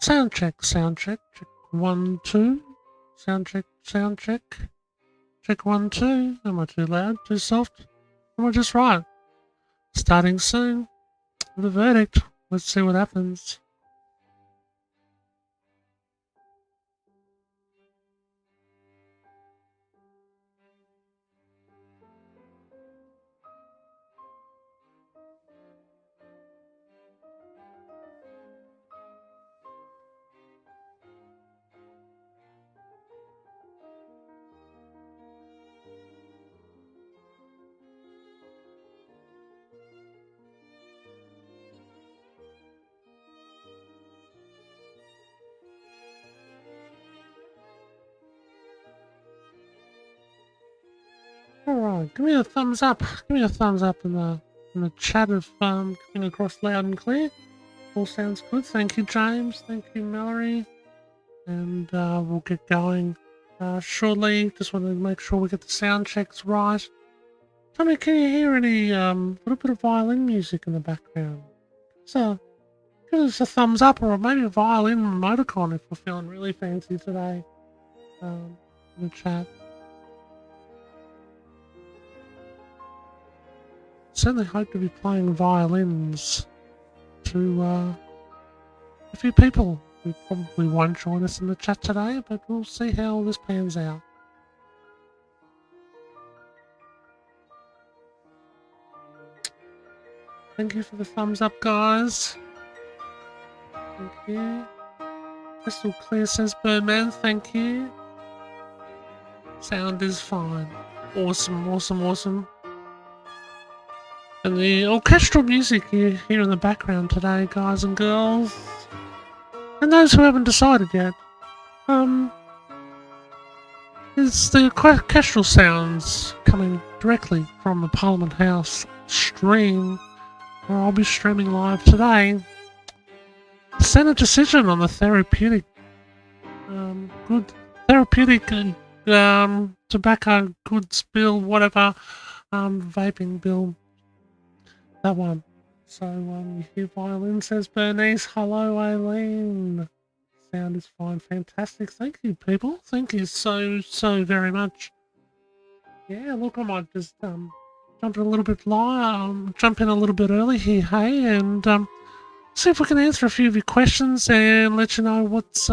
Sound check, sound check. Check 1, 2. Sound check, sound check. Check 1, 2. Am I too loud, too soft? Am I just right? Starting soon. The verdict. Let's see what happens. Alright, give me a thumbs up. Give me a thumbs up in the chat if coming across loud and clear. All sounds good. Thank you, James. Thank you, Mallory. And we'll get going shortly. Just want to make sure we get the sound checks right. Tell me, can you hear any little bit of violin music in the background? So give us a thumbs up, or maybe a violin emoticon if we're feeling really fancy today. In the chat. Certainly hope to be playing violins to a few people who probably won't join us in the chat today, but we'll see how this pans out. Thank you for the thumbs up, guys. Thank you. Crystal Clear says Birdman, thank you. Sound is fine. Awesome, awesome, awesome. And the orchestral music you hear in the background today, guys and girls, and those who haven't decided yet, is the orchestral sounds coming directly from the Parliament House stream, where I'll be streaming live today. The Senate decision on the therapeutic, tobacco goods bill, whatever, vaping bill. That one. So, you hear violin, says Bernice. Hello, Aileen. Sound is fine. Fantastic. Thank you, people. Thank you so very much. Yeah, look, I might just jump in a little bit early here, hey, and see if we can answer a few of your questions and let you know what's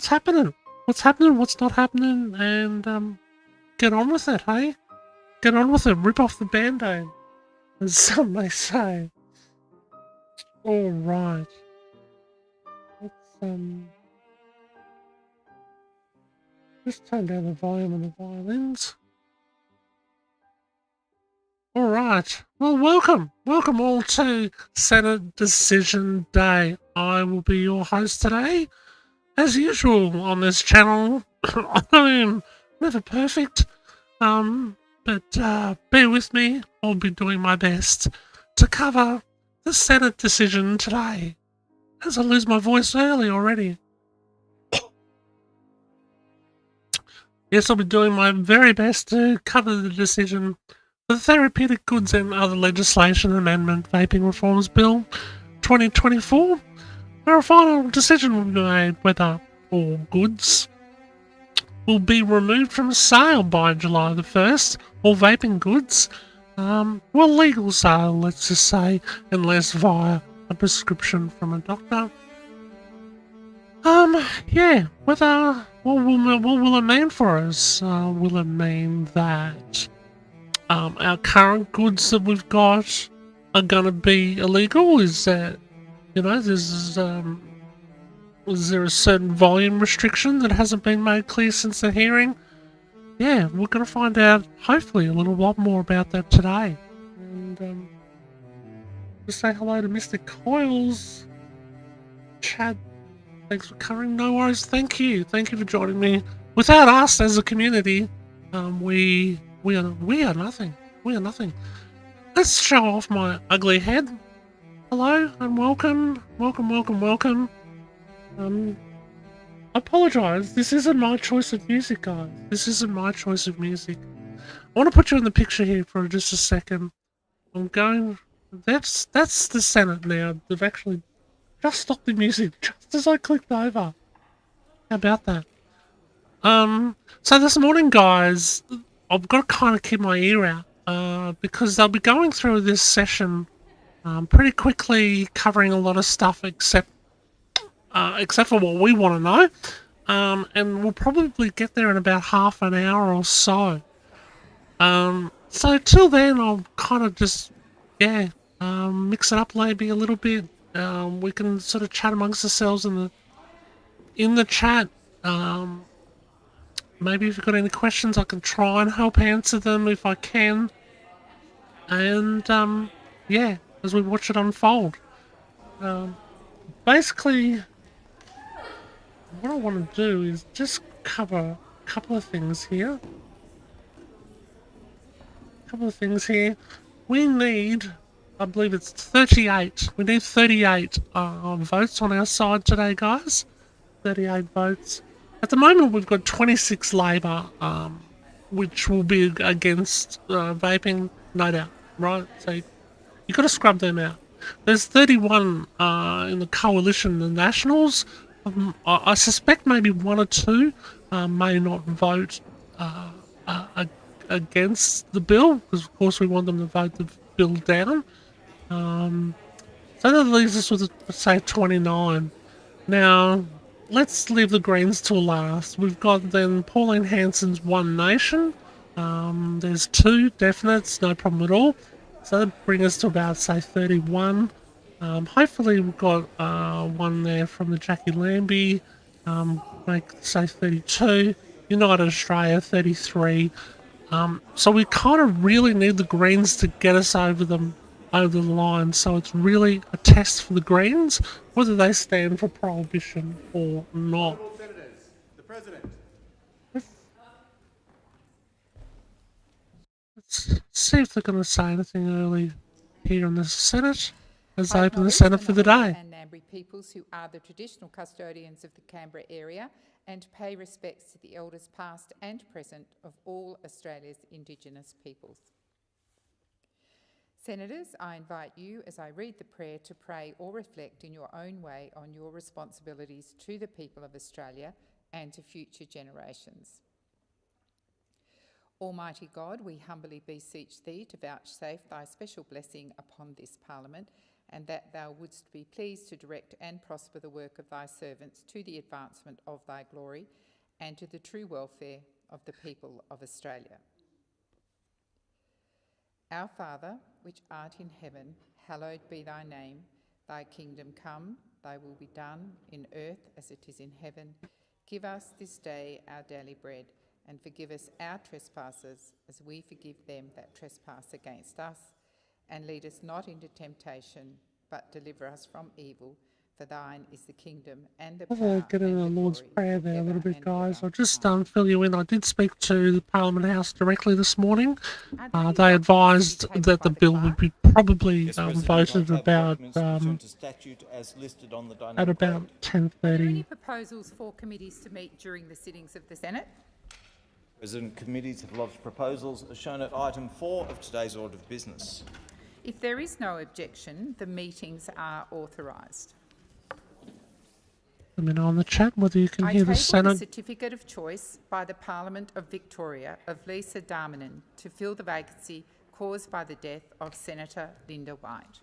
happening. What's happening, what's not happening, and get on with it, hey? Get on with it. Rip off the band-aid, as some may say. Alright. Let's just turn down the volume on the violins. Alright. Well, welcome. Welcome all to Senate Decision Day. I will be your host today. As usual on this channel, I am never perfect. But bear with me. I'll be doing my best to cover the Senate decision today. As I lose my voice early already. Yes, I'll be doing my very best to cover the decision for the Therapeutic Goods and Other Legislation Amendment Vaping Reforms Bill 2024, where a final decision will be made whether all goods will be removed from sale by July the 1st, all vaping goods, well, legal sale, let's just say, unless via a prescription from a doctor. Yeah, whether, what will it mean for us? Will it mean that our current goods that we've got are gonna be illegal? Is that, you know, is there a certain volume restriction that hasn't been made clear since the hearing? Yeah, we're gonna find out, hopefully, a little lot more about that today. And just say hello to Mr. Coils. Chad, thanks for covering. No worries. Thank you for joining me. Without us as a community, we are nothing. We are nothing. Let's show off my ugly head. Hello and welcome. I apologise. This isn't my choice of music, guys. This isn't my choice of music. I want to put you in the picture here for just a second. I'm going. That's the Senate now. They've actually just stopped the music just as I clicked over. How about that? So this morning, guys, I've got to kind of keep my ear out, because they'll be going through this session, pretty quickly, covering a lot of stuff except for what we want to know. And we'll probably get there in about half an hour or so. So till then, I'll kind of just, yeah, mix it up maybe a little bit. We can sort of chat amongst ourselves in the chat. Maybe if you've got any questions, I can try and help answer them if I can. And yeah, as we watch it unfold. Basically, what I want to do is just cover a couple of things here. We need, I believe it's 38. We need 38 votes on our side today, guys. 38 votes. At the moment, we've got 26 Labor, which will be against vaping, no doubt, right? So you've got to scrub them out. There's 31 in the coalition, the Nationals. I suspect maybe one or two may not vote against the bill, because of course we want them to vote the bill down. So that leaves us with, say, 29. Now, let's leave the Greens till last. We've got then Pauline Hanson's One Nation. There's 2 definites, no problem at all. So that brings us to about, say, 31. Hopefully we've got one there from the Jackie Lambie, make, say, 32. United Australia, 33. So we kind of really need the Greens to get us over the line. So it's really a test for the Greens whether they stand for prohibition or not. The President. Let's see if they're going to say anything early here in the Senate as they open the Senate for the day. And Ngambri peoples who are the traditional custodians of the Canberra area, and pay respects to the elders past and present of all Australia's Indigenous peoples. Senators, I invite you, as I read the prayer, to pray or reflect in your own way on your responsibilities to the people of Australia and to future generations. Almighty God, we humbly beseech thee to vouchsafe thy special blessing upon this Parliament, and that thou wouldst be pleased to direct and prosper the work of thy servants to the advancement of thy glory and to the true welfare of the people of Australia. Our Father, which art in heaven, hallowed be thy name. Thy kingdom come, thy will be done, in earth as it is in heaven. Give us this day our daily bread, and forgive us our trespasses, as we forgive them that trespass against us. And lead us not into temptation, but deliver us from evil. For thine is the kingdom and the power Get in and the Lord's glory Prayer there a little bit, and guys. ever. I'll just fill you in. I did speak to the Parliament House directly this morning. They advised that the bill would be probably voted about at about 10:30. Are there any proposals for committees to meet during the sittings of the Senate? President, committees have lodged proposals as shown at item 4 of today's order of business. If there is no objection, the meetings are authorised. Let me know on the chat whether you can hear the I Senate. table the certificate of choice by the Parliament of Victoria of Lisa Darmanin to fill the vacancy caused by the death of Senator Linda White.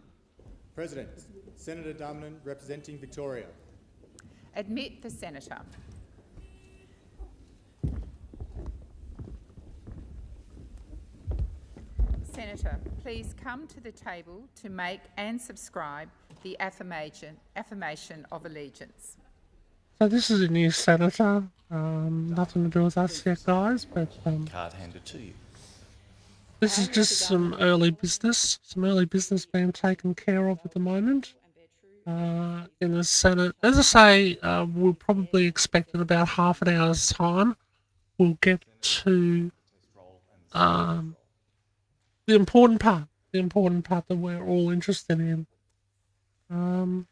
President, Senator Darmanin representing Victoria. Admit the Senator. Senator, please come to the table to make and subscribe the affirmation of allegiance. So this is a new senator. Nothing to do with us yet, guys, but Card handed to you. this is just some early business being taken care of at the moment in the Senate. As I say, we'll probably expect in about half an hour's time we'll get to the important part that we're all interested in. I'll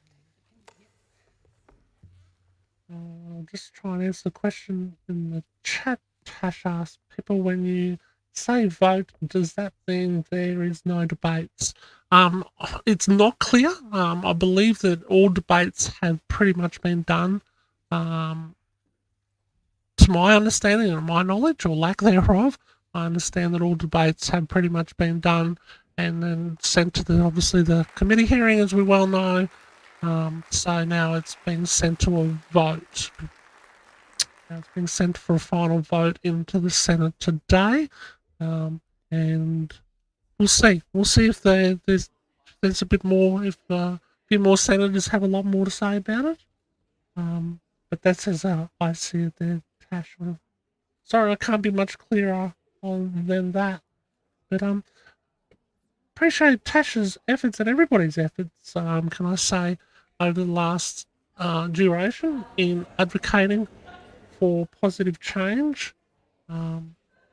just try and answer the question in the chat. Tash asked people, when you say vote, does that mean there is no debates? Um, it's not clear. I believe that all debates have pretty much been done. To my understanding and my knowledge, or lack thereof, I understand that all debates have pretty much been done and then sent to obviously the committee hearing, as we well know. So now it's been sent to a vote. Now it's been sent for a final vote into the Senate today, and we'll see. We'll see if there's a bit more, if a few more senators have a lot more to say about it. But that's as I see it there, Tash. Sorry, I can't be much clearer than that. But appreciate Tash's efforts and everybody's efforts. Can I say, over the last duration in advocating for positive change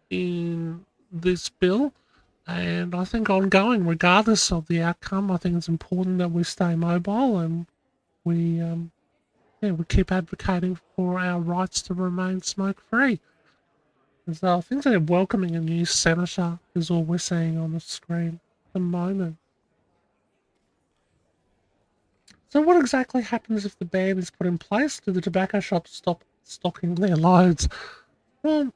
in this bill, and I think ongoing, regardless of the outcome, I think it's important that we stay mobile and we we keep advocating for our rights to remain smoke free. So I think they're welcoming a new senator is all we're seeing on the screen at the moment. So what exactly happens if the ban is put in place? Do the tobacco shops stop stocking their loads? Well,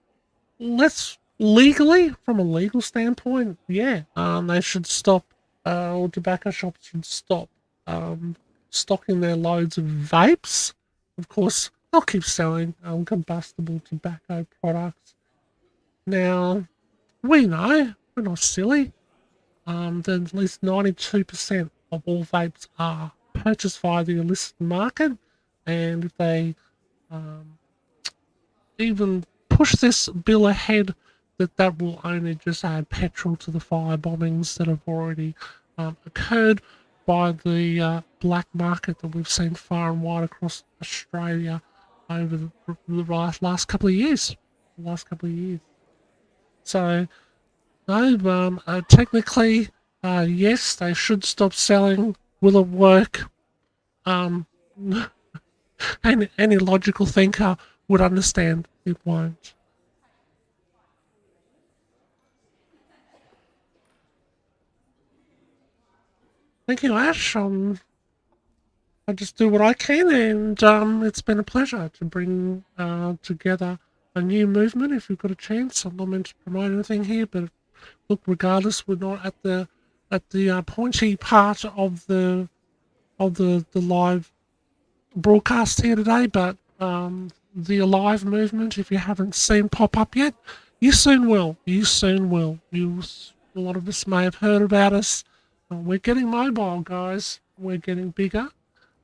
let's legally, from a legal standpoint, yeah, they should stop, or tobacco shops should stop stocking their loads of vapes. Of course, they'll keep selling combustible tobacco products. Now, we know, we're not silly, that at least 92% of all vapes are purchased via the illicit market, and if they even push this bill ahead, that will only just add petrol to the fire bombings that have already occurred by the black market that we've seen far and wide across Australia over the last couple of years. So, no, technically, yes, they should stop selling. Will it work? Um, any logical thinker would understand it won't. Thank you, Ash. I just do what I can, and it's been a pleasure to bring together a new movement. If we've got a chance, I'm not meant to promote anything here, but look, regardless, we're not at the pointy part of the live broadcast here today, but the Alive movement, if you haven't seen pop up yet, you soon will. You soon will. A lot of us may have heard about us. We're getting mobile, guys. We're getting bigger,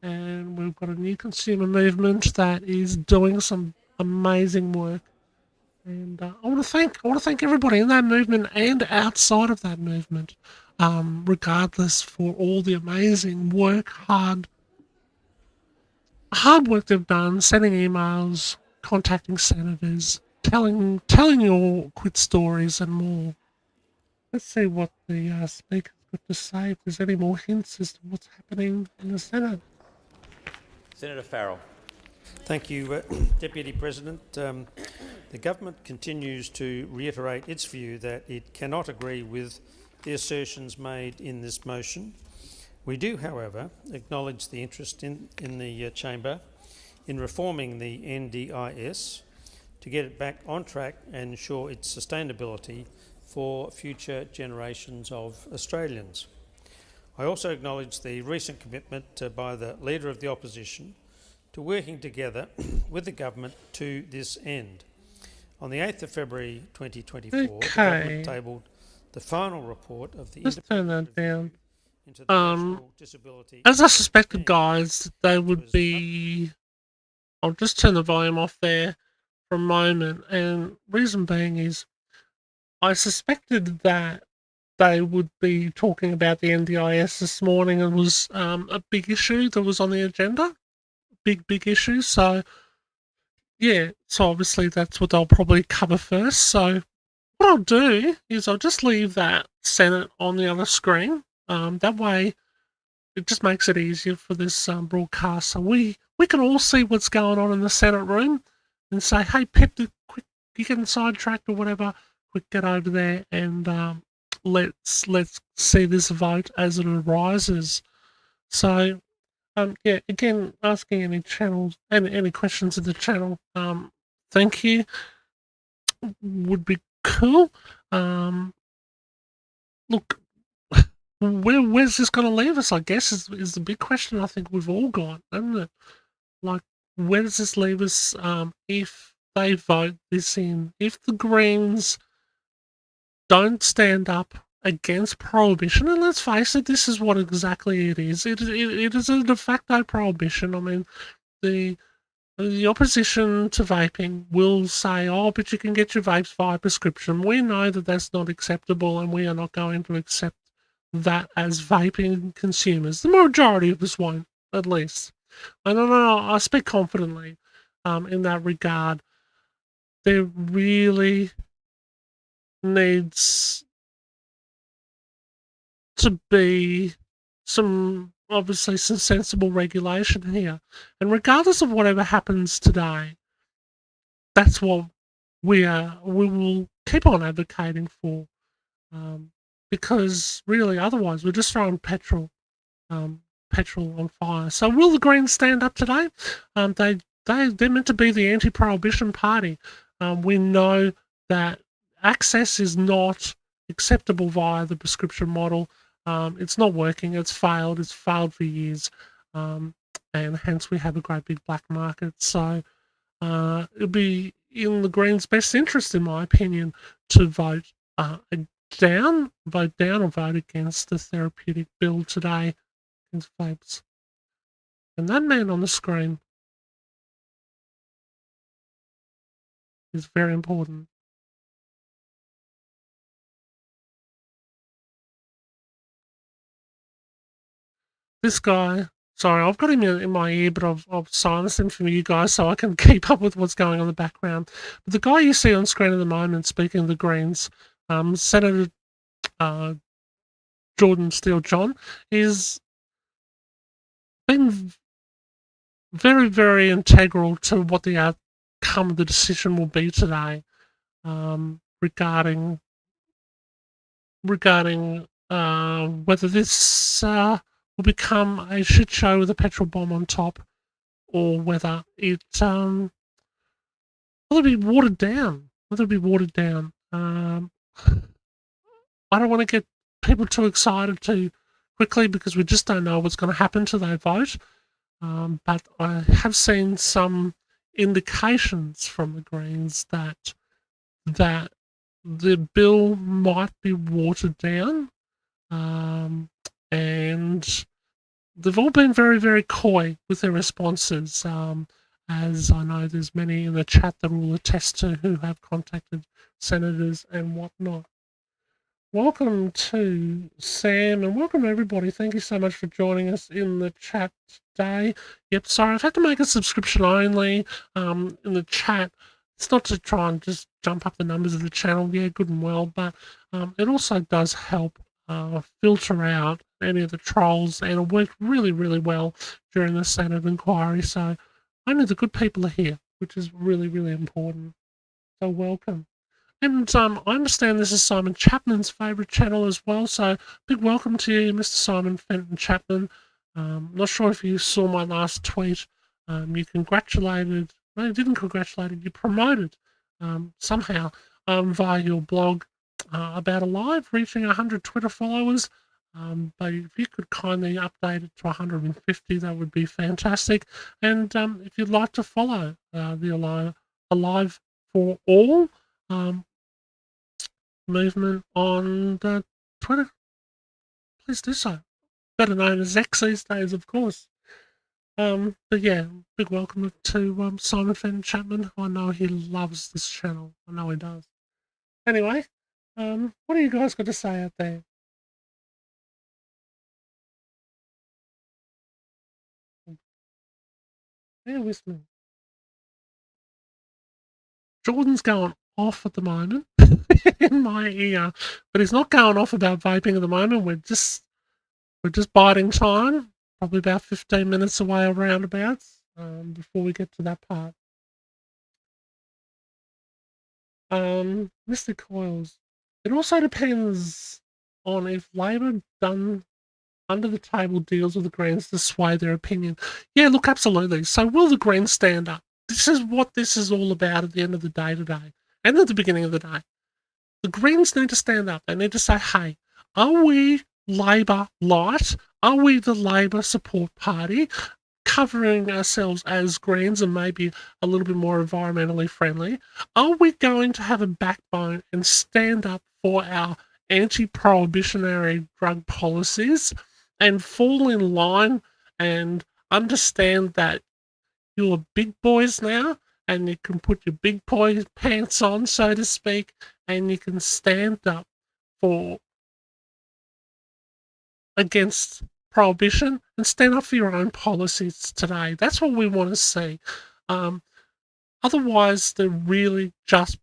and we've got a new consumer movement that is doing some amazing work. And I want to thank everybody in that movement and outside of that movement, regardless, for all the amazing work, hard work they've done, sending emails, contacting senators, telling your quit stories and more. Let's see what the speaker's got to say, if there's any more hints as to what's happening in the Senate. Senator Farrell. Thank you, Deputy President. The government continues to reiterate its view that it cannot agree with the assertions made in this motion. We do, however, acknowledge the interest in the chamber in reforming the NDIS to get it back on track and ensure its sustainability for future generations of Australians. I also acknowledge the recent commitment by the Leader of the Opposition to working together with the government to this end. On the 8th of February 2024, the government tabled the final report of the Just turn that down. into the National Disability. As I suspected, guys, they would be. I'll just turn the volume off there for a moment, and reason being is I suspected that they would be talking about the NDIS this morning. It was a big issue that was on the agenda, big issue. So yeah, so obviously that's what they'll probably cover first. So what I'll do is I'll just leave that Senate on the other screen. That way it just makes it easier for this broadcast. So we can all see what's going on in the Senate room and say, hey, Pip, quick, you're getting sidetracked or whatever. Quick, get over there and let's see this vote as it arises. So yeah, again, asking any channels, any questions in the channel, thank you, would be cool. Look, where's this going to leave us? I guess is the big question. I think we've all got, isn't it? Like, where does this leave us? If they vote this in, if the Greens don't stand up against prohibition, and let's face it, this is what exactly it is. It is a de facto prohibition. I mean, the opposition to vaping will say, oh, but you can get your vapes via prescription. We know that that's not acceptable, and we are not going to accept that as vaping consumers. The majority of us won't, at least. I don't know, I speak confidently in that regard. There really needs to be obviously some sensible regulation here. And regardless of whatever happens today, that's what we will keep on advocating for, because really otherwise we're just throwing petrol on fire. So will the Greens stand up today? They're meant to be the anti-prohibition party. We know that access is not acceptable via the prescription model. It's not working. It's failed. It's failed for years, and hence we have a great big black market. So it'll be in the Greens' best interest, in my opinion, to vote down or vote against the therapeutic bill today against vapes. And that man on the screen is very important. This guy, sorry, I've got him in my ear, but I've silenced him from you guys so I can keep up with what's going on in the background. But the guy you see on screen at the moment, speaking of the Greens, Senator Jordan Steele John, is been very, very integral to what the outcome of the decision will be today, regarding whether this will become a shit show with a petrol bomb on top, or whether will it be watered down. I don't want to get people too excited too quickly because we just don't know what's going to happen to their vote. But I have seen some indications from the Greens that the bill might be watered down, and they've all been very, very coy with their responses. As I know there's many in the chat that will attest to who have contacted senators and whatnot. Welcome to Sam and welcome everybody. Thank you so much for joining us in the chat today. Yep, sorry, I've had to make a subscription only in the chat. It's not to try and just jump up the numbers of the channel, yeah, good and well, but it also does help filter out any of the trolls, and it worked really, really well during the Senate inquiry. So only the good people are here, which is really, really important. So welcome. And I understand this is Simon Chapman's favourite channel as well, so big welcome to you, Mr. Simon Fenton Chapman. Not sure if you saw my last tweet. You congratulated, no, you didn't congratulate, you promoted somehow via your blog about Alive reaching 100 Twitter followers. But if you could kindly update it to 150, that would be fantastic. And if you'd like to follow the Alive for All movement on Twitter, please do so. Better known as X these days, of course. But yeah, big welcome to Simon Fenton Chapman. I know he loves this channel. I know he does. Anyway, what do you guys got to say out there? Bear with me. Jordan's going off at the moment in my ear, but he's not going off about vaping at the moment. We're just biding time, probably about 15 minutes away or roundabouts, before we get to that part. Mr. Coils, it also depends on if Labor done under the table deals with the Greens to sway their opinion. Yeah, look, absolutely. So will the Greens stand up? This is what this is all about at the end of the day today, and at the beginning of the day. The Greens need to stand up. They need to say, hey, are we Labor light? Are we the Labor support party? Covering ourselves as Greens and maybe a little bit more environmentally friendly, are we going to have a backbone and stand up for our anti-prohibitionary drug policies and fall in line and understand that you're big boys now and you can put your big boy pants on, so to speak, and you can stand up for against prohibition and stand up for your own policies today. That's what we want to see. Um, Otherwise, they're really just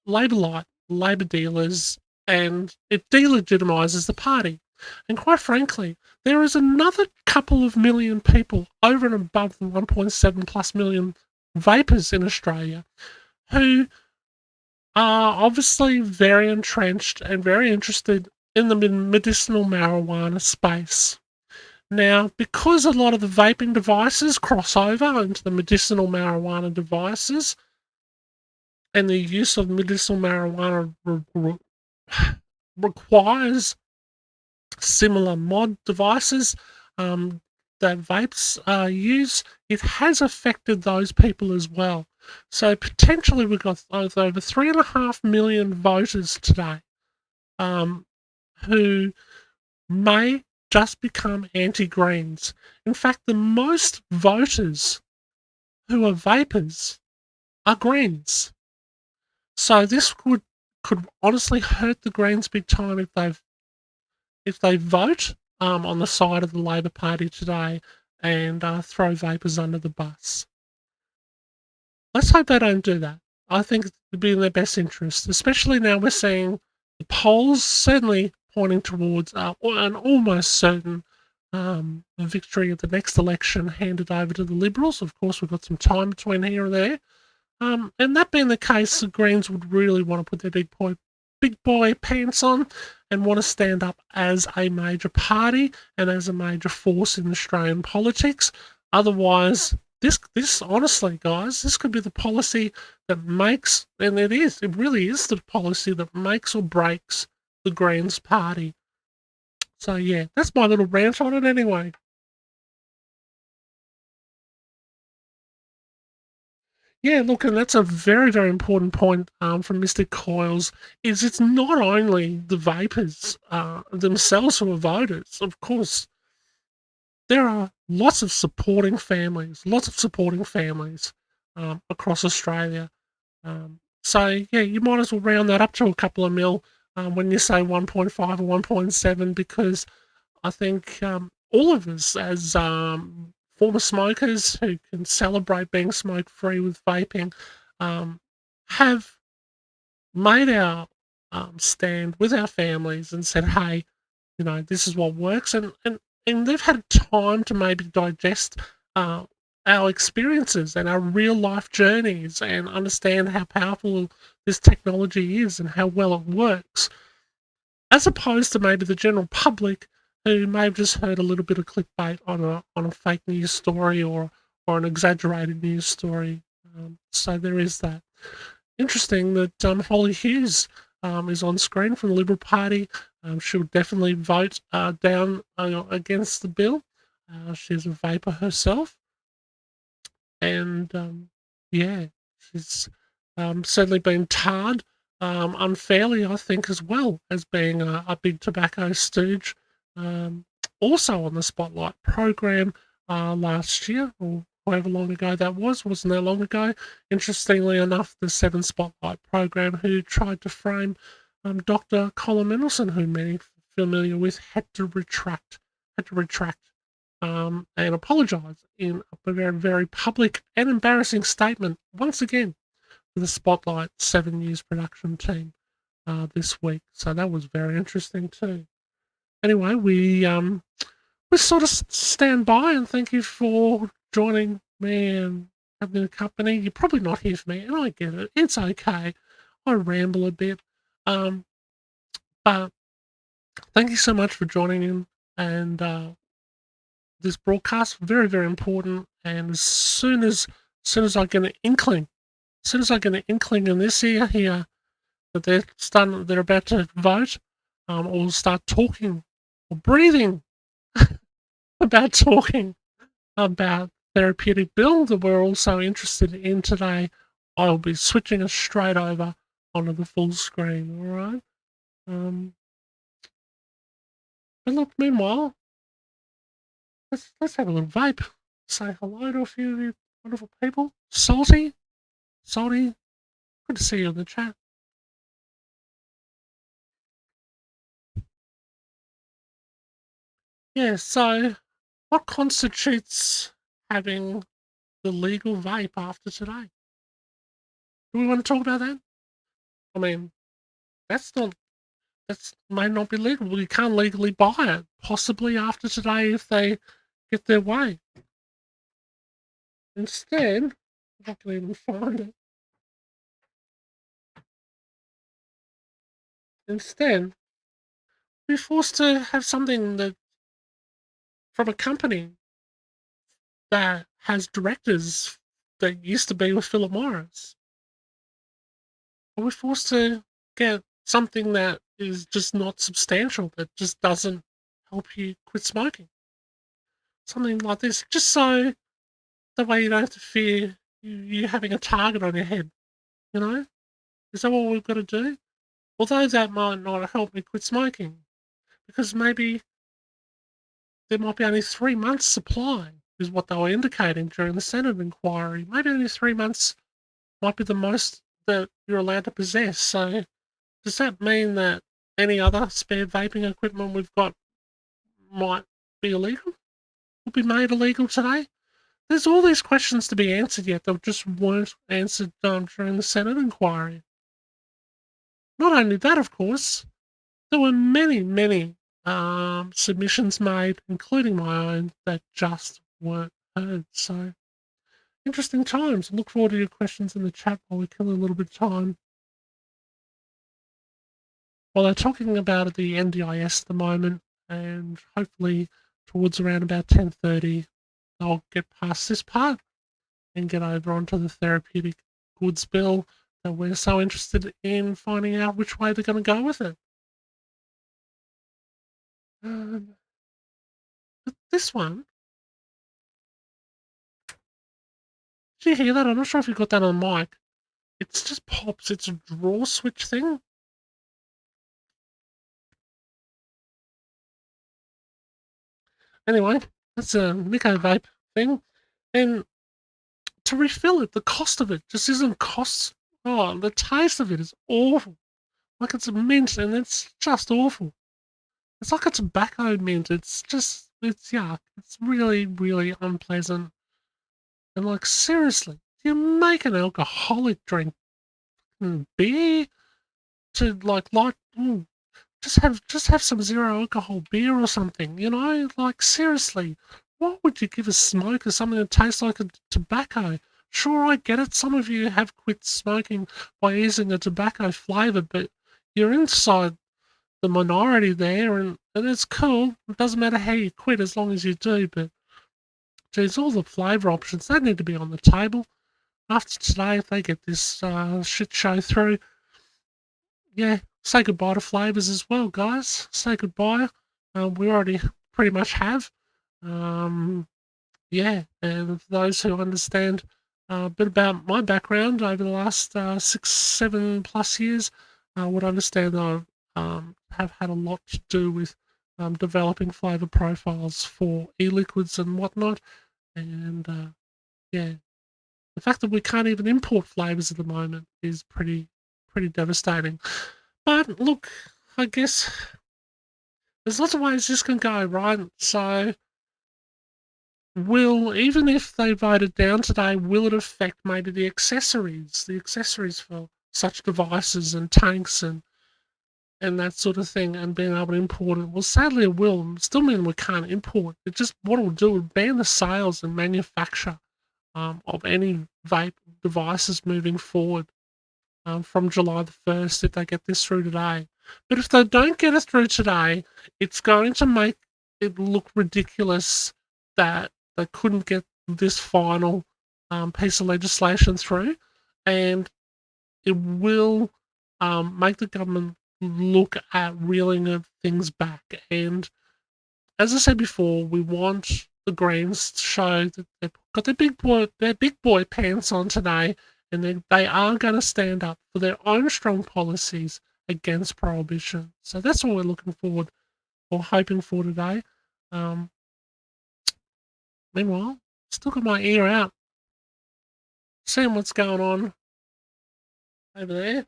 Labor light, Labor dealers, and it delegitimises the party. And quite frankly, there is another couple of million people over and above the 1.7 plus million vapors in Australia who are obviously very entrenched and very interested in the medicinal marijuana space. Now, because a lot of the vaping devices cross over into the medicinal marijuana devices, and the use of medicinal marijuana requires similar mod devices that vapes use, it has affected those people as well. So potentially we've got over 3.5 million voters today who may just become anti-Greens. In fact, the most voters who are vapers are Greens. So this could honestly hurt the Greens big time if they vote on the side of the Labor Party today and throw vapers under the bus. Let's hope they don't do that. I think it would be in their best interest, especially now we're seeing the polls certainly pointing towards an almost certain victory at the next election handed over to the Liberals. Of course, we've got some time between here and there. And that being the case, the Greens would really want to put their big boy pants on and want to stand up as a major party and as a major force in Australian politics. Otherwise, this honestly, guys, this could be the policy that makes, and it really is the policy that makes or breaks the Greens party. So yeah, that's my little rant on it anyway. Yeah, look, and that's a very, very important point from Mr. Coyles, is it's not only the vapors themselves who are voters. Of course, there are lots of supporting families across Australia. So, yeah, you might as well round that up to a couple of mil when you say 1.5 or 1.7, because I think all of us, as former smokers who can celebrate being smoke free with vaping, have made our stand with our families and said, hey, this is what works. And they've had time to maybe digest our experiences and our real life journeys and understand how powerful this technology is and how well it works, as opposed to maybe the general public who may have just heard a little bit of clickbait on a fake news story or an exaggerated news story. So there is that. Interesting that Holly Hughes is on screen from the Liberal Party. She'll definitely vote down against the bill. She's a vapor herself, and yeah, she's certainly been tarred unfairly, I think, as well as being a big tobacco stooge. Also on the Spotlight program last year, or however long ago that wasn't that long ago. Interestingly enough, the 7 Spotlight program who tried to frame Dr. Colin Mendelsohn, who many familiar with, had to retract and apologise in a very, very public and embarrassing statement once again to the Spotlight 7 News production team this week. So that was very interesting too. Anyway, we sort of stand by and thank you for joining me and having a company. You're probably not here for me, and I get it. It's okay. I ramble a bit. But thank you so much for joining in. And this broadcast, very, very important. And as soon as I get an inkling, in this ear here that they're about to vote, or start talking or breathing about talking about therapeutic bill that we're also interested in today, I'll be switching us straight over onto the full screen. All right. But look, meanwhile, let's have a little vape. Say hello to a few of you wonderful people. Salty, good to see you in the chat. Yeah. So, what constitutes having the legal vape after today? Do we want to talk about that? I mean, that's not that may not be legal. Well, you can't legally buy it. Possibly after today, if they get their way. Instead, if I can even find it. Instead, we're forced to have something that from a company that has directors that used to be with Philip Morris. Are we forced to get something that is just not substantial, that just doesn't help you quit smoking? Something like this, just so that way you don't have to fear you having a target on your head, you know? Is that what we've got to do? Although that might not help me quit smoking, because maybe there might be only 3 months' supply, is what they were indicating during the Senate inquiry. Maybe only 3 months might be the most that you're allowed to possess. So, does that mean that any other spare vaping equipment we've got might be illegal? Will be made illegal today? There's all these questions to be answered yet that just weren't answered during the Senate inquiry. Not only that, of course, there were many, many submissions made, including my own, that just weren't heard. So, interesting times. I look forward to your questions in the chat while we kill a little bit of time. Well, they're talking about the NDIS at the moment, and hopefully towards around about 10:30, they'll get past this part and get over onto the therapeutic goods bill that we're so interested in finding out which way they're going to go with it. But this one, did you hear that? I'm not sure if you got that on mic. It's just pops. It's a draw switch thing. Anyway, that's a Nico vape thing. And to refill it, the cost of it just isn't cost. Oh, the taste of it is awful. Like it's a mint and it's just awful. It's like a tobacco mint. It's yuck. It's really, really unpleasant. And like, seriously, do you make an alcoholic drink beer to like light? Just have some zero alcohol beer or something, you know? Like seriously, what would you give a smoker something that tastes like a tobacco? Sure, I get it. Some of you have quit smoking by using a tobacco flavour, but you're inside the minority there, and it's cool. It doesn't matter how you quit as long as you do, but geez, all the flavour options, they need to be on the table. After today, if they get this shit show through, yeah, say goodbye to flavours as well, guys. Say goodbye. We already pretty much have. Um, yeah, and for those who understand a bit about my background over the last 6, 7 plus years, would understand that I have had a lot to do with developing flavour profiles for e-liquids and whatnot. And yeah, the fact that we can't even import flavours at the moment is pretty devastating. But look, I guess there's lots of ways this can go, right? So, even if they voted down today, will it affect maybe the accessories for such devices and tanks and that sort of thing, and being able to import it? Well, sadly, it will. It still mean we can't import. It just, what it'll do is ban the sales and manufacture of any vape devices moving forward from July the 1st if they get this through today. But if they don't get it through today, it's going to make it look ridiculous that they couldn't get this final piece of legislation through, and it will make the government look at reeling things back. And as I said before, we want the Greens to show that they've got their big boy pants on today, and they are going to stand up for their own strong policies against prohibition. So that's what we're looking forward or hoping for today. Um, Meanwhile, still got my ear out, seeing what's going on over there.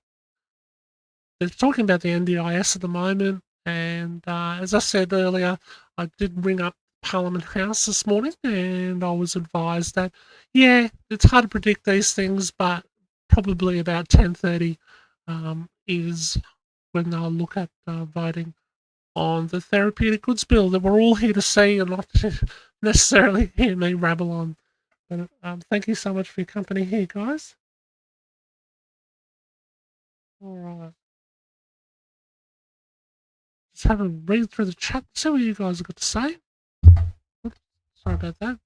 They're talking about the NDIS at the moment, and as I said earlier, I did ring up Parliament House this morning, and I was advised that yeah, it's hard to predict these things, but probably about 10:30 is when they'll look at voting on the therapeutic goods bill that we're all here to see and not to necessarily hear me rabble on. But thank you so much for your company here, guys. All right. Just have a read through the chat, see what you guys have got to say. Oops, sorry about that.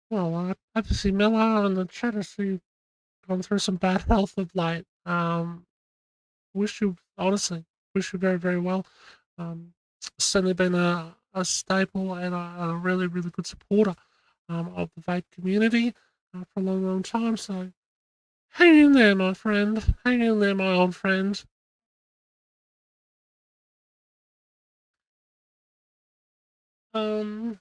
Well, obviously Miller in the chat, I see you've gone through some bad health of late. Wish you, honestly, wish you very, very well. Certainly been a staple and a really, really good supporter of the vape community for a long, long time. So hang in there, my friend. Hang in there, my old friend. Um,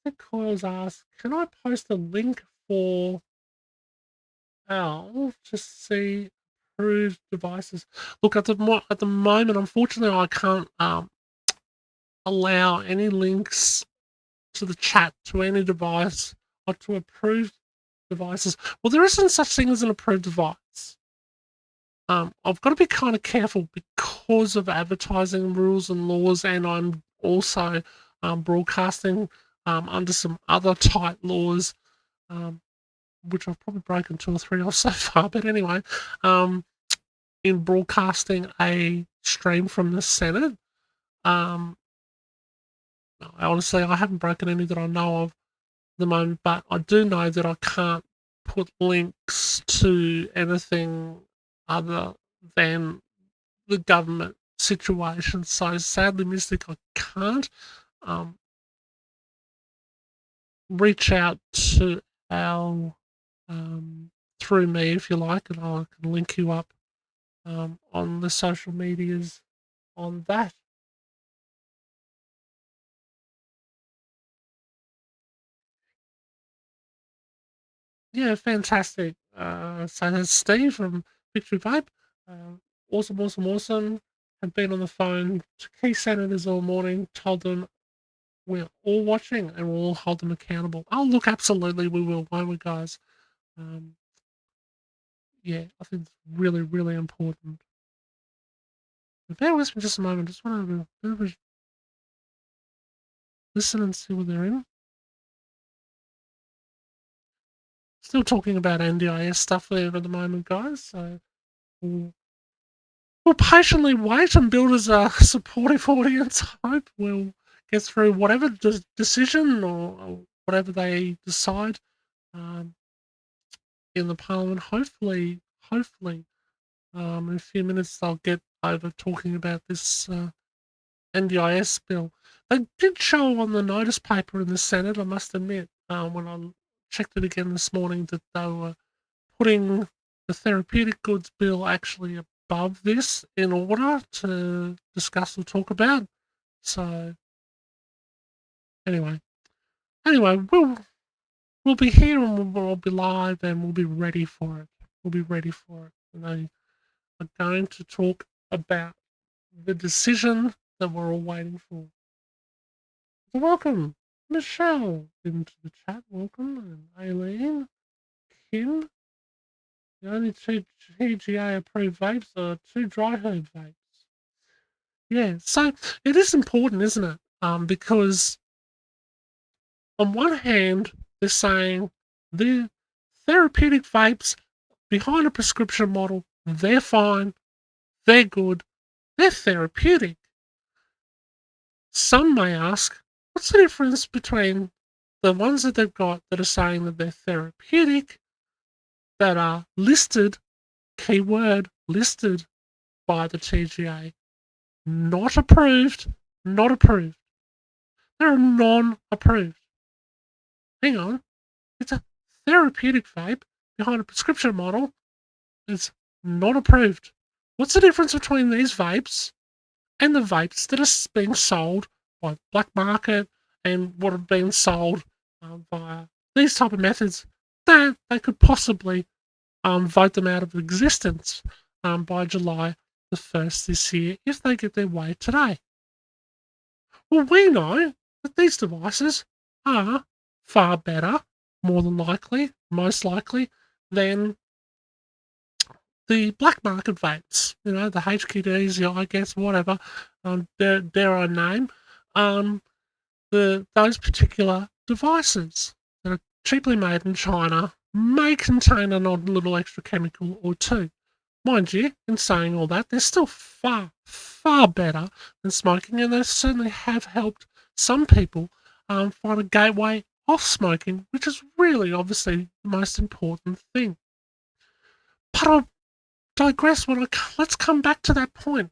the Coils asks, can I post a link for Al to see approved devices? Look, at the moment, unfortunately, I can't allow any links to the chat to any device or to approved devices. Well, there isn't such thing as an approved device. I've got to be kind of careful because of advertising rules and laws, and I'm also broadcasting under some other tight laws, um, which I've probably broken 2 or 3 of so far. But anyway, in broadcasting a stream from the Senate, um, honestly, I haven't broken any that I know of at the moment, but I do know that I can't put links to anything other than the government situation. So sadly, Mystic, I can't reach out to Al through me if you like, and I can link you up on the social medias on that. Yeah, fantastic. So that's Steve from Victory Vape. Awesome, awesome, awesome. Have been on the phone to key senators all morning, told them we're all watching and we'll all hold them accountable. Oh, look, absolutely we will, won't we, guys? Um, yeah, I think it's really, really important. But bear with me just a moment. Just want to listen and see what they're in. Still talking about NDIS stuff there at the moment, guys. So we'll patiently wait and build as a supportive audience. I hope we'll get through whatever decision or whatever they decide in the Parliament. Hopefully, in a few minutes they'll get over talking about this NDIS bill. They did show on the notice paper in the Senate, I must admit, when I checked it again this morning, that they were putting the therapeutic goods bill actually above this in order to discuss or talk about. So anyway, we'll be here and we'll be live and we'll be ready for it. We'll be ready for it. And they are going to talk about the decision that we're all waiting for. So welcome, Michelle, into the chat. Welcome, and Aileen, Kim. The only two TGA approved vapes are 2 dry herb vapes. Yeah, so it is important, isn't it? Because on one hand, they're saying the therapeutic vapes behind a prescription model, they're fine, they're good, they're therapeutic. Some may ask, what's the difference between the ones that they've got that are saying that they're therapeutic, that are listed, keyword listed by the TGA, not approved, not approved. They're non-approved. Hang on, it's a therapeutic vape behind a prescription model. It's not approved. What's the difference between these vapes and the vapes that are being sold by black market and what are being sold via these type of methods that they could possibly vote them out of existence by July the 1st this year if they get their way today? Well, we know that these devices are far better, more than likely, most likely, than the black market vapes, the HQDs, I guess, whatever, dare I name, those particular devices that are cheaply made in China may contain an odd little extra chemical or two. Mind you, in saying all that, they're still far, far better than smoking, and they certainly have helped some people find a gateway off smoking, which is really, obviously, the most important thing. But I digress. Let's come back to that point.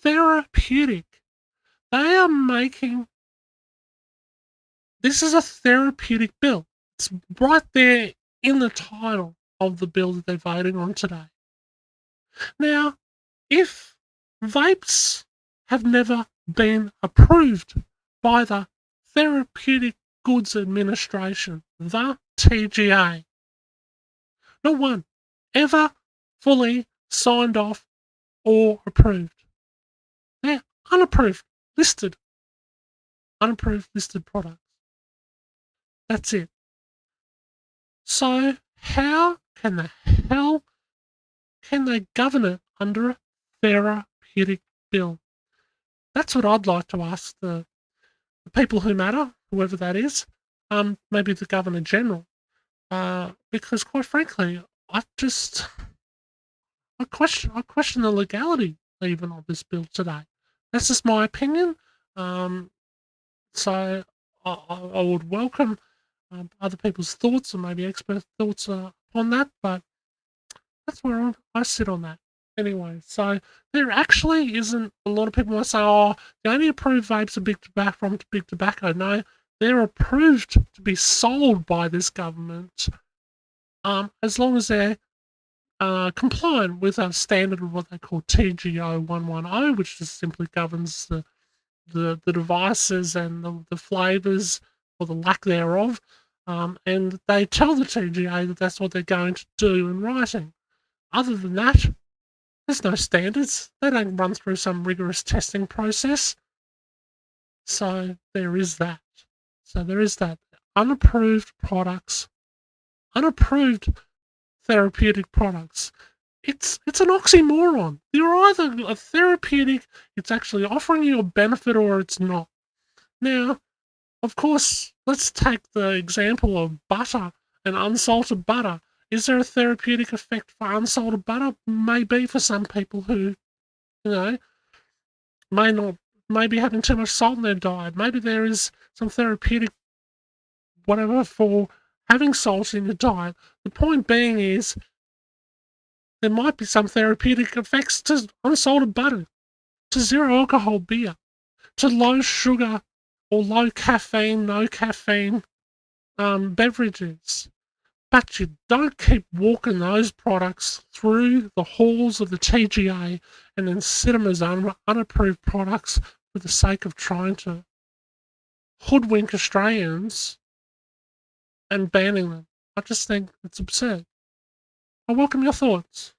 Therapeutic. They are making this is a therapeutic bill. It's right there in the title of the bill that they're voting on today. Now, if vapes have never been approved by the Therapeutic Goods Administration, the TGA, not one ever fully signed off or approved. They're unapproved, unapproved listed products. That's it. So how can the hell can they govern it under a therapeutic bill? That's what I'd like to ask the people who matter, whoever that is, maybe the Governor General, because quite frankly, I just I question the legality even of this bill today. That's just my opinion. Um, so I would welcome other people's thoughts and maybe expert thoughts on that, but that's where I sit on that. Anyway, so there actually isn't a lot of people might say, oh, the only approved vapes are big tobacco from big tobacco. No, they're approved to be sold by this government as long as they're compliant with a standard of what they call TGO 110, which just simply governs the devices and the flavors or the lack thereof. And they tell the TGA that that's what they're going to do in writing. Other than that, there's no standards. They don't run through some rigorous testing process. So there is that. Unapproved products, unapproved therapeutic products. It's an oxymoron. They're either a therapeutic, it's actually offering you a benefit, or it's not. Now, of course, let's take the example of butter and unsalted butter. Is there a therapeutic effect for unsalted butter? Maybe for some people who, you know, may be having too much salt in their diet. Maybe there is some therapeutic whatever for having salt in your diet. The point being is there might be some therapeutic effects to unsalted butter, to zero alcohol beer, to low sugar or low caffeine, no caffeine beverages. But you don't keep walking those products through the halls of the TGA and then sit them as unapproved products for the sake of trying to hoodwink Australians and banning them. I just think it's absurd. I welcome your thoughts.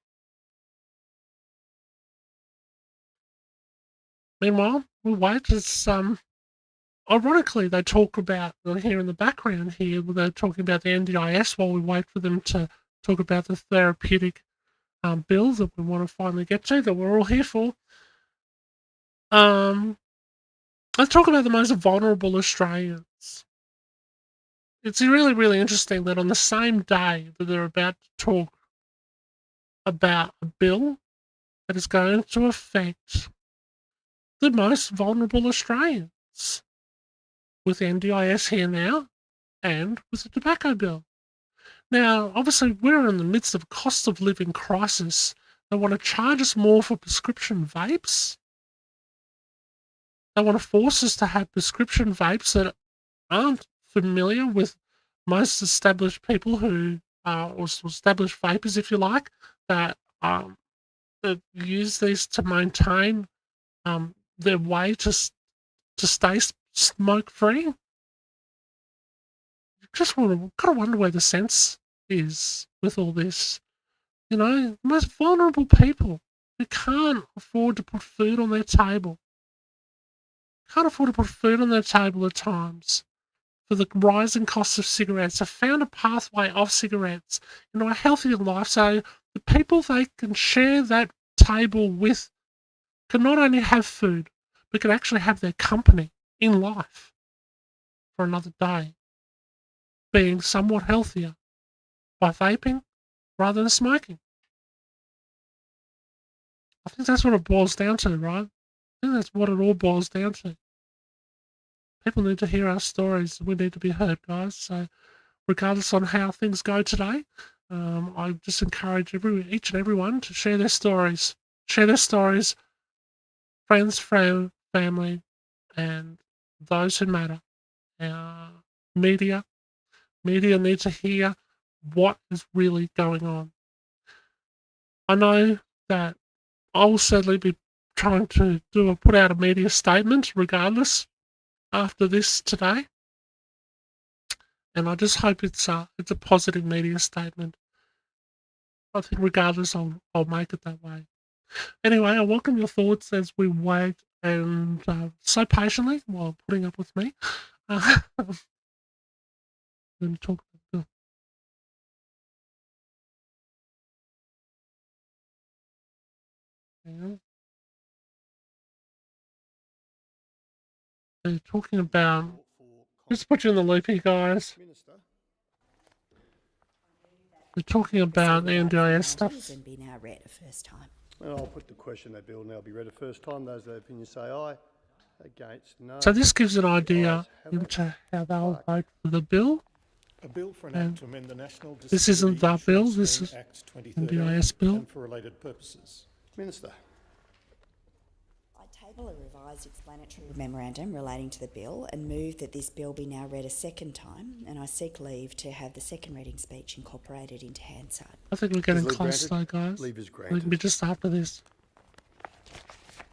Meanwhile, we wait. It's ironically they talk about here in the background here. They're talking about the NDIS while we wait for them to talk about the therapeutic bill that we want to finally get to, that we're all here for. let's talk about the most vulnerable Australians. It's really, really interesting that on the same day that they're about to talk about a bill that is going to affect the most vulnerable Australians, with NDIS here now and with the tobacco bill. Now, obviously, we're in the midst of a cost of living crisis. They want to charge us more for prescription vapes. They want to force us to have prescription vapes that aren't familiar with most established people who are, or established vapors, if you like, that that use these to maintain their way to stay smoke free. Just gotta wonder where the sense is with all this. You know, the most vulnerable people who can't afford to put food on their table, can't afford to put food on their table at times for the rising costs of cigarettes, have found a pathway off cigarettes into a healthier life, so the people they can share that table with can not only have food, but can actually have their company in life for another day, being somewhat healthier by vaping rather than smoking. I think that's what it boils down to, right? I think that's what it all boils down to. People need to hear our stories. We need to be heard, guys. So, regardless on how things go today, I just encourage each and everyone to share their stories. Share their stories, friends, family, and those who matter. Uh, media need to hear what is really going on. I know that I will certainly be trying to put out a media statement regardless after this today, and I just hope it's a positive media statement. I think regardless, I'll make it that way. Anyway, I welcome your thoughts as we wait and so patiently while putting up with me. Then talk about Bill. Hang on. They're talking about. Just put you in the loop here, guys. They're talking about the NDIS stuff. And be now read a first time. And I'll put the question that bill now be read a first time. Those of opinion say aye. Against, no. So this gives an idea into how they'll vote for the bill. A bill for an act to amend the National Disability This isn't that bill, Insurance this Scheme is Act 2013 NDIS bill. and for related purposes. Minister. I table a revised explanatory memorandum relating to the bill and move that this bill be now read a second time, and I seek leave to have the second reading speech incorporated into Hansard. I think we're getting Is leave close though, granted? guys. Leave is We can granted. be just after this.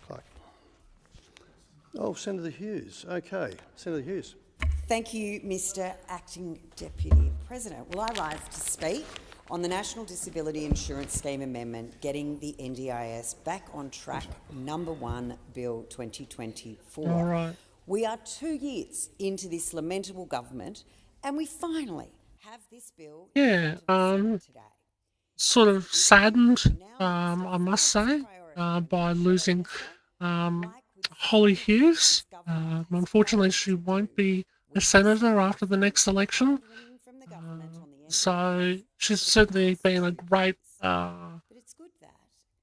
Clerk. Oh, Senator Hughes. Okay. Senator Hughes. Thank you, Mr Acting Deputy President. Will I rise to speak on the National Disability Insurance Scheme Amendment, getting the NDIS back on track, number 1, Bill 2024. All right. We are 2 years into this lamentable government, and we finally have this bill. Yeah, today. sort of saddened, I must say, by losing Holly Hughes. Unfortunately, she won't be a senator after the next election. So she's certainly been a great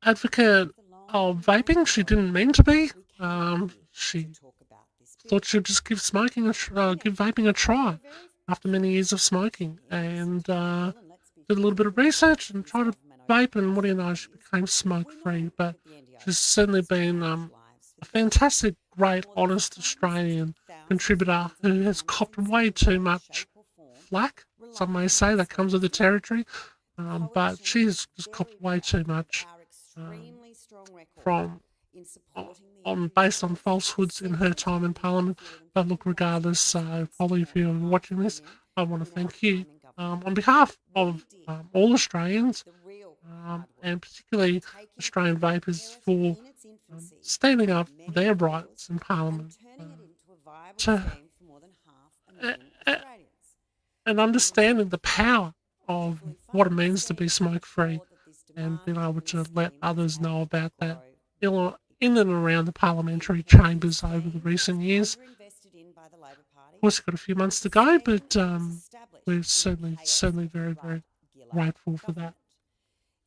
advocate of vaping. She didn't mean to be. She thought she'd just give vaping a try after many years of smoking, and did a little bit of research and tried to vape, and what do you know, she became smoke-free. But she's certainly been a fantastic, great, honest Australian contributor who has copped way too much flack. Some may say that comes with the territory, but she's just copped way too much based on falsehoods in her time in Parliament. But look, regardless, Polly, if you're watching this, I want to thank you on behalf of all Australians, and particularly Australian vapers, for standing up for their rights in Parliament, and understanding the power of what it means to be smoke-free, and being able to let others know about that in and around the parliamentary chambers over the recent years. Underinvested in by the Labor Party. Of course, we've got a few months to go, but we're certainly very, very grateful for that.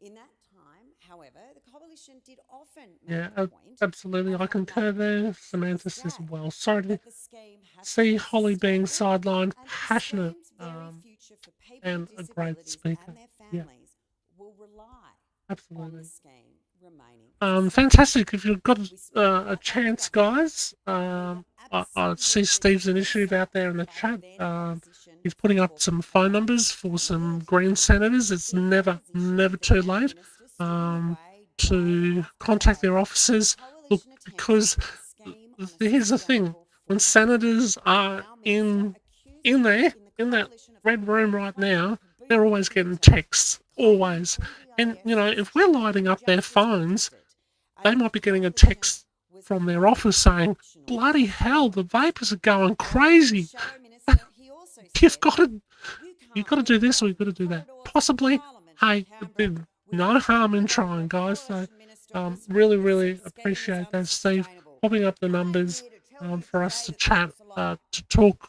In that time, however, the coalition did often make Yeah, the point absolutely. of I how concur much there. the Samantha state says, well, sorry to that the scheme has to see be Holly being sustainable sidelined, and the passionate, scheme's very future for people and with a great disabilities speaker. and their Yeah, families will rely on absolutely. the scheme remaining. Fantastic. If you've got We spoke a about chance, government. guys, I see Absolutely Steve's agree initiative out there in the by chat. then opposition He's putting to up talk some about phone numbers for some accountability. Green senators. It's In never opposition, the too then late minister stood in the way, to dialed off contact their the offices. Look, coalition attempts because to put the scheme on a here's the thing: sustainable when footing. senators are Now, Minister, accusing in there, the in that coalition of red room creating right funding now, for they're always bootleg getting meetings, texts, claiming always. And NDIS you know, was if we're cheap lighting and up their just as phones, predicted. they A, might be the getting a coalition text was from their highly office saying, dysfunctional "Bloody as hell, well. the vapors are going The crazy. Shadow Minister, he also You've said, got to, you you've can't got to do walk this or along you've got to do that." corridors of Possibly, Parliament in hey, Canberra no without harm in whether trying, a guys. So, coalition minister was really, right. really The scheme is appreciate that, Steve, unsustainable. popping up the I'm numbers here to tell you for us today to that that chat, looks a lot. to talk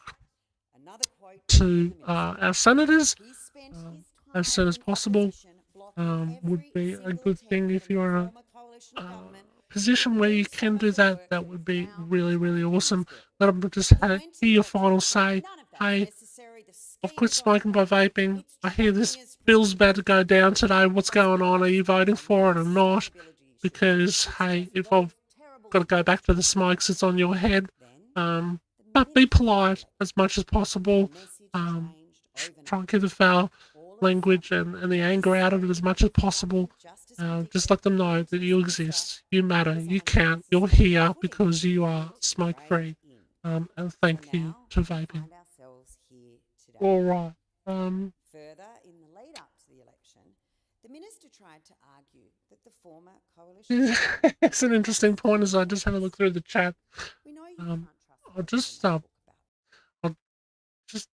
Another quote from to the minister. our senators He spent his as time soon as in possible. opposition blocking Would every be a single good thing attempt if from the you're in former coalition a government position where you do can some do of the that. work That would be now really, really contained in awesome. this bill. Let them just He hear went to your the final election saying say. none of that's Hey, necessary. The I've scheme quit is on smoking by track. vaping. It's I hear this tracking as bill's about to predicted. go down today. What's Plus, going on? Are you voting on for it or not? sustainability issues. Because, It's hey, just if those I've terrible got to go back to the words. smokes, it's on your head. Then, But the be minute he polite was as much as elected, possible. the message Um, changed try and overnight. keep the foul All of a language sudden, and the anger out of it as much as possible. just as Just predicted, let them know that you Minister exist, you matter, was you on count, you're sustainable here footing because you are to smoke trade free. in. And So thank you now to we vaping. find ourselves here today. All right. Further, in the lead up to the election, the minister tried to argue that the former coalition It's an interesting point as I just have a look through the chat. we know you Um, can't trust I'll what just women talk about. I'll just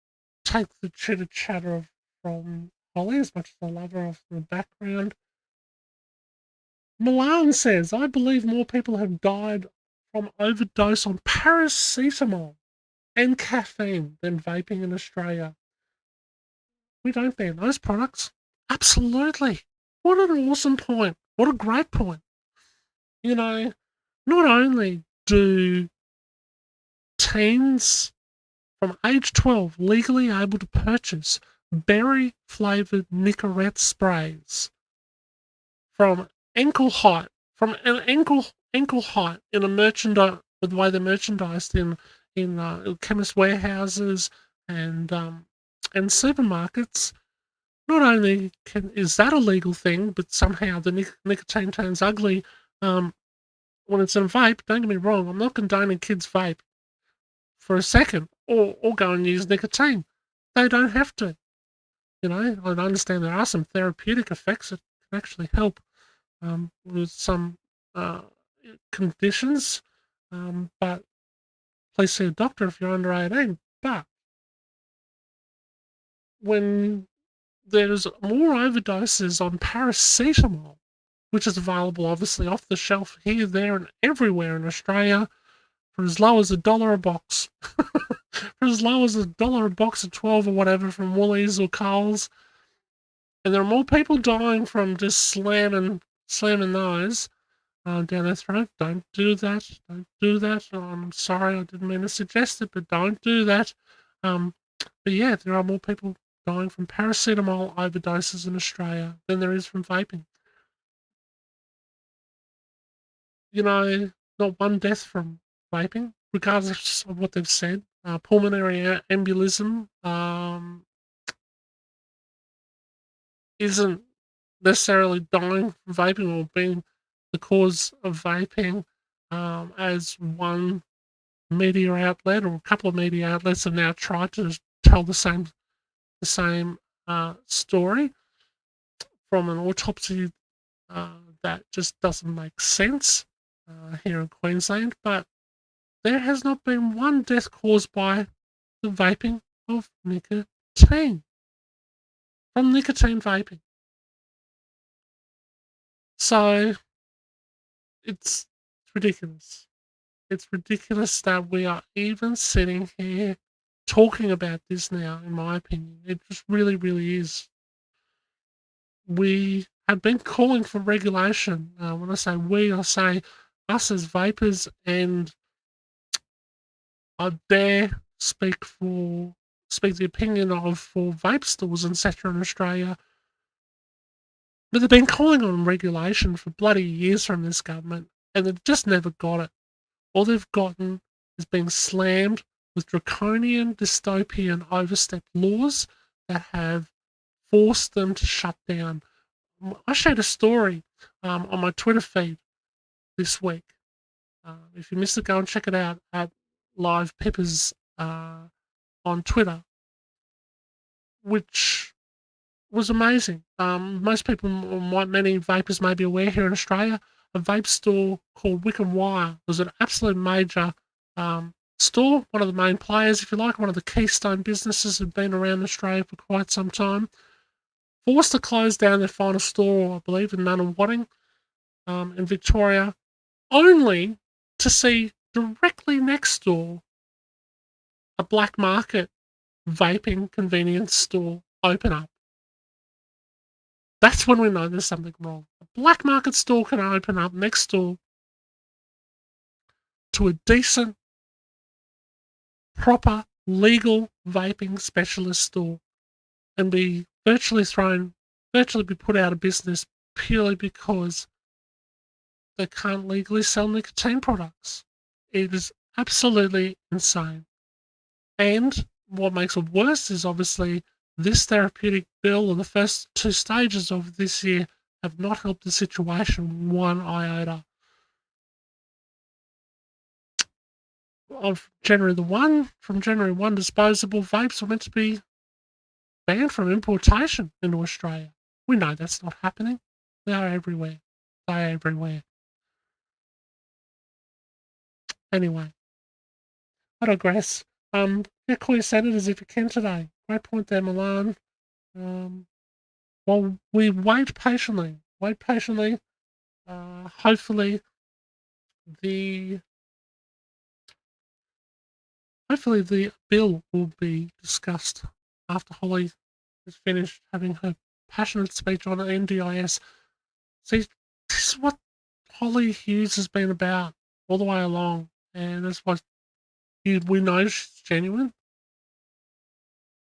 take the chitter chatter from Holly as much as I love her off in the background. Milan says, I believe more people have died from overdose on paracetamol and caffeine than vaping in Australia. We don't ban those products. Absolutely. What an awesome point. What a great point. You know, not only do teens from age 12 legally able to purchase berry flavoured Nicorette sprays from from an ankle height in a merchandise with the way they're merchandised in chemist warehouses and supermarkets. Not only is that a legal thing, but somehow the nicotine turns ugly when it's in a vape. Don't get me wrong, I'm not condoning kids vape for a second or go and use nicotine. They don't have to. You know, I understand there are some therapeutic effects that can actually help with some uh, conditions, but please see a doctor if you're under 18. But when there's more overdoses on paracetamol, which is available obviously off the shelf here, there, and everywhere in Australia for as low as $1 a box. For as low as $1 a box of 12 or whatever from Woolies or Coles. And there are more people dying from just slamming those down their throat. Don't do that. Don't do that. I'm sorry, I didn't mean to suggest it, but don't do that. But yeah, there are more people dying from paracetamol overdoses in Australia than there is from vaping. You know, not one death from vaping, regardless of what they've said. Pulmonary embolism isn't necessarily dying from vaping or being the cause of vaping, as one media outlet or a couple of media outlets have now tried to tell the same story from an autopsy that just doesn't make sense here in Queensland. But there has not been one death caused by the vaping of nicotine, from nicotine vaping. So it's ridiculous. It's ridiculous that we are even sitting here talking about this now, in my opinion. It just really, really is. We have been calling for regulation. When I say we, I say us as vapers, and I dare speak the opinion of for vape stores, etc. in Australia. But they've been calling on regulation for bloody years from this government, and they've just never got it. All they've gotten is being slammed with draconian, dystopian, overstepped laws that have forced them to shut down. I shared a story on my Twitter feed this week. If you missed it, go and check it out at Live Peppers on Twitter, which was amazing. Most people, many vapers may be aware here in Australia, a vape store called Wick and Wire was an absolute major store, one of the main players, if you like, one of the keystone businesses that have been around Australia for quite some time. Forced to close down their final store, I believe, in Nunawading in Victoria, only to see directly next door a black market vaping convenience store open up. That's when we know there's something wrong. A black market store can open up next door to a decent, proper, legal vaping specialist store and be virtually be put out of business purely because they can't legally sell nicotine products. It is absolutely insane. And what makes it worse is obviously this therapeutic bill, or the first two stages of this year, have not helped the situation one iota. From January 1, disposable vapes were meant to be banned from importation into Australia. We know that's not happening. They are everywhere. They are everywhere. Anyway, I digress. Call your senators if you can today. Great point there, Milan. While we wait patiently, hopefully the bill will be discussed after Holly has finished having her passionate speech on NDIS. See, this is what Holly Hughes has been about all the way along, and that's why we know she's genuine.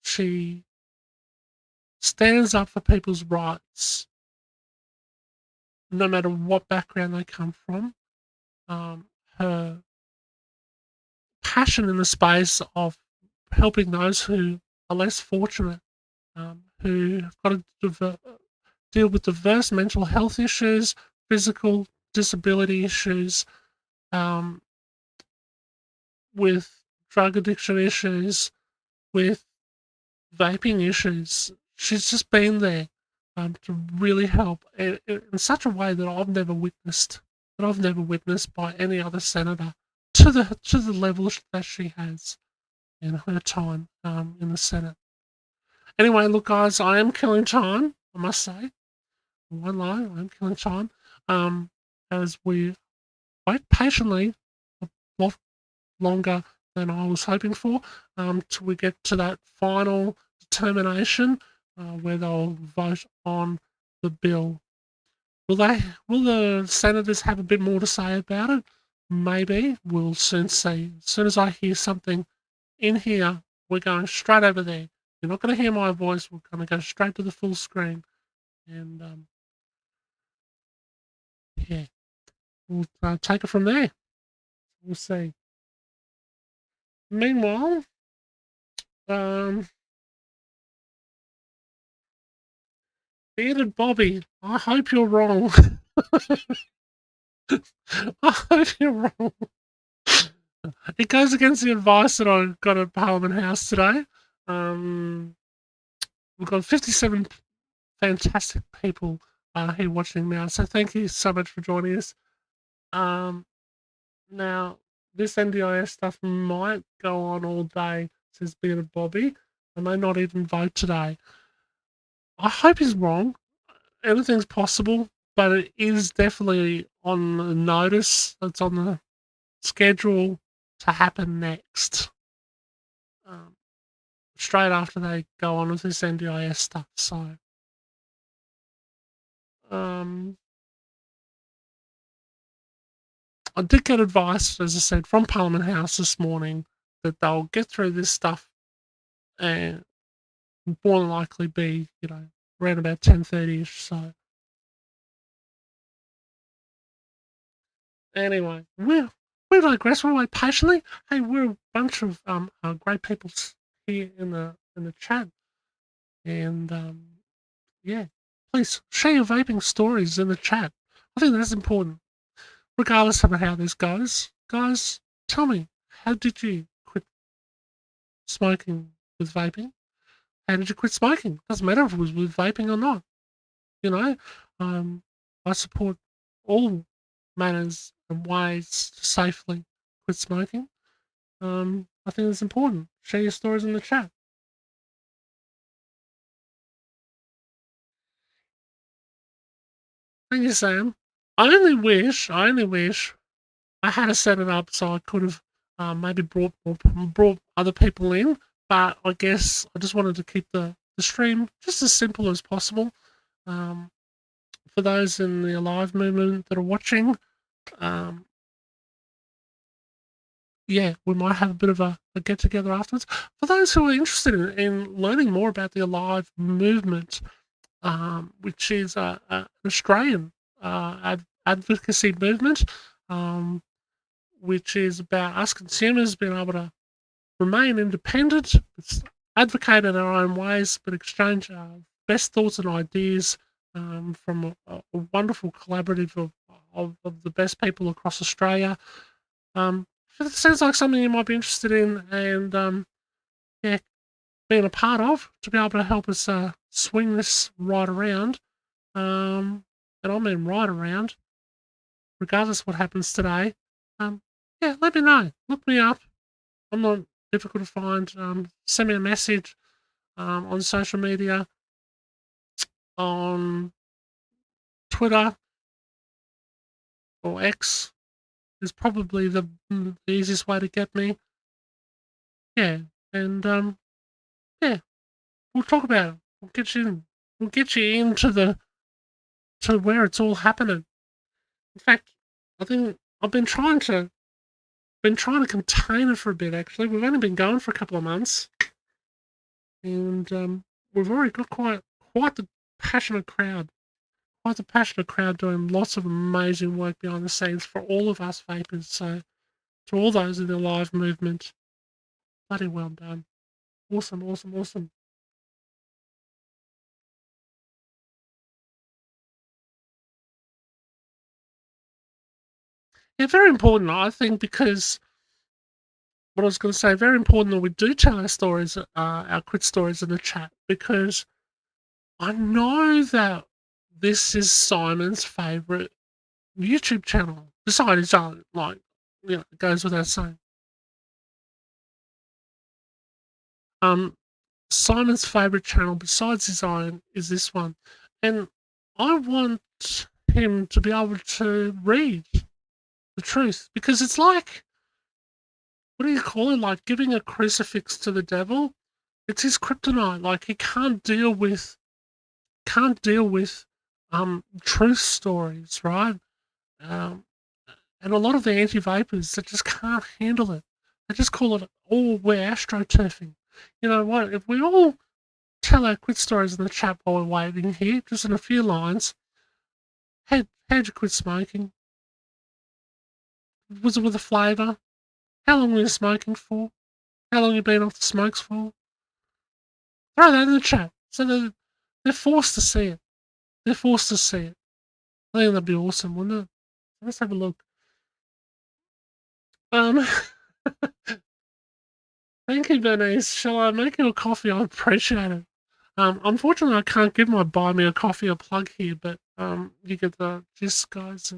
She stands up for people's rights, no matter what background they come from. Her passion in the space of helping those who are less fortunate, who have got to deal with diverse mental health issues, physical disability issues, with drug addiction issues, with vaping issues. She's just been there to really help in such a way that I've never witnessed by any other senator to the level that she has in her time in the Senate. Anyway, look, guys, I am killing time. I must say, one lie, I am killing time. As we wait patiently a lot longer than I was hoping for, till we get to that final determination where they'll vote on the bill. Will the senators have a bit more to say about it? Maybe. We'll soon see. As soon as I hear something in here, we're going straight over there. You're not going to hear my voice. We're going to go straight to the full screen. And yeah, we'll take it from there. We'll see. Meanwhile, Bearded Bobby, I hope you're wrong. I hope you're wrong. It goes against the advice that I got at Parliament House today. We've got 57 fantastic people here watching now, so thank you so much for joining us. Now, this NDIS stuff might go on all day, says Bearded Bobby. I may not even vote today. I hope he's wrong. Anything's possible, but it is definitely on the notice. It's on the schedule to happen next. Straight after they go on with this NDIS stuff. So, I did get advice, as I said, from Parliament House this morning that they'll get through this stuff and more than likely be, around about 10:30ish. So, anyway, we digress. We'll wait patiently. Hey, we're a bunch of great people here in the chat, and yeah, please share your vaping stories in the chat. I think that's important, regardless of how this goes. Guys, tell me, how did you quit smoking with vaping? How did you quit smoking? Doesn't matter if it was with vaping or not. You know, I support all manners and ways to safely quit smoking. I think it's important. Share your stories in the chat. Thank you, Sam. I only wish I had set it up so I could have maybe brought other people in, but I guess I just wanted to keep the stream just as simple as possible. For those in the Alive movement that are watching, yeah, we might have a bit of a get together afterwards. For those who are interested in learning more about the Alive movement, which is an Australian advocacy movement, which is about us consumers being able to remain independent, advocate in our own ways, but exchange best thoughts and ideas from a wonderful collaborative of the best people across Australia. It sounds like something you might be interested in, and yeah, being a part of to be able to help us swing this right around. And I mean right around, regardless of what happens today. Yeah, let me know. Look me up. I'm not difficult to find. Send me a message on social media, on Twitter or X is probably the easiest way to get me. Yeah, and yeah, we'll talk about it. We'll get you into to where it's all happening. In fact, I think I've been trying to contain it for a bit. Actually, we've only been going for a couple of months, and we've already got quite the passionate crowd. Quite the passionate crowd doing lots of amazing work behind the scenes for all of us vapers. So, to all those in the live movement, bloody well done. Awesome, awesome, awesome. Yeah, very important, I think, because what I was going to say, very important that we do tell our stories, our quit stories in the chat, because I know that this is Simon's favourite YouTube channel. Besides his own, like, it goes without saying. Simon's favourite channel besides his own is this one. And I want him to be able to read the truth, because it's like, what do you call it? Like giving a crucifix to the devil. It's his kryptonite. Like he can't deal with truth stories, right? Um, and a lot of the anti-vapors that just can't handle it. They just call it, oh, we're astroturfing. You know what? If we all tell our quit stories in the chat while we're waiting here, just in a few lines. How'd you quit smoking? Was it with a flavour? How long were you smoking for? How long you been off the smokes for? Throw that in the chat. So they're forced to see it. They're forced to see it. I think that'd be awesome, wouldn't it? Let's have a look. Thank you, Bernice. Shall I make you a coffee? I appreciate it. Unfortunately, I can't give my buy me a coffee a plug here, but you get the gist, guys.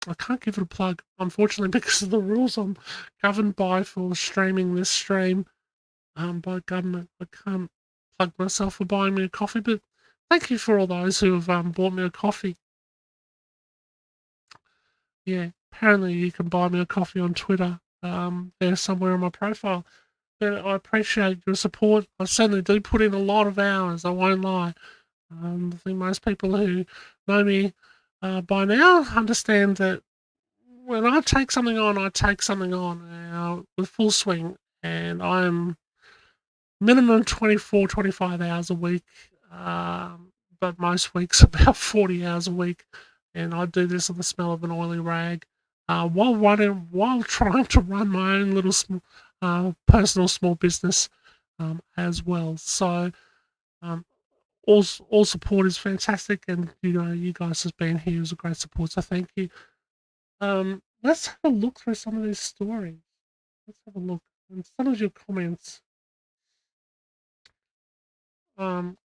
I can't give it a plug, unfortunately, because of the rules I'm governed by for streaming this stream by government. I can't plug myself for buying me a coffee, but thank you for all those who have bought me a coffee. Yeah, apparently you can buy me a coffee on Twitter. There's somewhere on my profile. But I appreciate your support. I certainly do put in a lot of hours, I won't lie. I think most people who know me by now understand that when I take something on, I take something on with full swing. And I'm minimum 24, 25 hours a week. But most weeks about 40 hours a week. And I do this on the smell of an oily rag while trying to run my own little personal small business as well. So um, all support is fantastic, and you guys has been here is a great support. So thank you. Let's have a look through some of these stories. Let's have a look and some of your comments. Um,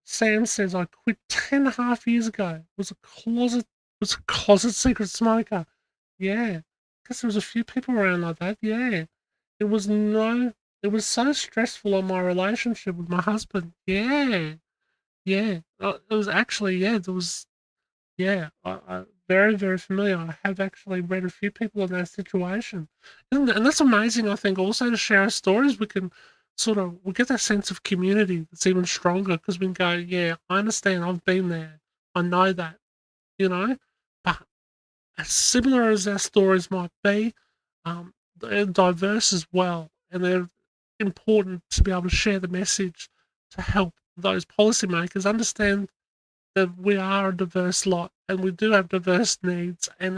Sam says I quit 10.5 years ago. Was a closet secret smoker. Yeah, because there was a few people around like that. Yeah, it was no, it was so stressful on my relationship with my husband. Yeah, yeah. It was actually there was yeah. I very very familiar. I have actually read a few people in that situation, and that's amazing. I think also to share our stories, we can we get that sense of community that's even stronger because we can go, yeah, I understand. I've been there. I know that. You know, but as similar as our stories might be, they're diverse as well, and they're important to be able to share the message to help those policymakers understand that we are a diverse lot and we do have diverse needs, and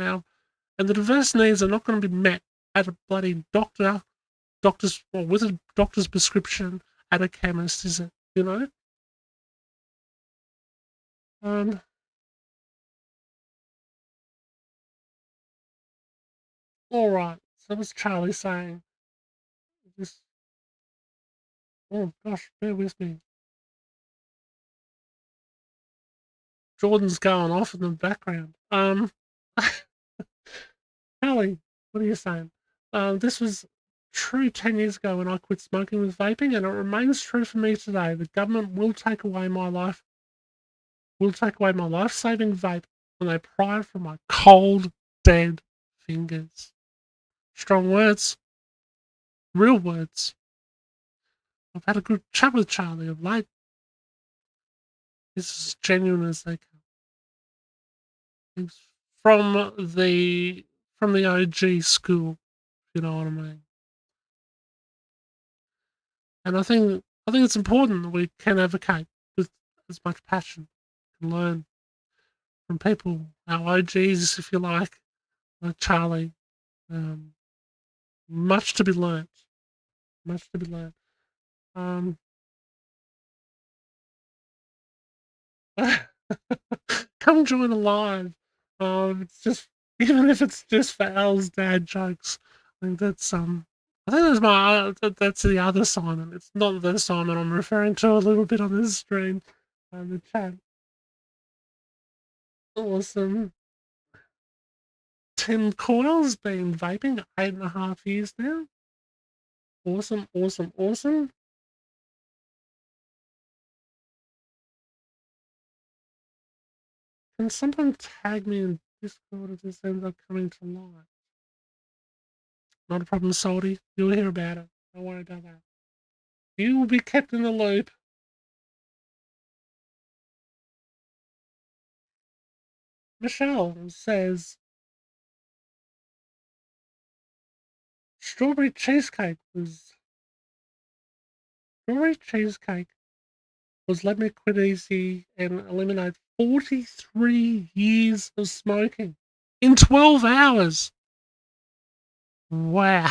the diverse needs are not going to be met at a bloody with a doctor's prescription at a chemist, is it? You know. Um. All right. So what's Charlie saying? Just oh gosh, bear with me. Jordan's going off in the background. Hallie, what are you saying? This was true 10 years ago when I quit smoking with vaping, and it remains true for me today. The government will take away my life-saving vape when they pry it from my cold, dead fingers. Strong words, real words. I've had a good chat with Charlie of late. This is as genuine as they come. He's from the OG school, if you know what I mean. And I think it's important that we can advocate with as much passion and learn from people, our OGs, if you like Charlie. Um, much to be learnt. Much to be learnt. Um, come join a live. It's just even if it's just for Al's dad jokes. I think that's I think that's the other Simon. It's not the Simon I'm referring to a little bit on this stream. The chat. Awesome. Tim Coyle's been vaping 8.5 years now. Awesome, awesome, awesome. Can someone tag me in Discord if this ends up coming to life? Not a problem, Salty. You'll hear about it. Don't worry about that. You will be kept in the loop. Michelle says strawberry cheesecake was let me quit easy and eliminate 43 years of smoking in 12 hours. Wow.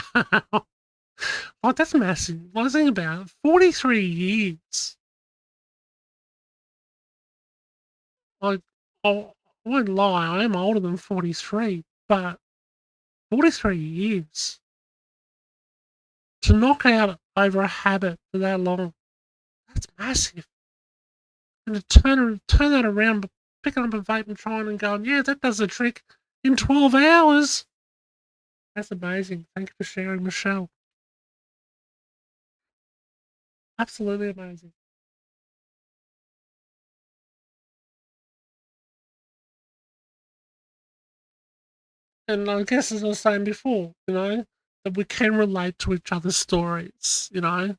Oh, that's massive. I was thinking about it. 43 years. I, I won't lie, I am older than 43, but 43 years. To knock out over a habit for that long, that's massive. And to turn that around, picking up a vape and trying and going, yeah, that does the trick in 12 hours. That's amazing. Thank you for sharing, Michelle. Absolutely amazing. And I guess as I was saying before, that we can relate to each other's stories, and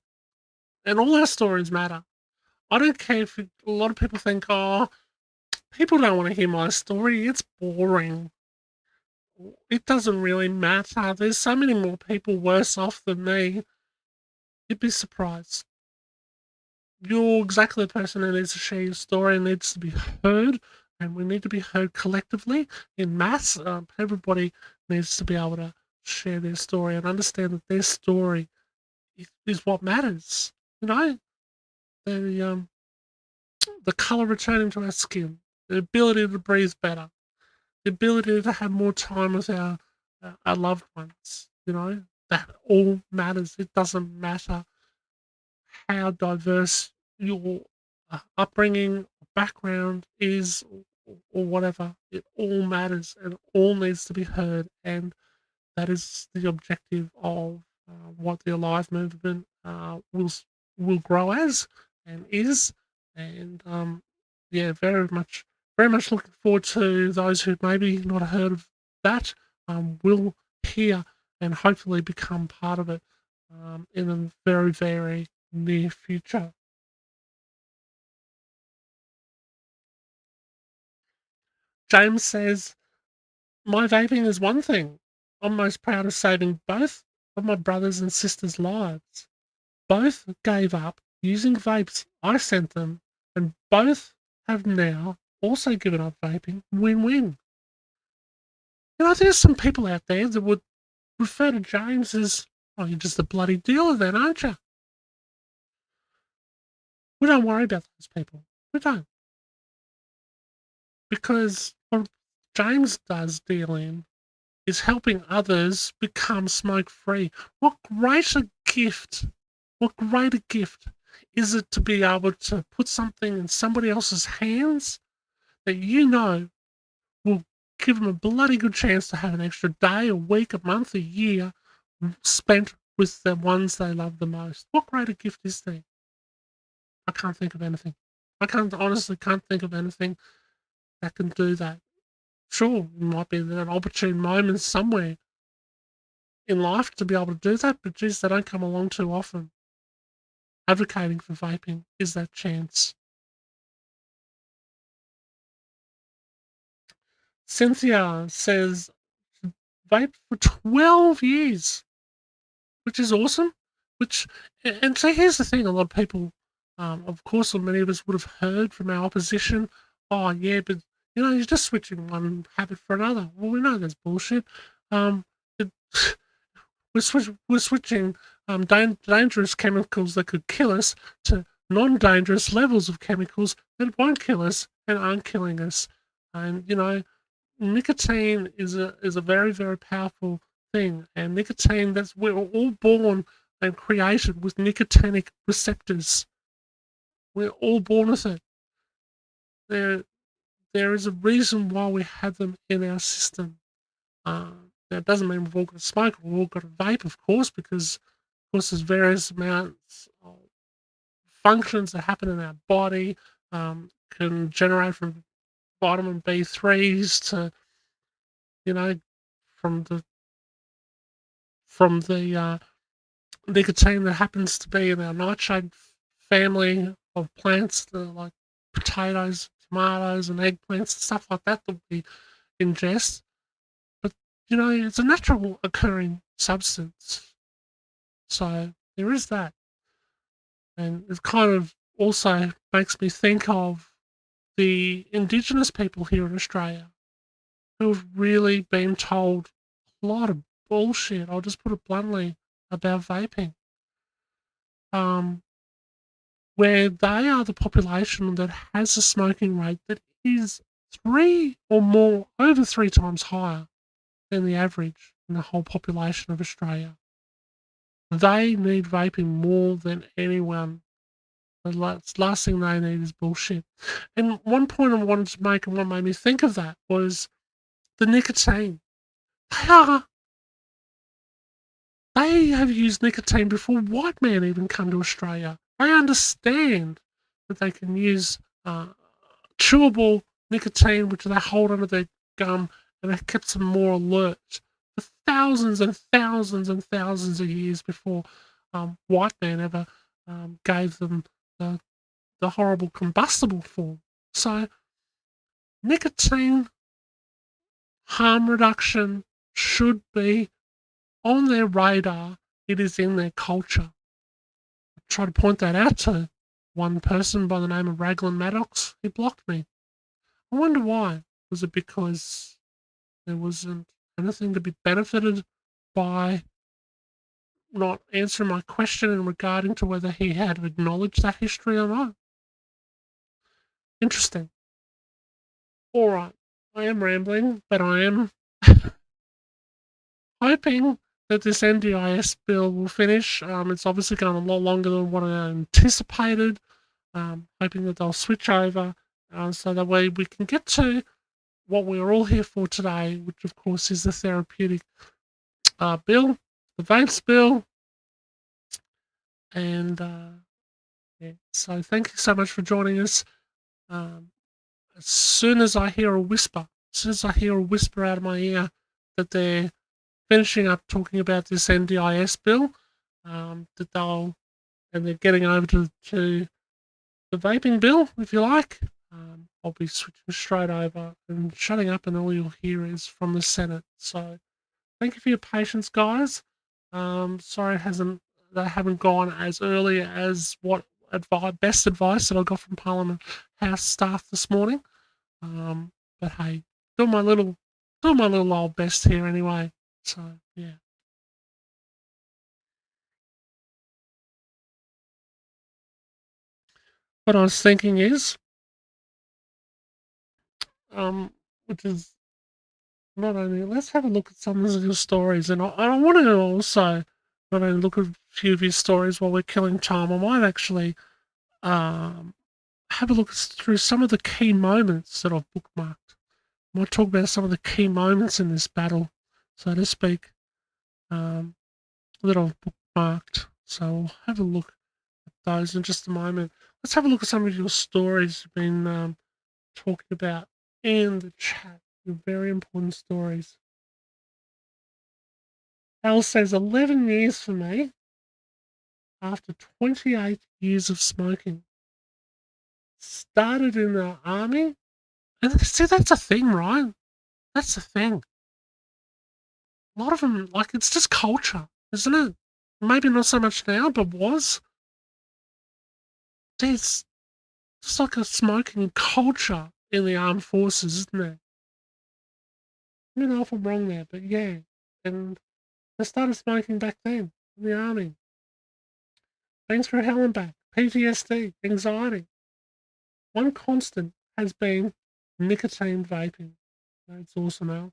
all our stories matter. I don't care if a lot of people think, oh, people don't want to hear my story. It's boring. It doesn't really matter. There's so many more people worse off than me. You'd be surprised. You're exactly the person who needs to share your story and needs to be heard. And we need to be heard collectively in mass. Everybody needs to be able to share their story and understand that their story is what matters. The color returning to our skin, the ability to breathe better, the ability to have more time with our loved ones. That all matters. It doesn't matter how diverse your upbringing, background is, or whatever. It all matters and all needs to be heard. And that is the objective of what the Alive movement will grow as and is. And yeah, very much looking forward to those who maybe not heard of that will hear and hopefully become part of it in a very, very near future. James says, my vaping is one thing. I'm most proud of saving both of my brothers and sisters' lives. Both gave up using vapes I sent them, and both have now also given up vaping. Win-win. There's some people out there that would refer to James as, oh, you're just a bloody dealer then, aren't you? We don't worry about those people. We don't. Because what James does dealing is helping others become smoke-free. What greater gift is it to be able to put something in somebody else's hands that will give them a bloody good chance to have an extra day, a week, a month, a year spent with the ones they love the most? What greater gift is there? I can't think of anything. Honestly can't think of anything that can do that. Sure, it might be an opportune moment somewhere in life to be able to do that, but geez, they don't come along too often. Advocating for vaping is that chance. Cynthia says, vape for 12 years, which is awesome. And so here's the thing, a lot of people, of course, many of us would have heard from our opposition, oh yeah, but you're just switching one habit for another. Well, we know that's bullshit. It, we're switching dangerous chemicals that could kill us to non-dangerous levels of chemicals that won't kill us and aren't killing us. And nicotine is a very, very powerful thing. And nicotine, we're all born and created with nicotinic receptors. We're all born with it. There is a reason why we have them in our system. That doesn't mean we've all got to smoke, we've all got to vape, of course, because of course there's various amounts of functions that happen in our body, can generate from vitamin B3s to, you know, from the nicotine that happens to be in our nightshade family of plants, like potatoes, tomatoes, and eggplants and stuff like that we ingest. But it's a natural occurring substance, so there is that, and it kind of also makes me think of the Indigenous people here in Australia who have really been told a lot of bullshit. I'll just put it bluntly about vaping. Where they are the population that has a smoking rate that is over three times higher than the average in the whole population of Australia. They need vaping more than anyone. The last thing they need is bullshit. And one point I wanted to make, and what made me think of that, was the nicotine. They have used nicotine before white men even come to Australia. They understand that they can use chewable nicotine, which they hold under their gum, and it kept them more alert for thousands and thousands and thousands of years before white man ever gave them the horrible combustible form. So nicotine harm reduction should be on their radar. It is in their culture. I tried to point that out to one person by the name of Raglan Maddox. He blocked me. I wonder why. Was it because there wasn't anything to be benefited by not answering my question in regarding to whether he had acknowledged that history or not? Interesting. All right. I am rambling, but I am hoping that this NDIS bill will finish. It's obviously going a lot longer than what I anticipated. Hoping that they'll switch over so that way we can get to what we're all here for today, which of course is the therapeutic bill, the vapes bill. And yeah, so thank you so much for joining us. As soon as I hear a whisper, out of my ear that they're finishing up talking about this NDIS bill, and they're getting over to the vaping bill, if you like, I'll be switching straight over and shutting up, and all you'll hear is from the Senate. So thank you for your patience, guys. Sorry they haven't gone as early as what best advice that I got from Parliament House staff this morning. But hey, doing my little old best here anyway. So yeah. What I was thinking is, which is not only, let's have a look at some of your stories, and I want to also not only look at a few of your stories while we're killing time. I might actually have a look through some of the key moments that I've bookmarked. I might talk about some of the key moments in this battle, so to speak, that I've bookmarked. So I'll have a look at those in just a moment. Let's have a look at some of your stories you've been talking about in the chat. Your very important stories. Al says 11 years for me after 28 years of smoking. Started in the army. And see, that's a thing, right? That's the thing. A lot of them, like, it's just culture, isn't it? Maybe not so much now, but was. There's just like a smoking culture in the armed forces, isn't there? I don't know if I'm wrong there, but yeah. And I started smoking back then in the army. Thanks for hell and back. PTSD, anxiety. One constant has been nicotine vaping. That's awesome, Al.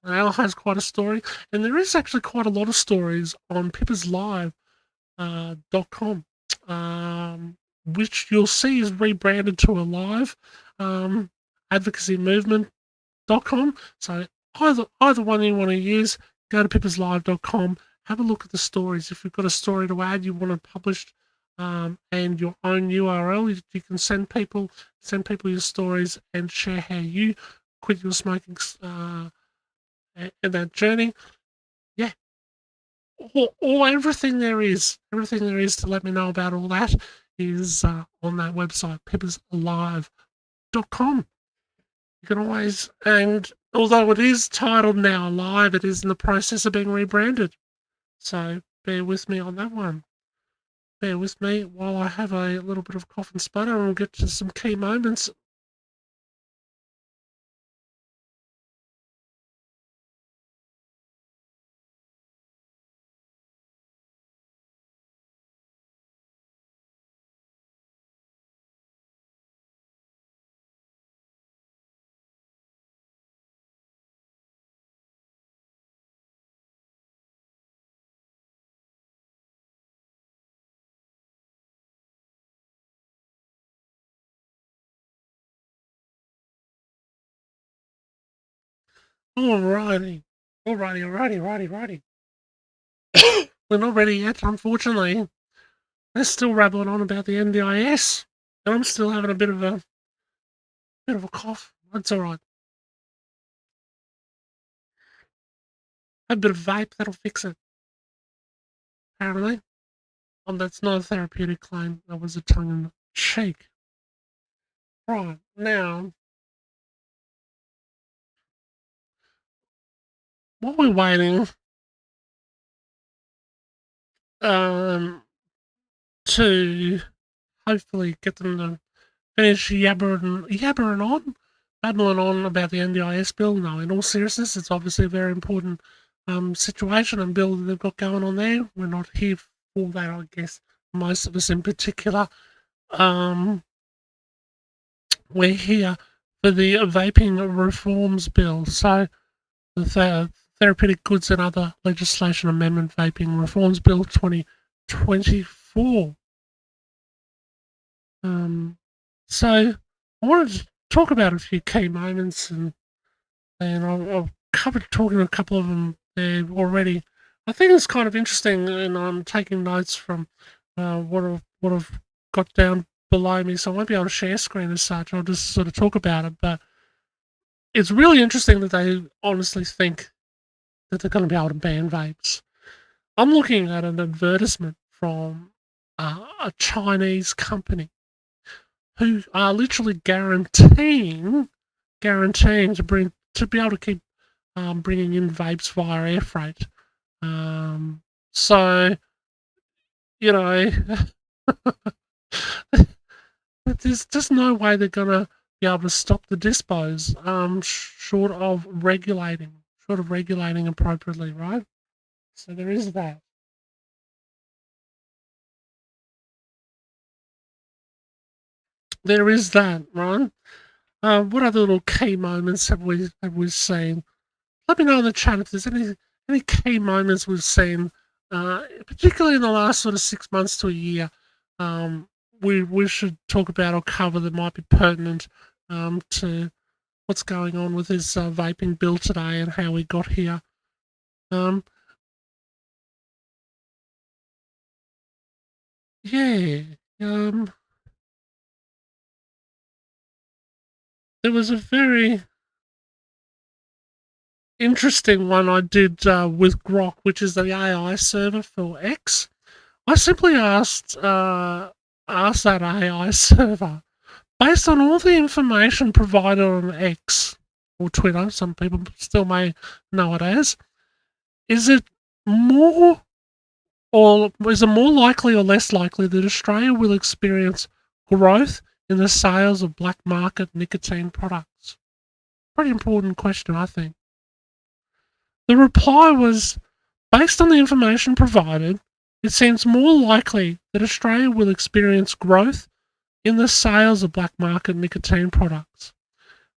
Al has quite a story, and there is actually quite a lot of stories on pipperslive.com, which you'll see is rebranded to Alive advocacy movement.com. So either one you want to use, go to pipperslive.com, have a look at the stories. If you've got a story to add, you want to publish and your own URL, you can send people your stories and share how you quit your smoking and that journey. Yeah, everything there is to let me know about all that is on that website, pippersalive.com. You can always, and although it is titled now Alive, it is in the process of being rebranded. So bear with me on that one. Bear with me while I have a little bit of cough and sputter, and we'll get to some key moments. Alrighty. We're not ready yet, unfortunately. They're still rattling on about the NDIS, and I'm still having a bit of a cough. That's all right. a bit of vape, that'll fix it. Apparently. That's not a therapeutic claim. That was a tongue in cheek. Right, now, while we're waiting to hopefully get them to finish babbling on about the NDIS bill. No, in all seriousness, it's obviously a very important situation and bill that they've got going on there. We're not here for that, I guess. Most of us in particular. We're here for the vaping reforms bill. So the Therapeutic Goods and Other Legislation Amendment Vaping Reforms Bill 2024. So I wanted to talk about a few key moments, and I've covered talking a couple of them there already. I think it's kind of interesting, and I'm taking notes from what I've got down below me, so I won't be able to share screen as such. I'll just sort of talk about it, but it's really interesting that they honestly think that they're going to be able to ban vapes. I'm looking at an advertisement from a Chinese company who are literally guaranteeing to be able to keep bringing in vapes via air freight. So you know, there's just no way they're gonna be able to stop the dispos. Short of regulating appropriately, right? So there is that. There is that, right? What other little key moments have we seen? Let me know in the chat if there's any key moments we've seen, particularly in the last sort of 6 months to a year. We should talk about or cover that might be pertinent to what's going on with this vaping bill today and how we got here. Yeah. There was a very interesting one I did with Grok, which is the AI server for X. I simply asked that AI server, based on all the information provided on X or Twitter, some people still may know it as, is it more likely or less likely that Australia will experience growth in the sales of black market nicotine products? Pretty important question, I think. The reply was, based on the information provided, it seems more likely that Australia will experience growth in the sales of black market nicotine products.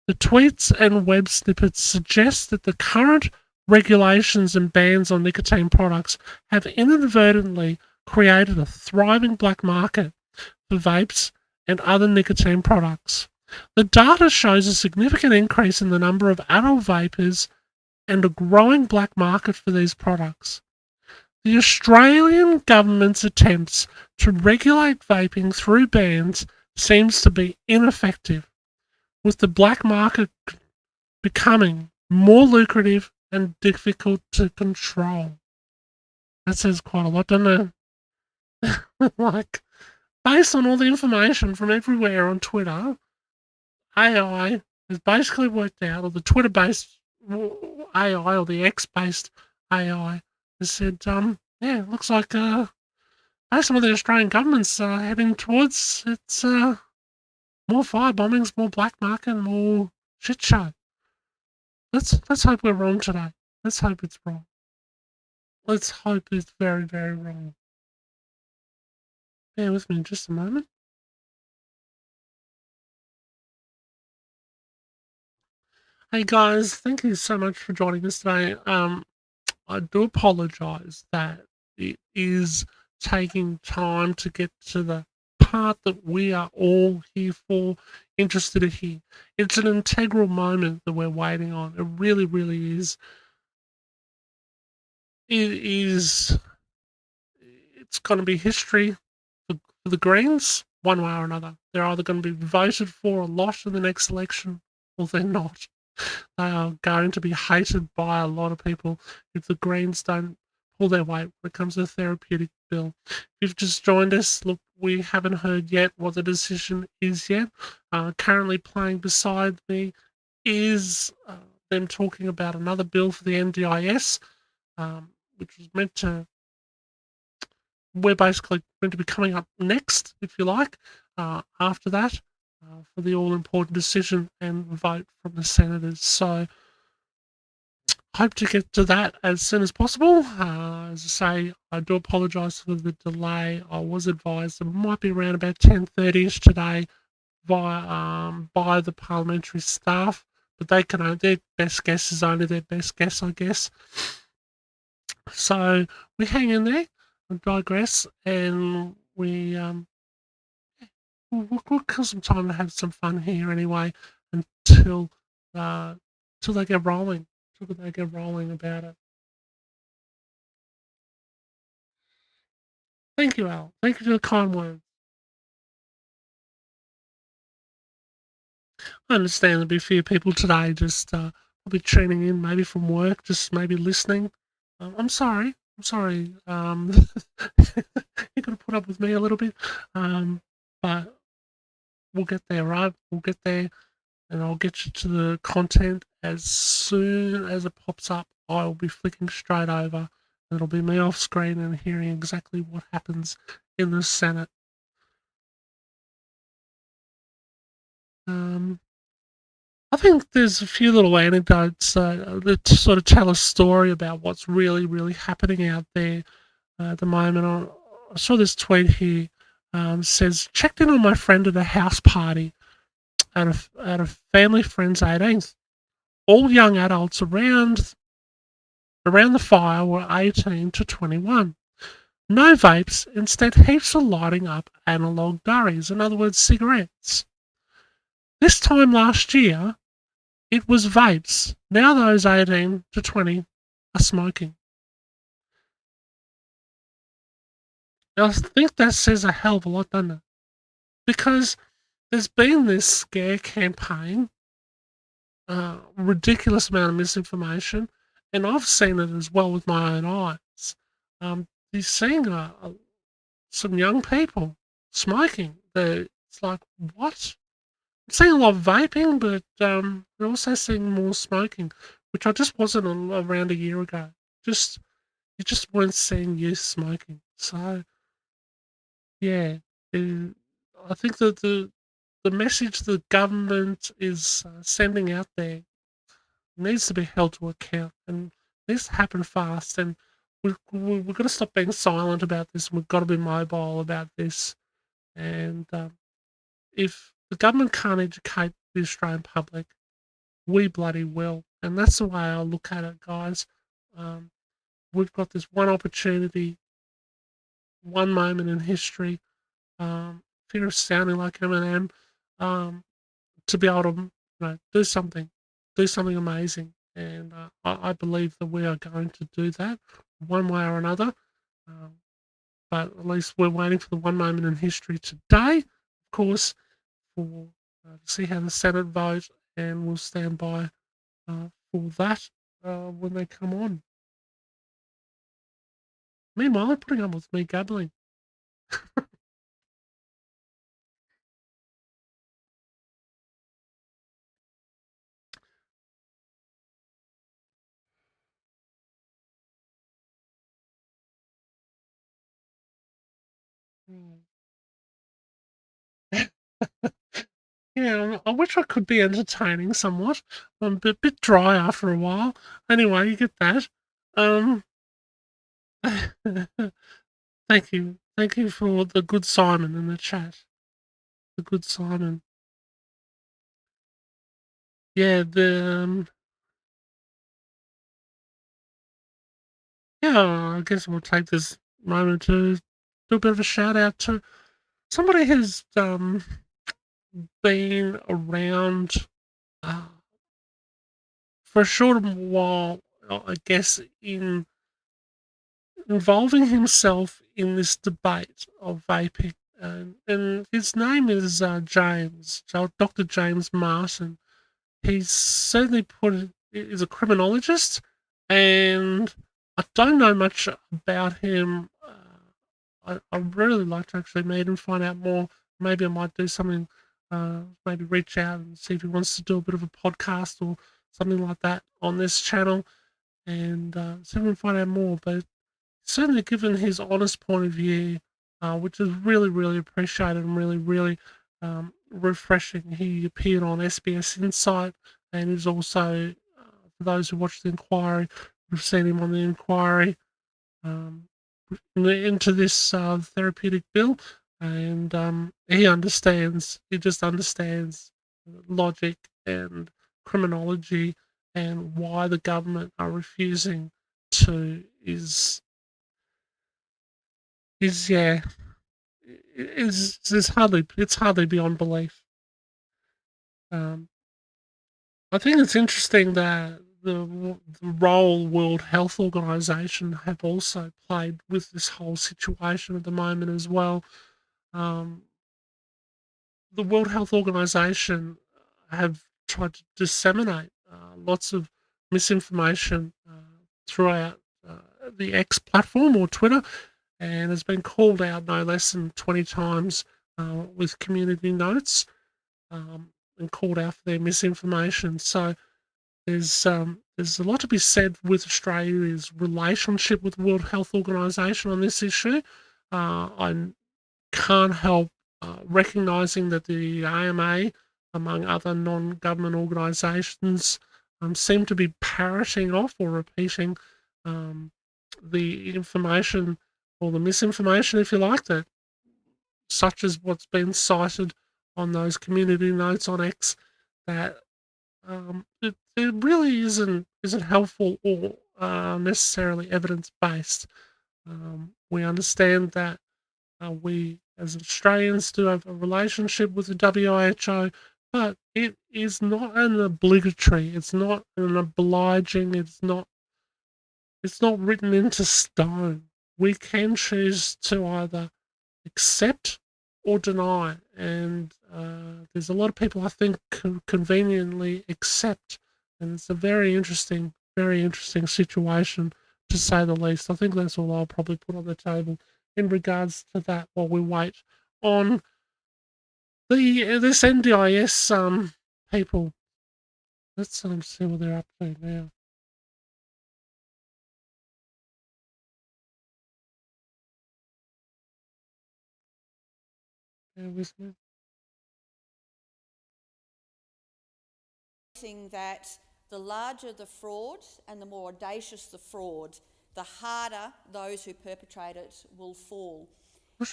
The tweets and web snippets suggest that the current regulations and bans on nicotine products have inadvertently created a thriving black market for vapes and other nicotine products. The data shows a significant increase in the number of adult vapers and a growing black market for these products. The Australian government's attempts to regulate vaping through bans seems to be ineffective, with the black market becoming more lucrative and difficult to control. That says quite a lot, doesn't it? Like, based on all the information from everywhere on Twitter, AI has basically worked out, or the Twitter-based AI or the X-based AI has said, yeah, it looks like based on what the Australian government's heading towards, it's more fire bombings, more black market, more shit show. Let's hope we're wrong today. Let's hope it's wrong. Let's hope it's very, very wrong. Bear with me just a moment. Hey guys, thank you so much for joining us today. I do apologise that it is taking time to get to the part that we are all here for, interested to hear. It's an integral moment that we're waiting on. It really, really is. It's going to be history for the Greens, one way or another. They're either going to be voted for or lost in the next election, or they're not. They are going to be hated by a lot of people if the Greens don't pull their weight when it comes to the therapeutic bill. If you've just joined us, look, we haven't heard yet what the decision is yet. Currently playing beside me is them talking about another bill for the NDIS, which was meant to, we're basically going to be coming up next, if you like, after that, for the all important decision and vote from the senators. So, hope to get to that as soon as possible. As I say, I do apologise for the delay. I was advised it might be around about 10:30ish today by the parliamentary staff, but they can their best guess is only their best guess, I guess. So we hang in there and digress, and we'll kill some time to have some fun here anyway until till they get rolling, till they get rolling about it. Thank you, Al. Thank you for the kind words. I understand there'll be a few people today just probably tuning in, maybe from work, just maybe listening. I'm sorry. I'm sorry. You got to put up with me a little bit. But we'll get there, right? We'll get there, and I'll get you to the content as soon as it pops up. I will be flicking straight over. It'll be me off screen and hearing exactly what happens in the Senate. I think there's a few little anecdotes that sort of tell a story about what's really, really happening out there at the moment. I saw this tweet here. Says, checked in on my friend at a house party at a family friend's 18th. All young adults around the fire were 18 to 21. No vapes, instead heaps of lighting up analog durries, in other words, cigarettes. This time last year, it was vapes. Now those 18 to 20 are smoking. Now, I think that says a hell of a lot, doesn't it? Because there's been this scare campaign, ridiculous amount of misinformation, and I've seen it as well with my own eyes. You're seeing some young people smoking. It's like, what? I'm seeing a lot of vaping, but we're also seeing more smoking, which I just wasn't around a year ago. You just weren't seeing youth smoking. So yeah, I think that the message the government is sending out there needs to be held to account and needs to happen fast. And we've got to stop being silent about this. We've got to be mobile about this. And if the government can't educate the Australian public, we bloody will. And that's the way I look at it, guys. We've got this one opportunity, one moment in history, fear of sounding like Eminem, to be able to do something amazing. And I believe that we are going to do that one way or another. But at least we're waiting for the one moment in history today, of course, for to see how the Senate vote, and we'll stand by for that when they come on. Meanwhile, they're putting up with me gabbling. Yeah, I wish I could be entertaining somewhat. I'm a bit dry after a while. Anyway, you get that. Um, thank you. Thank you for the good Simon in the chat. The good Simon. Yeah, yeah, I guess we'll take this moment to do a bit of a shout out to somebody who's been around uh, for a short while, I guess, in involving himself in this debate of vaping. And his name is James, so Dr. James Martin. he's certainly is a criminologist, and I don't know much about him. I'd really like to actually meet him, find out more. Maybe I might do something, maybe reach out and see if he wants to do a bit of a podcast or something like that on this channel, and see if we can find out more. But certainly, given his honest point of view, which is really, really appreciated and really, really refreshing. He appeared on SBS Insight, and he's also, for those who watched the inquiry, we've seen him on the inquiry um, into this therapeutic bill, and he understands. He just understands logic and criminology, and why the government are refusing to is yeah is hardly it's hardly beyond belief. Um, I think it's interesting that the role World Health Organization have also played with this whole situation at the moment as well. Um, the World Health Organization have tried to disseminate lots of misinformation throughout the X platform or Twitter, and has been called out no less than 20 times with community notes, and called out for their misinformation. So there's a lot to be said with Australia's relationship with the World Health Organization on this issue. I can't help recognizing that the AMA, among other non-government organizations, seem to be parroting off or repeating um, the information or the misinformation, if you like, that such as what's been cited on those community notes on X, that it really isn't helpful or necessarily evidence based. We understand that we as Australians do have a relationship with the WHO, but it is not an obligatory. It's not an obliging. It's not written into stone. We can choose to either accept or deny, and there's a lot of people I think conveniently accept, and it's a very interesting situation to say the least. I think that's all I'll probably put on the table in regards to that while we wait on this NDIS people. Let's see what they're up to now. Bear with me. That the larger the fraud and the more audacious the fraud, the harder those who perpetrate it will fall.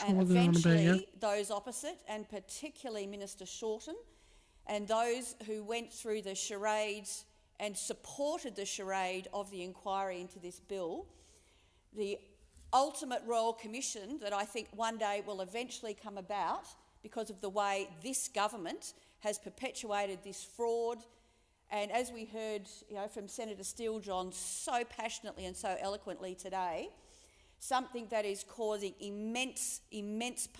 And eventually those opposite, and particularly Minister Shorten, and those who went through the charade and supported the charade of the inquiry into this bill, the ultimate Royal Commission that I think one day will eventually come about because of the way this government has perpetuated this fraud. And as we heard from Senator Steele-John so passionately and so eloquently today, something that is causing immense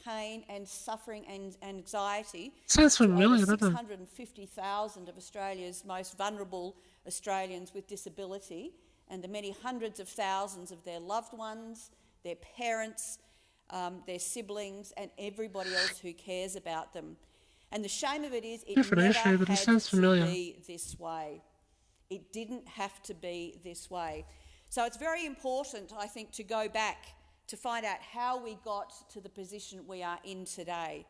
pain and suffering and anxiety. Sounds familiar, to doesn't it? 650,000 of Australia's most vulnerable Australians with disability, and the many hundreds of thousands of their loved ones, their parents, their siblings, and everybody else who cares about them. And the shame of it is it never had to be this way. It didn't have to be this way. So it's very important, I think, to go back to find out how we got to the position we are in today.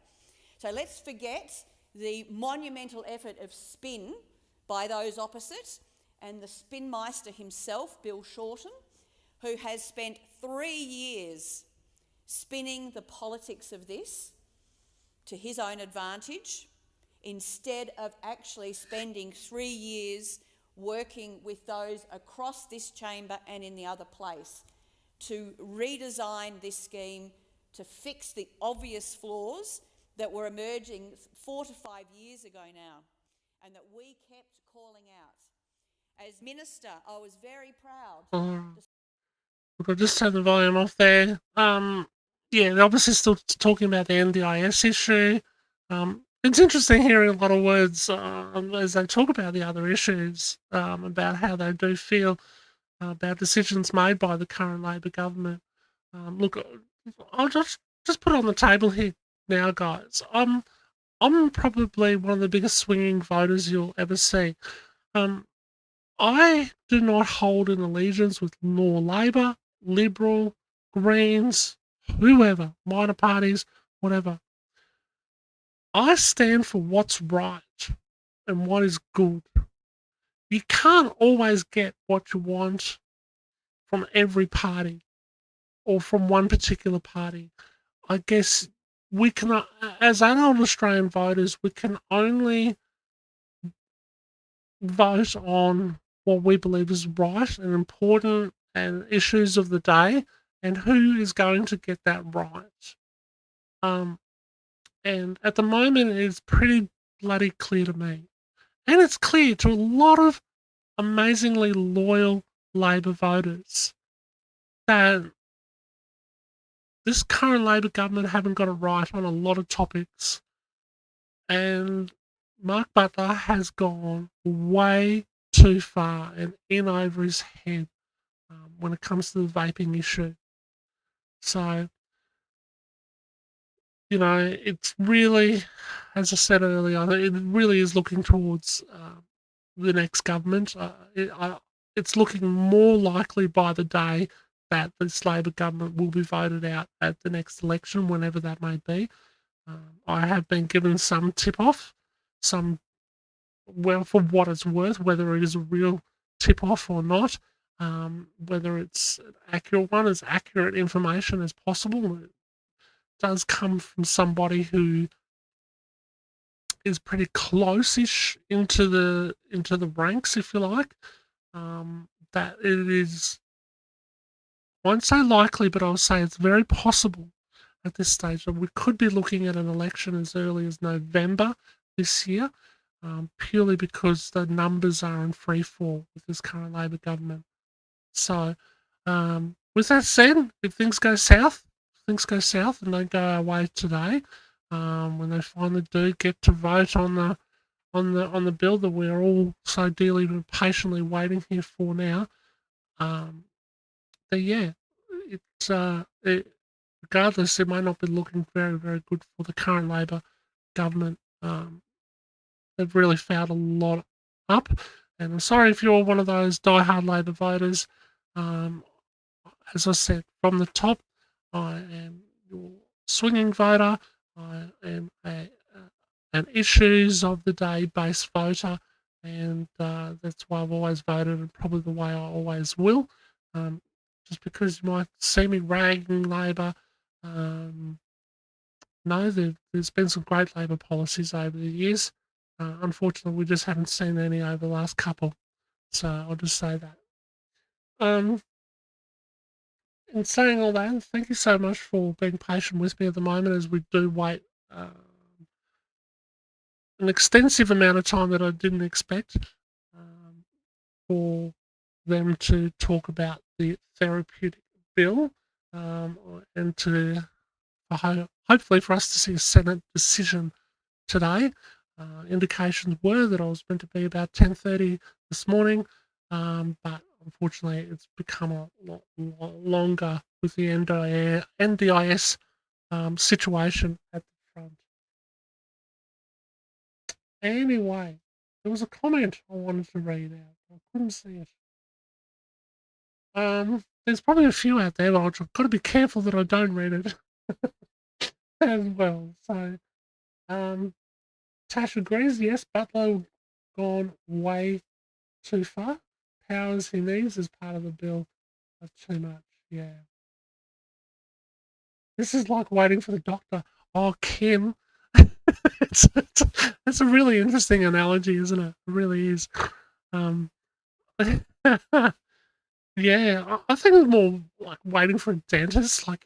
So let's forget the monumental effort of spin by those opposite and the spinmeister himself, Bill Shorten, who has spent 3 years spinning the politics of this to his own advantage, instead of actually spending 3 years working with those across this chamber and in the other place to redesign this scheme, to fix the obvious flaws that were emerging 4 to 5 years ago now, and that we kept calling out. As Minister, I was very proud. We'll just turn the volume off there. Yeah, they're obviously still talking about the NDIS issue. it's interesting hearing a lot of words as they talk about the other issues, about how they do feel about decisions made by the current Labor government. Look, I'll just put it on the table here now, guys. I'm probably one of the biggest swinging voters you'll ever see. I do not hold an allegiance with nor Labor, Liberal, Greens, whoever, minor parties, whatever. I stand for what's right and what is good. You can't always get what you want from every party or from one particular party. I guess we can, as adult Australian voters, we can only vote on what we believe is right and important and issues of the day and who is going to get that right. And at the moment, it's pretty bloody clear to me. And it's clear to a lot of amazingly loyal Labor voters that this current Labor government haven't got it right on a lot of topics. And Mark Butler has gone way too far and in over his head when it comes to the vaping issue. So, it's really, as I said earlier, it really is looking towards the next government. It's looking more likely by the day that this Labor government will be voted out at the next election, whenever that may be. I have been given some tip-off, well, for what it's worth, whether it is a real tip-off or not, whether it's an accurate one, as accurate information as possible. It does come from somebody who is pretty close-ish into the ranks, if you like. That it is, I won't say likely, but I'll say it's very possible at this stage that we could be looking at an election as early as November this year, purely because the numbers are in free fall with this current Labor government. So, with that said, if things go south and don't go our way today, when they finally do get to vote on the bill that we're all so dearly and patiently waiting here for now, then yeah, regardless, it might not be looking very, very good for the current Labor government. They've really fouled a lot up, and I'm sorry if you're one of those diehard Labor voters. As I said from the top, I am your swinging voter. I am an issues of the day based voter, and that's why I've always voted, and probably the way I always will. Just because you might see me ragging Labor, no, there's been some great Labor policies over the years. Unfortunately, we just haven't seen any over the last couple. So I'll just say that. In saying all that, thank you so much for being patient with me at the moment as we do wait an extensive amount of time that I didn't expect for them to talk about the therapeutic bill, and to hopefully for us to see a Senate decision today. Indications were that I was meant to be about 10:30 this morning, but unfortunately it's become a lot longer with the NDIS situation at the front. Anyway, there was a comment I wanted to read out. I couldn't see it. There's probably a few out there, but I've got to be careful that I don't read it as well. So, Tash agrees, yes, Butler gone way too far. Powers he needs as part of the bill are too much, yeah. This is like waiting for the doctor. Oh, Kim. It's a really interesting analogy, isn't it? It really is. Um, yeah, I think it's more like waiting for a dentist. Like,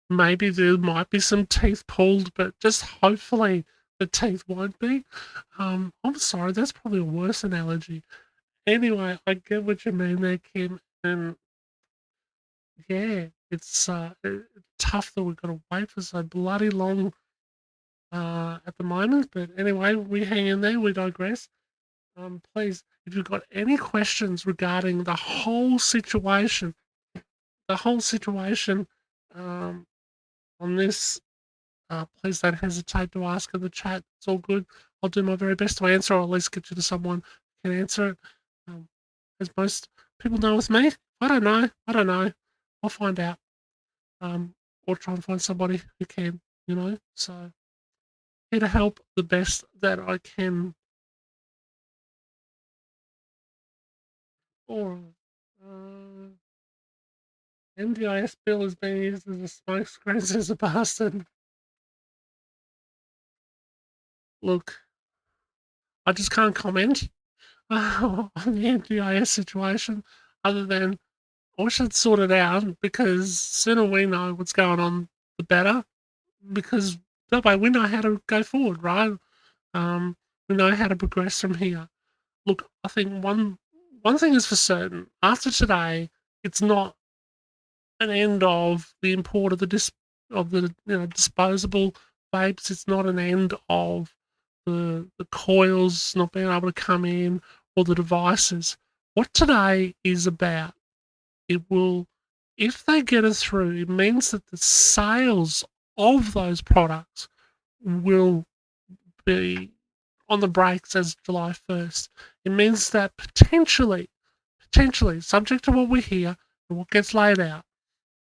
maybe there might be some teeth pulled, but just hopefully the teeth won't be. I'm sorry, that's probably a worse analogy. Anyway, I get what you mean there, Kim. And yeah, it's tough that we've got to wait for so bloody long at the moment. But anyway, we hang in there. We digress. Please, if you've got any questions regarding the whole situation, um, on this, please don't hesitate to ask in the chat. It's all good. I'll do my very best to answer, or at least get you to someone who can answer it. As most people know with me, I don't know. I'll find out. Or try and find somebody who can, So here to help the best that I can. Or NDIS bill is being used as a smokescreen, says a bastard. Look, I just can't comment on the NDIS situation other than we should sort it out, because sooner we know what's going on, the better. Because that way we know how to go forward, right? We know how to progress from here. Look, I think one thing is for certain. After today, it's not an end of the import of the disposable vapes. It's not an end of the coils not being able to come in, or the devices. What today is about, it will, if they get us through, it means that the sales of those products will be on the brakes as July 1st. It means that potentially, subject to what we hear and what gets laid out,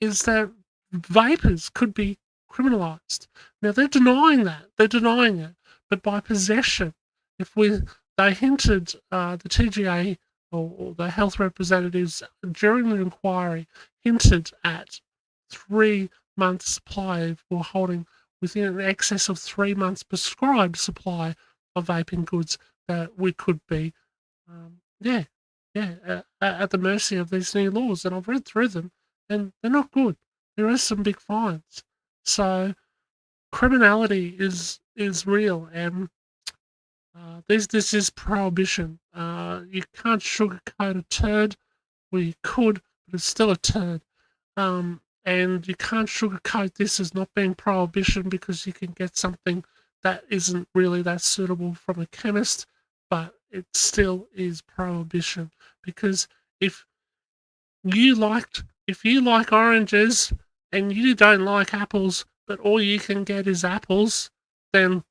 is that vapors could be criminalised. Now they're denying that. They're denying it. But by possession, they hinted, the TGA or the health representatives during the inquiry hinted at 3 months supply for holding within an excess of 3 months prescribed supply of vaping goods, that we could be, yeah, at the mercy of these new laws. And I've read through them, and they're not good. There is some big fines. So criminality is real, and this is prohibition. You can't sugarcoat a turd. Well, you could, but it's still a turd. And you can't sugarcoat this as not being prohibition, because you can get something that isn't really that suitable from a chemist, but it still is prohibition. Because if if you like oranges and you don't like apples, but all you can get is apples, then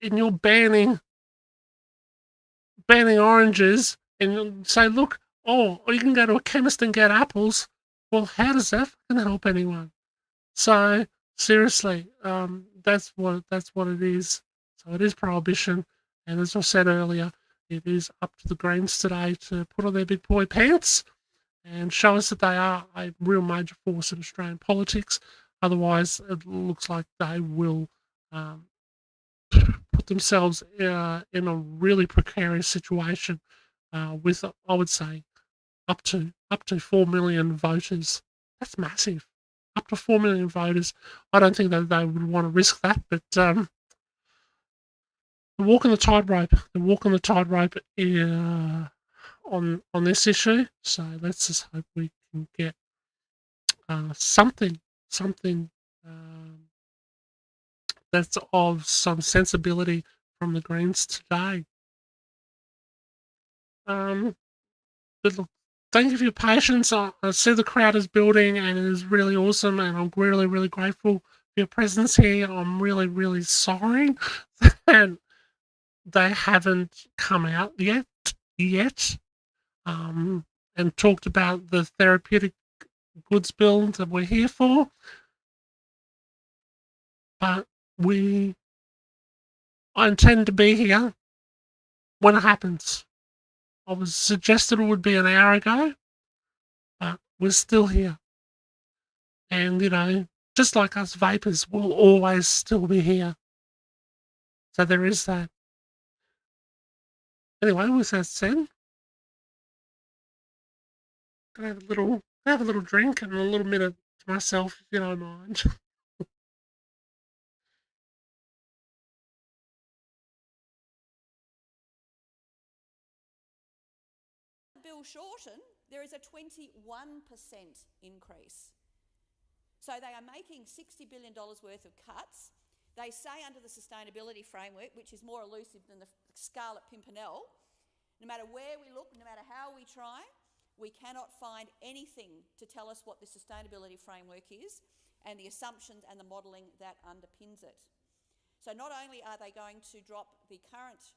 and you're banning oranges, and you say, look, or you can go to a chemist and get apples. Well, how does that fucking help anyone? So seriously, that's what it is. So it is prohibition, and as I said earlier, it is up to the Greens today to put on their big boy pants and show us that they are a real major force in Australian politics. Otherwise, it looks like they will, put themselves in a really precarious situation, with, I would say, up to 4 million voters. That's massive. Up to 4 million voters. I don't think that they would want to risk that, but they're walking the tightrope. They're walking the tightrope on this issue. So let's just hope we can get something um, that's of some sensibility from the Greens today. But look, thank you for your patience. I see the crowd is building, and it is really awesome, and I'm really, really grateful for your presence here. I'm really, really sorry that they haven't come out yet, and talked about the therapeutic goods bill that we're here for. But I intend to be here when it happens. I was suggested it would be an hour ago, but we're still here. And, just like us vapors, we'll always still be here. So there is that. Anyway, with that said, gonna have a little drink and a little minute to myself, if you don't mind. Bill shorten, there is a 21% increase. So they are making $60 billion worth of cuts They say under the sustainability framework, which is more elusive than the Scarlet Pimpernel, no matter where we look, no matter how we try, we cannot find anything to tell us what the sustainability framework is and the assumptions and the modelling that underpins it. So not only are they going to drop the current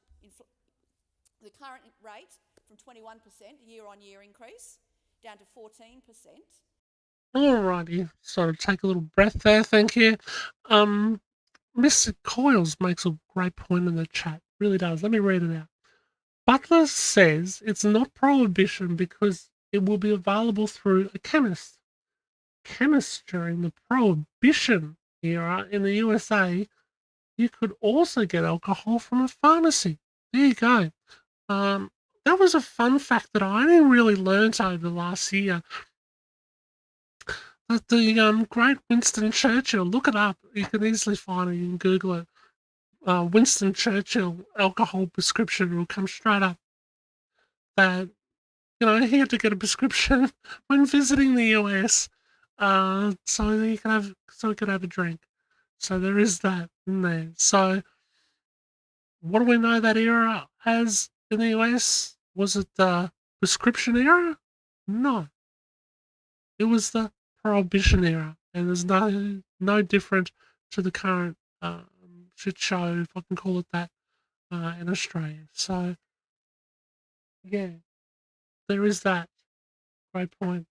rate from 21% year-on-year increase down to 14%. Alrighty, sort of take a little breath there, thank you. Mr. Coyles makes a great point in the chat, really does. Let me read it out. Butler says it's not prohibition because it will be available through a chemist. Chemists during the prohibition era in the USA, you could also get alcohol from a pharmacy. There you go. That was a fun fact that I only really learnt over the last year. That the great Winston Churchill, look it up. You can easily find it. You can Google it. Winston Churchill alcohol prescription will come straight up. That he had to get a prescription when visiting the US, so he could have a drink. So there is that in there. So what do we know that era as in the US? Was it the prescription era? No. It was the prohibition era, and there's no different to the current shit show, if I can call it that, in Australia. So yeah, there is that. Great point.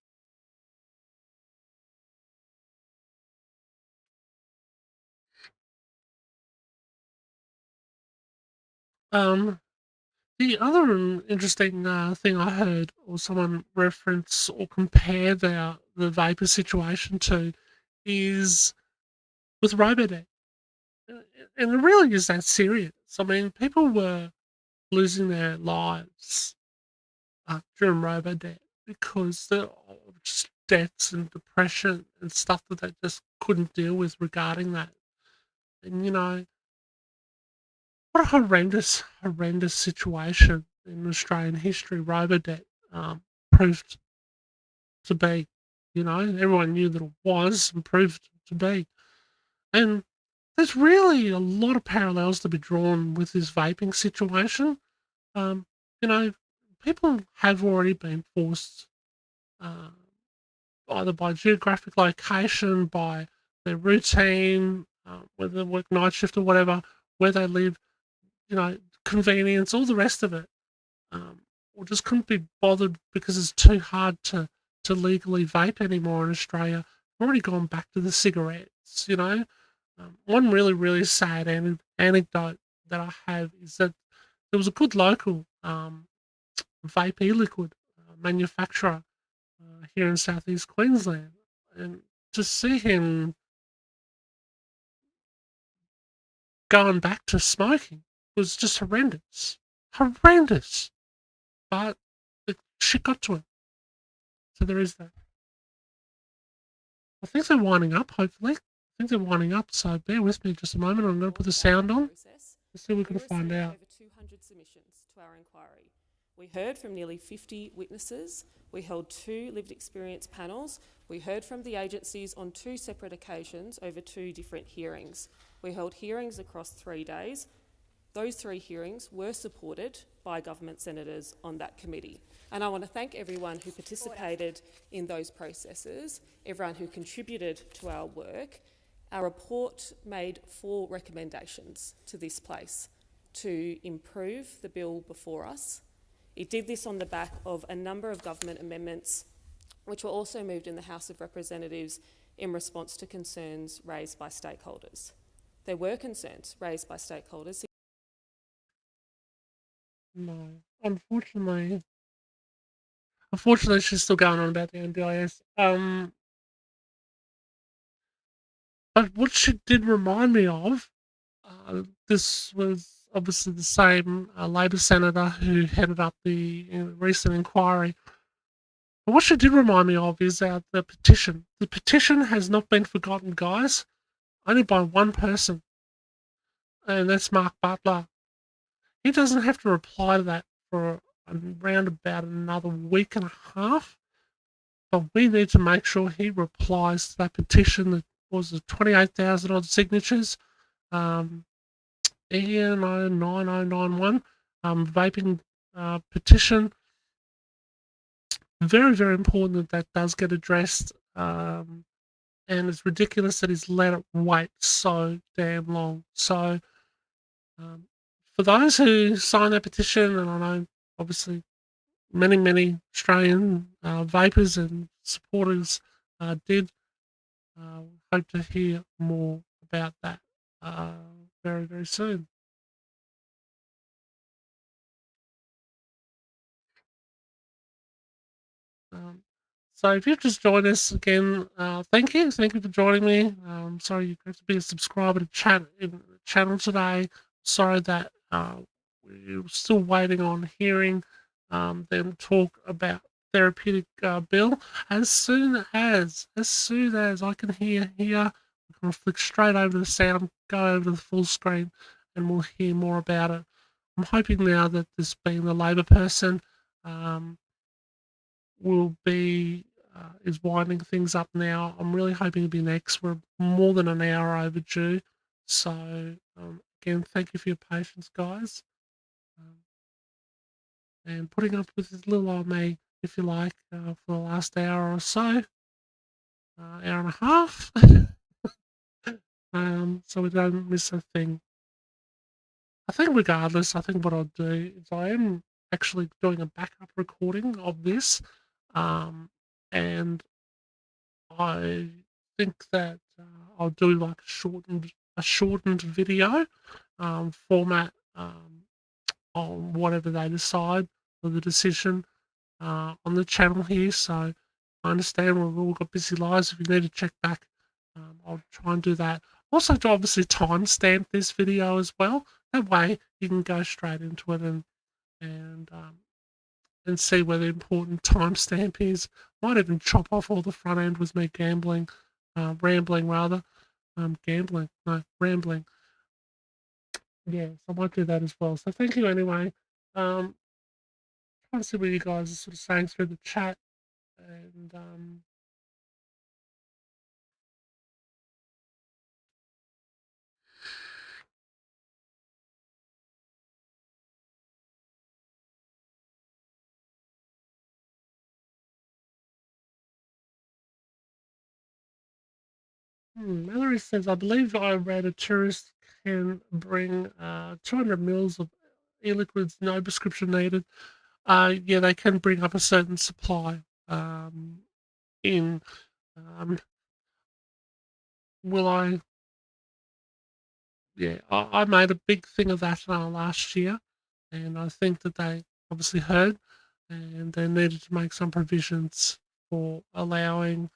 The other interesting thing I heard, or someone reference or compare the vapor situation to, is with Robodebt. And it really is that serious. I mean, people were losing their lives during Robodebt because of just debts and depression and stuff that they just couldn't deal with regarding that. And what a horrendous situation in Australian history Robodebt proved to be. Everyone knew that it was and proved to be. And there's really a lot of parallels to be drawn with this vaping situation. Um, people have already been forced, either by geographic location, by their routine, whether they work night shift or whatever, where they live, convenience, all the rest of it, or just couldn't be bothered because it's too hard to legally vape anymore in Australia. I've already gone back to the cigarettes. One really sad anecdote that I have is that there was a good local vape e-liquid manufacturer here in southeast Queensland, and to see him going back to smoking was just horrendous. But the shit got to him, so there is that. I think they're winding up. Hopefully, I think they're winding up. So bear with me just a moment. I'm going to put the sound on. Let's see what we can find out. Over 200 submissions to our inquiry. We heard from nearly 50 witnesses. We held 2 lived experience panels. We heard from the agencies on 2 separate occasions over 2 different hearings. We held hearings across 3 days. Those 3 hearings were supported by government senators on that committee. And I want to thank everyone who participated in those processes, everyone who contributed to our work. Our report made 4 recommendations to this place to improve the bill before us. It did this on the back of a number of government amendments which were also moved in the House of Representatives in response to concerns raised by stakeholders. There were concerns raised by stakeholders. No, unfortunately, she's still going on about the NDIS. But what she did remind me of, this was obviously the same Labor senator who headed up the recent inquiry. But what she did remind me of is the petition. The petition has not been forgotten, guys, only by one person, and that's Mark Butler. He doesn't have to reply to that for around about another week and a half, but we need to make sure he replies to that petition that was 28,000 odd signatures. EN9091 vaping petition. Very, very important that that does get addressed. And it's ridiculous that he's let it wait so damn long. So, for those who signed that petition, and I know obviously many, many Australian vapers and supporters did, hope to hear more about that very, very soon. So if you've just joined us again, thank you. Thank you for joining me. Sorry you have to be a subscriber to chat in the channel today. Sorry that we're still waiting on hearing them talk about therapeutic bill. As soon as I can hear here, we're gonna flick straight over to the sound, go over to the full screen, and we'll hear more about it. I'm hoping now that this being the Labor person, will be is winding things up now. I'm really hoping to be next. We're more than an hour overdue. So again, thank you for your patience, guys, and putting up with this little old me, if you like, for the last hour or so, hour and a half. So we don't miss a thing. I think regardless, I think what I'll do is I am actually doing a backup recording of this, and I think that I'll do like a shortened video format on whatever they decide for the decision on the channel here. So I understand we've all got busy lives. If you need to check back, I'll try and do that. Also, to obviously timestamp this video as well. That way, you can go straight into it and see where the important timestamp is. Might even chop off all the front end with me rambling rather. Gambling, no, rambling. Yeah, so I might do that as well. So thank you anyway. Trying to see what you guys are sort of saying through the chat, and Mallory says, I believe I read a tourist can bring 200 mils of e-liquids, no prescription needed. Yeah, they can bring up a certain supply in. Will I? Yeah, I made a big thing of that last year, and I think that they obviously heard, and they needed to make some provisions for allowing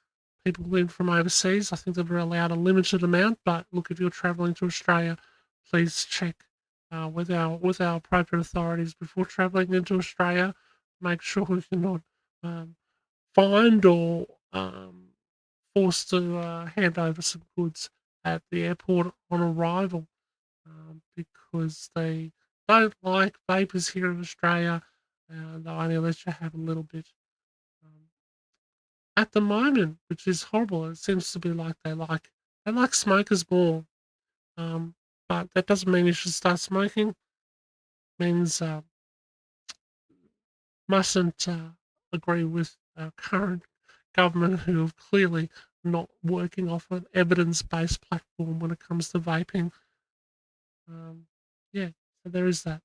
people in from overseas. I think they were allowed a limited amount, but look, if you're travelling to Australia, please check with our appropriate authorities before travelling into Australia. Make sure you're not fined or forced to hand over some goods at the airport on arrival, because they don't like vapors here in Australia. They'll only let you have a little bit at the moment, which is horrible. It seems to be like they like smokers more, but that doesn't mean you should start smoking. It means mustn't agree with our current government, who are clearly not working off an evidence-based platform when it comes to vaping. Yeah, so there is that.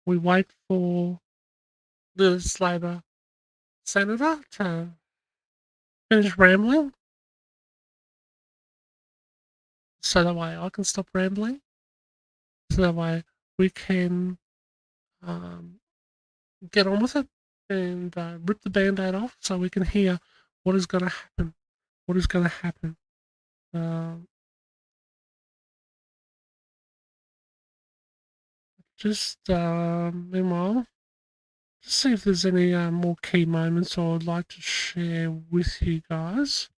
We wait for the Labor senator to finish rambling, so that way I can stop rambling, so that way we can um, get on with it and rip the band-aid off, so we can hear what is going to happen. What is going to happen? Meanwhile, just see if there's any more key moments I would like to share with you guys.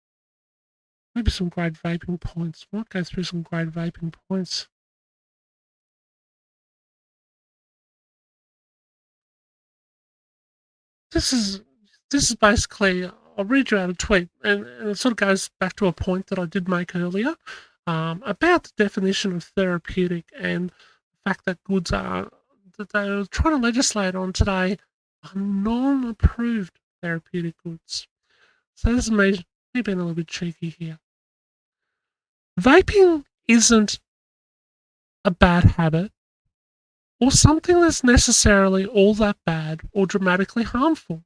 Maybe some great vaping points. Might go through some great vaping points. this is basically, I'll read you out a tweet, and it sort of goes back to a point that I did make earlier about the definition of therapeutic and the fact that goods that they're trying to legislate on today are non-approved therapeutic goods. So this is me being a little bit cheeky here. Vaping isn't a bad habit or something that's necessarily all that bad or dramatically harmful.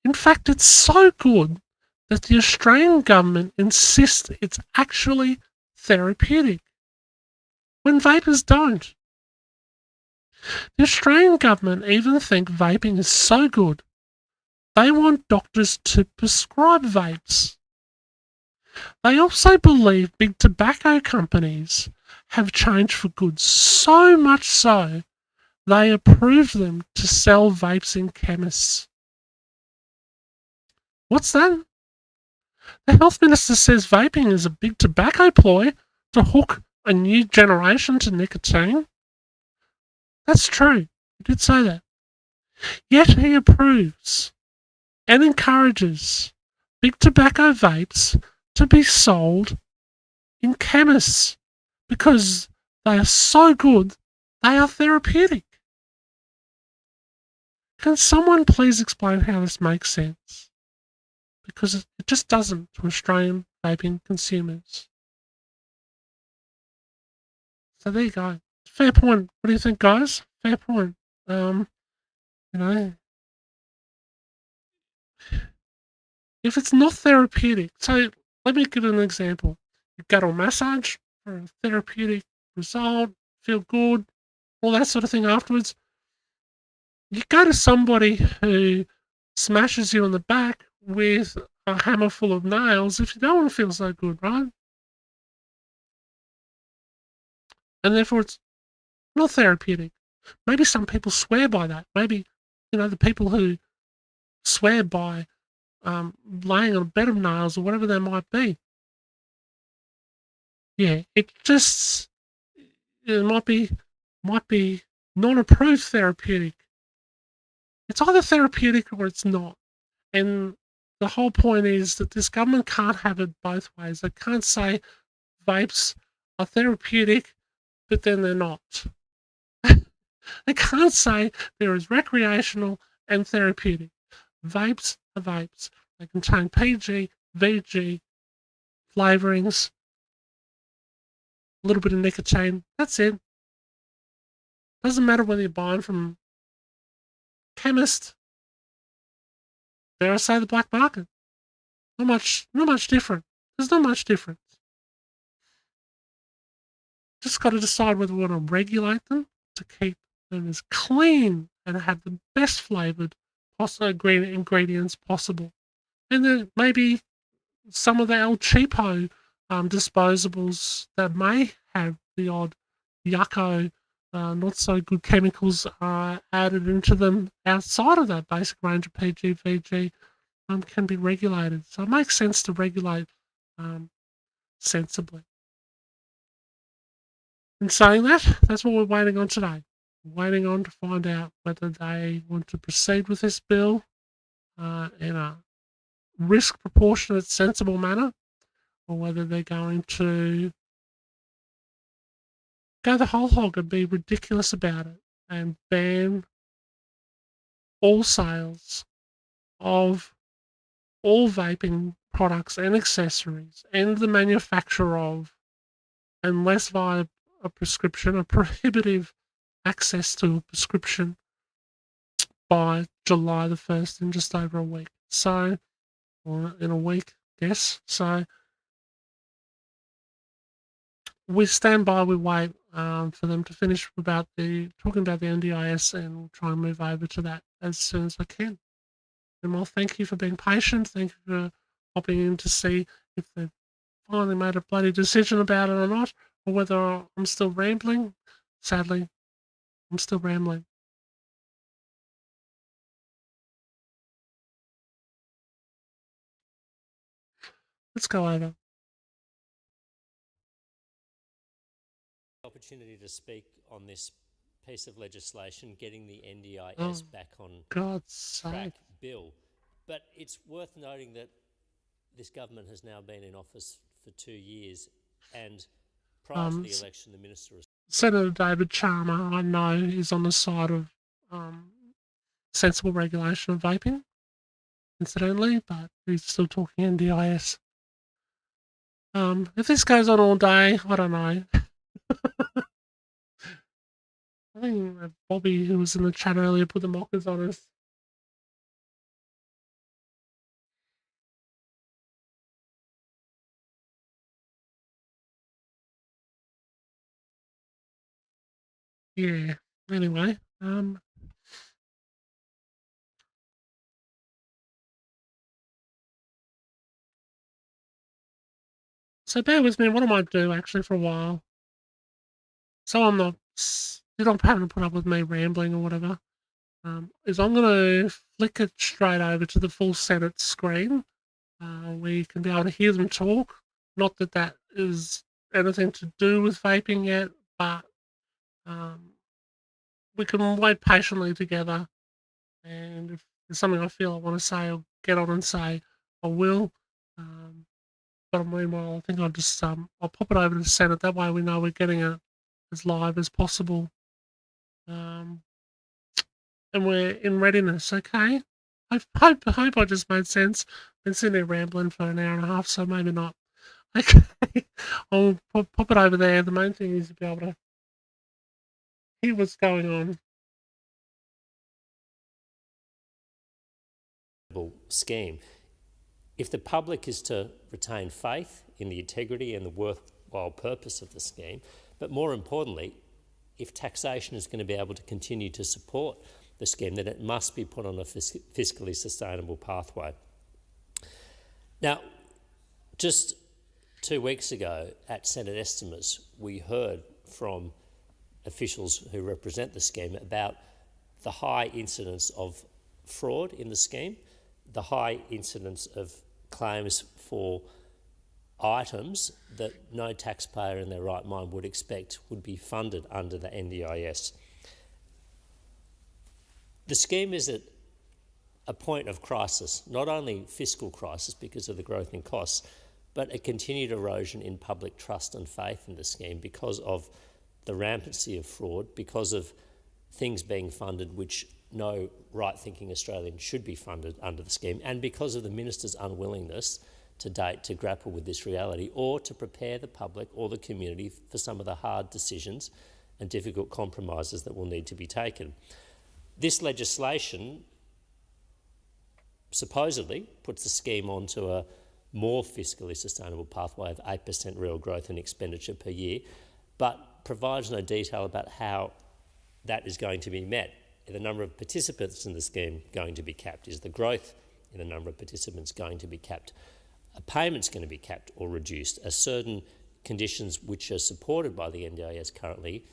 In fact, it's so good that the Australian government insists it's actually therapeutic, when vapers don't. The Australian government even think vaping is so good, they want doctors to prescribe vapes. They also believe big tobacco companies have changed for good, so much so they approve them to sell vapes in chemists. What's that? The health minister says vaping is a big tobacco ploy to hook a new generation to nicotine. That's true. He did say that. Yet he approves and encourages big tobacco vapes to be sold in chemists because they are so good, they are therapeutic. Can someone please explain how this makes sense? Because it just doesn't to Australian vaping consumers. So there you go. Fair point. What do you think, guys? Fair point. You know, if it's not therapeutic, so let me give an example. You gut or massage for a therapeutic result, feel good, all that sort of thing afterwards. You go to somebody who smashes you on the back with a hammer full of nails if you don't want to feel so good, right? And therefore it's not therapeutic. Maybe some people swear by that. Maybe, the people who swear by laying on a bed of nails or whatever that might be. Yeah, it might be non-approved therapeutic. It's either therapeutic or it's not. And the whole point is that this government can't have it both ways. They can't say vapes are therapeutic, but then they're not. They can't say there is recreational and therapeutic. Vapes are vapes. They contain PG, VG, flavourings, a little bit of nicotine. That's it. Doesn't matter whether you're buying from chemist, dare I say the black market. Not much different. There's not much difference. Just got to decide whether we want to regulate them to keep them as clean and have the best flavoured ingredients possible. And then maybe some of the El Cheapo disposables that may have the odd yucko, not so good chemicals added into them outside of that basic range of PG, VG can be regulated. So it makes sense to regulate sensibly. In saying that, that's what we're waiting on today. We're waiting on to find out whether they want to proceed with this bill in a risk proportionate, sensible manner, or whether they're going to go the whole hog and be ridiculous about it and ban all sales of all vaping products and accessories and the manufacture of, unless via a prescription, a prohibitive access to a prescription by July the 1st, in just over a week. So, or in a week, yes. So we stand by, we wait for them to finish talking about the NDIS, and we'll try and move over to that as soon as I can. And well, thank you for being patient. Thank you for hopping in to see if they've finally made a bloody decision about it or not, or whether I'm still rambling. Sadly, I'm still rambling. Let's go over. Opportunity to speak on this piece of legislation, getting the NDIS back on God's track. sake. bill. But it's worth noting that this government has now been in office for 2 years, and prior to the election, the minister... Senator David Chalmer, I know, is on the side of sensible regulation of vaping, incidentally, but he's still talking NDIS. If this goes on all day, I don't know. I think Bobby, who was in the chat earlier, put the mockers on us. Yeah, anyway, so bear with me, what I might do actually for a while, so I'm not, you don't having to put up with me rambling or whatever, is I'm going to flick it straight over to the full Senate screen, where you can be able to hear them talk. Not that that is anything to do with vaping yet, but we can wait patiently together, and if there's something I feel I want to say, I'll get on and say I will. But meanwhile, I think I'll just I'll pop it over to the Senate. That way we know we're getting it as live as possible. And we're in readiness, okay? I hope I just made sense. Been sitting there rambling for an hour and a half, so maybe not. Okay, I'll pop it over there. The main thing is to be able to hear what's going on. Scheme. If the public is to retain faith in the integrity and the worthwhile purpose of the scheme, but more importantly, if taxation is going to be able to continue to support the scheme, then it must be put on a fiscally sustainable pathway. Now, just 2 weeks ago at Senate estimates, we heard from officials who represent the scheme about the high incidence of fraud in the scheme, the high incidence of claims for items that no taxpayer in their right mind would expect would be funded under the NDIS. The scheme is at a point of crisis, not only fiscal crisis because of the growth in costs, but a continued erosion in public trust and faith in the scheme because of the rampancy of fraud, because of things being funded which no right-thinking Australian should be funded under the scheme, and because of the minister's unwillingness to date to grapple with this reality or to prepare the public or the community for some of the hard decisions and difficult compromises that will need to be taken. This legislation supposedly puts the scheme onto a more fiscally sustainable pathway of 8% real growth in expenditure per year, but provides no detail about how that is going to be met. Are the number of participants in the scheme going to be capped? Is the growth in the number of participants going to be capped? Are payments going to be capped or reduced? Are certain conditions which are supported by the NDIS currently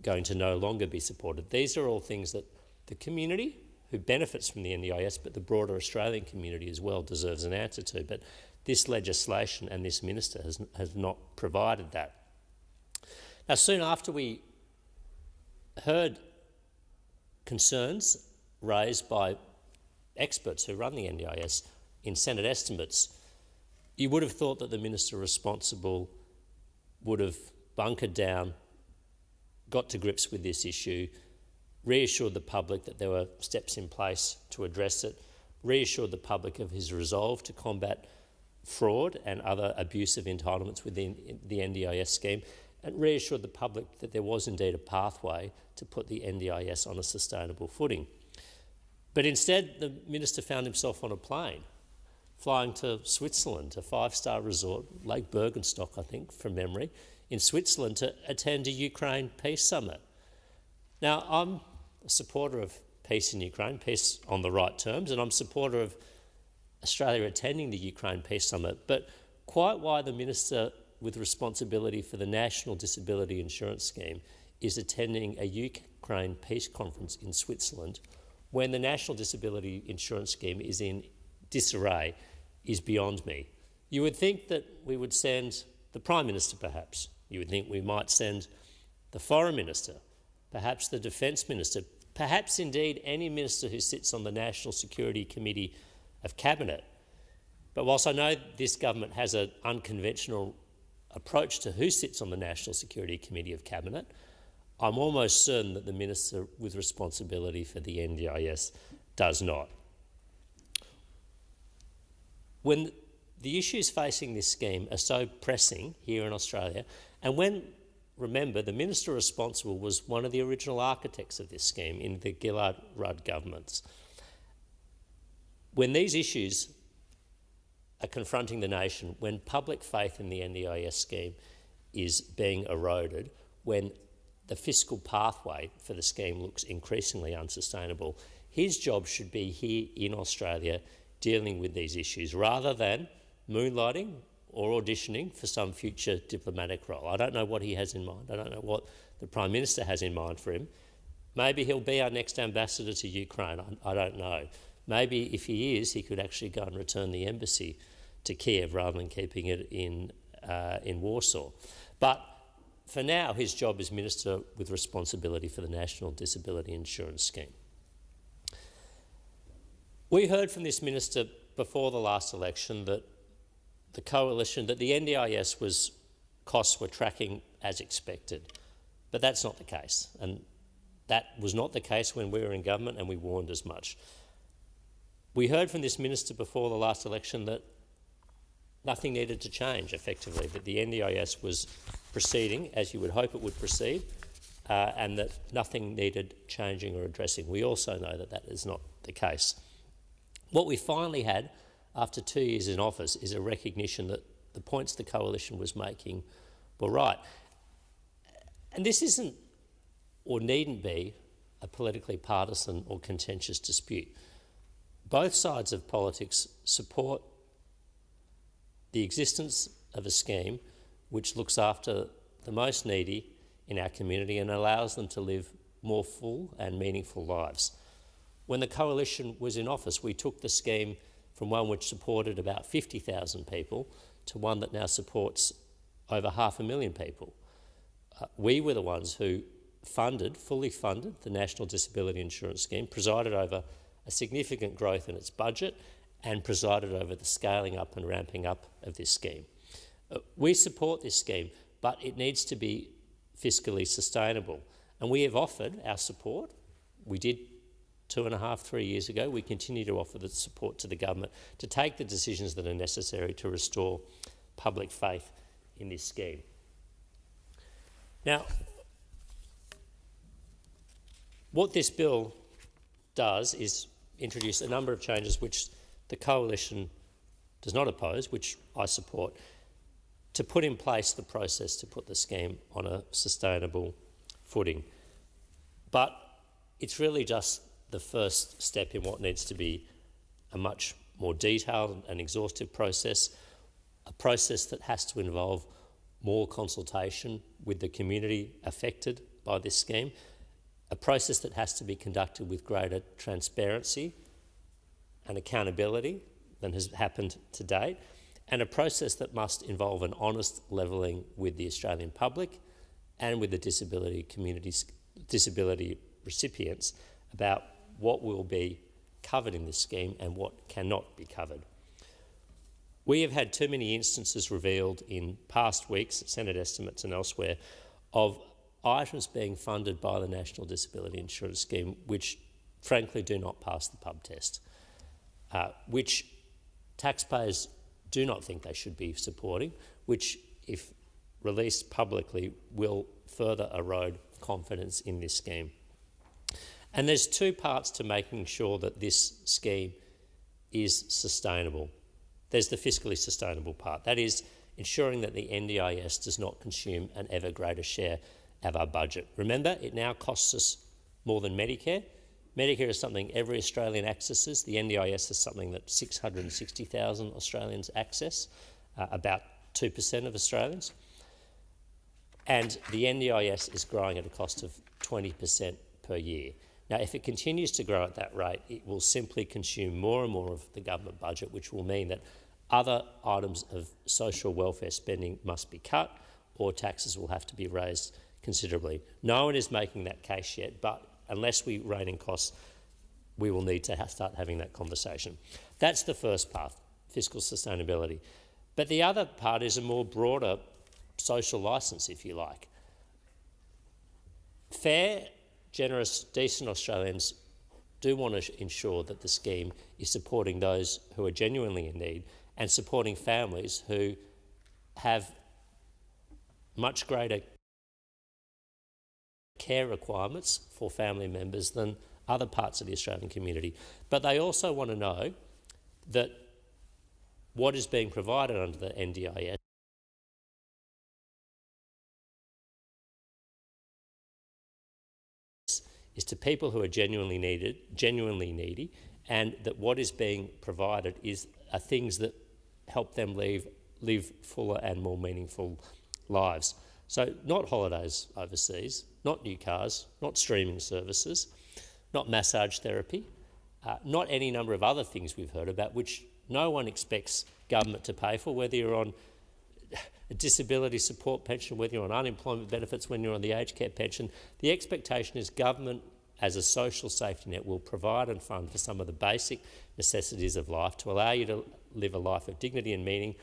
going to no longer be supported? These are all things that the community who benefits from the NDIS, but the broader Australian community as well, deserves an answer to. But this legislation and this minister has not provided that. Now, soon after we heard concerns raised by experts who run the NDIS in Senate estimates, you would have thought that the minister responsible would have bunkered down, got to grips with this issue, reassured the public that there were steps in place to address it, reassured the public of his resolve to combat fraud and other abuse of entitlements within the NDIS scheme, and reassured the public that there was indeed a pathway to put the NDIS on a sustainable footing. But instead, the minister found himself on a plane, flying to Switzerland, a 5-star resort, Lake Bergenstock, I think, from memory, in Switzerland to attend a Ukraine peace summit. Now, I'm a supporter of peace in Ukraine, peace on the right terms, and I'm a supporter of Australia attending the Ukraine peace summit, but quite why the minister with responsibility for the National Disability Insurance Scheme is attending a Ukraine peace conference in Switzerland when the National Disability Insurance Scheme is in disarray is beyond me. You would think that we would send the Prime Minister, perhaps. You would think we might send the Foreign Minister, perhaps the Defence Minister, perhaps indeed any minister who sits on the National Security Committee of Cabinet. But whilst I know this government has an unconventional approach to who sits on the National Security Committee of Cabinet, I'm almost certain that the minister with responsibility for the NDIS does not. When the issues facing this scheme are so pressing here in Australia, and when, remember, the minister responsible was one of the original architects of this scheme in the Gillard-Rudd governments, when these issues are confronting the nation, when public faith in the NDIS scheme is being eroded, when the fiscal pathway for the scheme looks increasingly unsustainable, his job should be here in Australia dealing with these issues rather than moonlighting or auditioning for some future diplomatic role. I don't know what he has in mind. I don't know what the Prime Minister has in mind for him. Maybe he'll be our next ambassador to Ukraine. I don't know. Maybe if he is, he could actually go and return the embassy to Kiev rather than keeping it in Warsaw. But for now, his job is Minister with responsibility for the National Disability Insurance Scheme. We heard from this minister before the last election that the coalition, that the NDIS costs were tracking as expected, but that's not the case, and that was not the case when we were in government, and we warned as much. We heard from this minister before the last election that nothing needed to change effectively, that the NDIS was proceeding as you would hope it would proceed, and that nothing needed changing or addressing. We also know that that is not the case. What we finally had after 2 years in office is a recognition that the points the coalition was making were right. And this isn't or needn't be a politically partisan or contentious dispute. Both sides of politics support the existence of a scheme which looks after the most needy in our community and allows them to live more full and meaningful lives. When the coalition was in office, we took the scheme from one which supported about 50,000 people to one that now supports over 500,000 people. We were the ones who fully funded the National Disability Insurance Scheme, presided over a significant growth in its budget and presided over the scaling up and ramping up of this scheme. We support this scheme, but it needs to be fiscally sustainable. And we have offered our support. We did 2.5, 3 years ago. We continue to offer the support to the government to take the decisions that are necessary to restore public faith in this scheme. Now, what this bill does is introduce a number of changes which the coalition does not oppose, which I support, to put in place the process to put the scheme on a sustainable footing. But it's really just the first step in what needs to be a much more detailed and exhaustive process, a process that has to involve more consultation with the community affected by this scheme, a process that has to be conducted with greater transparency and accountability than has happened to date, and a process that must involve an honest levelling with the Australian public and with the disability communities, disability recipients about what will be covered in this scheme and what cannot be covered. We have had too many instances revealed in past weeks, Senate estimates and elsewhere, of items being funded by the National Disability Insurance Scheme which frankly do not pass the pub test, which taxpayers do not think they should be supporting, which, if released publicly, will further erode confidence in this scheme. And there's two parts to making sure that this scheme is sustainable. There's the fiscally sustainable part. That is ensuring that the NDIS does not consume an ever greater share of our budget. Remember, it now costs us more than Medicare. Medicare is something every Australian accesses. The NDIS is something that 660,000 Australians access, about 2% of Australians. And the NDIS is growing at a cost of 20% per year. Now, if it continues to grow at that rate, it will simply consume more and more of the government budget, which will mean that other items of social welfare spending must be cut or taxes will have to be raised considerably. No one is making that case yet, but unless we rein in costs, we will need to start having that conversation. That's the first part, fiscal sustainability. But the other part is a more broader social licence, if you like. Fair, generous, decent Australians do want to ensure that the scheme is supporting those who are genuinely in need and supporting families who have much greater care requirements for family members than other parts of the Australian community. But they also want to know that what is being provided under the NDIS is to people who are genuinely needy, and that what is being provided are things that help them live fuller and more meaningful lives. So not holidays overseas, not new cars, not streaming services, not massage therapy, not any number of other things we've heard about which no one expects government to pay for, whether you're on a disability support pension, whether you're on unemployment benefits, when you're on the aged care pension. The expectation is government, as a social safety net, will provide and fund for some of the basic necessities of life to allow you to live a life of dignity and meaning,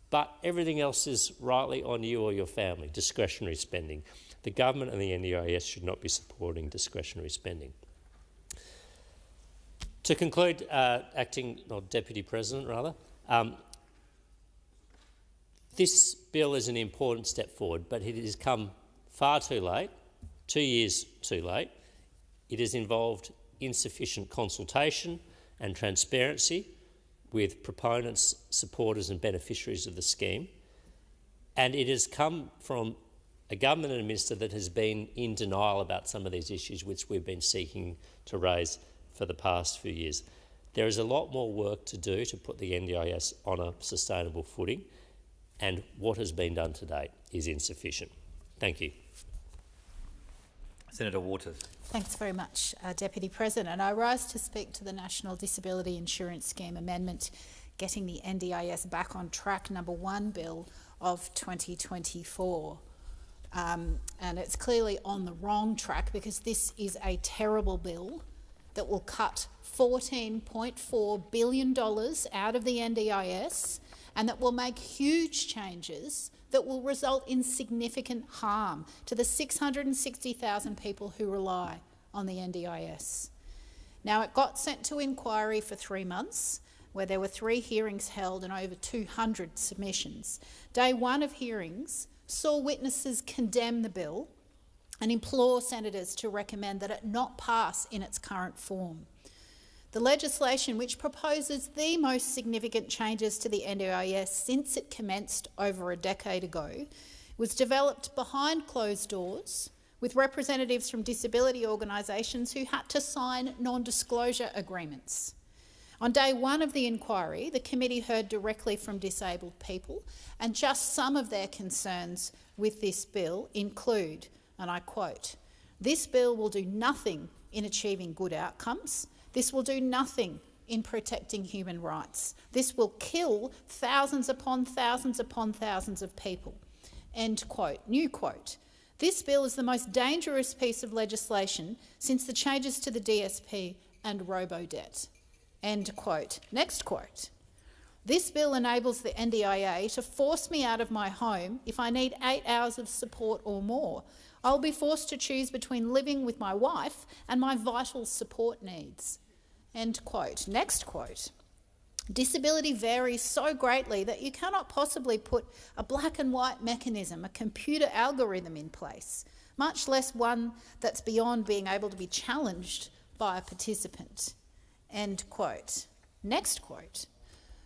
but everything else is rightly on you or your family, discretionary spending. The government and the NDIS should not be supporting discretionary spending. To conclude, Deputy President, this bill is an important step forward, but it has come far too late, 2 years too late. It has involved insufficient consultation and transparency with proponents, supporters and beneficiaries of the scheme, and it has come from a government and a minister that has been in denial about some of these issues which we've been seeking to raise for the past few years. There is a lot more work to do to put the NDIS on a sustainable footing, and what has been done to date is insufficient. Thank you. Senator Waters. Thanks very much, Deputy President. I rise to speak to the National Disability Insurance Scheme Amendment, Getting the NDIS Back on Track number 1 bill of 2024. And it's clearly on the wrong track, because this is a terrible bill that will cut $14.4 billion out of the NDIS, and that will make huge changes that will result in significant harm to the 660,000 people who rely on the NDIS. Now, it got sent to inquiry for 3 months, where there were 3 hearings held and over 200 submissions. Day 1 of hearings saw witnesses condemn the bill and implore senators to recommend that it not pass in its current form. The legislation, which proposes the most significant changes to the NDIS since it commenced over a decade ago, was developed behind closed doors with representatives from disability organisations who had to sign non-disclosure agreements. On day 1 of the inquiry, the committee heard directly from disabled people, and just some of their concerns with this bill include, and I quote, "This bill will do nothing in achieving good outcomes. This will do nothing in protecting human rights. This will kill thousands upon thousands upon thousands of people." End quote. New quote. "This bill is the most dangerous piece of legislation since the changes to the DSP and robo-debt." End quote. Next quote. "This bill enables the NDIA to force me out of my home if I need 8 hours of support or more. I'll be forced to choose between living with my wife and my vital support needs." End quote. Next quote. "Disability varies so greatly that you cannot possibly put a black and white mechanism, a computer algorithm in place, much less one that's beyond being able to be challenged by a participant." End quote. Next quote.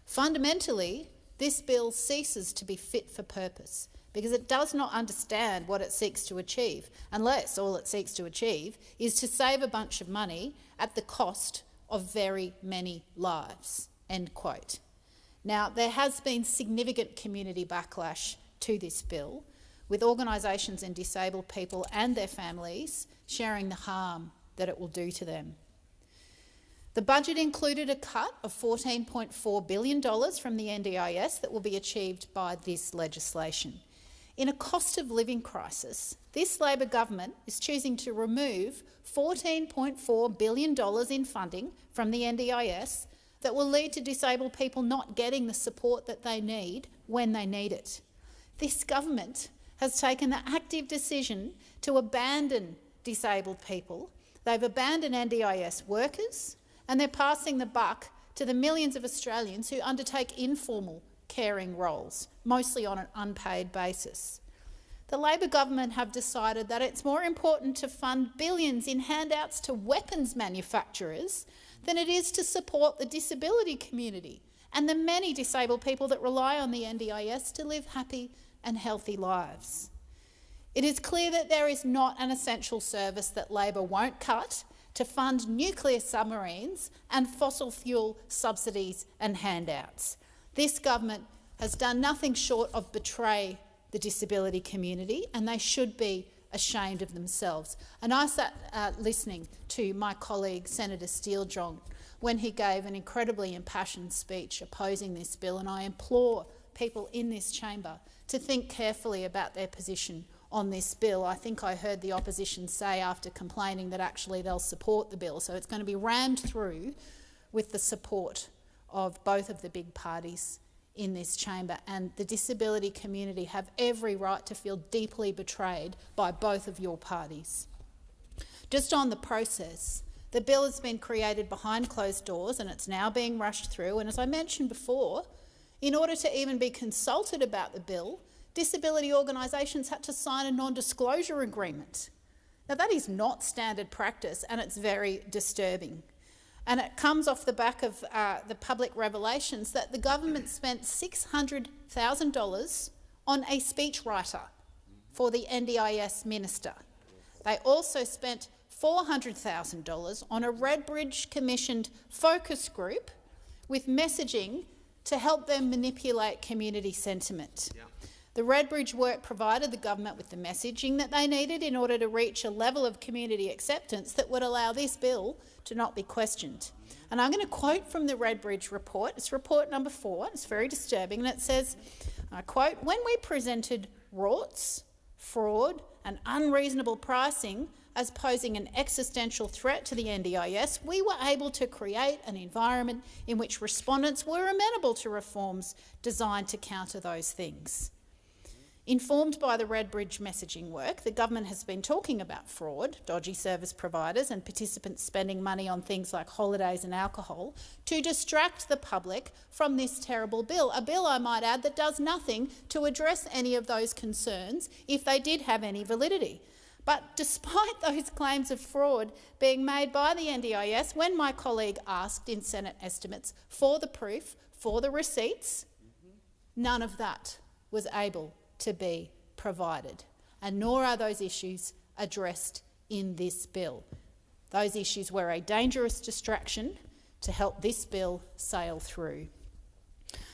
"Fundamentally, this bill ceases to be fit for purpose because it does not understand what it seeks to achieve, unless all it seeks to achieve is to save a bunch of money at the cost of very many lives." End quote. Now, there has been significant community backlash to this bill, with organisations and disabled people and their families sharing the harm that it will do to them. The budget included a cut of $14.4 billion from the NDIS that will be achieved by this legislation. In a cost of living crisis, this Labor government is choosing to remove $14.4 billion in funding from the NDIS that will lead to disabled people not getting the support that they need when they need it. This government has taken the active decision to abandon disabled people. They've abandoned NDIS workers, and they're passing the buck to the millions of Australians who undertake informal caring roles, mostly on an unpaid basis. The Labor government have decided that it's more important to fund billions in handouts to weapons manufacturers than it is to support the disability community and the many disabled people that rely on the NDIS to live happy and healthy lives. It is clear that there is not an essential service that Labor won't cut to fund nuclear submarines and fossil fuel subsidies and handouts. This government has done nothing short of betray the disability community, and they should be ashamed of themselves. And I sat listening to my colleague Senator Steele-John when he gave an incredibly impassioned speech opposing this bill, and I implore people in this chamber to think carefully about their position on this bill. I think I heard the opposition say after complaining that actually they'll support the bill, so it's going to be rammed through with the support of both of the big parties in this chamber, and the disability community have every right to feel deeply betrayed by both of your parties. Just on the process, the bill has been created behind closed doors and it's now being rushed through, and as I mentioned before, in order to even be consulted about the bill, disability organisations had to sign a non-disclosure agreement. Now that is not standard practice, and it's very disturbing. And it comes off the back of the public revelations that the government spent $600,000 on a speechwriter for the NDIS minister. They also spent $400,000 on a Redbridge-commissioned focus group with messaging to help them manipulate community sentiment. Yeah. The Redbridge work provided the government with the messaging that they needed in order to reach a level of community acceptance that would allow this bill to not be questioned. And I'm going to quote from the Redbridge report. It's report number 4. It's very disturbing, and it says, I quote, "When we presented rorts, fraud and unreasonable pricing as posing an existential threat to the NDIS, we were able to create an environment in which respondents were amenable to reforms designed to counter those things." Informed by the Redbridge messaging work, the government has been talking about fraud, dodgy service providers and participants spending money on things like holidays and alcohol to distract the public from this terrible bill. A bill, I might add, that does nothing to address any of those concerns if they did have any validity. But despite those claims of fraud being made by the NDIS, when my colleague asked in Senate estimates for the proof, for the receipts, none of that was able to be provided, and nor are those issues addressed in this bill. Those issues were a dangerous distraction to help this bill sail through.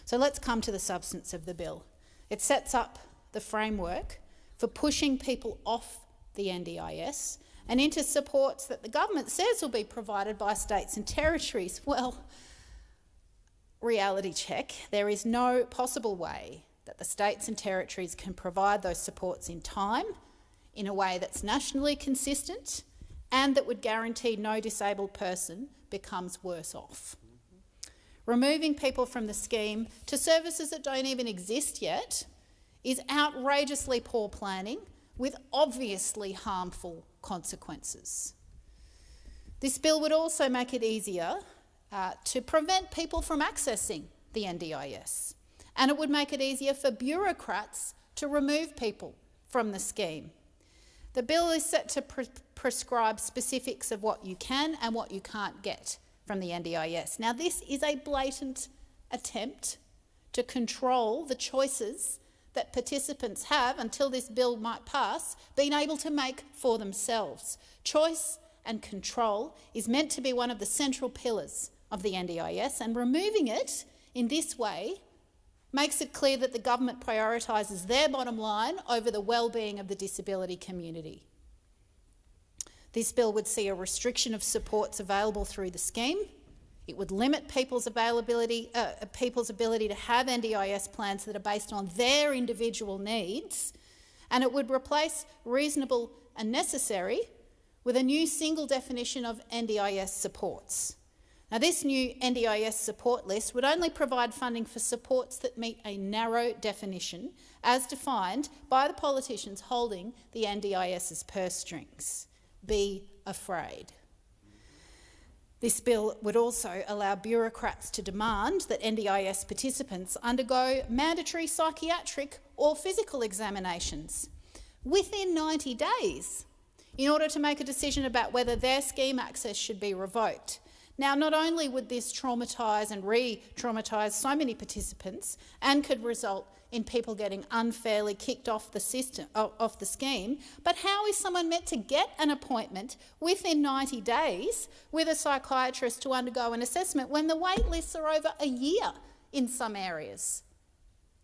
So let's come to the substance of the bill. It sets up the framework for pushing people off the NDIS and into supports that the government says will be provided by states and territories. Well, reality check, there is no possible way that the states and territories can provide those supports in time, in a way that's nationally consistent and that would guarantee no disabled person becomes worse off. Removing people from the scheme to services that don't even exist yet is outrageously poor planning with obviously harmful consequences. This bill would also make it easier to prevent people from accessing the NDIS. And it would make it easier for bureaucrats to remove people from the scheme. The bill is set to prescribe specifics of what you can and what you can't get from the NDIS. Now, this is a blatant attempt to control the choices that participants have, until this bill might pass, been able to make for themselves. Choice and control is meant to be one of the central pillars of the NDIS, and removing it in this way makes it clear that the government prioritises their bottom line over the well-being of the disability community. This bill would see a restriction of supports available through the scheme. It would limit people's ability to have NDIS plans that are based on their individual needs, And it would replace reasonable and necessary with a new single definition of NDIS supports. Now, this new NDIS support list would only provide funding for supports that meet a narrow definition as defined by the politicians holding the NDIS's purse strings. Be afraid. This bill would also allow bureaucrats to demand that NDIS participants undergo mandatory psychiatric or physical examinations within 90 days in order to make a decision about whether their scheme access should be revoked. Now, not only would this traumatise and re-traumatise so many participants and could result in people getting unfairly kicked off the scheme, but how is someone meant to get an appointment within 90 days with a psychiatrist to undergo an assessment when the wait lists are over a year in some areas?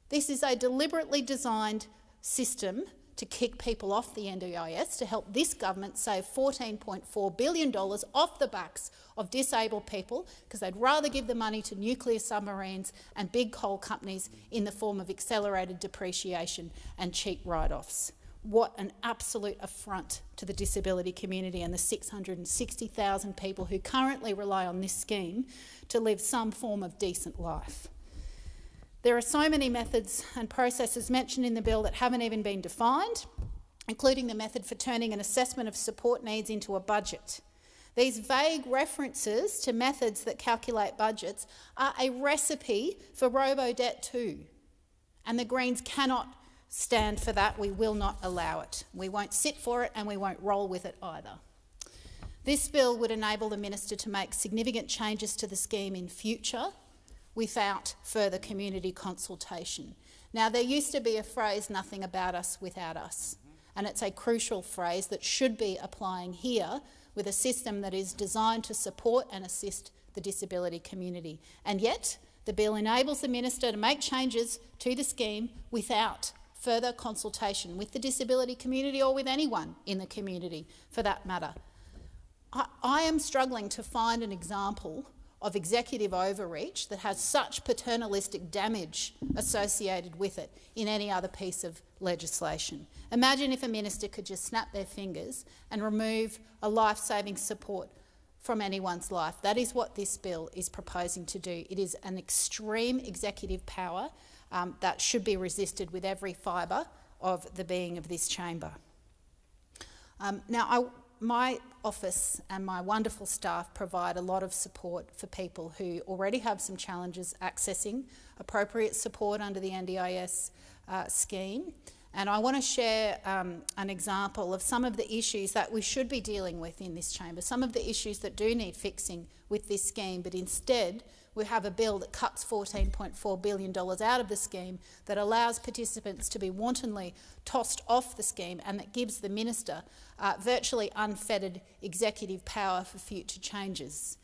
This is a deliberately designed system to kick people off the NDIS to help this government save $14.4 billion off the backs of disabled people because they'd rather give the money to nuclear submarines and big coal companies in the form of accelerated depreciation and cheap write-offs. What an absolute affront to the disability community and the 660,000 people who currently rely on this scheme to live some form of decent life. There are so many methods and processes mentioned in the bill that haven't even been defined, including the method for turning an assessment of support needs into a budget. These vague references to methods that calculate budgets are a recipe for robo-debt too, and the Greens cannot stand for that. We will not allow it. We won't sit for it and we won't roll with it either. This bill would enable the minister to make significant changes to the scheme in future without further community consultation. Now, there used to be a phrase, nothing about us without us, and it's a crucial phrase that should be applying here with a system that is designed to support and assist the disability community. And yet, the bill enables the minister to make changes to the scheme without further consultation with the disability community or with anyone in the community, for that matter. I am struggling to find an example of executive overreach that has such paternalistic damage associated with it in any other piece of legislation. Imagine if a minister could just snap their fingers and remove a life-saving support from anyone's life. That is what this bill is proposing to do. It is an extreme executive power that should be resisted with every fibre of the being of this chamber. My office and my wonderful staff provide a lot of support for people who already have some challenges accessing appropriate support under the NDIS scheme. And I want to share an example of some of the issues that we should be dealing with in this chamber, some of the issues that do need fixing with this scheme, but instead we have a bill that cuts $14.4 billion out of the scheme, that allows participants to be wantonly tossed off the scheme, and that gives the minister virtually unfettered executive power for future changes.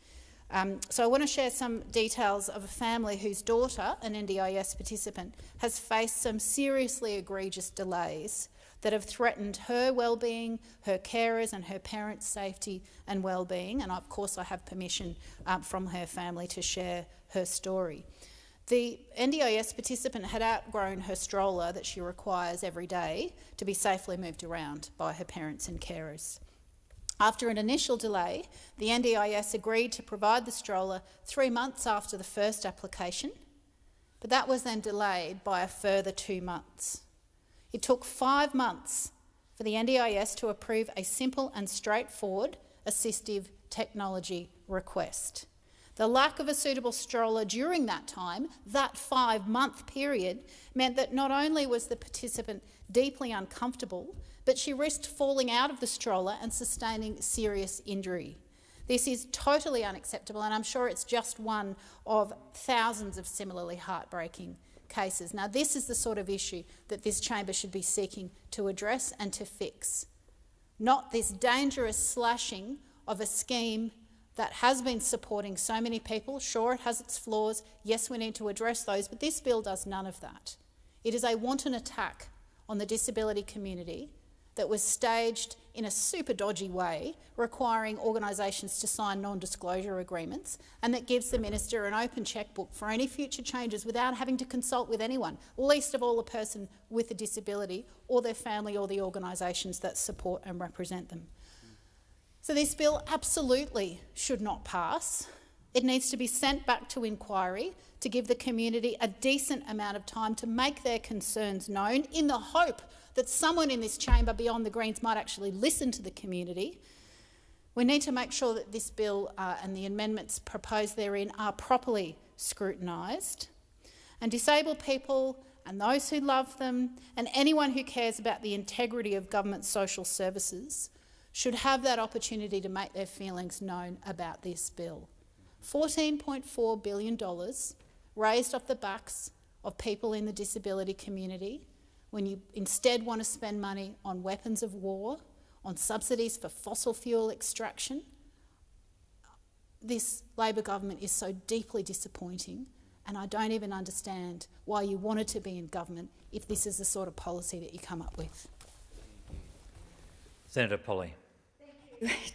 So I want to share some details of a family whose daughter, an NDIS participant, has faced some seriously egregious delays that have threatened her well-being, her carers and her parents' safety and well-being, and of course I have permission from her family to share her story. The NDIS participant had outgrown her stroller that she requires every day to be safely moved around by her parents and carers. After an initial delay, the NDIS agreed to provide the stroller 3 months after the first application, but that was then delayed by a further 2 months. It took 5 months for the NDIS to approve a simple and straightforward assistive technology request. The lack of a suitable stroller during that time, that 5-month period, meant that not only was the participant deeply uncomfortable, but she risked falling out of the stroller and sustaining serious injury. This is totally unacceptable, and I'm sure it's just one of thousands of similarly heartbreaking cases. Now, this is the sort of issue that this chamber should be seeking to address and to fix, not this dangerous slashing of a scheme that has been supporting so many people. Sure, it has its flaws. Yes, we need to address those, but this bill does none of that. It is a wanton attack on the disability community that was staged in a super dodgy way, requiring organisations to sign non-disclosure agreements, and that gives the minister an open chequebook for any future changes without having to consult with anyone, least of all a person with a disability or their family or the organisations that support and represent them. So this bill absolutely should not pass. It needs to be sent back to inquiry to give the community a decent amount of time to make their concerns known, in the hope that someone in this chamber beyond the Greens might actually listen to the community. We need to make sure that this bill and the amendments proposed therein are properly scrutinised, and disabled people and those who love them and anyone who cares about the integrity of government social services should have that opportunity to make their feelings known about this bill. $14.4 billion raised off the backs of people in the disability community, when you instead want to spend money on weapons of war, on subsidies for fossil fuel extraction. This Labor government is so deeply disappointing, and I don't even understand why you wanted to be in government if this is the sort of policy that you come up with. Senator Polley.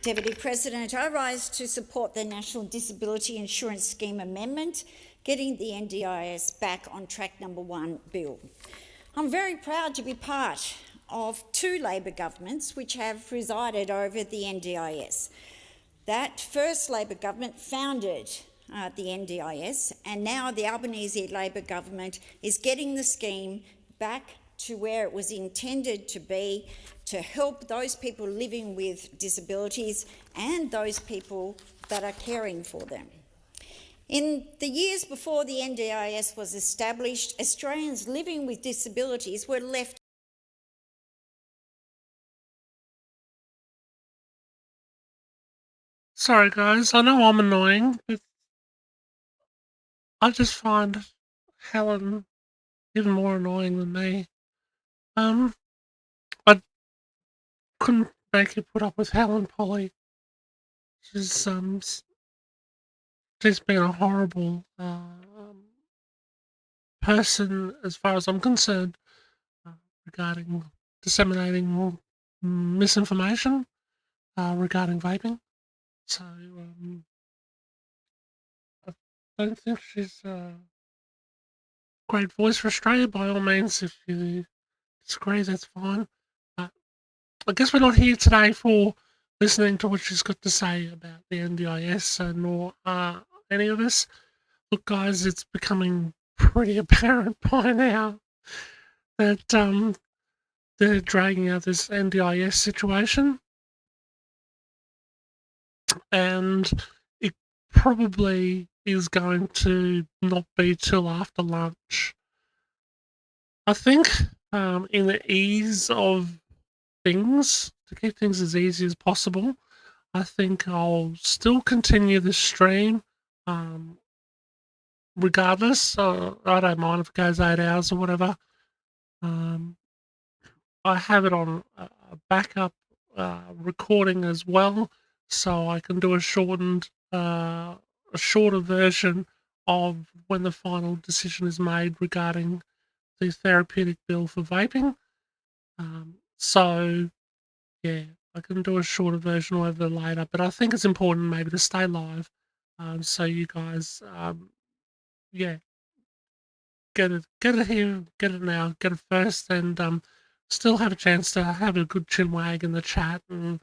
Deputy President, I rise to support the National Disability Insurance Scheme Amendment, getting the NDIS back on track number 1 bill. I'm very proud to be part of 2 Labor governments which have presided over the NDIS. That first Labor government founded the NDIS, and now the Albanese Labor government is getting the scheme back to where it was intended to be, to help those people living with disabilities and those people that are caring for them. In the years before the NDIS was established, Australians living with disabilities were left. Sorry guys, I know I'm annoying, but I just find Helen even more annoying than me. I couldn't make you put up with Helen Polly. She's been a horrible person as far as I'm concerned regarding disseminating misinformation regarding vaping. So I don't think she's a great voice for Australia. By all means, if you disagree, that's fine. But I guess we're not here today for listening to what she's got to say about the NDIS, nor any of us. Look, guys, it's becoming pretty apparent by now that they're dragging out this NDIS situation, and it probably is going to not be till after lunch. I think in the ease of things, to keep things as easy as possible, I think I'll still continue this stream regardless. I don't mind if it goes 8 hours or whatever. I have it on a backup recording as well, so I can do a shorter version of when the final decision is made regarding the therapeutic bill for vaping. So yeah, I can do a shorter version or whatever later, but I think it's important maybe to stay live, so you guys, yeah, get it here, get it now, get it first, and still have a chance to have a good chinwag in the chat and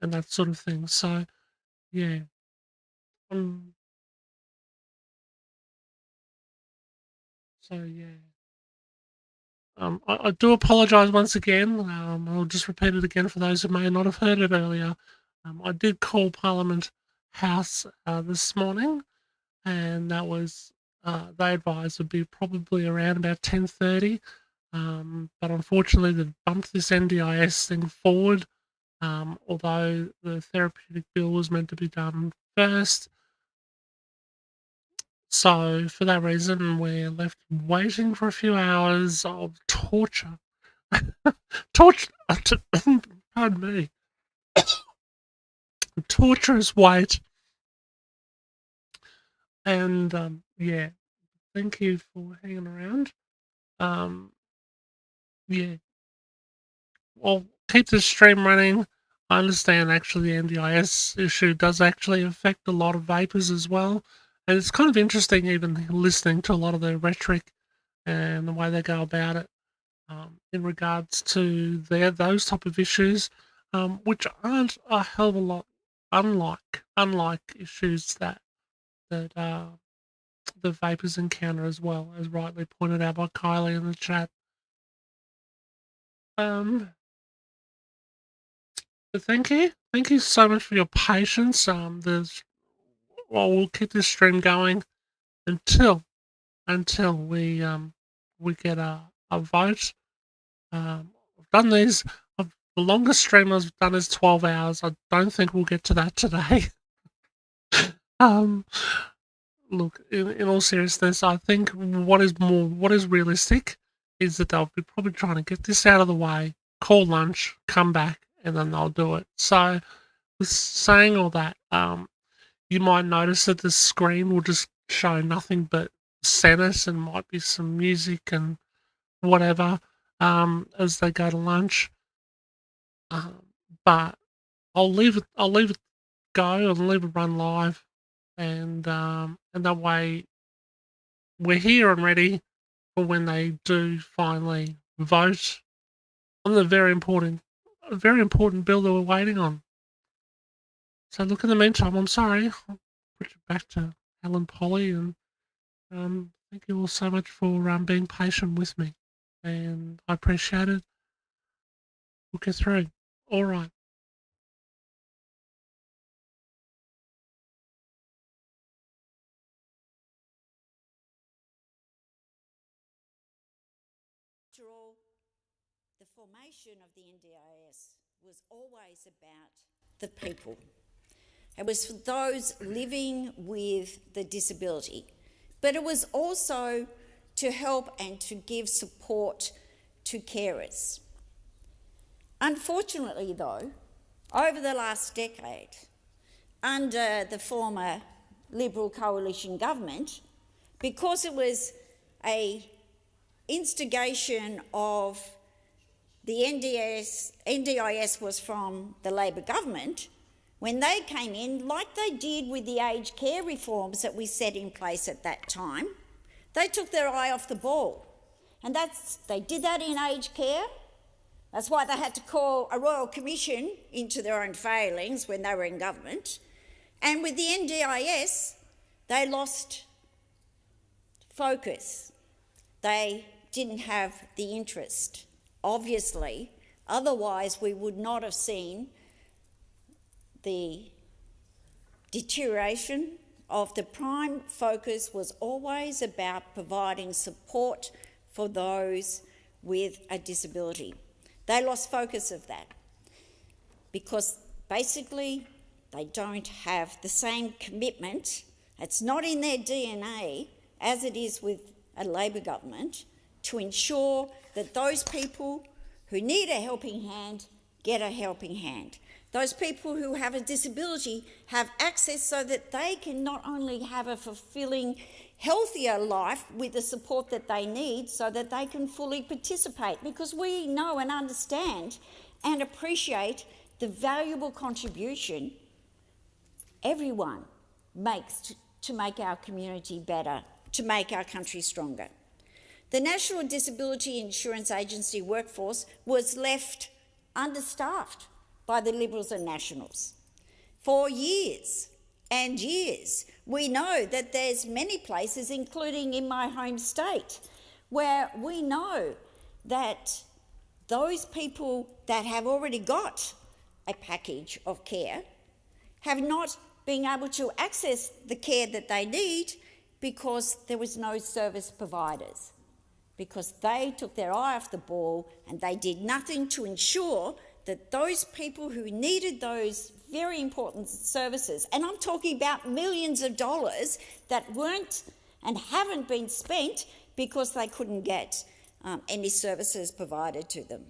that sort of thing. So yeah, so yeah. I do apologise once again. I'll just repeat it again for those who may not have heard it earlier. I did call Parliament House this morning, and that was they advised would be probably around about 10:30. But unfortunately, they bumped this NDIS thing forward. Although the therapeutic bill was meant to be done first. So for that reason, we're left waiting for a few hours of torture. Torture, pardon me. Torturous wait. And yeah, thank you for hanging around. Yeah, I'll keep this stream running. I understand actually the NDIS issue does actually affect a lot of vapors as well. And it's kind of interesting even listening to a lot of their rhetoric and the way they go about it in regards to those type of issues, which aren't a hell of a lot unlike issues that the vapors encounter as well, as rightly pointed out by Kylie in the chat. But thank you so much for your patience. We'll keep this stream going until we get a vote. I've done these. The longest stream I've done is 12 hours. I don't think we'll get to that today. Look, in all seriousness, I think what is realistic is that they'll be probably trying to get this out of the way, call lunch, come back, and then they'll do it. So, with saying all that, you might notice that the screen will just show nothing but Senate and might be some music and whatever as they go to lunch. But I'll leave it go and leave it run live, and that way we're here and ready for when they do finally vote on the very important bill that we're waiting on. So look, in the meantime, I'm sorry. I'll put you back to Helen Polly, and thank you all so much for being patient with me, and I appreciate it. We'll get through. All right. After all, the formation of the NDIS was always about the people. It was for those living with the disability, but it was also to help and to give support to carers. Unfortunately, though, over the last decade, under the former Liberal coalition government, because it was an instigation of the NDIS was from the Labor government, when they came in, like they did with the aged care reforms that we set in place at that time, they took their eye off the ball. And they did that in aged care. That's why they had to call a royal commission into their own failings when they were in government. And with the NDIS, they lost focus. They didn't have the interest, obviously. Otherwise, we would not have seen the deterioration of the prime focus was always about providing support for those with a disability. They lost focus of that because basically they don't have the same commitment. It's not in their DNA as it is with a Labor government to ensure that those people who need a helping hand get a helping hand. Those people who have a disability have access so that they can not only have a fulfilling, healthier life with the support that they need so that they can fully participate, because we know and understand and appreciate the valuable contribution everyone makes to make our community better, to make our country stronger. The National Disability Insurance Agency workforce was left understaffed by the Liberals and Nationals for years and years. We know that there's many places, including in my home state, where we know that those people that have already got a package of care have not been able to access the care that they need because there was no service providers, because they took their eye off the ball and they did nothing to ensure that those people who needed those very important services, and I'm talking about millions of dollars that weren't and haven't been spent because they couldn't get any services provided to them.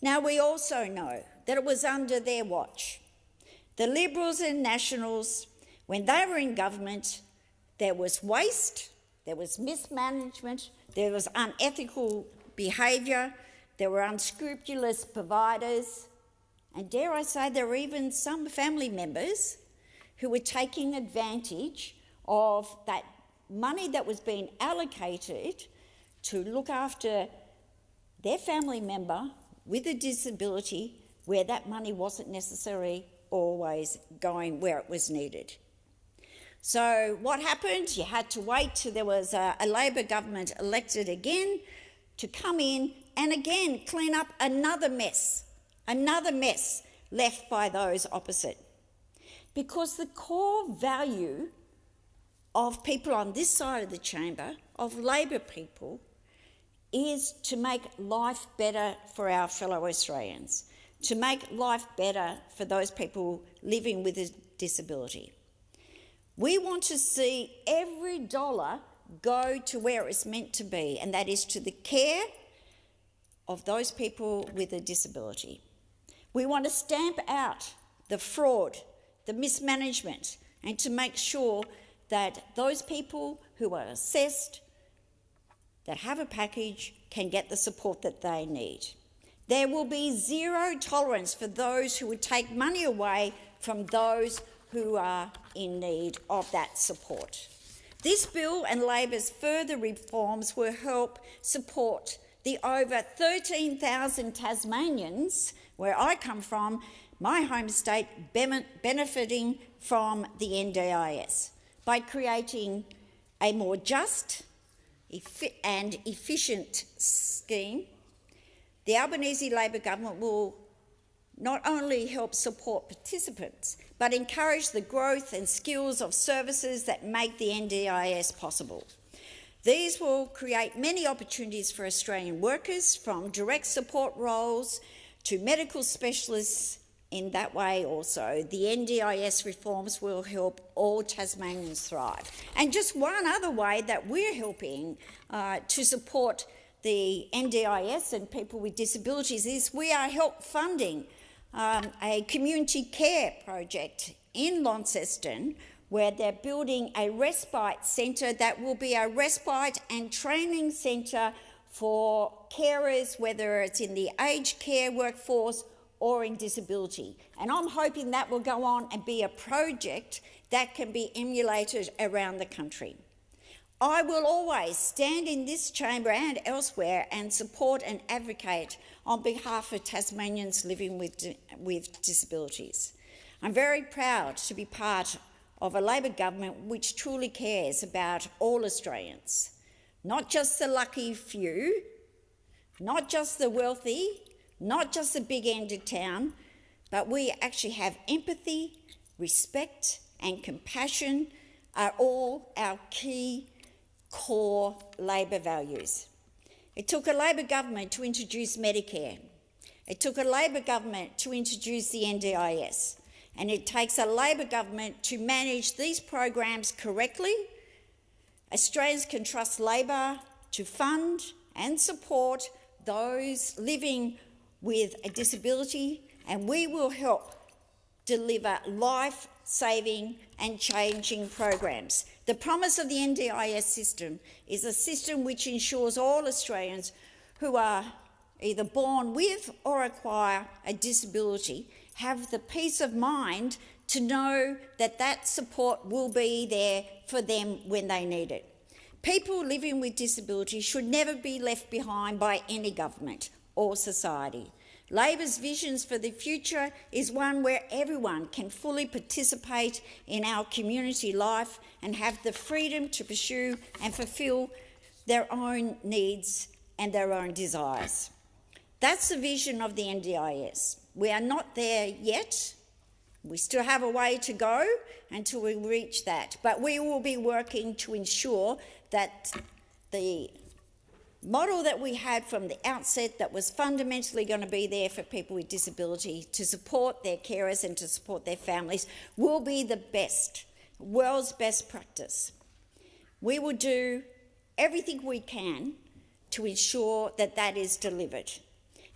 Now, we also know that it was under their watch. The Liberals and Nationals, when they were in government, there was waste, there was mismanagement, there was unethical behaviour, there were unscrupulous providers, and dare I say there were even some family members who were taking advantage of that money that was being allocated to look after their family member with a disability, where that money wasn't necessarily always going where it was needed. So what happened? You had to wait till there was a Labor government elected again to come in and again clean up another mess left by those opposite. Because the core value of people on this side of the chamber, of Labor people, is to make life better for our fellow Australians, to make life better for those people living with a disability. We want to see every dollar go to where it's meant to be, and that is to the care of those people with a disability. We want to stamp out the fraud, the mismanagement, and to make sure that those people who are assessed, that have a package, can get the support that they need. There will be zero tolerance for those who would take money away from those who are in need of that support. This bill and Labor's further reforms will help support the over 13,000 Tasmanians, where I come from, my home state, benefiting from the NDIS by creating a more just and efficient scheme. The Albanese Labor government will not only help support participants, but encourage the growth and skills of services that make the NDIS possible. These will create many opportunities for Australian workers, from direct support roles to medical specialists. In that way also, the NDIS reforms will help all Tasmanians thrive. And just one other way that we're helping to support the NDIS and people with disabilities is we are help funding a community care project in Launceston, where they're building a respite centre that will be a respite and training centre for carers, whether it's in the aged care workforce or in disability. And I'm hoping that will go on and be a project that can be emulated around the country. I will always stand in this chamber and elsewhere and support and advocate on behalf of Tasmanians living with disabilities. I'm very proud to be part of a Labor government which truly cares about all Australians, not just the lucky few, not just the wealthy, not just the big end of town, but we actually have empathy, respect and compassion are all our key core Labor values. It took a Labor government to introduce Medicare. It took a Labor government to introduce the NDIS. And it takes a Labor government to manage these programs correctly. Australians can trust Labor to fund and support those living with a disability, and we will help deliver life-saving and changing programs. The promise of the NDIS system is a system which ensures all Australians who are either born with or acquire a disability have the peace of mind to know that that support will be there for them when they need it. People living with disability should never be left behind by any government or society. Labor's visions for the future is one where everyone can fully participate in our community life and have the freedom to pursue and fulfil their own needs and their own desires. That's the vision of the NDIS. We are not there yet. We still have a way to go until we reach that, but we will be working to ensure that the model that we had from the outset, that was fundamentally going to be there for people with disability to support their carers and to support their families, will be the best, world's best practice. We will do everything we can to ensure that that is delivered.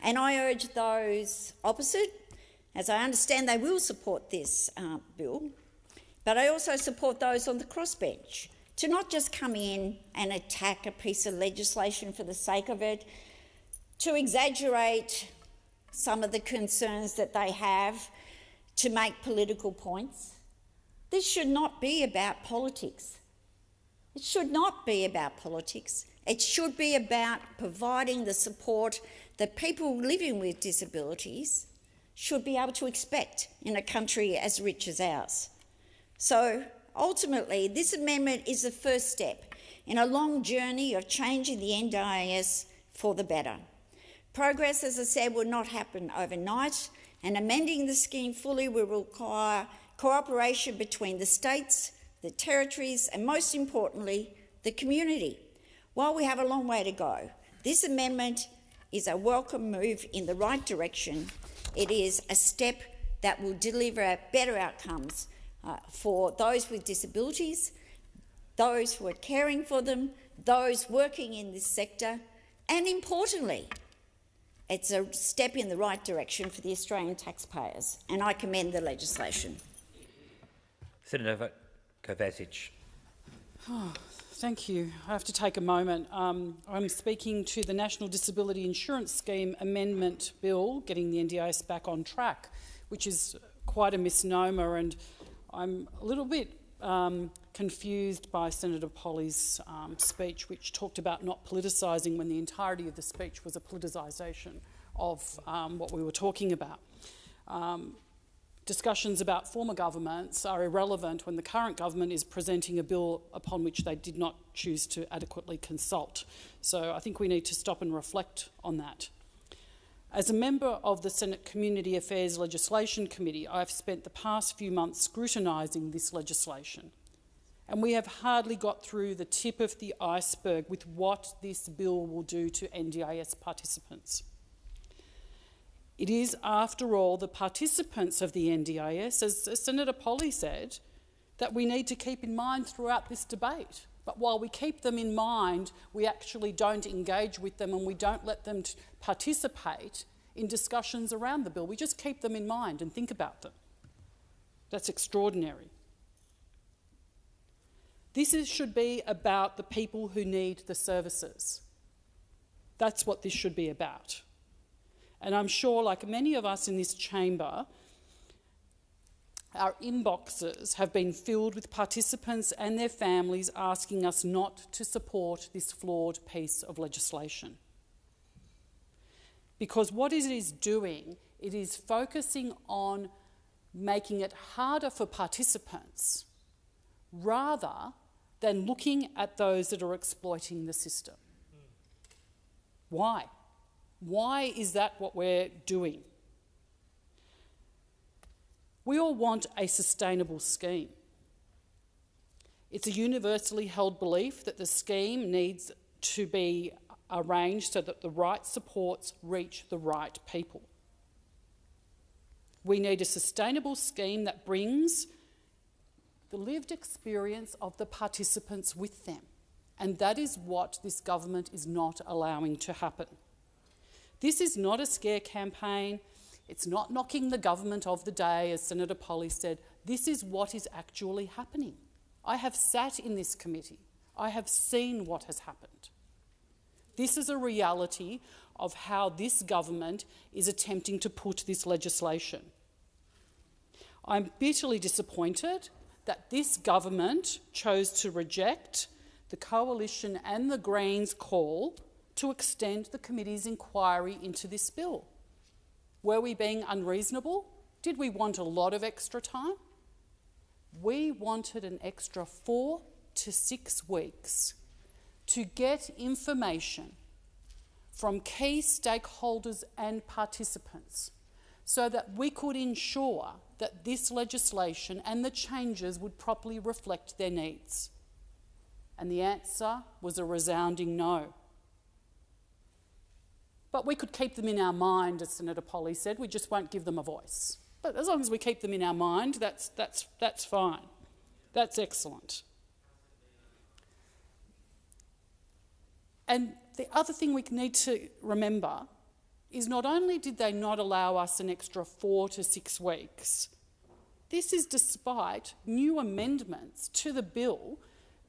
And I urge those opposite, as I understand they will support this bill, but I also support those on the crossbench to not just come in and attack a piece of legislation for the sake of it, to exaggerate some of the concerns that they have, to make political points. This should not be about politics. It should not be about politics. It should be about providing the support that people living with disabilities should be able to expect in a country as rich as ours. So ultimately, this amendment is the first step in a long journey of changing the NDIS for the better. Progress, as I said, will not happen overnight, and amending the scheme fully will require cooperation between the states, the territories, and most importantly, the community. While we have a long way to go, this amendment is a welcome move in the right direction. It is a step that will deliver better outcomes for those with disabilities, those who are caring for them, those working in this sector, and importantly, it's a step in the right direction for the Australian taxpayers, and I commend the legislation. Senator Kovacic. Oh, thank you. I have to take a moment. I'm speaking to the National Disability Insurance Scheme Amendment Bill, getting the NDIS back on track, which is quite a misnomer, and I'm a little bit confused by Senator Polley's speech, which talked about not politicising when the entirety of the speech was a politicisation of what we were talking about. Discussions about former governments are irrelevant when the current government is presenting a bill upon which they did not choose to adequately consult. So I think we need to stop and reflect on that. As a member of the Senate Community Affairs Legislation Committee, I've spent the past few months scrutinising this legislation, and we have hardly got through the tip of the iceberg with what this bill will do to NDIS participants. It is, after all, the participants of the NDIS, as Senator Polley said, that we need to keep in mind throughout this debate. But while we keep them in mind, we actually don't engage with them and we don't let them participate in discussions around the bill. We just keep them in mind and think about them. That's extraordinary. This should be about the people who need the services. That's what this should be about. And I'm sure, like many of us in this chamber, our inboxes have been filled with participants and their families asking us not to support this flawed piece of legislation. Because what it is doing, it is focusing on making it harder for participants rather than looking at those that are exploiting the system. Why? Why is that what we're doing? We all want a sustainable scheme. It's a universally held belief that the scheme needs to be arranged so that the right supports reach the right people. We need a sustainable scheme that brings the lived experience of the participants with them, and that is what this government is not allowing to happen. This is not a scare campaign. It's not knocking the government of the day, as Senator Polley said. This is what is actually happening. I have sat in this committee. I have seen what has happened. This is a reality of how this government is attempting to put this legislation. I'm bitterly disappointed that this government chose to reject the Coalition and the Greens' call to extend the committee's inquiry into this bill. Were we being unreasonable? Did we want a lot of extra time? We wanted an extra 4 to 6 weeks to get information from key stakeholders and participants so that we could ensure that this legislation and the changes would properly reflect their needs. And the answer was a resounding no. But we could keep them in our mind, as Senator Polley said. We just won't give them a voice. But as long as we keep them in our mind, that's fine. That's excellent. And the other thing we need to remember is not only did they not allow us an extra 4 to 6 weeks, this is despite new amendments to the bill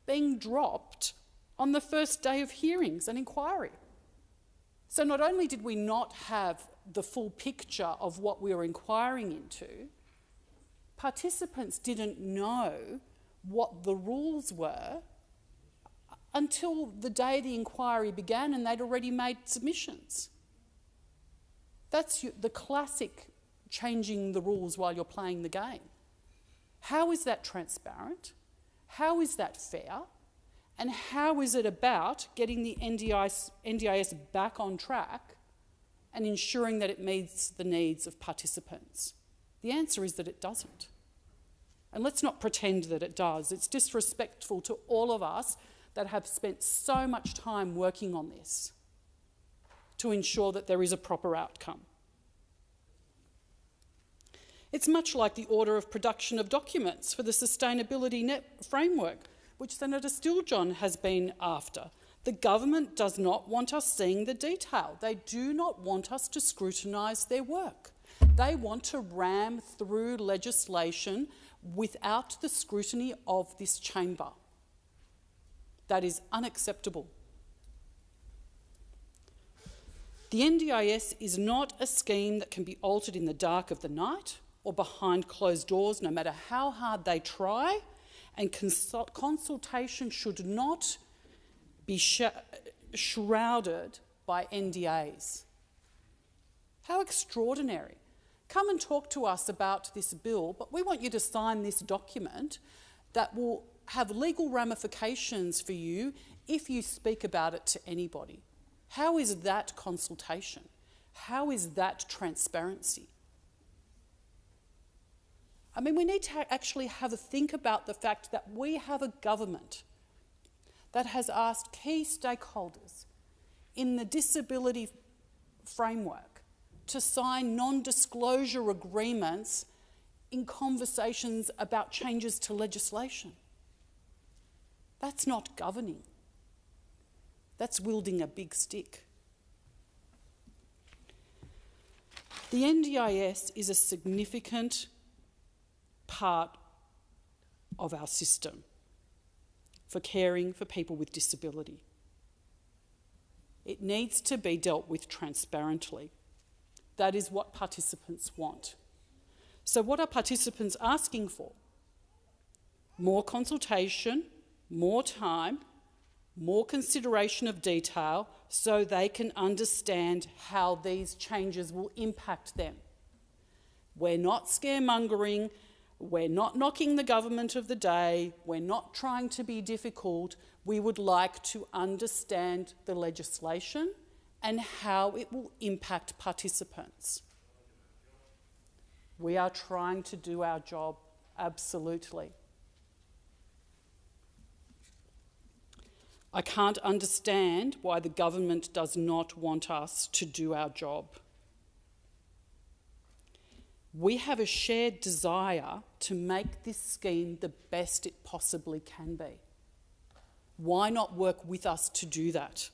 being dropped on the first day of hearings and inquiry. So not only did we not have the full picture of what we were inquiring into, participants didn't know what the rules were until the day the inquiry began and they'd already made submissions. That's the classic changing the rules while you're playing the game. How is that transparent? How is that fair? And how is it about getting the NDIS back on track and ensuring that it meets the needs of participants? The answer is that it doesn't. And let's not pretend that it does. It's disrespectful to all of us that have spent so much time working on this to ensure that there is a proper outcome. It's much like the order of production of documents for the Sustainability Net Framework, which Senator Stiljohn has been after. The government does not want us seeing the detail. They do not want us to scrutinise their work. They want to ram through legislation without the scrutiny of this chamber. That is unacceptable. The NDIS is not a scheme that can be altered in the dark of the night or behind closed doors, no matter how hard they try, and consultation should not be shrouded by NDAs. How extraordinary. Come and talk to us about this bill, but we want you to sign this document that will have legal ramifications for you if you speak about it to anybody. How is that consultation? How is that transparency? I mean, we need to actually have a think about the fact that we have a government that has asked key stakeholders in the disability framework to sign non-disclosure agreements in conversations about changes to legislation. That's not governing. That's wielding a big stick. The NDIS is a significant part of our system for caring for people with disability. It needs to be dealt with transparently. That is what participants want. So what are participants asking for? More consultation, more time, more consideration of detail so they can understand how these changes will impact them. We're not scaremongering, we're not knocking the government of the day, we're not trying to be difficult. We would like to understand the legislation and how it will impact participants. We are trying to do our job, absolutely. I can't understand why the government does not want us to do our job. We have a shared desire to make this scheme the best it possibly can be. Why not work with us to do that?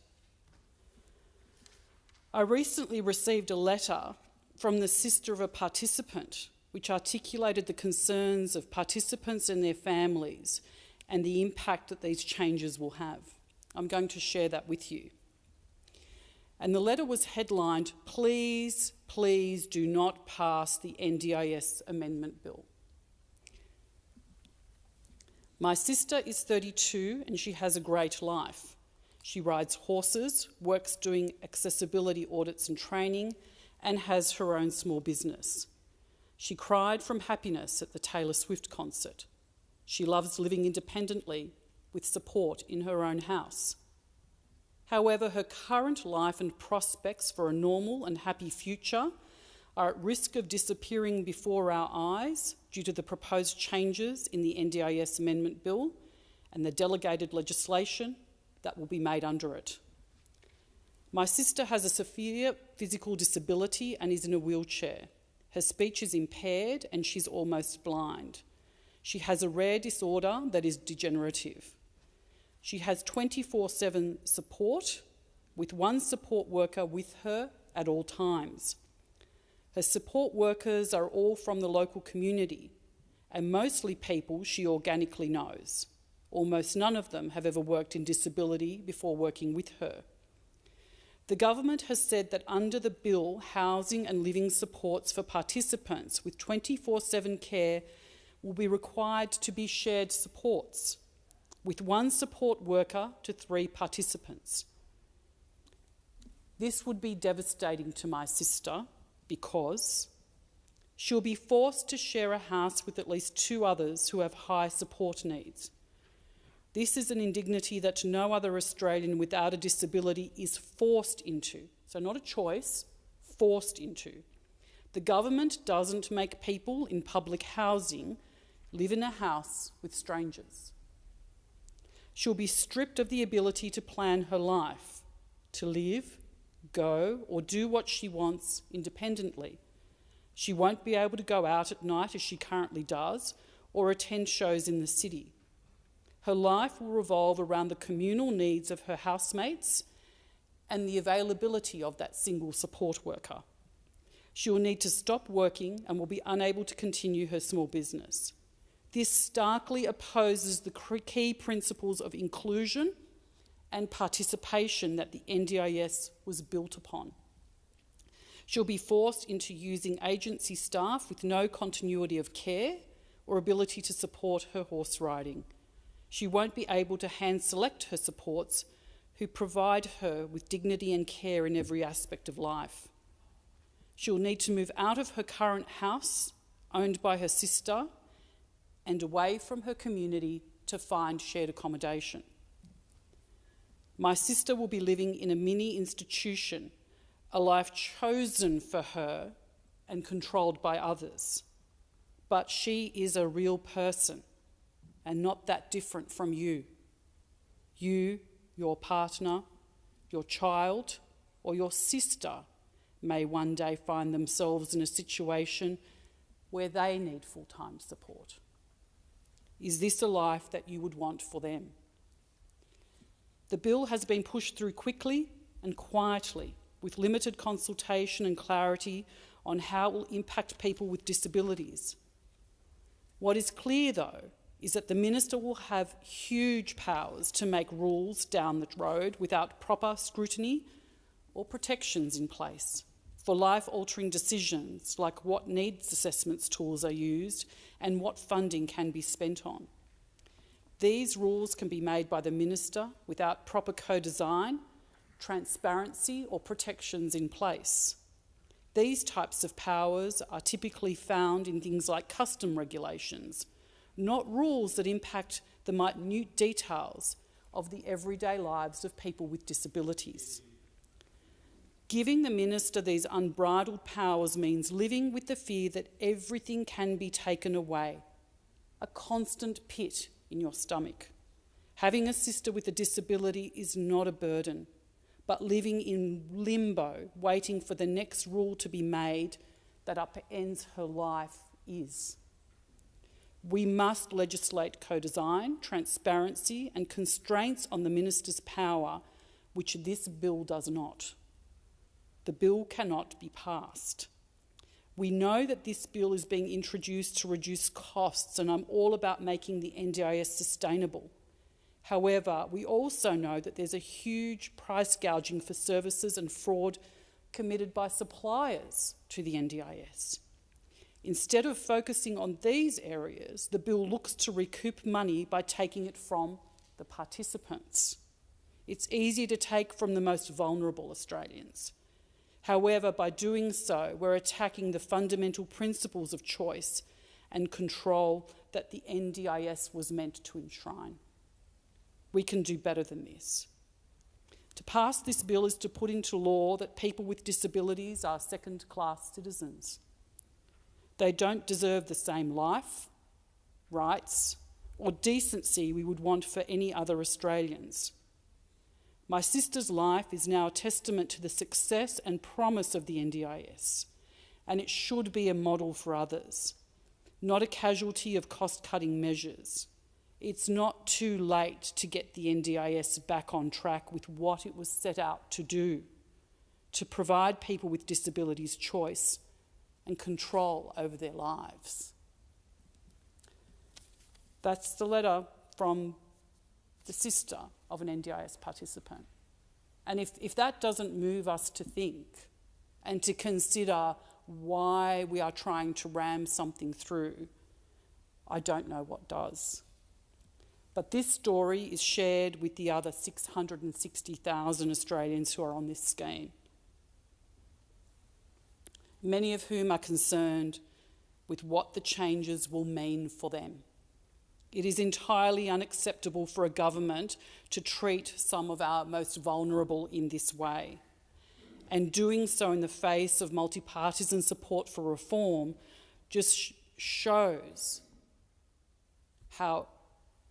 I recently received a letter from the sister of a participant which articulated the concerns of participants and their families and the impact that these changes will have. I'm going to share that with you. And the letter was headlined, "Please, please do not pass the NDIS amendment bill." My sister is 32 and she has a great life. She rides horses, works doing accessibility audits and training, and has her own small business. She cried from happiness at the Taylor Swift concert. She loves living independently with support in her own house. However, her current life and prospects for a normal and happy future are at risk of disappearing before our eyes due to the proposed changes in the NDIS amendment bill and the delegated legislation that will be made under it. My sister has a severe physical disability and is in a wheelchair. Her speech is impaired and she's almost blind. She has a rare disorder that is degenerative. She has 24/7 support with one support worker with her at all times. Her support workers are all from the local community and mostly people she organically knows. Almost none of them have ever worked in disability before working with her. The government has said that under the bill, housing and living supports for participants with 24/7 care will be required to be shared supports, with 1 support worker to 3 participants. This would be devastating to my sister because she'll be forced to share a house with at least 2 others who have high support needs. This is an indignity that no other Australian without a disability is forced into. So not a choice, forced into. The government doesn't make people in public housing live in a house with strangers. She'll be stripped of the ability to plan her life, to live, go, or do what she wants independently. She won't be able to go out at night as she currently does, or attend shows in the city. Her life will revolve around the communal needs of her housemates and the availability of that single support worker. She will need to stop working and will be unable to continue her small business. This starkly opposes the key principles of inclusion and participation that the NDIS was built upon. She'll be forced into using agency staff with no continuity of care or ability to support her horse riding. She won't be able to hand select her supports who provide her with dignity and care in every aspect of life. She'll need to move out of her current house, owned by her sister, and away from her community to find shared accommodation. My sister will be living in a mini institution, a life chosen for her and controlled by others. But she is a real person and not that different from you. You, your partner, your child, or your sister may one day find themselves in a situation where they need full-time support. Is this a life that you would want for them? The bill has been pushed through quickly and quietly, with limited consultation and clarity on how it will impact people with disabilities. What is clear, though, is that the Minister will have huge powers to make rules down the road without proper scrutiny or protections in place for life-altering decisions like what needs assessments tools are used and what funding can be spent on. These rules can be made by the Minister without proper co-design, transparency or protections in place. These types of powers are typically found in things like custom regulations, not rules that impact the minute details of the everyday lives of people with disabilities. Giving the Minister these unbridled powers means living with the fear that everything can be taken away, a constant pit in your stomach. Having a sister with a disability is not a burden, but living in limbo, waiting for the next rule to be made that upends her life is. We must legislate co-design, transparency and constraints on the Minister's power, which this bill does not. The bill cannot be passed. We know that this bill is being introduced to reduce costs, and I'm all about making the NDIS sustainable. However, we also know that there's a huge price gouging for services and fraud committed by suppliers to the NDIS. Instead of focusing on these areas, the bill looks to recoup money by taking it from the participants. It's easy to take from the most vulnerable Australians. However, by doing so, we're attacking the fundamental principles of choice and control that the NDIS was meant to enshrine. We can do better than this. To pass this bill is to put into law that people with disabilities are second-class citizens. They don't deserve the same life, rights, or decency we would want for any other Australians. My sister's life is now a testament to the success and promise of the NDIS, and it should be a model for others, not a casualty of cost-cutting measures. It's not too late to get the NDIS back on track with what it was set out to do, to provide people with disabilities choice and control over their lives. That's the letter from the sister of an NDIS participant. And if that doesn't move us to think and to consider why we are trying to ram something through, I don't know what does. But this story is shared with the other 660,000 Australians who are on this scheme, many of whom are concerned with what the changes will mean for them. It is entirely unacceptable for a government to treat some of our most vulnerable in this way. And doing so in the face of multi-partisan support for reform just shows how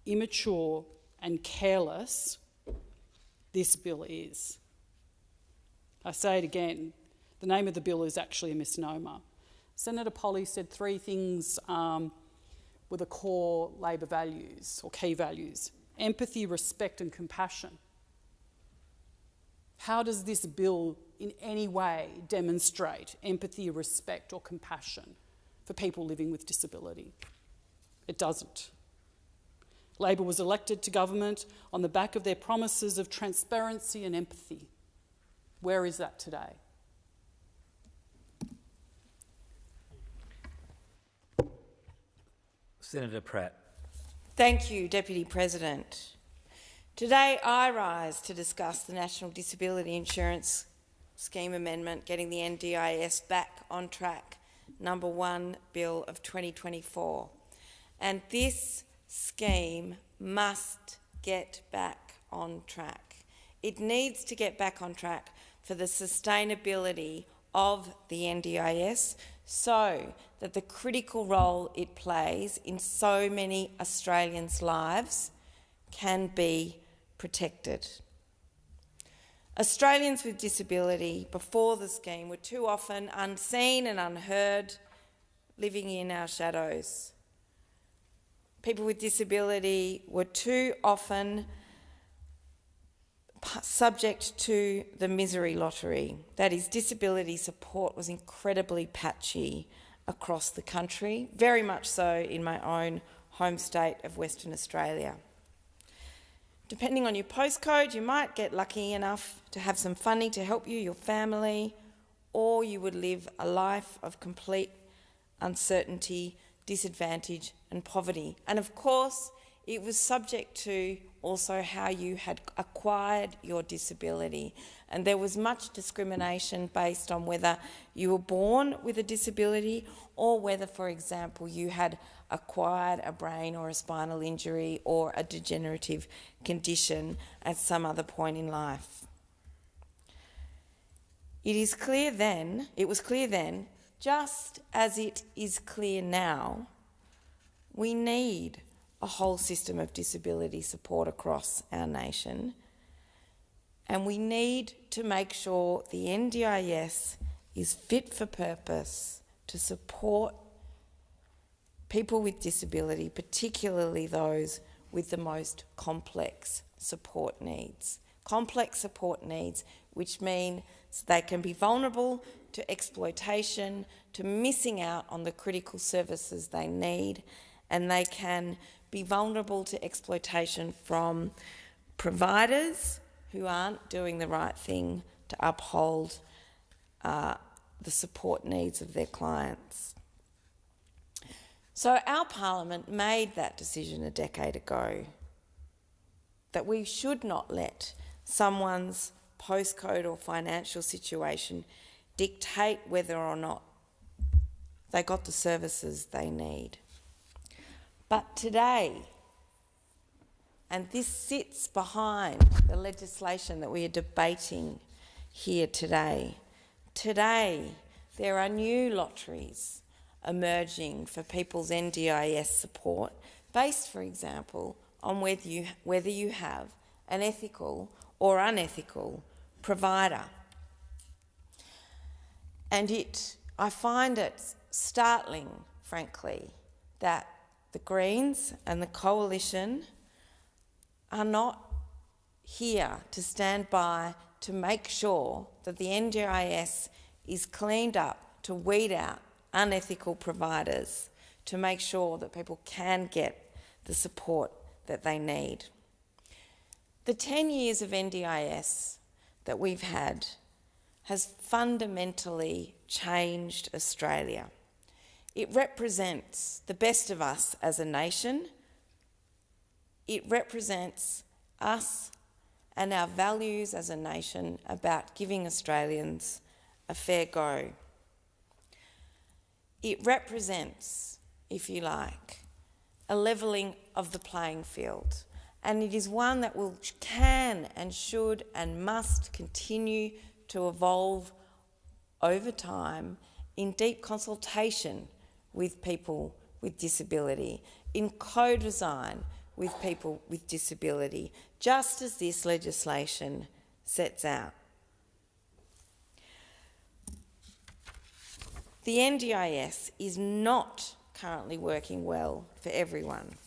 immature and careless this bill is. I say it again, the name of the bill is actually a misnomer. Senator Polly said three things were the core Labor values or key values: empathy, respect and compassion. How does this bill in any way demonstrate empathy, respect or compassion for people living with disability? It doesn't. Labor was elected to government on the back of their promises of transparency and empathy. Where is that today? Senator Pratt. Thank you, Deputy President. Today I rise to discuss the National Disability Insurance Scheme Amendment, getting the NDIS back on track, number 1 Bill of 2024. And this scheme must get back on track. It needs to get back on track for the sustainability of the NDIS, so that the critical role it plays in so many Australians' lives can be protected. Australians with disability before the scheme were too often unseen and unheard, living in our shadows. People with disability were too often subject to the misery lottery. That is, disability support was incredibly patchy across the country, very much so in my own home state of Western Australia. Depending on your postcode, you might get lucky enough to have some funding to help you, your family, or you would live a life of complete uncertainty, disadvantage and poverty. And of course, it was subject to also how you had acquired your disability. And there was much discrimination based on whether you were born with a disability or whether, for example, you had acquired a brain or a spinal injury or a degenerative condition at some other point in life. It was clear then, just as it is clear now, we need a whole system of disability support across our nation, and we need to make sure the NDIS is fit for purpose to support people with disability, particularly those with the most complex support needs. Complex support needs, which means they can be vulnerable to exploitation, to missing out on the critical services they need, and they can be vulnerable to exploitation from providers who aren't doing the right thing to uphold the support needs of their clients. So our Parliament made that decision a decade ago, that we should not let someone's postcode or financial situation dictate whether or not they got the services they need. But today, and this sits behind the legislation that we are debating here today, there are new lotteries emerging for people's NDIS support based, for example, on whether you have an ethical or unethical provider. And I find it startling, frankly, that the Greens and the Coalition are not here to stand by to make sure that the NDIS is cleaned up, to weed out unethical providers, to make sure that people can get the support that they need. The 10 years of NDIS that we've had has fundamentally changed Australia. It represents the best of us as a nation. It represents us and our values as a nation about giving Australians a fair go. It represents, if you like, a levelling of the playing field, and it is one that can and should and must continue to evolve over time in deep consultation with people with disability, in co-design with people with disability, just as this legislation sets out. The NDIS is not currently working well for everyone.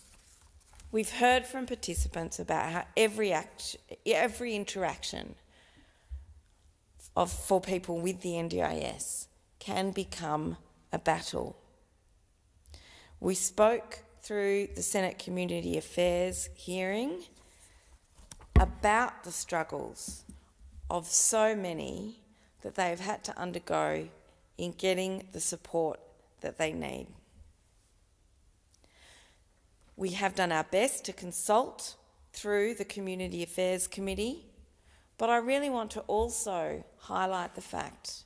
We've heard from participants about how every interaction for people with the NDIS can become a battle. We spoke through the Senate Community Affairs hearing about the struggles of so many that they have had to undergo in getting the support that they need. We have done our best to consult through the Community Affairs Committee, but I really want to also highlight the fact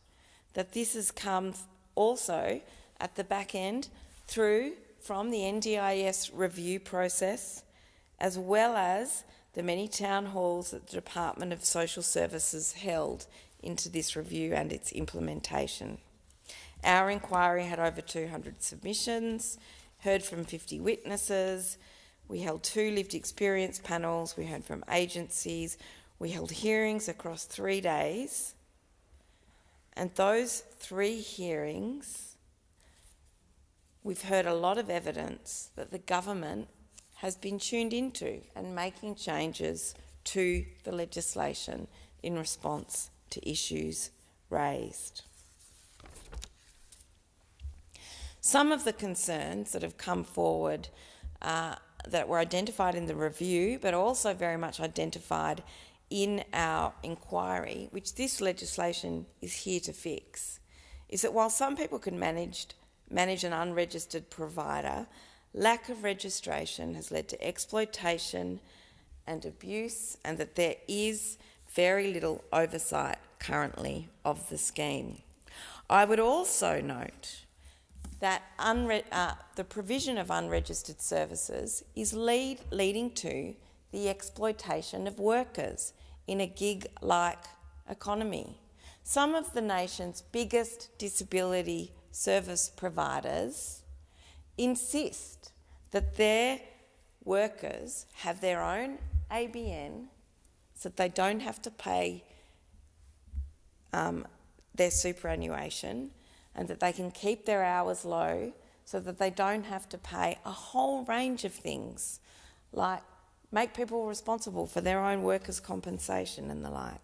that this has come also at the back end from the NDIS review process, as well as the many town halls that the Department of Social Services held into this review and its implementation. Our inquiry had over 200 submissions, heard from 50 witnesses, we held 2 lived experience panels, we heard from agencies, we held hearings across 3 days, and those 3 hearings, we've heard a lot of evidence that the government has been tuned into and making changes to the legislation in response to issues raised. Some of the concerns that have come forward that were identified in the review, but also very much identified in our inquiry, which this legislation is here to fix, is that while some people can manage an unregistered provider, lack of registration has led to exploitation and abuse, and that there is very little oversight currently of the scheme. I would also note that the provision of unregistered services is leading to the exploitation of workers in a gig-like economy. Some of the nation's biggest disability service providers insist that their workers have their own ABN so that they don't have to pay their superannuation, and that they can keep their hours low so that they don't have to pay a whole range of things, like make people responsible for their own workers' compensation and the like.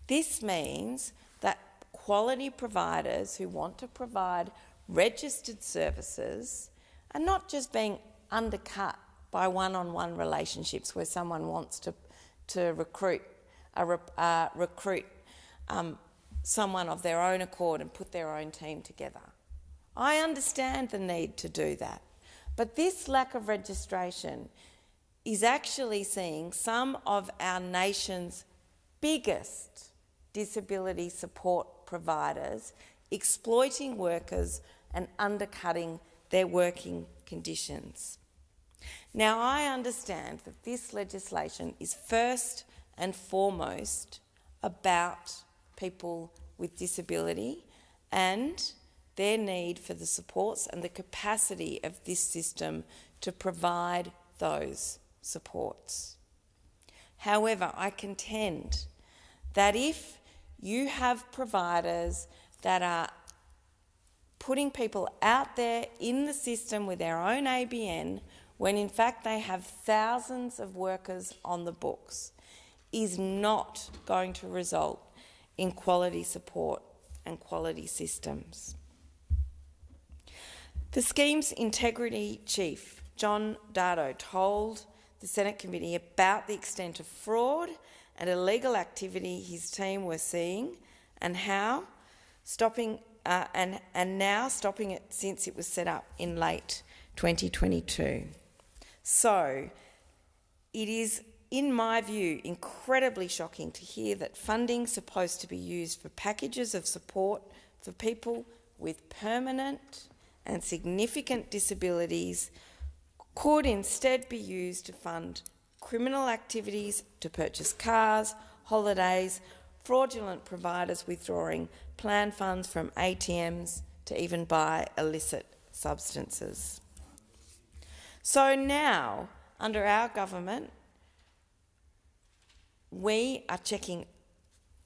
This means that quality providers who want to provide registered services are not just being undercut by one-on-one relationships where someone wants to recruit someone of their own accord and put their own team together. I understand the need to do that, but this lack of registration is actually seeing some of our nation's biggest disability support providers exploiting workers and undercutting their working conditions. Now, I understand that this legislation is first and foremost about people with disability and their need for the supports and the capacity of this system to provide those supports. However, I contend that if you have providers that are putting people out there in the system with their own ABN, when in fact they have thousands of workers on the books, is not going to result in quality support and quality systems. The scheme's integrity chief, John Dardo, told the Senate committee about the extent of fraud and illegal activity his team were seeing, and how stopping and now stopping it since it was set up in late 2022. So it is, in my view, incredibly shocking to hear that funding supposed to be used for packages of support for people with permanent and significant disabilities could instead be used to fund criminal activities, to purchase cars, holidays, fraudulent providers withdrawing plan funds from ATMs, to even buy illicit substances. So now, under our government, we are checking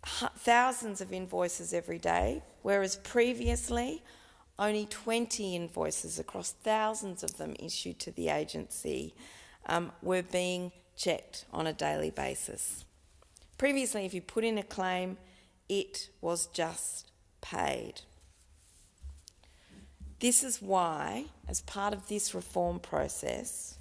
thousands of invoices every day, whereas previously only 20 invoices across thousands of them issued to the agency were being checked on a daily basis. Previously, if you put in a claim, it was just paid. This is why, as part of this reform process,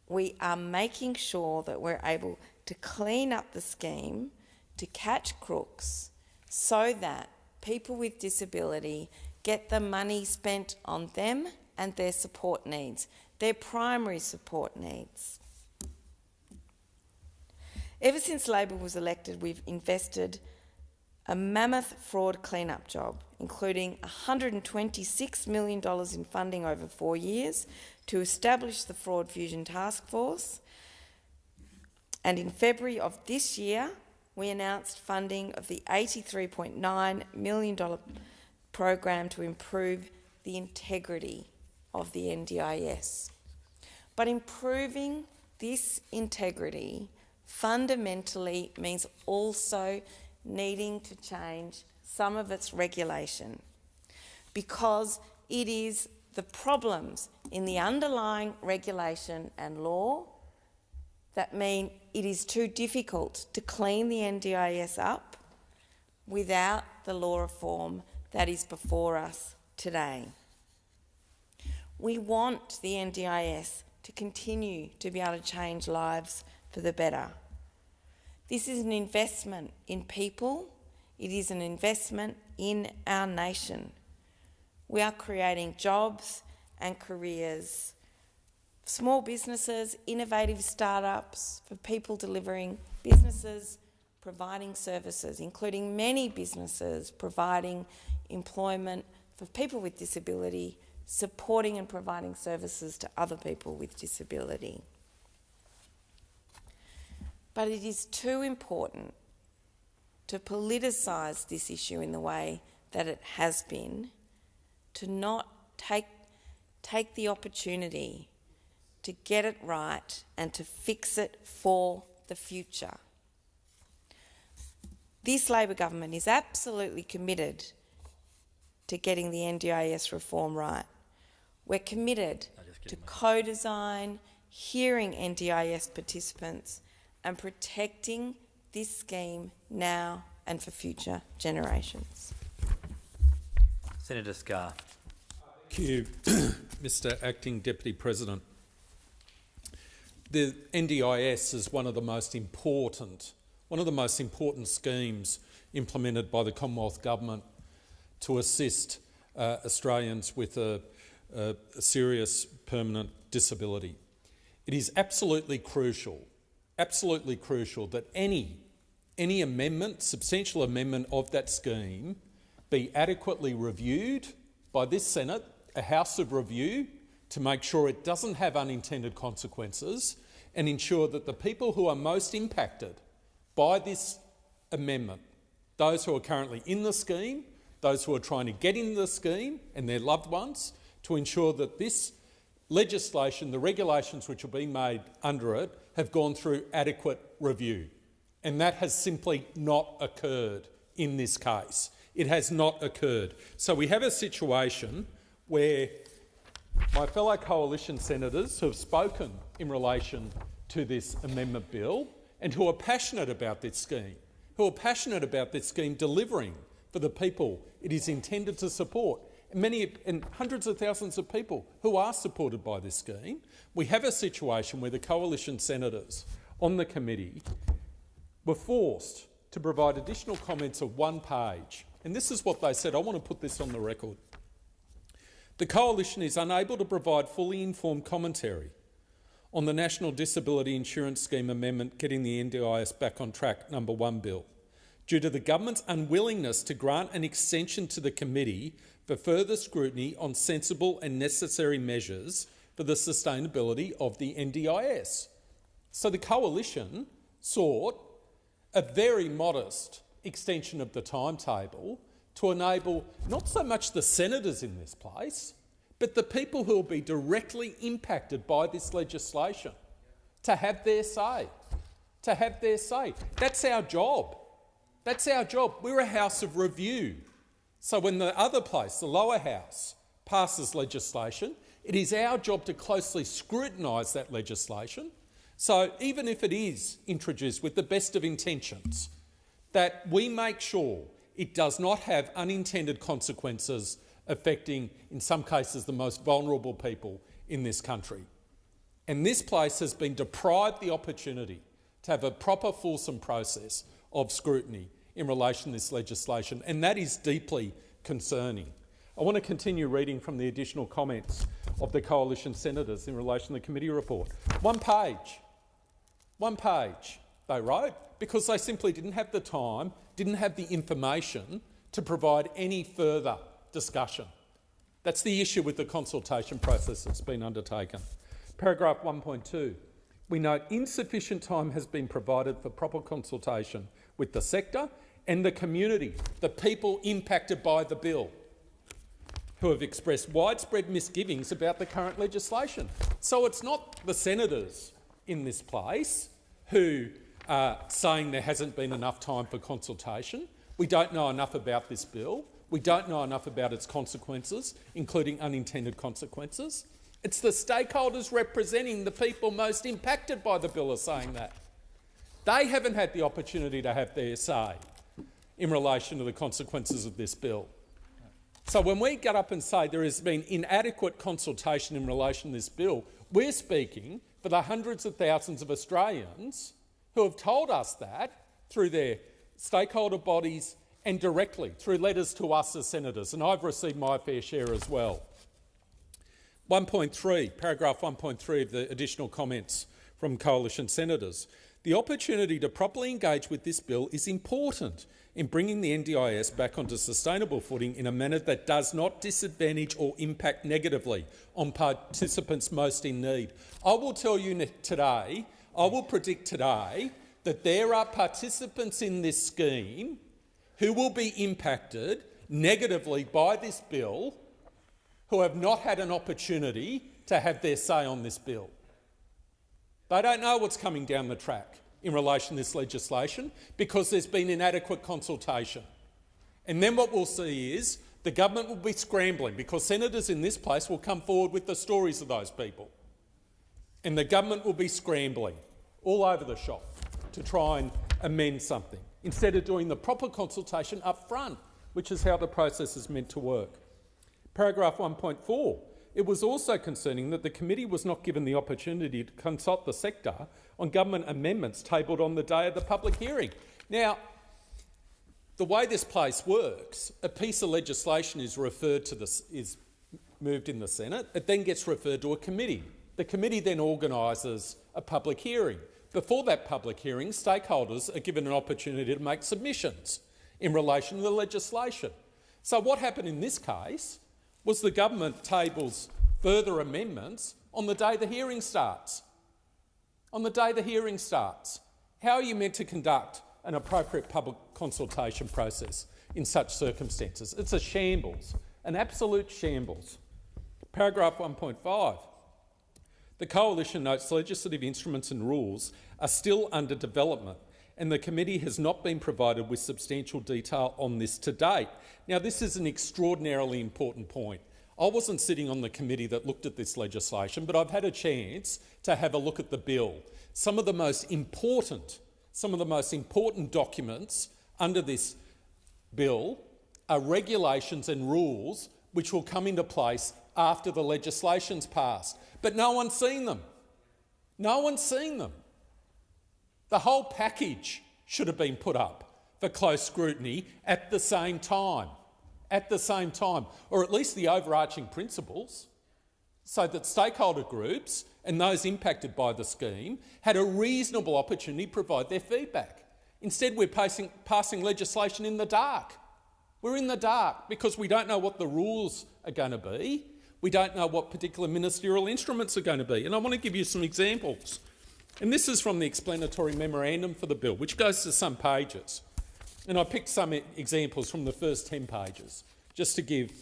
we are making sure that we're able to clean up the scheme, to catch crooks, so that people with disability get the money spent on them and their support needs, their primary support needs. Ever since Labor was elected, we've invested a mammoth fraud clean-up job, including $126 million in funding over 4 years to establish the Fraud Fusion Task Force. And in February of this year, we announced funding of the $83.9 million program to improve the integrity of the NDIS. But improving this integrity fundamentally means also needing to change some of its regulation, because it is the problems in the underlying regulation and law that mean it is too difficult to clean the NDIS up without the law reform that is before us today. We want the NDIS to continue to be able to change lives for the better. This is an investment in people. It is an investment in our nation. We are creating jobs and careers, small businesses, innovative startups, for people delivering businesses, providing services, including many businesses providing employment for people with disability, supporting and providing services to other people with disability. But it is too important to politicise this issue in the way that it has been, to not take the opportunity to get it right and to fix it for the future. This Labor government is absolutely committed to getting the NDIS reform right. We're committed to co-design, hearing NDIS participants and protecting this scheme now and for future generations. Senator Scarr. Thank you, Mr. Acting Deputy President. The NDIS is one of the most important schemes implemented by the Commonwealth Government to assist Australians with a serious permanent disability. It is absolutely crucial that any amendment, substantial amendment of that scheme, be adequately reviewed by this Senate, a House of Review, to make sure it doesn't have unintended consequences and ensure that the people who are most impacted by this amendment, those who are currently in the scheme, those who are trying to get in the scheme and their loved ones, to ensure that this legislation, the regulations which are being made under it, have gone through adequate review. And that has simply not occurred in this case. It has not occurred. So we have a situation where my fellow coalition senators who have spoken in relation to this amendment bill and who are passionate about this scheme, delivering for the people it is intended to support, and hundreds of thousands of people who are supported by this scheme. We have a situation where the coalition senators on the committee were forced to provide additional comments of 1 page. And this is what they said. I want to put this on the record. The Coalition is unable to provide fully informed commentary on the National Disability Insurance Scheme Amendment Getting the NDIS Back on Track No. 1 Bill due to the government's unwillingness to grant an extension to the committee for further scrutiny on sensible and necessary measures for the sustainability of the NDIS. So the Coalition sought a very modest extension of the timetable to enable not so much the senators in this place, but the people who will be directly impacted by this legislation to have their say. To have their say. That's our job. That's our job. We're a house of review. So when the other place, the lower house, passes legislation, it is our job to closely scrutinise that legislation. So even if it is introduced with the best of intentions, that we make sure it does not have unintended consequences affecting, in some cases, the most vulnerable people in this country. And this place has been deprived the opportunity to have a proper, fulsome process of scrutiny in relation to this legislation, and that is deeply concerning. I want to continue reading from the additional comments of the Coalition senators in relation to the committee report. 1 page. 1 page, they wrote, because they simply didn't have the time, didn't have the information to provide any further discussion. That's the issue with the consultation process that's been undertaken. Paragraph 1.2. We note insufficient time has been provided for proper consultation with the sector and the community, the people impacted by the bill, who have expressed widespread misgivings about the current legislation. So it's not the senators in this place who are saying there hasn't been enough time for consultation. We don't know enough about this bill. We don't know enough about its consequences, including unintended consequences. It's the stakeholders representing the people most impacted by the bill are saying that. They haven't had the opportunity to have their say in relation to the consequences of this bill. So when we get up and say there has been inadequate consultation in relation to this bill, we're speaking for the hundreds of thousands of Australians who have told us that through their stakeholder bodies and directly through letters to us as senators, and I've received my fair share as well. 1.3, paragraph 1.3 of the additional comments from Coalition senators. The opportunity to properly engage with this bill is important in bringing the NDIS back onto sustainable footing in a manner that does not disadvantage or impact negatively on participants most in need. I will tell you today, I will predict today that there are participants in this scheme who will be impacted negatively by this bill who have not had an opportunity to have their say on this bill. They don't know what's coming down the track in relation to this legislation because there's been inadequate consultation. And then what we'll see is the government will be scrambling because senators in this place will come forward with the stories of those people. And the government will be scrambling all over the shop to try and amend something instead of doing the proper consultation up front, which is how the process is meant to work. Paragraph 1.4. It was also concerning that the committee was not given the opportunity to consult the sector on government amendments tabled on the day of the public hearing. Now, the way this place works, a piece of legislation is moved in the Senate. It then gets referred to a committee. The committee then organises a public hearing. Before that public hearing, stakeholders are given an opportunity to make submissions in relation to the legislation. So what happened in this case was the government tables further amendments on the day the hearing starts. On the day the hearing starts. How are you meant to conduct an appropriate public consultation process in such circumstances? It's a shambles, an absolute shambles. Paragraph 1.5. The Coalition notes legislative instruments and rules are still under development and the committee has not been provided with substantial detail on this to date. Now, this is an extraordinarily important point. I wasn't sitting on the committee that looked at this legislation, but I've had a chance to have a look at the bill. Some of the most important documents under this bill are regulations and rules which will come into place after the legislation's passed. But no one's seen them. No one's seen them. The whole package should have been put up for close scrutiny at the same time, or at least the overarching principles, so that stakeholder groups and those impacted by the scheme had a reasonable opportunity to provide their feedback. Instead, we're passing legislation in the dark. We're in the dark because we don't know what the rules are going to be. We don't know what particular ministerial instruments are going to be. And I want to give you some examples. And this is from the explanatory memorandum for the bill, which goes to some pages. And I picked some examples from the first 10 pages, just to give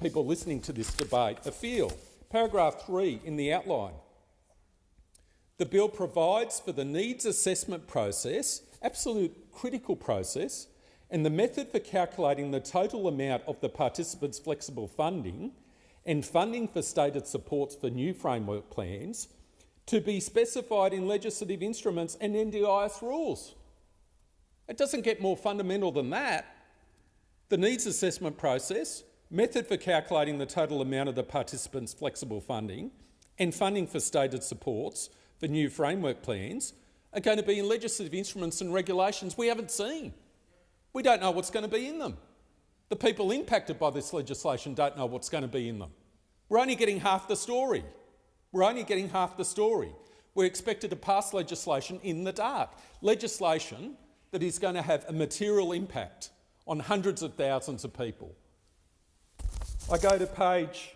people listening to this debate a feel. Paragraph 3 in the outline. The bill provides for the needs assessment process, absolute critical process, and the method for calculating the total amount of the participants' flexible funding and funding for stated supports for new framework plans to be specified in legislative instruments and NDIS rules. It doesn't get more fundamental than that. The needs assessment process, method for calculating the total amount of the participants' flexible funding and funding for stated supports for new framework plans are going to be in legislative instruments and regulations we haven't seen. We don't know what's going to be in them. The people impacted by this legislation don't know what's going to be in them. We're only getting half the story. We're expected to pass legislation in the dark, legislation that is going to have a material impact on hundreds of thousands of people. I go to page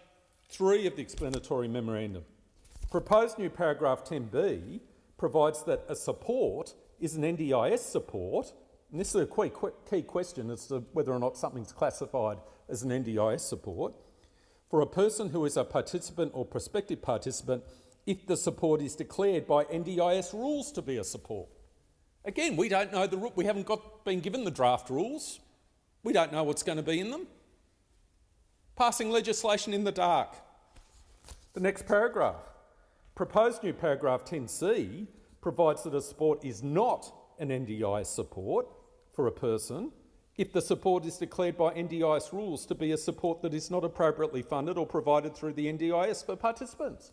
3 of the explanatory memorandum. Proposed new paragraph 10b provides that a support is an NDIS support, and this is a key question as to whether or not something's classified as an NDIS support, for a person who is a participant or prospective participant if the support is declared by NDIS rules to be a support. Again, we don't know we haven't been given the draft rules. We don't know what's going to be in them. Passing legislation in the dark. The next paragraph. Proposed new paragraph 10c provides that a support is not an NDIS support for a person if the support is declared by NDIS rules to be a support that is not appropriately funded or provided through the NDIS for participants.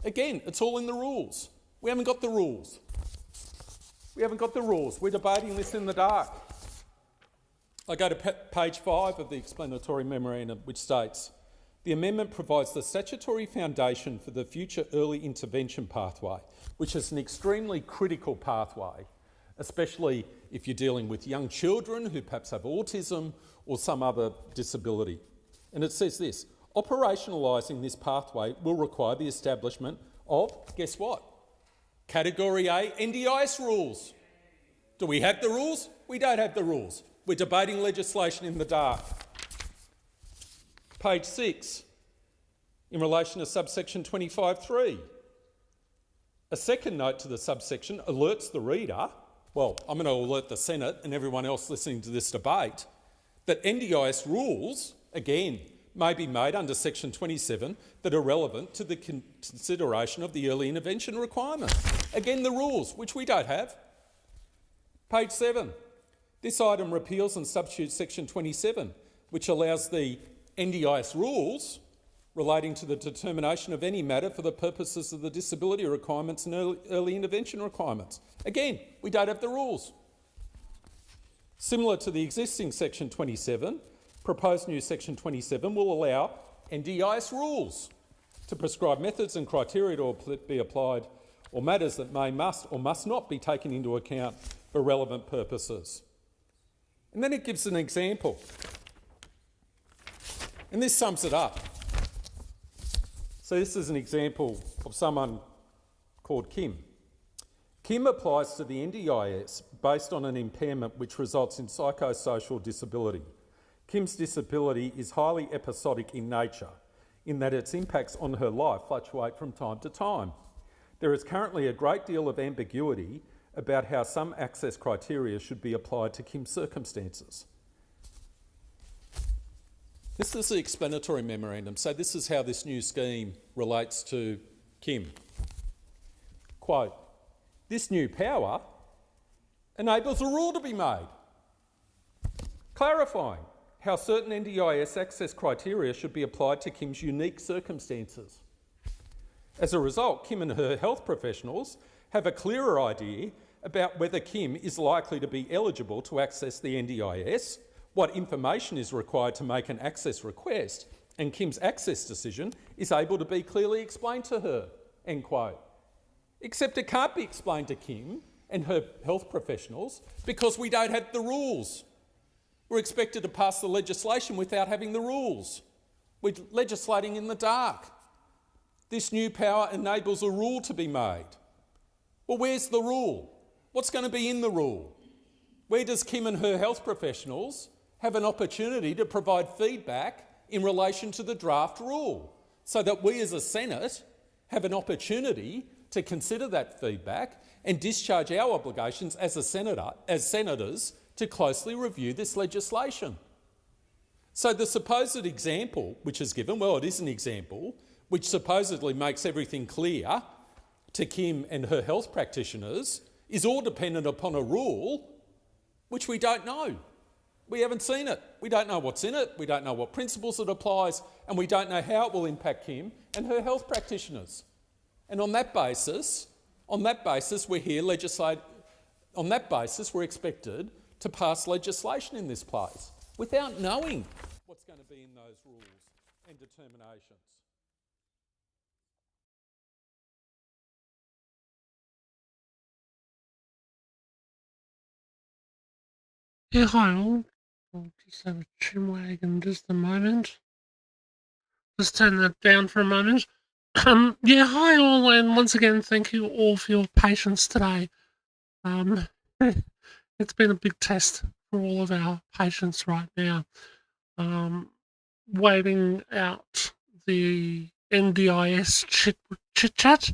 Again, it's all in the rules. We haven't got the rules. We're debating this in the dark. I go to page 5 of the explanatory memorandum, which states, the amendment provides the statutory foundation for the future early intervention pathway, which is an extremely critical pathway, especially if you're dealing with young children who perhaps have autism or some other disability. And it says this, operationalising this pathway will require the establishment of, guess what? Category A NDIS rules. Do we have the rules? We don't have the rules. We're debating legislation in the dark. Page 6, in relation to subsection 25.3. A second note to the subsection alerts the reader, well, I'm going to alert the Senate and everyone else listening to this debate, that NDIS rules, again, may be made under section 27 that are relevant to the consideration of the early intervention requirements. Again, the rules, which we don't have. Page 7. This item repeals and substitutes section 27, which allows the NDIS rules relating to the determination of any matter for the purposes of the disability requirements and early intervention requirements. Again, we don't have the rules. Similar to the existing section 27, proposed new section 27 will allow NDIS rules to prescribe methods and criteria to be applied or matters that must or must not be taken into account for relevant purposes. And then it gives an example. And this sums it up. So this is an example of someone called Kim. Kim applies to the NDIS based on an impairment which results in psychosocial disability. Kim's disability is highly episodic in nature, in that its impacts on her life fluctuate from time to time. There is currently a great deal of ambiguity about how some access criteria should be applied to Kim's circumstances. This is the explanatory memorandum, so this is how this new scheme relates to Kim. Quote, this new power enables a rule to be made, clarifying how certain NDIS access criteria should be applied to Kim's unique circumstances. As a result, Kim and her health professionals have a clearer idea about whether Kim is likely to be eligible to access the NDIS, what information is required to make an access request, and Kim's access decision is able to be clearly explained to her, end quote. Except it can't be explained to Kim and her health professionals because we don't have the rules. We're expected to pass the legislation without having the rules. We're legislating in the dark. This new power enables a rule to be made. Well, where's the rule? What's going to be in the rule? Where does Kim and her health professionals have an opportunity to provide feedback in relation to the draft rule so that we as a Senate have an opportunity to consider that feedback and discharge our obligations as senators to closely review this legislation? So the supposed example which is given, well, it is an example, which supposedly makes everything clear to Kim and her health practitioners, is all dependent upon a rule which we don't know. We haven't seen it. We don't know what's in it. We don't know what principles it applies, and we don't know how it will impact Kim and her health practitioners. And on that basis, we're here on that basis, we're expected to pass legislation in this place without knowing what's going to be in those rules and determinations. Yeah, hi all. I'll just have a chinwag in just a moment. Just turn that down for a moment. Yeah, hi all, and once again, thank you all for your patience today. It's been a big test for all of our patients right now. Waiting out the NDIS chit-chat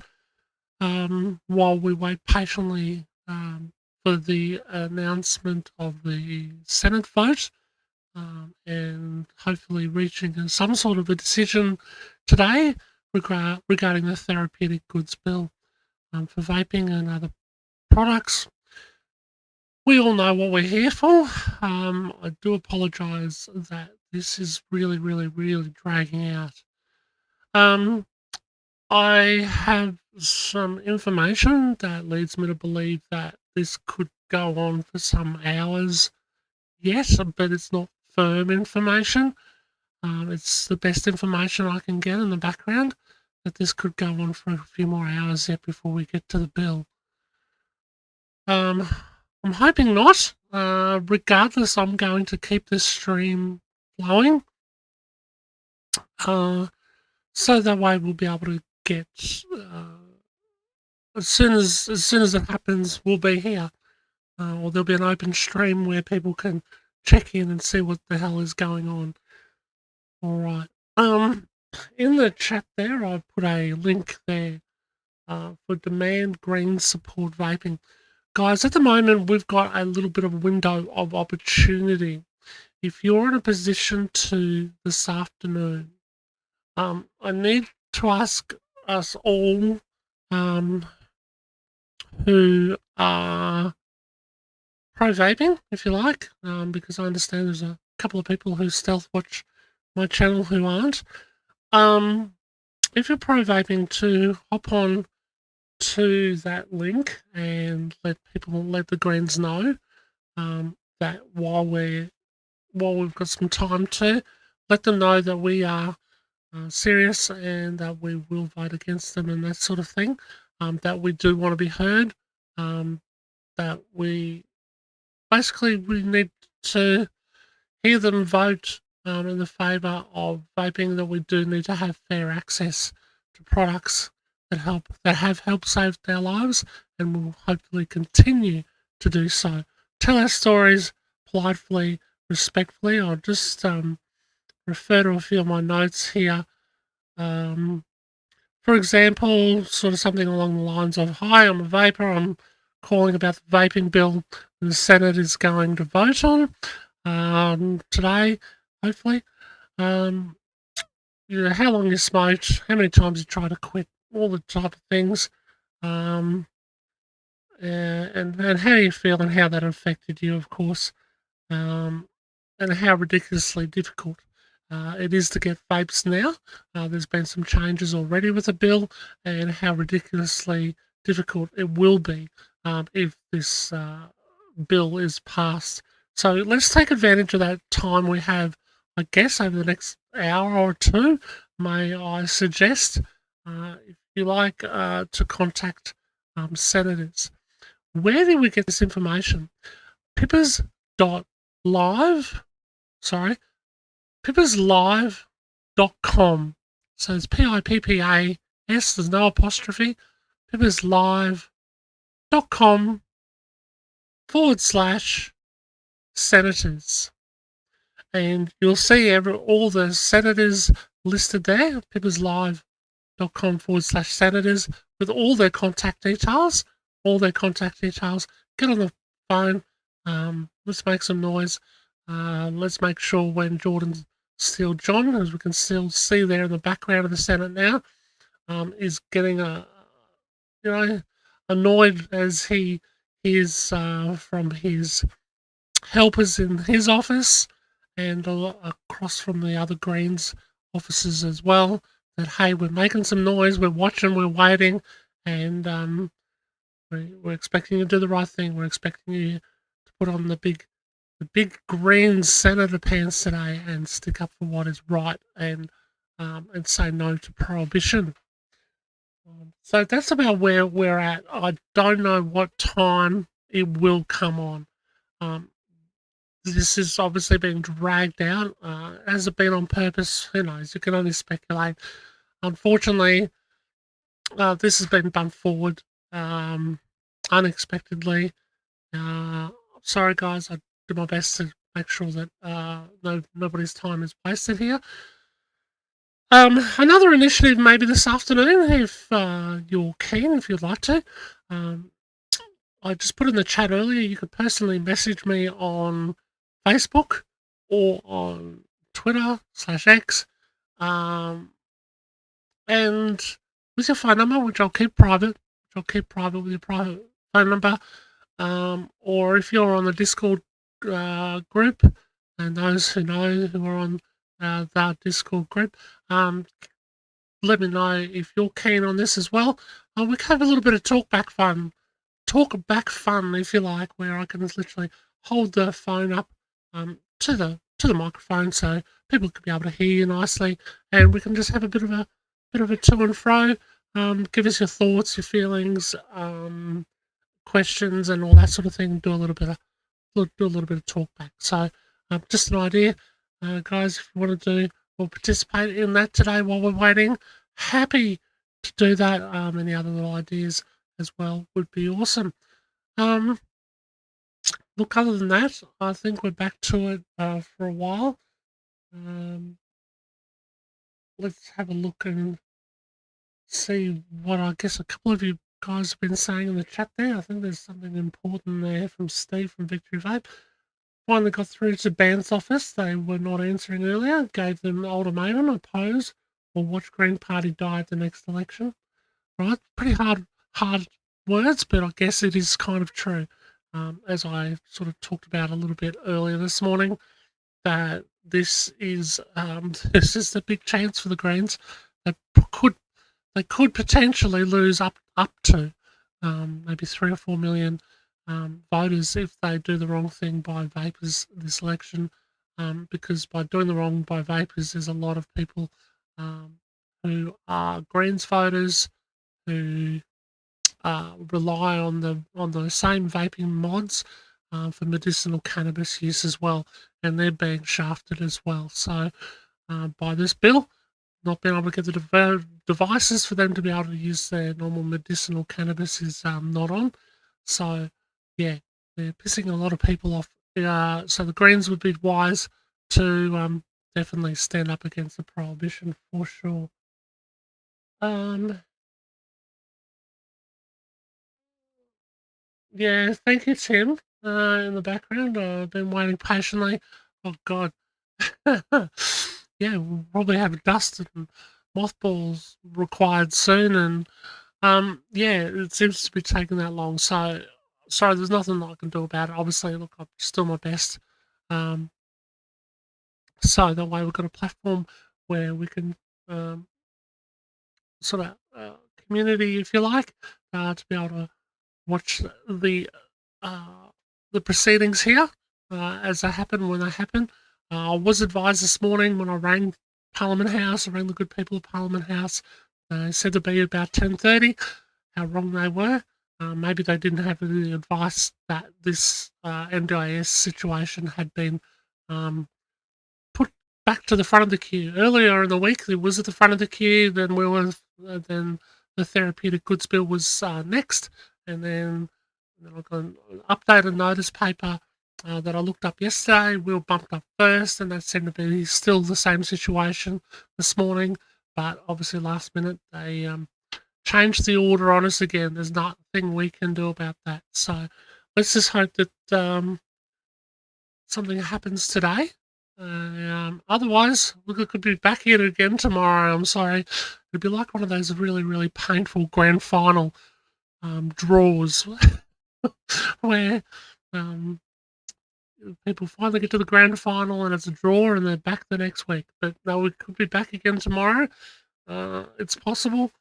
while we wait patiently for the announcement of the Senate vote and hopefully reaching some sort of a decision today regarding the therapeutic goods bill for vaping and other products. We all know what we're here for. I do apologise that this is really, really, really dragging out. I have some information that leads me to believe that this could go on for some hours. Yes, but it's not firm information. It's the best information I can get in the background, that this could go on for a few more hours yet before we get to the bill. I'm hoping not. Regardless, I'm going to keep this stream flowing. So that way we'll be able to get as soon as it happens, we'll be here. Or there'll be an open stream where people can check in and see what the hell is going on. Alright. In the chat there, I put a link there for Demand Green Support Vaping. Guys, at the moment, we've got a little bit of a window of opportunity. If you're in a position to this afternoon, I need to ask us all who are pro-vaping, if you like, because I understand there's a couple of people who stealth watch my channel who aren't. If you're pro-vaping, to hop on to that link and let the Greens know that while we've got some time to let them know that we are serious and that we will vote against them and that sort of thing, that we do want to be heard, that we need to hear them vote in the favour of vaping, that we do need to have fair access to products that have helped save their lives and will hopefully continue to do so. Tell our stories politely, respectfully. I'll just refer to a few of my notes here. For example, sort of something along the lines of, "Hi, I'm a vapor. I'm calling about the vaping bill the Senate is going to vote on today, hopefully. How long you smoked, how many times you tried to quit, all the type of things, and how you feel and how that affected you, of course, and how ridiculously difficult it is to get vapes now. There's been some changes already with the bill, and how ridiculously difficult it will be if this bill is passed. So let's take advantage of that time we have, I guess, over the next hour or two. May I suggest, if you like, to contact senators. Where did we get this information? Pippers.live, sorry, pipperslive.com. So it's PIPPAS, there's no apostrophe, pipperslive.com/senators. And you'll see all the senators listed there, pipperslive.com/senators, with all their contact details. Get on the phone. Let's make some noise. Let's make sure when Jordan Steele John, as we can still see there in the background of the Senate now, is getting annoyed as he is from his helpers in his office and across from the other Greens offices as well, that hey, we're making some noise, we're watching, we're waiting, and we're expecting you to do the right thing. We're expecting you to put on the big green senator pants today and stick up for what is right and say no to prohibition. So that's about where we're at. I don't know what time it will come on. This is obviously being dragged out. Has it been on purpose? Who knows? You can only speculate. Unfortunately, this has been bumped forward unexpectedly. Sorry, guys. I do my best to make sure that nobody's time is wasted here. Another initiative maybe this afternoon, if you're keen, if you'd like to. I just put in the chat earlier, you could personally message me on Facebook or on Twitter/X, and with your phone number, which I'll keep private, with your private phone number, or if you're on the Discord group, and those who know who are on that Discord group, let me know if you're keen on this as well. We can have a little bit of talk back fun, if you like, where I can just literally hold the phone up to the microphone so people can be able to hear you nicely, and we can just have a bit of a to and fro. Give us your thoughts, your feelings, questions, and all that sort of thing. Do a little bit of talk back. So just an idea, guys. If you want to do or participate in that today while we're waiting, happy to do that. Any other little ideas as well would be awesome. Look, other than that, I think we're back to it for a while. Let's have a look and see what I guess a couple of you guys have been saying in the chat there. I think there's something important there from Steve from Victory Vape. Finally got through to Banth's office. They were not answering earlier. Gave them an ultimatum, oppose or watch Green Party die at the next election. Right? Pretty hard words, but I guess it is kind of true. As I sort of talked about a little bit earlier this morning, that this is the big chance for the Greens. They could potentially lose up to maybe 3 or 4 million voters if they do the wrong thing by vapers this election. Because by doing the wrong by vapers, there's a lot of people who are Greens voters who rely on the same vaping mods for medicinal cannabis use as well, and they're being shafted as well. So by this bill, not being able to get the devices for them to be able to use their normal medicinal cannabis is not on. So yeah, they're pissing a lot of people off. So the Greens would be wise to definitely stand up against the prohibition for sure. Yeah, thank you, Tim. In the background, I've been waiting patiently. Oh God, yeah, we'll probably have dust and mothballs required soon, and yeah, it seems to be taking that long. So, sorry, there's nothing I can do about it. Obviously, look, I'm still my best. So that way, we've got a platform where we can sort of community, if you like, to be able to watch the proceedings here as they happen when they happen. I was advised this morning when I rang Parliament House, I rang the good people of Parliament House, they said to be about 10:30. How wrong they were. Maybe they didn't have the advice that this NDIS situation had been put back to the front of the queue. Earlier in the week, it was at the front of the queue. Then then the therapeutic goods bill was next, and then I got an updated notice paper that I looked up yesterday. We were bumped up first, and that seemed to be still the same situation this morning. But obviously, last minute they changed the order on us again. There's nothing we can do about that. So let's just hope that something happens today. Otherwise, we could be back here again tomorrow. I'm sorry. It'd be like one of those really, really painful grand final draws where people finally get to the grand final and it's a draw and they're back the next week. But no, we could be back again tomorrow. It's possible.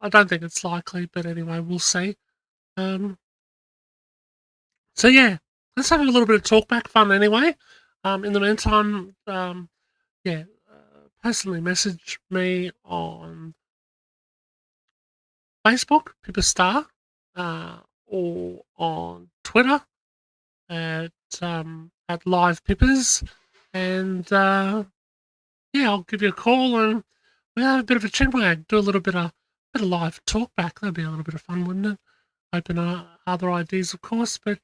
I don't think it's likely, but anyway, we'll see. So yeah, let's have a little bit of talkback fun anyway. In the meantime, personally message me on Facebook, Pippa Star, or on Twitter at Live Pippers, and I'll give you a call and we'll have a bit of a chinwag, do a little bit of live talkback. That'd be a little bit of fun, wouldn't it? Open other ideas, of course, but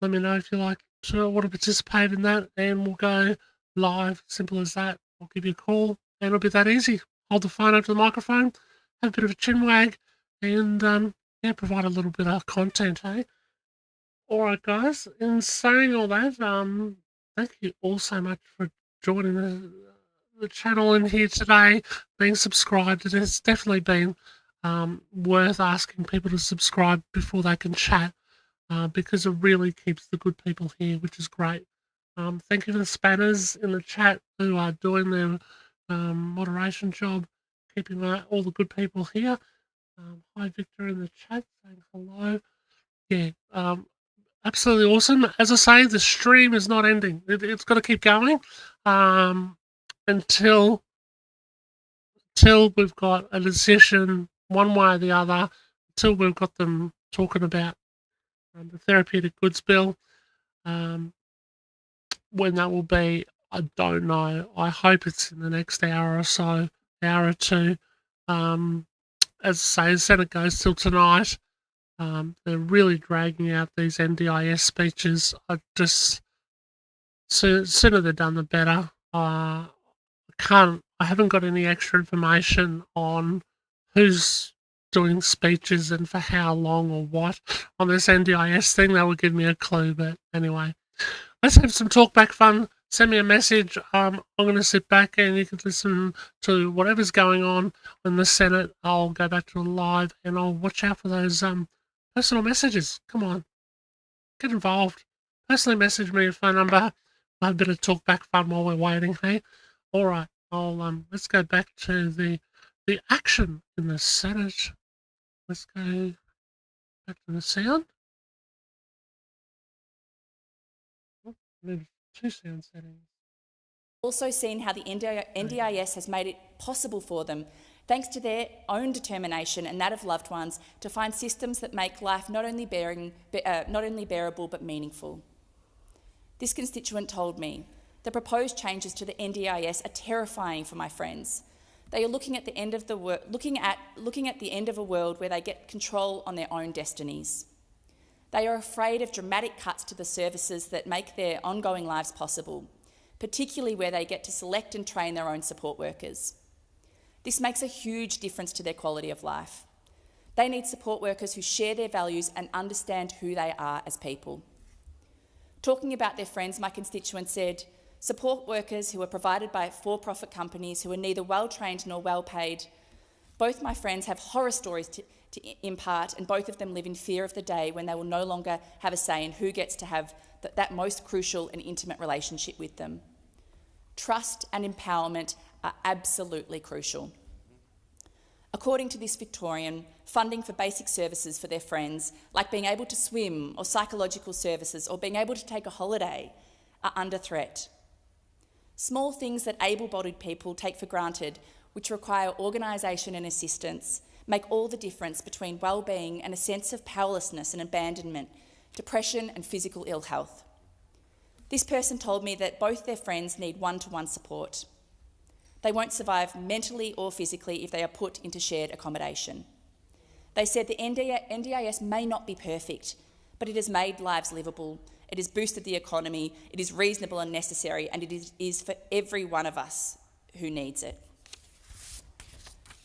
let me know if you like to want to participate in that, and we'll go live. Simple as that. I'll give you a call, and it'll be that easy. Hold the phone up to the microphone, have a bit of a chinwag, and provide a little bit of content, hey? All right, guys. In saying all that, thank you all so much for joining the channel in here today, being subscribed. It has definitely been worth asking people to subscribe before they can chat. Because it really keeps the good people here, which is great. Thank you to the spanners in the chat who are doing their moderation job, keeping all the good people here. Hi, Victor, in the chat saying hello. Yeah, absolutely awesome. As I say, the stream is not ending. It's got to keep going until we've got a decision one way or the other, until we've got them talking about the therapeutic goods bill. When that will be, I don't know. I hope it's in the next hour or so, hour or two. As I say, the Senate goes till tonight. They're really dragging out these NDIS speeches. Sooner they're done, the better. I haven't got any extra information on who's doing speeches and for how long or what on this NDIS thing. That would give me a clue, but anyway. Let's have some talkback fun. Send me a message. I'm going to sit back and you can listen to whatever's going on in the Senate. I'll go back to a live and I'll watch out for those personal messages. Come on, get involved. Personally message me a phone number. I'll have a bit of talkback fun while we're waiting. Hey, all right. Let's go back to the action in the Senate. Let's go back to the sound. Two sound settings. Also seen how the NDIS has made it possible for them, thanks to their own determination and that of loved ones, to find systems that make life not only bearable but meaningful. This constituent told me, the proposed changes to the NDIS are terrifying for my friends. They are looking at the end of the end of a world where they get control on their own destinies. They are afraid of dramatic cuts to the services that make their ongoing lives possible, particularly where they get to select and train their own support workers. This makes a huge difference to their quality of life. They need support workers who share their values and understand who they are as people. Talking about their friends, my constituent said, support workers who are provided by for-profit companies who are neither well-trained nor well-paid. Both my friends have horror stories to impart, and both of them live in fear of the day when they will no longer have a say in who gets to have that most crucial and intimate relationship with them. Trust and empowerment are absolutely crucial. According to this Victorian, funding for basic services for their friends, like being able to swim or psychological services or being able to take a holiday, are under threat. Small things that able-bodied people take for granted, which require organisation and assistance, make all the difference between well-being and a sense of powerlessness and abandonment, depression and physical ill health. This person told me that both their friends need one-to-one support. They won't survive mentally or physically if they are put into shared accommodation. They said the NDIS may not be perfect, but it has made lives livable, it has boosted the economy, it is reasonable and necessary, and it is for every one of us who needs it.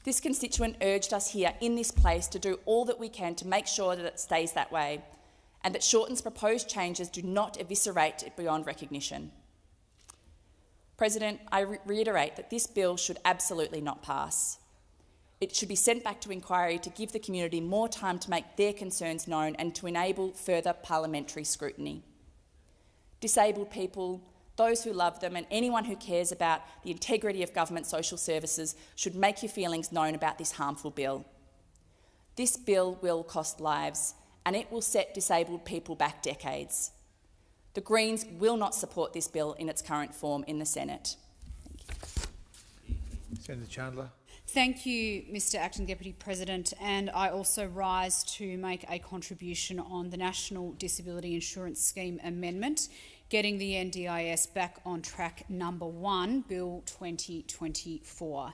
This constituent urged us here in this place to do all that we can to make sure that it stays that way, and that Shorten's proposed changes do not eviscerate it beyond recognition. President, I reiterate that this bill should absolutely not pass. It should be sent back to inquiry to give the community more time to make their concerns known and to enable further parliamentary scrutiny. Disabled people, those who love them and anyone who cares about the integrity of government social services should make your feelings known about this harmful bill. This bill will cost lives and it will set disabled people back decades. The Greens will not support this bill in its current form in the Senate. Senator Chandler. Thank you, Mr Acting Deputy President, and I also rise to make a contribution on the National Disability Insurance Scheme Amendment, getting the NDIS back on track number 1, Bill 2024.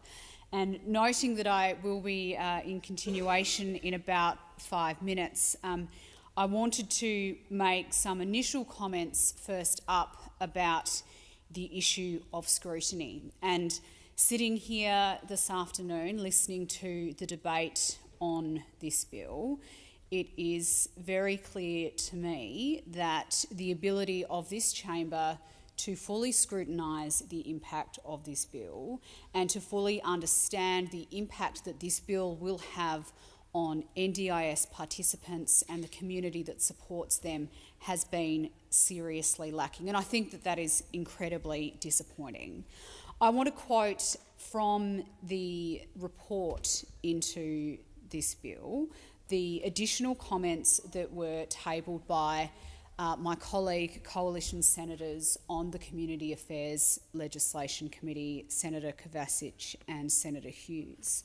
And noting that I will be in continuation in about 5 minutes, I wanted to make some initial comments first up about the issue of scrutiny. And sitting here this afternoon listening to the debate on this bill, it is very clear to me that the ability of this chamber to fully scrutinise the impact of this bill and to fully understand the impact that this bill will have on NDIS participants and the community that supports them has been seriously lacking. And I think that that is incredibly disappointing. I want to quote from the report into this bill the additional comments that were tabled by my colleague coalition senators on the Community Affairs Legislation Committee, Senator Kovacic and Senator Hughes.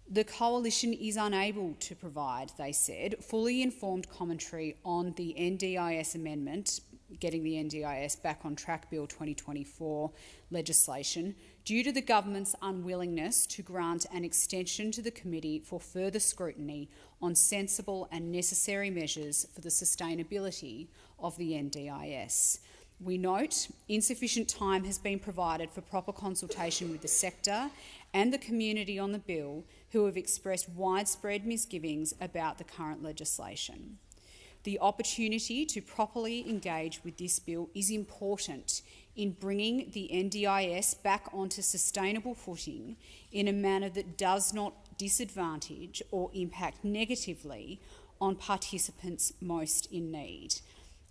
The coalition is unable to provide, they said, fully informed commentary on the NDIS amendment, getting the NDIS back on track Bill 2024 legislation, due to the government's unwillingness to grant an extension to the committee for further scrutiny on sensible and necessary measures for the sustainability of the NDIS. We note insufficient time has been provided for proper consultation with the sector and the community on the bill, who have expressed widespread misgivings about the current legislation. The opportunity to properly engage with this bill is important in bringing the NDIS back onto sustainable footing in a manner that does not disadvantage or impact negatively on participants most in need.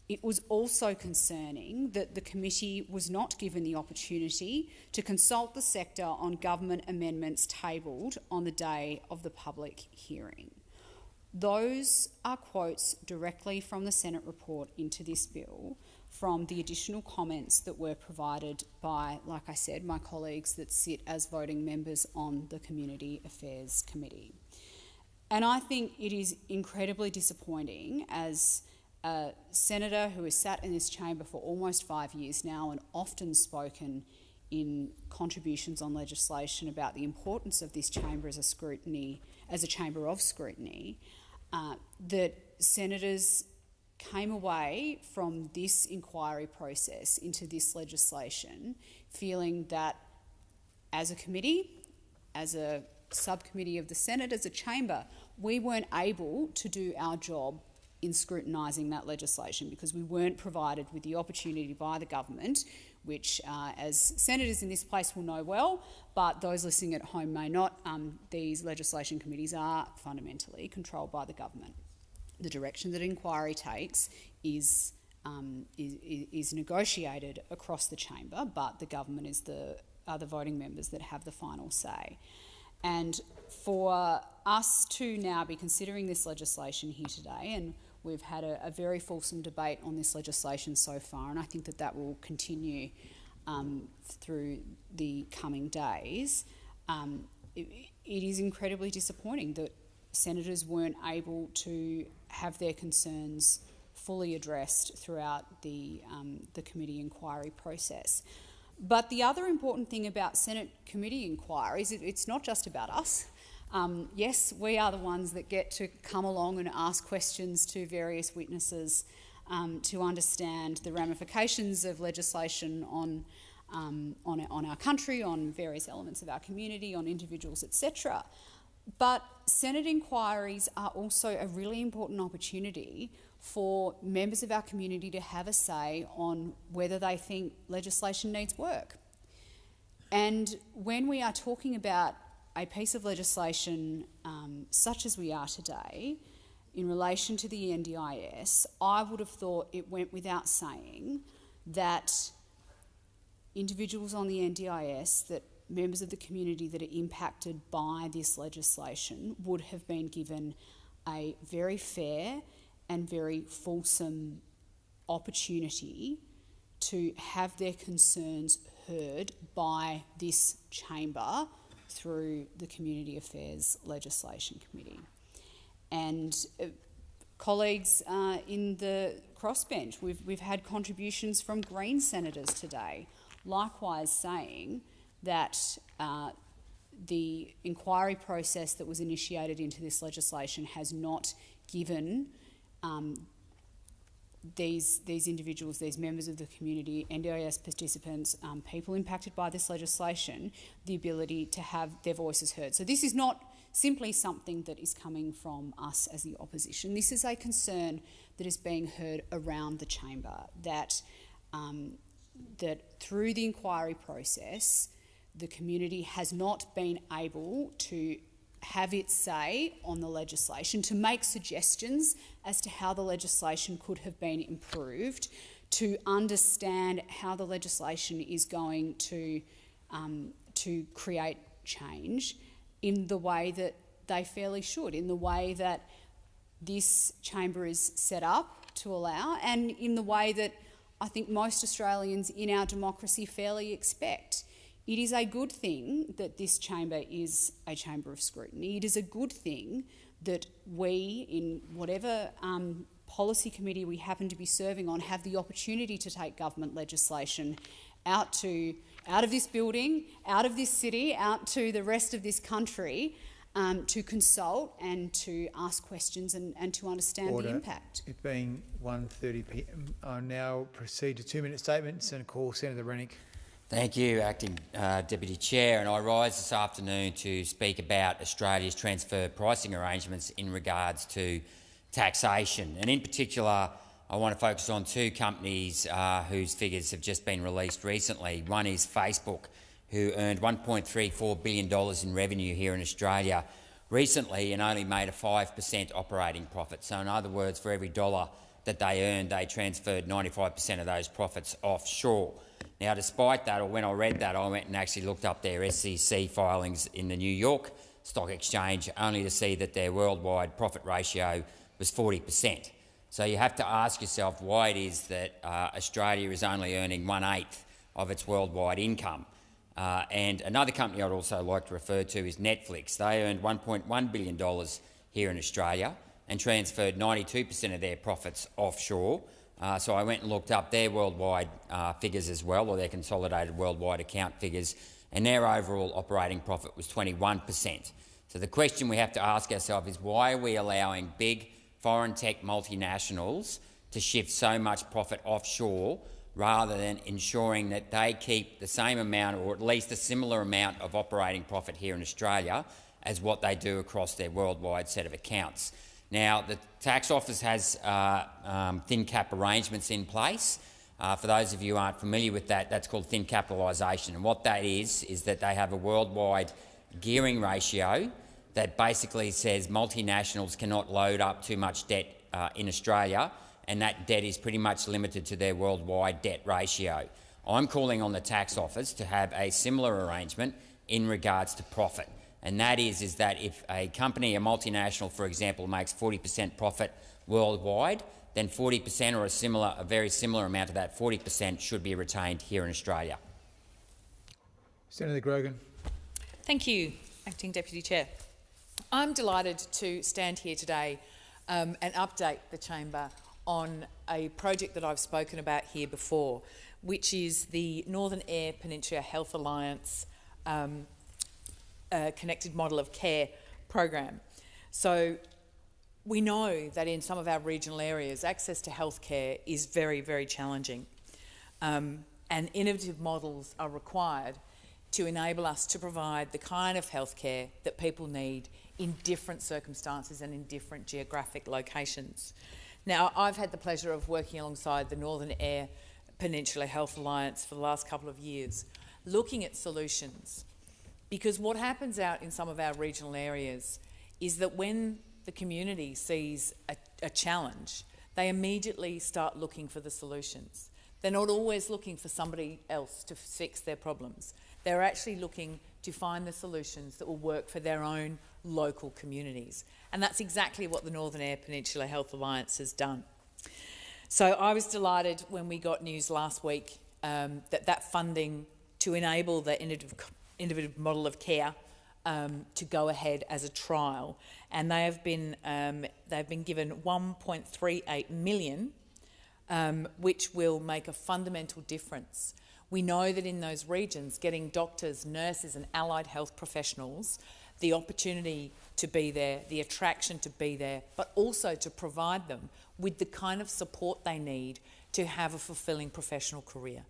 It was also concerning that the committee was not given the opportunity to consult the sector on government amendments tabled on the day of the public hearing. Those are quotes directly from the Senate report into this bill, from the additional comments that were provided by, like I said, my colleagues that sit as voting members on the Community Affairs Committee. And I think it is incredibly disappointing as a senator who has sat in this chamber for almost 5 years now and often spoken in contributions on legislation about the importance of this chamber as a chamber of scrutiny, that senators came away from this inquiry process into this legislation feeling that as a committee, as a subcommittee of the Senate, as a chamber, we weren't able to do our job in scrutinising that legislation because we weren't provided with the opportunity by the government, which as senators in this place will know well, but those listening at home may not. These legislation committees are fundamentally controlled by the government. The direction that inquiry takes is negotiated across the chamber, but the government are the voting members that have the final say. And for us to now be considering this legislation here today, and we've had a very fulsome debate on this legislation so far, and I think that that will continue through the coming days. It is incredibly disappointing that senators weren't able to have their concerns fully addressed throughout the committee inquiry process. But the other important thing about Senate committee inquiries, it's not just about us. Yes, we are the ones that get to come along and ask questions to various witnesses to understand the ramifications of legislation on our country, on various elements of our community, on individuals, etc. But Senate inquiries are also a really important opportunity for members of our community to have a say on whether they think legislation needs work. And when we are talking about a piece of legislation such as we are today, in relation to the NDIS, I would have thought it went without saying that individuals on the NDIS, that members of the community that are impacted by this legislation would have been given a very fair and very fulsome opportunity to have their concerns heard by this chamber through the Community Affairs Legislation Committee. And colleagues in the crossbench, we've had contributions from Green senators today, likewise saying that the inquiry process that was initiated into this legislation has not given these individuals, these members of the community, NDIS participants, people impacted by this legislation, the ability to have their voices heard. So this is not simply something that is coming from us as the opposition. This is a concern that is being heard around the chamber, that through the inquiry process, the community has not been able to have its say on the legislation, to make suggestions as to how the legislation could have been improved, to understand how the legislation is going to create change in the way that they fairly should, in the way that this chamber is set up to allow, and in the way that I think most Australians in our democracy fairly expect. It is a good thing that this chamber is a chamber of scrutiny. It is a good thing that we, in whatever policy committee we happen to be serving on, have the opportunity to take government legislation out of this building, out of this city, out to the rest of this country, to consult and to ask questions and to understand the impact. It being 1:30 p.m, I now proceed to 2-minute statements and call Senator Rennick. Thank you, Acting Deputy Chair, and I rise this afternoon to speak about Australia's transfer pricing arrangements in regards to taxation. And in particular, I want to focus on two companies whose figures have just been released recently. One is Facebook, who earned $1.34 billion in revenue here in Australia recently and only made a 5% operating profit. So in other words, for every dollar that they earned, they transferred 95% of those profits offshore. Now, despite that, or when I read that, I went and actually looked up their SEC filings in the New York Stock Exchange, only to see that their worldwide profit ratio was 40%. So you have to ask yourself why it is that Australia is only earning 1/8 of its worldwide income. And another company I'd also like to refer to is Netflix. They earned $1.1 billion here in Australia and transferred 92% of their profits offshore. So I went and looked up their worldwide figures as well, or their consolidated worldwide account figures, and their overall operating profit was 21%. So the question we have to ask ourselves is, why are we allowing big foreign tech multinationals to shift so much profit offshore rather than ensuring that they keep the same amount, or at least a similar amount, of operating profit here in Australia as what they do across their worldwide set of accounts? Now, the tax office has thin cap arrangements in place. For those of you who aren't familiar with that, that's called thin capitalisation. And what that is that they have a worldwide gearing ratio that basically says multinationals cannot load up too much debt in Australia, and that debt is pretty much limited to their worldwide debt ratio. I'm calling on the tax office to have a similar arrangement in regards to profit. and that is that if a company, a multinational, for example, makes 40% profit worldwide, then 40% or a very similar amount of that 40% should be retained here in Australia. Senator Grogan. Thank you, Acting Deputy Chair. I'm delighted to stand here today and update the chamber on a project that I've spoken about here before, which is the Northern Eyre Peninsula Health Alliance Connected Model of Care program. So we know that in some of our regional areas, access to healthcare is very, very challenging, and innovative models are required to enable us to provide the kind of healthcare that people need in different circumstances and in different geographic locations. Now, I've had the pleasure of working alongside the Northern Eyre Peninsula Health Alliance for the last couple of years, looking at solutions. Because what happens out in some of our regional areas is that when the community sees a challenge, they immediately start looking for the solutions. They're not always looking for somebody else to fix their problems. They're actually looking to find the solutions that will work for their own local communities. And that's exactly what the Northern Eyre Peninsula Health Alliance has done. So I was delighted when we got news last week that funding to enable the innovative model of care to go ahead as a trial, and they've been given $1.38 million, which will make a fundamental difference. We know that in those regions, getting doctors, nurses and allied health professionals the opportunity to be there, the attraction to be there, but also to provide them with the kind of support they need to have a fulfilling professional career.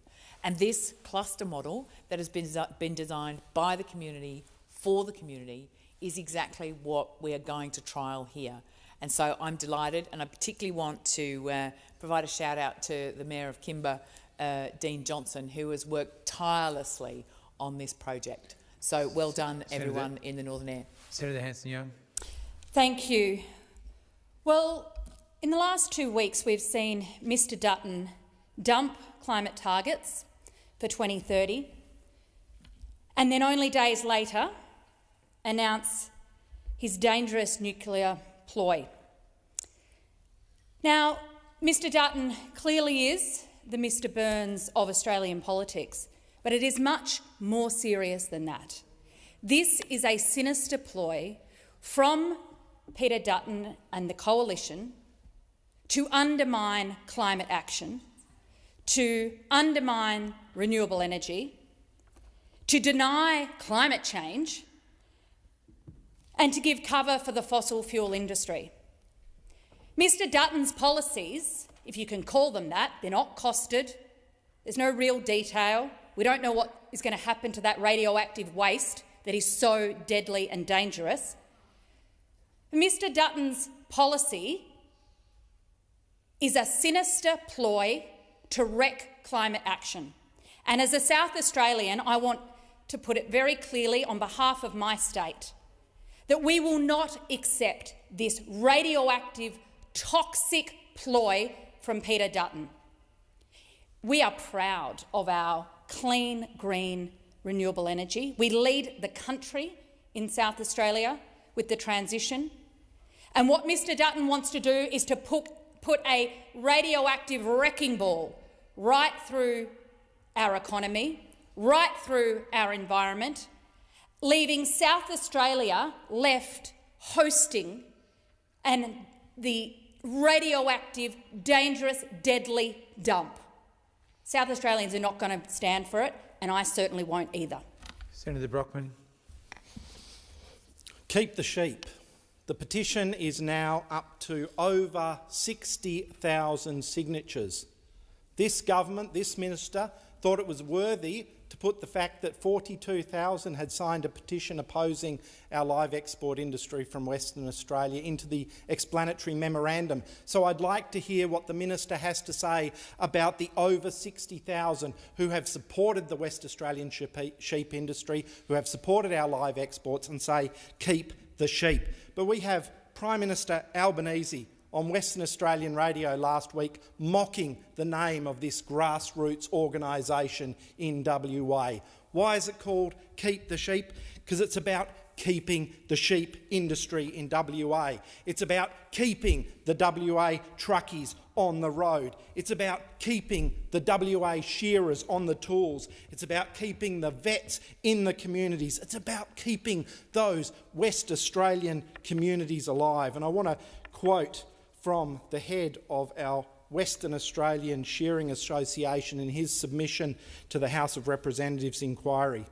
And this cluster model that has been designed by the community for the community is exactly what we are going to trial here. And so I'm delighted, and I particularly want to provide a shout out to the Mayor of Kimber, Dean Johnson, who has worked tirelessly on this project. So well done, everyone in the Northern Eyre. Senator Hanson-Young. Thank you. Well, in the last 2 weeks, we've seen Mr Dutton dump climate targets for 2030 and then only days later announce his dangerous nuclear ploy. Now, Mr Dutton clearly is the Mr Burns of Australian politics, but it is much more serious than that. This is a sinister ploy from Peter Dutton and the Coalition to undermine climate action, to undermine renewable energy, to deny climate change, and to give cover for the fossil fuel industry. Mr Dutton's policies, if you can call them that, they're not costed, there's no real detail, we don't know what is going to happen to that radioactive waste that is so deadly and dangerous. Mr Dutton's policy is a sinister ploy to wreck climate action. And as a South Australian, I want to put it very clearly on behalf of my state that we will not accept this radioactive, toxic ploy from Peter Dutton. We are proud of our clean, green, renewable energy. We lead the country in South Australia with the transition. And what Mr Dutton wants to do is to put a radioactive wrecking ball right through our economy, right through our environment, leaving South Australia left hosting and the radioactive, dangerous, deadly dump. South Australians are not going to stand for it, and I certainly won't either. Senator Brockman. Keep the sheep. The petition is now up to over 60,000 signatures. This government, this minister, thought it was worthy to put the fact that 42,000 had signed a petition opposing our live export industry from Western Australia into the explanatory memorandum. So I'd like to hear what the minister has to say about the over 60,000 who have supported the West Australian sheep industry, who have supported our live exports, and say, keep the sheep. But we have Prime Minister Albanese on Western Australian radio last week mocking the name of this grassroots organisation in WA. Why is it called Keep the Sheep? Because it's about keeping the sheep industry in WA. It's about keeping the WA truckies on the road. It's about keeping the WA shearers on the tools. It's about keeping the vets in the communities. It's about keeping those West Australian communities alive. And I want to quote from the head of our Western Australian Shearing Association in his submission to the House of Representatives inquiry.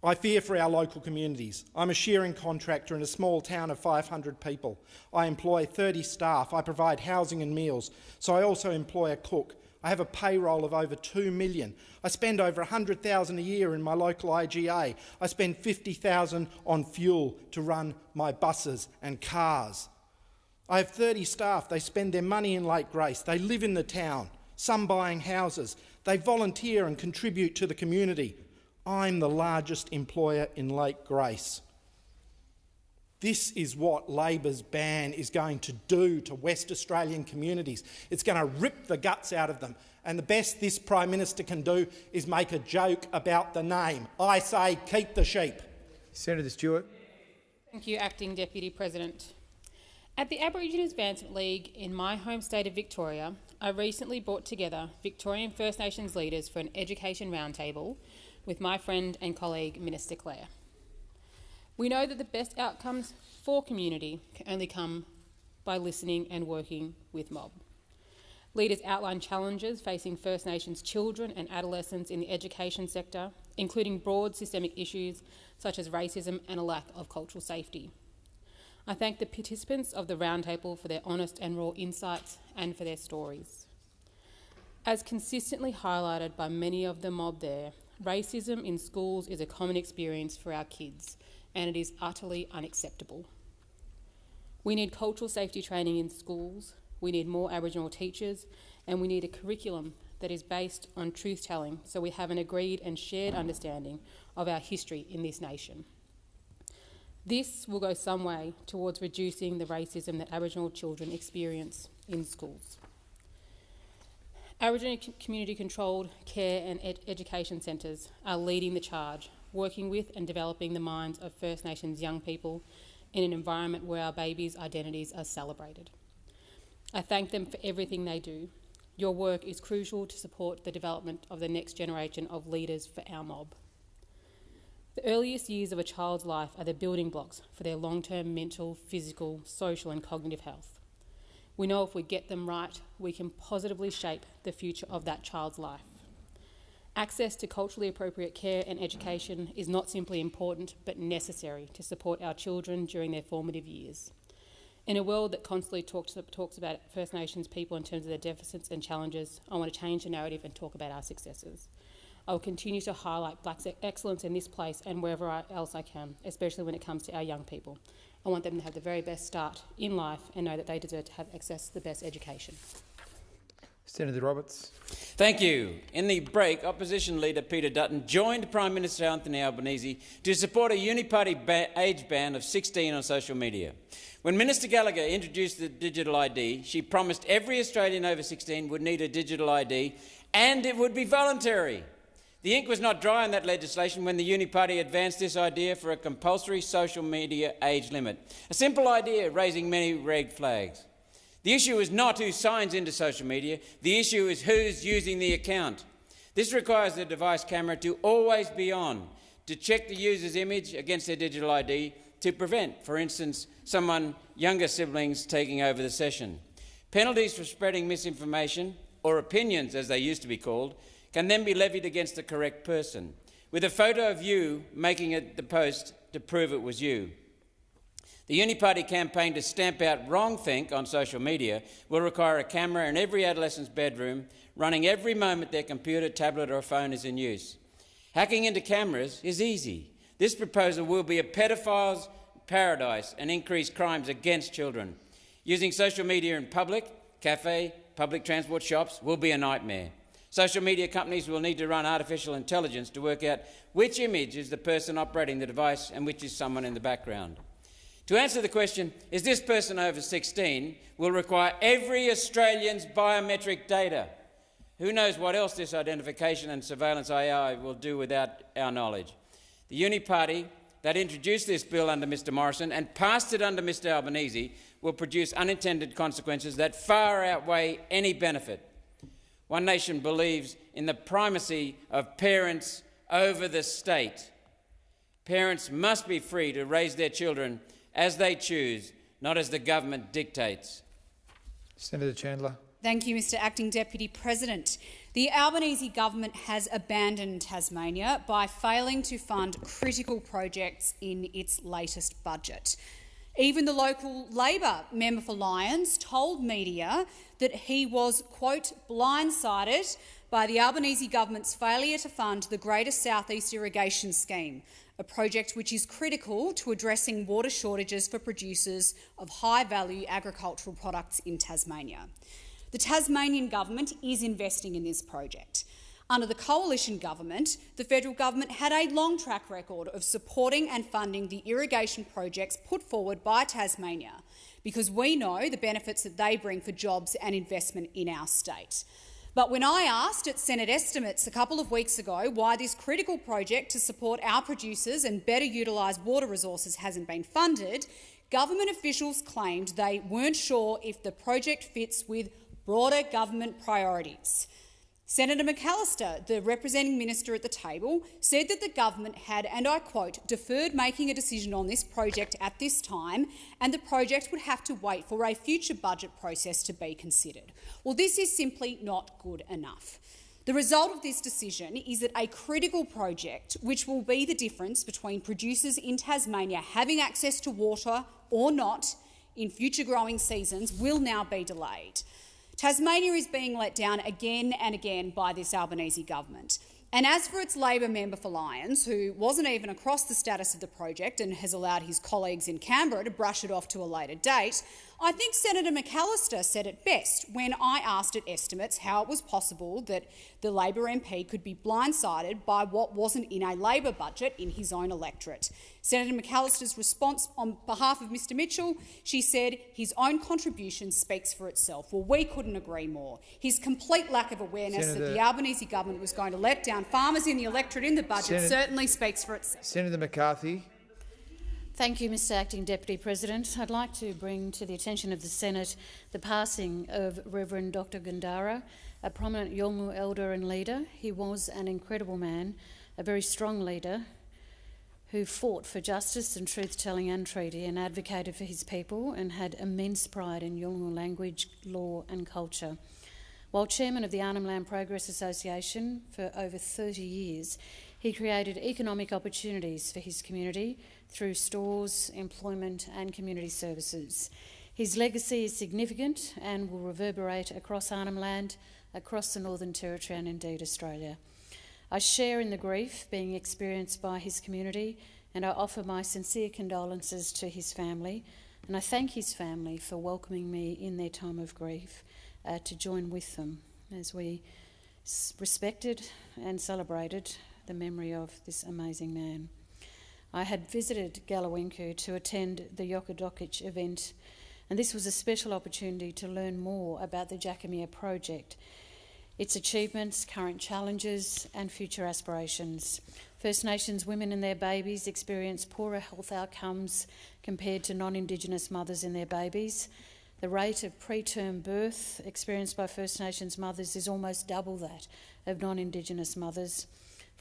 I fear for our local communities. I'm a shearing contractor in a small town of 500 people. I employ 30 staff. I provide housing and meals. So I also employ a cook. I have a payroll of over 2 million. I spend over 100,000 a year in my local IGA. I spend 50,000 on fuel to run my buses and cars. I have 30 staff. They spend their money in Lake Grace. They live in the town, some buying houses. They volunteer and contribute to the community. I'm the largest employer in Lake Grace. This is what Labor's ban is going to do to West Australian communities. It's going to rip the guts out of them. And the best this Prime Minister can do is make a joke about the name. I say keep the sheep. Senator Stewart. Thank you, Acting Deputy President. At the Aboriginal Advancement League in my home state of Victoria, I recently brought together Victorian First Nations leaders for an education roundtable with my friend and colleague, Minister Clare. We know that the best outcomes for community can only come by listening and working with mob. Leaders outlined challenges facing First Nations children and adolescents in the education sector, including broad systemic issues such as racism and a lack of cultural safety. I thank the participants of the roundtable for their honest and raw insights and for their stories. As consistently highlighted by many of the mob there, racism in schools is a common experience for our kids, and it is utterly unacceptable. We need cultural safety training in schools, we need more Aboriginal teachers, and we need a curriculum that is based on truth-telling so we have an agreed and shared understanding of our history in this nation. This will go some way towards reducing the racism that Aboriginal children experience in schools. Aboriginal community-controlled care and education centres are leading the charge, working with and developing the minds of First Nations young people in an environment where our babies' identities are celebrated. I thank them for everything they do. Your work is crucial to support the development of the next generation of leaders for our mob. The earliest years of a child's life are the building blocks for their long-term mental, physical, social and cognitive health. We know if we get them right, we can positively shape the future of that child's life. Access to culturally appropriate care and education is not simply important, but necessary to support our children during their formative years. In a world that constantly talks about First Nations people in terms of their deficits and challenges, I want to change the narrative and talk about our successes. I will continue to highlight Black's excellence in this place and wherever else I can, especially when it comes to our young people. I want them to have the very best start in life and know that they deserve to have access to the best education. Senator Roberts. Thank you. In the break, Opposition Leader Peter Dutton joined Prime Minister Anthony Albanese to support a uniparty age ban of 16 on social media. When Minister Gallagher introduced the digital ID, she promised every Australian over 16 would need a digital ID and it would be voluntary. The ink was not dry on that legislation when the Uniparty advanced this idea for a compulsory social media age limit. A simple idea raising many red flags. The issue is not who signs into social media, the issue is who's using the account. This requires the device camera to always be on, to check the user's image against their digital ID, to prevent, for instance, someone younger siblings taking over the session. Penalties for spreading misinformation, or opinions as they used to be called, can then be levied against the correct person, with a photo of you making it the post to prove it was you. The Uniparty campaign to stamp out wrongthink on social media will require a camera in every adolescent's bedroom, running every moment their computer, tablet or phone is in use. Hacking into cameras is easy. This proposal will be a pedophile's paradise and increase crimes against children. Using social media in public, cafe, public transport shops will be a nightmare. Social media companies will need to run artificial intelligence to work out which image is the person operating the device and which is someone in the background. To answer the question, is this person over 16, will require every Australian's biometric data. Who knows what else this identification and surveillance AI will do without our knowledge. The Uniparty that introduced this bill under Mr Morrison and passed it under Mr Albanese will produce unintended consequences that far outweigh any benefit. One Nation believes in the primacy of parents over the state. Parents must be free to raise their children as they choose, not as the government dictates. Senator Chandler. Thank you, Mr Acting Deputy President. The Albanese government has abandoned Tasmania by failing to fund critical projects in its latest budget. Even the local Labor member for Lyons told media that he was, quote, blindsided by the Albanese government's failure to fund the Greater South East Irrigation Scheme, a project which is critical to addressing water shortages for producers of high-value agricultural products in Tasmania. The Tasmanian government is investing in this project. Under the coalition government, the federal government had a long track record of supporting and funding the irrigation projects put forward by Tasmania, because we know the benefits that they bring for jobs and investment in our state. But when I asked at Senate Estimates a couple of weeks ago why this critical project to support our producers and better utilise water resources hasn't been funded, government officials claimed they weren't sure if the project fits with broader government priorities. Senator McAllister, the representing minister at the table, said that the government had, and I quote, deferred making a decision on this project at this time, and the project would have to wait for a future budget process to be considered. Well, this is simply not good enough. The result of this decision is that a critical project, which will be the difference between producers in Tasmania having access to water or not in future growing seasons, will now be delayed. Tasmania is being let down again and again by this Albanese government. And as for its Labor member for Lyons, who wasn't even across the status of the project and has allowed his colleagues in Canberra to brush it off to a later date, I think Senator McAllister said it best when I asked at Estimates how it was possible that the Labor MP could be blindsided by what wasn't in a Labor budget in his own electorate. Senator McAllister's response on behalf of Mr Mitchell, she said his own contribution speaks for itself. Well, we couldn't agree more. His complete lack of awareness that the Albanese government was going to let down farmers in the electorate in the budget certainly speaks for itself. Senator McCarthy. Thank you, Mr Acting Deputy President. I'd like to bring to the attention of the Senate the passing of Reverend Dr Gandara, a prominent Yolngu elder and leader. He was an incredible man, a very strong leader who fought for justice and truth-telling and treaty and advocated for his people and had immense pride in Yolngu language, law and culture. While chairman of the Arnhem Land Progress Association for over 30 years, he created economic opportunities for his community through stores, employment and community services. His legacy is significant and will reverberate across Arnhem Land, across the Northern Territory and indeed Australia. I share in the grief being experienced by his community and I offer my sincere condolences to his family, and I thank his family for welcoming me in their time of grief to join with them as we respected and celebrated the memory of this amazing man. I had visited Galawinku to attend the Yokodokic event, and this was a special opportunity to learn more about the Jackamea project, its achievements, current challenges and future aspirations. First Nations women and their babies experience poorer health outcomes compared to non-Indigenous mothers and their babies. The rate of preterm birth experienced by First Nations mothers is almost double that of non-Indigenous mothers,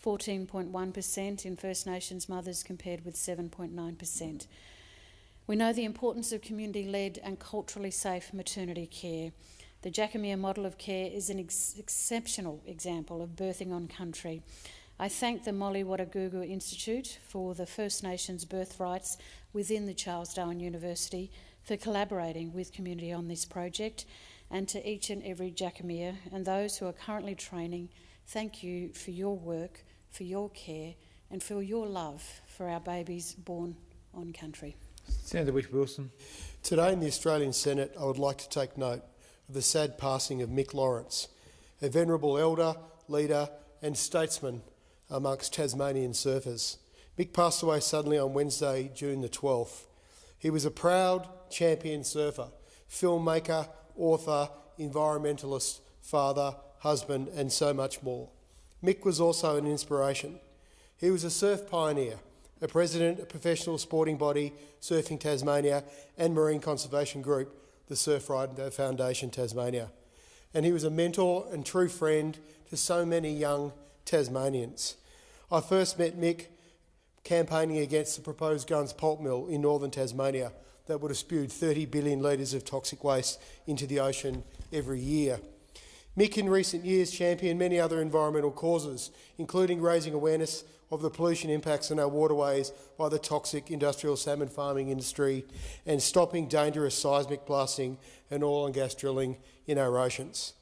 14.1% in First Nations mothers compared with 7.9%. We know the importance of community-led and culturally safe maternity care. The Jackamea model of care is an exceptional example of birthing on country. I thank the Molly Wadagugu Institute for the First Nations birth rights within the Charles Darwin University for collaborating with community on this project, and to each and every Jackamea and those who are currently training, thank you for your work, for your care and for your love for our babies born on country. Senator Whitwilson. Today in the Australian Senate, I would like to take note of the sad passing of Mick Lawrence, a venerable elder, leader and statesman amongst Tasmanian surfers. Mick passed away suddenly on Wednesday, June the 12th. He was a proud champion surfer, filmmaker, author, environmentalist, father, husband and so much more. Mick was also an inspiration. He was a surf pioneer, a president of professional sporting body Surfing Tasmania and marine conservation group, the Surfrider Foundation Tasmania. And he was a mentor and true friend to so many young Tasmanians. I first met Mick campaigning against the proposed Gunns pulp mill in northern Tasmania that would have spewed 30 billion litres of toxic waste into the ocean every year. Mick in recent years championed many other environmental causes, including raising awareness of the pollution impacts on our waterways by the toxic industrial salmon farming industry and stopping dangerous seismic blasting and oil and gas drilling in our oceans.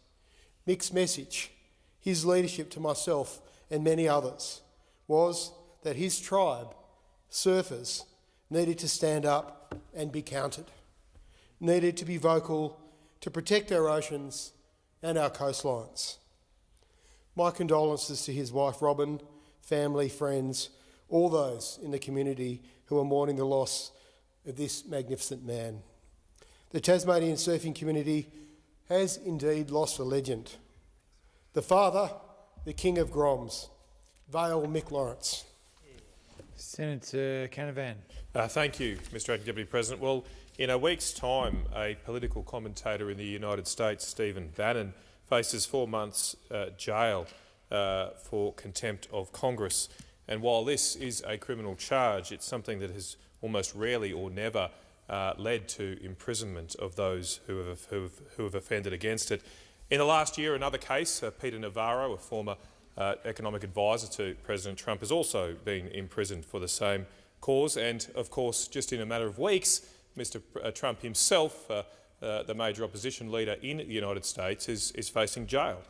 Mick's message, his leadership to myself and many others, was that his tribe, surfers, needed to stand up and be counted, needed to be vocal to protect our oceans and our coastlines. My condolences to his wife Robin, family, friends, all those in the community who are mourning the loss of this magnificent man. The Tasmanian surfing community has indeed lost a legend. The father, the king of Groms, Vale Mick Lawrence. Senator Canavan. Thank you, Mr Acting Deputy President. Well, in a week's time, a political commentator in the United States, Stephen Bannon, faces 4 months jail for contempt of Congress. And while this is a criminal charge, it's something that has almost rarely or never led to imprisonment of those who have offended against it. In the last year, another case, Peter Navarro, a former economic advisor to President Trump, has also been imprisoned for the same cause. And, of course, just in a matter of weeks, Mr Trump himself, the major opposition leader in the United States, is facing jail.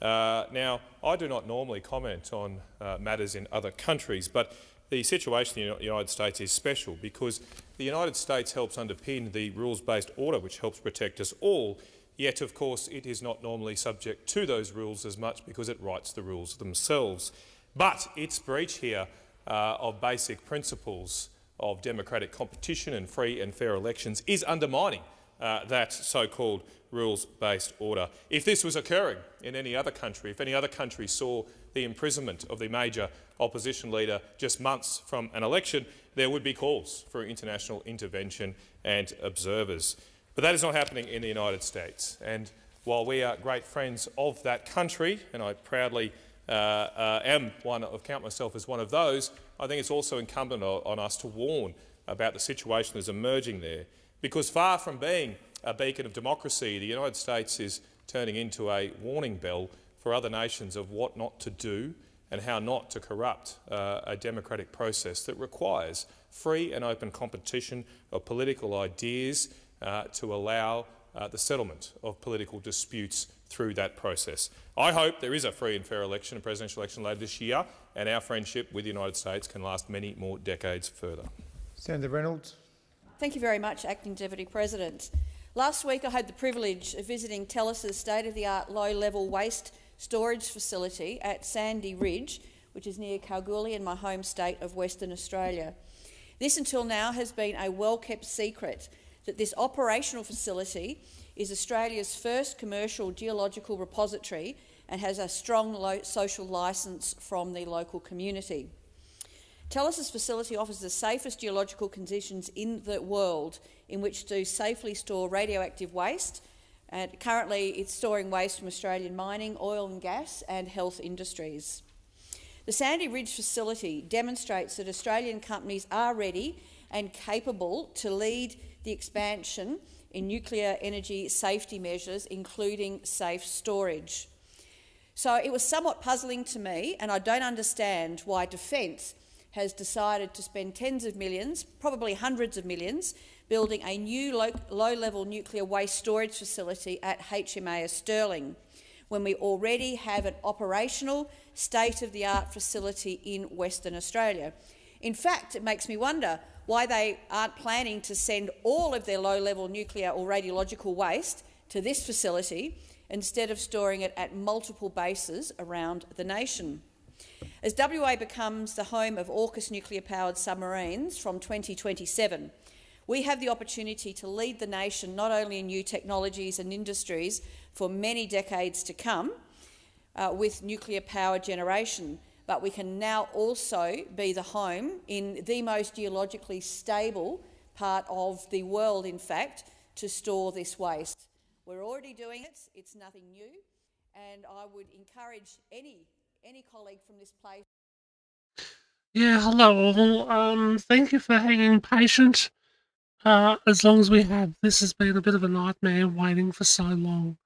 Now, I do not normally comment on matters in other countries, but the situation in the United States is special because the United States helps underpin the rules-based order which helps protect us all, yet, of course, it is not normally subject to those rules as much because it writes the rules themselves. But its breach here of basic principles of democratic competition and free and fair elections is undermining that so-called rules-based order. If this was occurring in any other country, if any other country saw the imprisonment of the major opposition leader just months from an election, there would be calls for international intervention and observers. But that is not happening in the United States. And while we are great friends of that country, and I proudly count myself as one of those, I think it's also incumbent on us to warn about the situation that's emerging there. Because far from being a beacon of democracy, the United States is turning into a warning bell for other nations of what not to do and how not to corrupt a democratic process that requires free and open competition of political ideas to allow the settlement of political disputes through that process. I hope there is a free and fair election, a presidential election later this year, and our friendship with the United States can last many more decades further. Senator Reynolds. Thank you very much, Acting Deputy President. Last week I had the privilege of visiting TELUS's state-of-the-art low-level waste storage facility at Sandy Ridge, which is near Kalgoorlie in my home state of Western Australia. This until now has been a well-kept secret that this operational facility is Australia's first commercial geological repository and has a strong social licence from the local community. TELUS's facility offers the safest geological conditions in the world in which to safely store radioactive waste, and currently it's storing waste from Australian mining, oil and gas and health industries. The Sandy Ridge facility demonstrates that Australian companies are ready and capable to lead the expansion in nuclear energy safety measures, including safe storage. So it was somewhat puzzling to me, and I don't understand why Defence has decided to spend tens of millions, probably hundreds of millions, building a new low-level nuclear waste storage facility at HMAS Stirling, when we already have an operational, state-of-the-art facility in Western Australia. In fact, it makes me wonder why they aren't planning to send all of their low-level nuclear or radiological waste to this facility instead of storing it at multiple bases around the nation. As WA becomes the home of AUKUS nuclear-powered submarines from 2027, we have the opportunity to lead the nation not only in new technologies and industries for many decades to come with nuclear power generation, but we can now also be the home in the most geologically stable part of the world, in fact, to store this waste. We're already doing it, it's nothing new, and I would encourage any colleague from this place. Yeah, hello all. Thank you for hanging patient as long as we have. This has been a bit of a nightmare waiting for so long.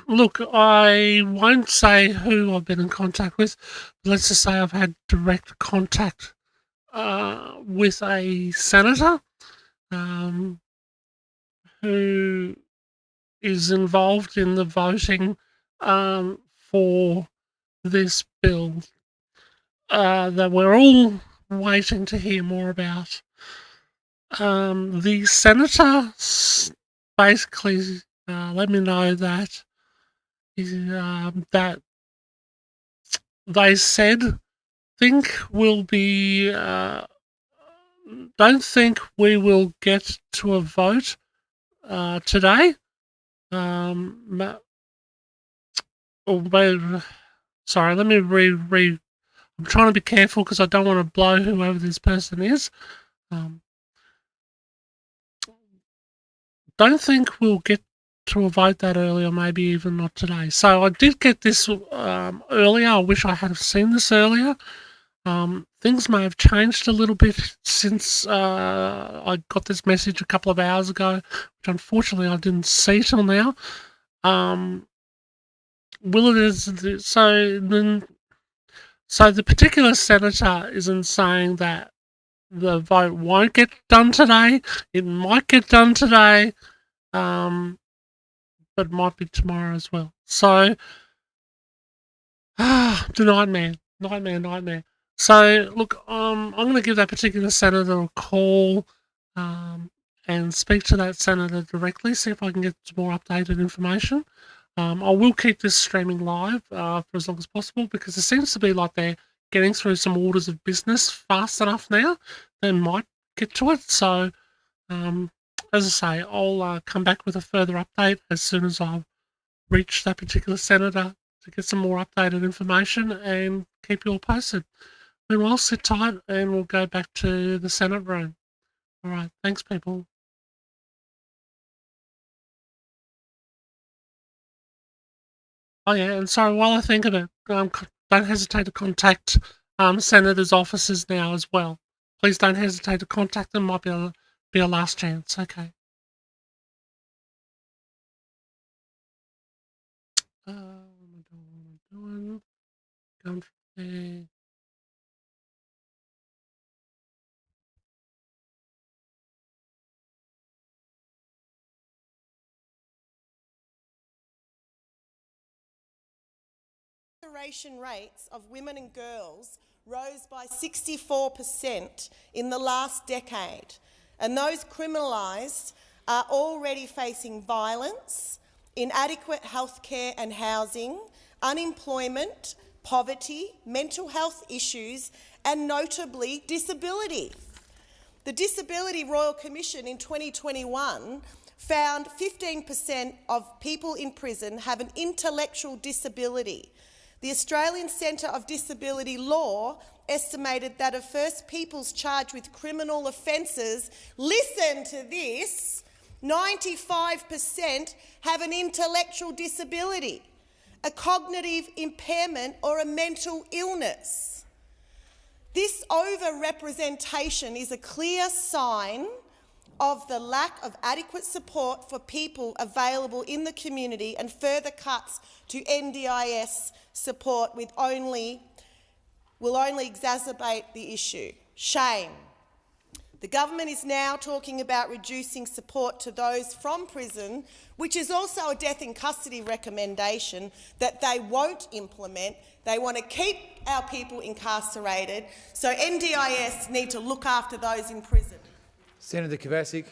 Look, I won't say who I've been in contact with, but let's just say I've had direct contact with a senator who is involved in the voting for this bill that we're all waiting to hear more about. The senator basically let me know that that they said don't think we will get to a vote today. Sorry, let me read. I'm trying to be careful because I don't want to blow whoever this person is. Don't think we'll get to a vote that early, or maybe even not today. So I did get this earlier. I wish I had seen this earlier. Things may have changed a little bit since I got this message a couple of hours ago, which unfortunately I didn't see till now. So the particular senator isn't saying that the vote won't get done today. It might get done today, but it might be tomorrow as well. So, the nightmare. So, look, I'm going to give that particular senator a call and speak to that senator directly, see if I can get some more updated information. I will keep this streaming live for as long as possible because it seems to be like they're getting through some orders of business fast enough now. They might get to it. So, as I say, I'll come back with a further update as soon as I've reached that particular senator to get some more updated information and keep you all posted. Meanwhile, sit tight and we'll go back to the Senate room. All right, thanks, people. Oh yeah, and sorry, while I think of it, don't hesitate to contact senators' offices now as well. Please don't hesitate to contact them. Might be a last chance. Okay. What am I doing? Going from there. Incarceration rates of women and girls rose by 64% in the last decade, and those criminalised are already facing violence, inadequate healthcare and housing, unemployment, poverty, mental health issues, and notably disability. The Disability Royal Commission in 2021 found 15% of people in prison have an intellectual disability. The Australian Centre of Disability Law estimated that of First Peoples charged with criminal offences, listen to this, 95% have an intellectual disability, a cognitive impairment or a mental illness. This overrepresentation is a clear sign of the lack of adequate support for people available in the community and further cuts to NDIS support will only exacerbate the issue. Shame. The government is now talking about reducing support to those from prison, which is also a death in custody recommendation that they won't implement. They want to keep our people incarcerated, so NDIS need to look after those in prison. Senator Kovacic.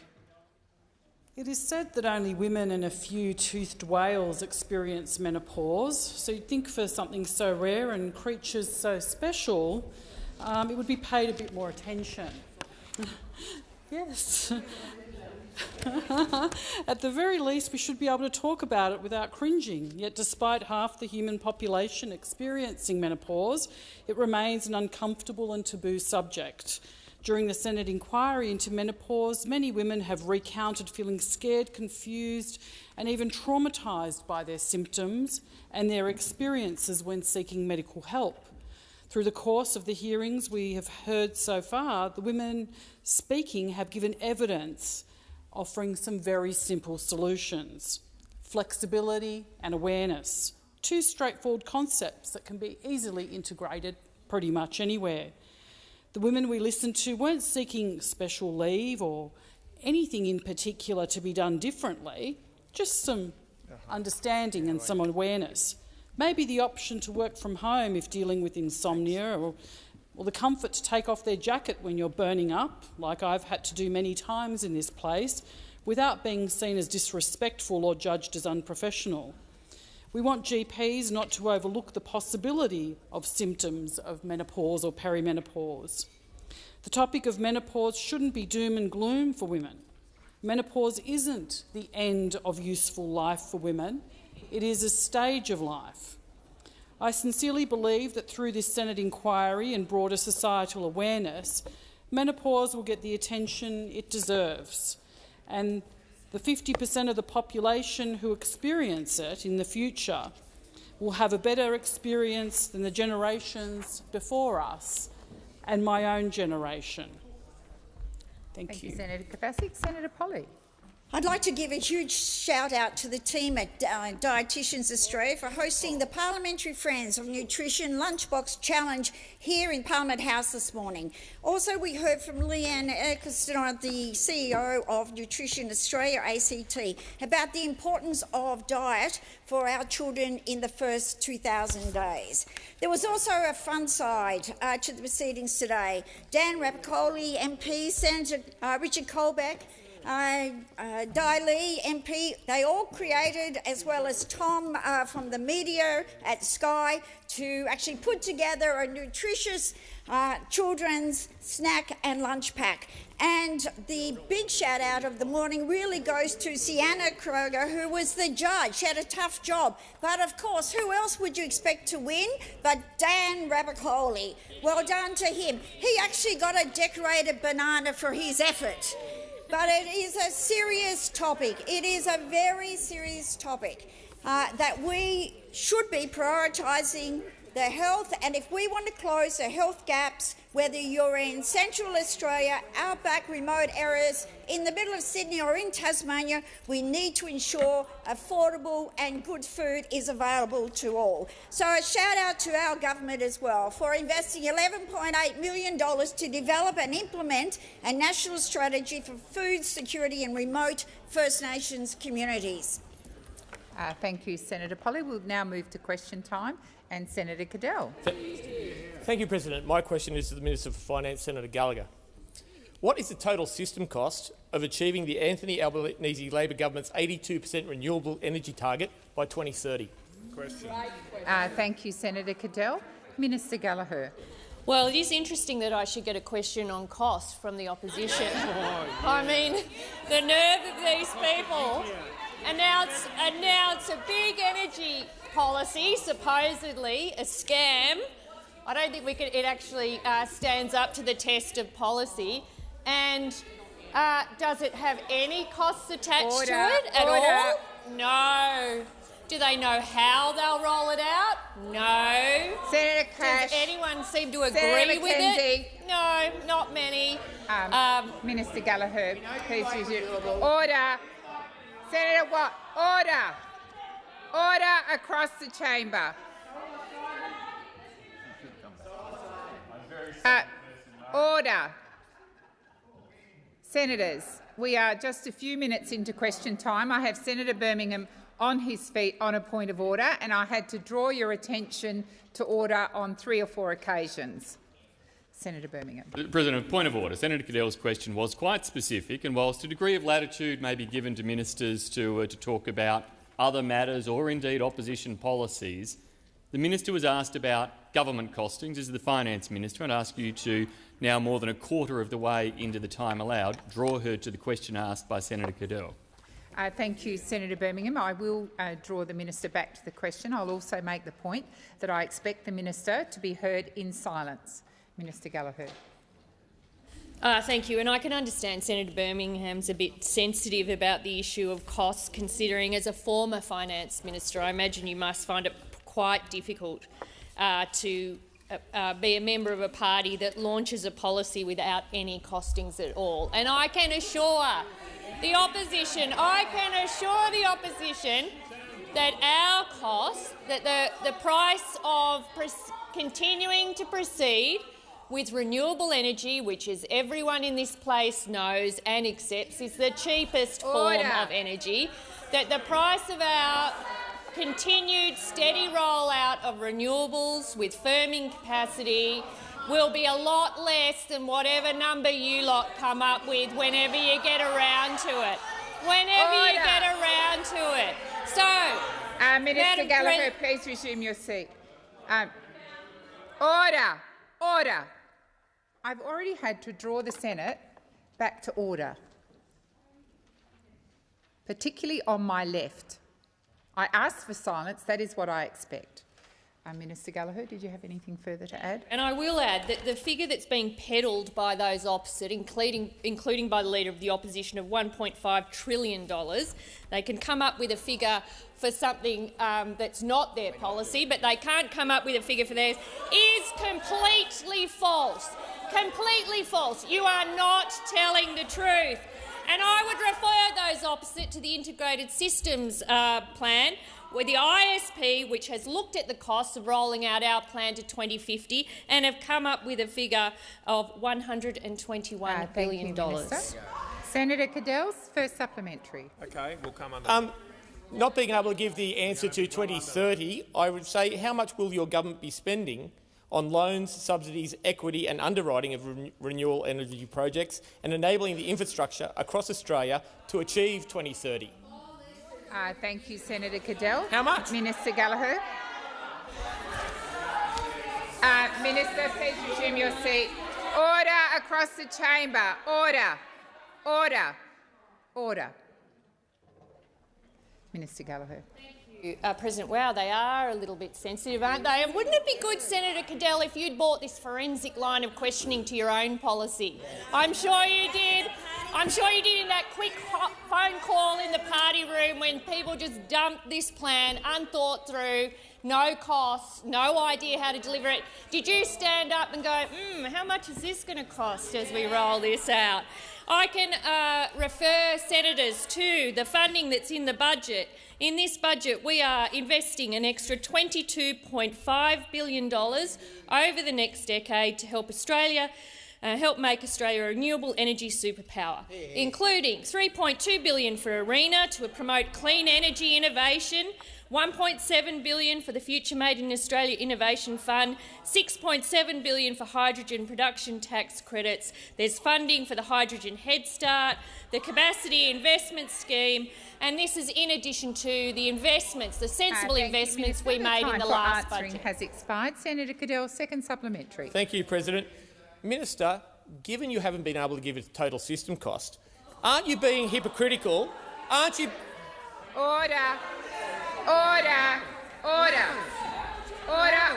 It is said that only women and a few toothed whales experience menopause, so you'd think for something so rare and creatures so special, it would be paid a bit more attention. Yes. At the very least, we should be able to talk about it without cringing. Yet despite half the human population experiencing menopause, it remains an uncomfortable and taboo subject. During the Senate inquiry into menopause, many women have recounted feeling scared, confused and even traumatised by their symptoms and their experiences when seeking medical help. Through the course of the hearings we have heard so far, the women speaking have given evidence offering some very simple solutions. Flexibility and awareness, two straightforward concepts that can be easily integrated pretty much anywhere. The women we listened to weren't seeking special leave or anything in particular to be done differently, just some understanding and some awareness. Maybe the option to work from home if dealing with insomnia, or the comfort to take off their jacket when you're burning up, like I've had to do many times in this place, without being seen as disrespectful or judged as unprofessional. We want GPs not to overlook the possibility of symptoms of menopause or perimenopause. The topic of menopause shouldn't be doom and gloom for women. Menopause isn't the end of useful life for women. It is a stage of life. I sincerely believe that through this Senate inquiry and broader societal awareness, menopause will get the attention it deserves, and the 50% of the population who experience it in the future will have a better experience than the generations before us and my own generation. Thank you. Senator Kavasic. Senator Polley. I'd like to give a huge shout out to the team at Dietitians Australia for hosting the Parliamentary Friends of Nutrition Lunchbox Challenge here in Parliament House this morning. Also, we heard from Leanne Eccleston, the CEO of Nutrition Australia, ACT, about the importance of diet for our children in the first 2,000 days. There was also a fun side to the proceedings today. Dan Rapicoli, MP, Senator Richard Colbeck, Di Lee, MP, they all created, as well as Tom from the media at Sky, to actually put together a nutritious children's snack and lunch pack. And the big shout out of the morning really goes to Sienna Kroger, who was the judge. She had a tough job. But of course, who else would you expect to win but Dan Rapicoli? Well done to him. He actually got a decorated banana for his effort. But it is a serious topic. It is a very serious topic that we should be prioritising the health, and if we want to close the health gaps, whether you're in Central Australia, outback remote areas, in the middle of Sydney or in Tasmania, we need to ensure affordable and good food is available to all. So a shout out to our government as well for investing $11.8 million to develop and implement a national strategy for food security in remote First Nations communities. Thank you, Senator Polley. We'll now move to question time. And Senator Cadell. Thank you, President. My question is to the Minister for Finance, Senator Gallagher. What is the total system cost of achieving the Anthony Albanese Labor government's 82% renewable energy target by 2030? Question. Thank you, Senator Cadell. Minister Gallagher. Well, it is interesting that I should get a question on cost from the opposition. I mean, the nerve of these people. And now it's a big energy policy, supposedly a scam. I don't think it actually stands up to the test of policy. And does it have any costs attached to it at all? No. Do they know how they'll roll it out? No. Senator Cash. Does anyone seem to agree with it? No, not many. Minister Gallagher, please use your order. Senator Watt, order. Order across the chamber. Order. Senators, we are just a few minutes into question time. I have Senator Birmingham on his feet on a point of order, and I had to draw your attention to order on 3 or 4 occasions. Senator Birmingham. President, point of order. Senator Cadell's question was quite specific, and whilst a degree of latitude may be given to ministers to talk about other matters or indeed opposition policies, The minister was asked about government costings. As the Finance Minister, I'd ask you to, now more than a quarter of the way into the time allowed, draw her to the question asked by Senator Cadell. Thank you, Senator Birmingham. I will draw the minister back to the question. I'll also make the point that I expect the minister to be heard in silence. Minister Gallagher. Thank you. And I can understand Senator Birmingham's a bit sensitive about the issue of costs, considering as a former Finance Minister, I imagine you must find it quite difficult to be a member of a party that launches a policy without any costings at all. And I can assure the opposition, that our costs, that the price of continuing to proceed with renewable energy, which as everyone in this place knows and accepts is the cheapest form of energy, that the price of our continued steady rollout of renewables with firming capacity will be a lot less than whatever number you lot come up with whenever you get around to it. So, Minister Gallagher, please resume your seat. Order. I've already had to draw the Senate back to order, particularly on my left. I asked for silence. That is what I expect. Minister Gallagher, did you have anything further to add? And I will add that the figure that's being peddled by those opposite, including by the Leader of the Opposition, of $1.5 trillion, they can come up with a figure for something that's not their policy, but they can't come up with a figure for theirs, is completely false. Completely false. You are not telling the truth. And I would refer those opposite to the Integrated Systems Plan, where the ISP, which has looked at the costs of rolling out our plan to 2050 and have come up with a figure of $121 billion. Senator Cadell's first supplementary. Okay, we'll come under. Not being able to give the answer to 2030, I would say, how much will your government be spending on loans, subsidies, equity and underwriting of renewable energy projects and enabling the infrastructure across Australia to achieve 2030? Thank you, Senator Cadell. How much? Minister Gallagher. Minister, please resume your seat. Order across the chamber. Order. Minister Gallagher. President, wow, they are a little bit sensitive, aren't they? And wouldn't it be good, Senator Cadell, if you'd brought this forensic line of questioning to your own policy? I'm sure you did. In that quick phone call in the party room when people just dumped this plan, unthought through, no costs, no idea how to deliver it. Did you stand up and go, how much is this going to cost as we roll this out? I can refer senators to the funding that's in the budget. In this budget, we are investing an extra $22.5 billion over the next decade to help make Australia a renewable energy superpower, including $3.2 billion for ARENA to promote clean energy innovation, $1.7 billion for the Future Made in Australia Innovation Fund, $6.7 billion for hydrogen production tax credits. There's funding for the Hydrogen Head Start, the Capacity Investment Scheme, and this is in addition to the investments, the sensible investments we made in the last budget. Has expired. Senator Cadell, second supplementary. Thank you, President. Minister, given you haven't been able to give a total system cost, aren't you being hypocritical? Aren't you? Order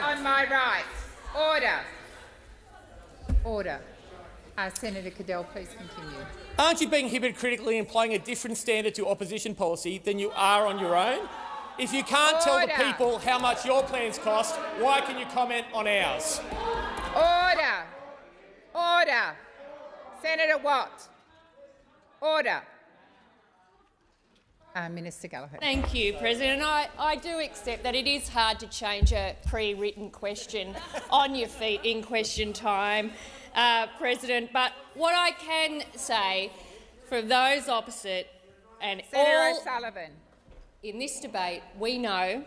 on my right. Order. Senator Cadell, please continue. Aren't you being hypocritically applying a different standard to opposition policy than you are on your own? If you can't tell the people how much your plans cost, why can you comment on ours? Order. Senator Watt. Order. Minister Gallagher. Thank you, President. I do accept that it is hard to change a pre-written question on your feet in question time, President, but what I can say for those opposite and Senator O'Sullivan. In this debate, we know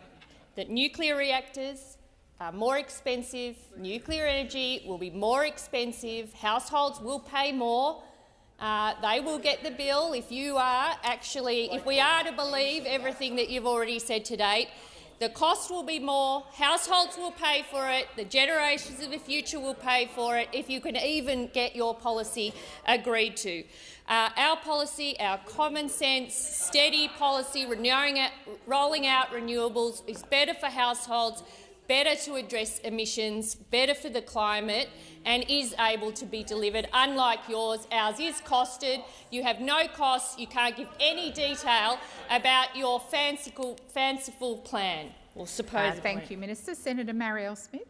that nuclear reactors are more expensive, nuclear energy will be more expensive, households will pay more. They will get the bill if we are to believe everything that you've already said to date. The cost will be more, households will pay for it, the generations of the future will pay for it if you can even get your policy agreed to. Our policy, our common sense, steady policy, rolling out renewables is better for households, better to address emissions, better for the climate, and is able to be delivered. Unlike yours, ours is costed. You have no costs. You can't give any detail about your fanciful plan, or supposed Thank plan. you, Minister. Senator Marielle Smith.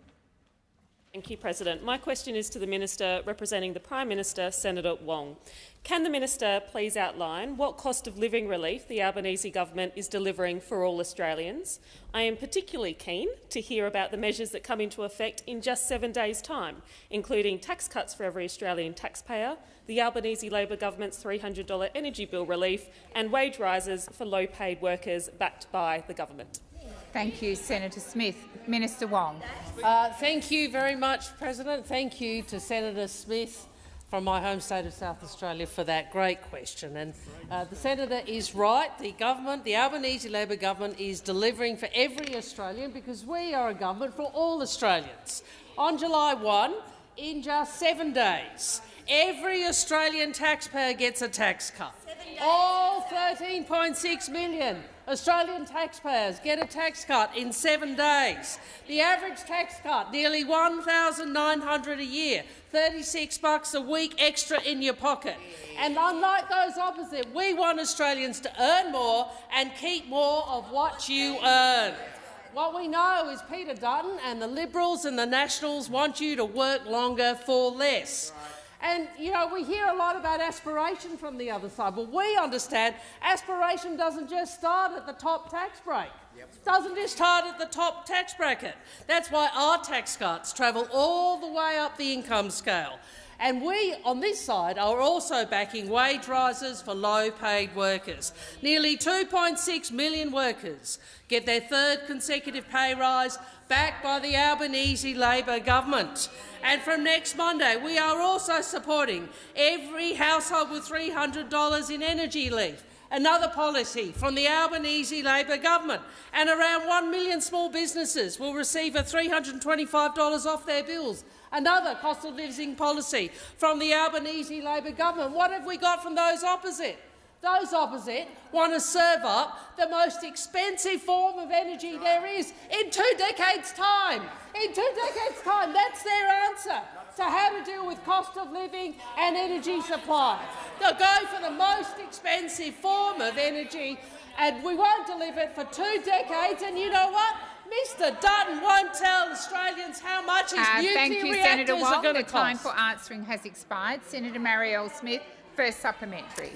Thank you, President. My question is to the Minister representing the Prime Minister, Senator Wong. Can the Minister please outline what cost of living relief the Albanese government is delivering for all Australians? I am particularly keen to hear about the measures that come into effect in just 7 days' time, including tax cuts for every Australian taxpayer, the Albanese Labor government's $300 energy bill relief and wage rises for low-paid workers backed by the government. Thank you, Senator Smith. Minister Wong. Thank you very much, President. Thank you to Senator Smith from my home state of South Australia for that great question. And the senator is right. The government, the Albanese Labor government, is delivering for every Australian because we are a government for all Australians. On July 1, in just 7 days, every Australian taxpayer gets a tax cut. All 13.6 million Australian taxpayers get a tax cut in 7 days. The average tax cut, nearly $1,900 a year, $36 a week extra in your pocket. And unlike those opposite, we want Australians to earn more and keep more of what you earn. What we know is Peter Dutton and the Liberals and the Nationals want you to work longer for less. And, you know, we hear a lot about aspiration from the other side. Well, we understand aspiration doesn't just start at the top tax break. It doesn't just start at the top tax bracket. That's why our tax cuts travel all the way up the income scale. And we, on this side, are also backing wage rises for low-paid workers. Nearly 2.6 million workers get their third consecutive pay rise, backed by the Albanese Labor government. And from next Monday, we are also supporting every household with $300 in energy relief, another policy from the Albanese Labor government. And around 1 million small businesses will receive a $325 off their bills, another cost of living policy from the Albanese Labor government. What have we got from those opposite? Those opposite want to serve up the most expensive form of energy there is in 2 decades' time. In 2 decades' time, that's their answer to how to deal with cost of living and energy supply. They'll go for the most expensive form of energy, and we won't deliver it for 2 decades. And you know what? Mr Dutton won't tell Australians how much his nuclear reactors are going to cost. The time for answering has expired. Senator Marielle Smith, first supplementary.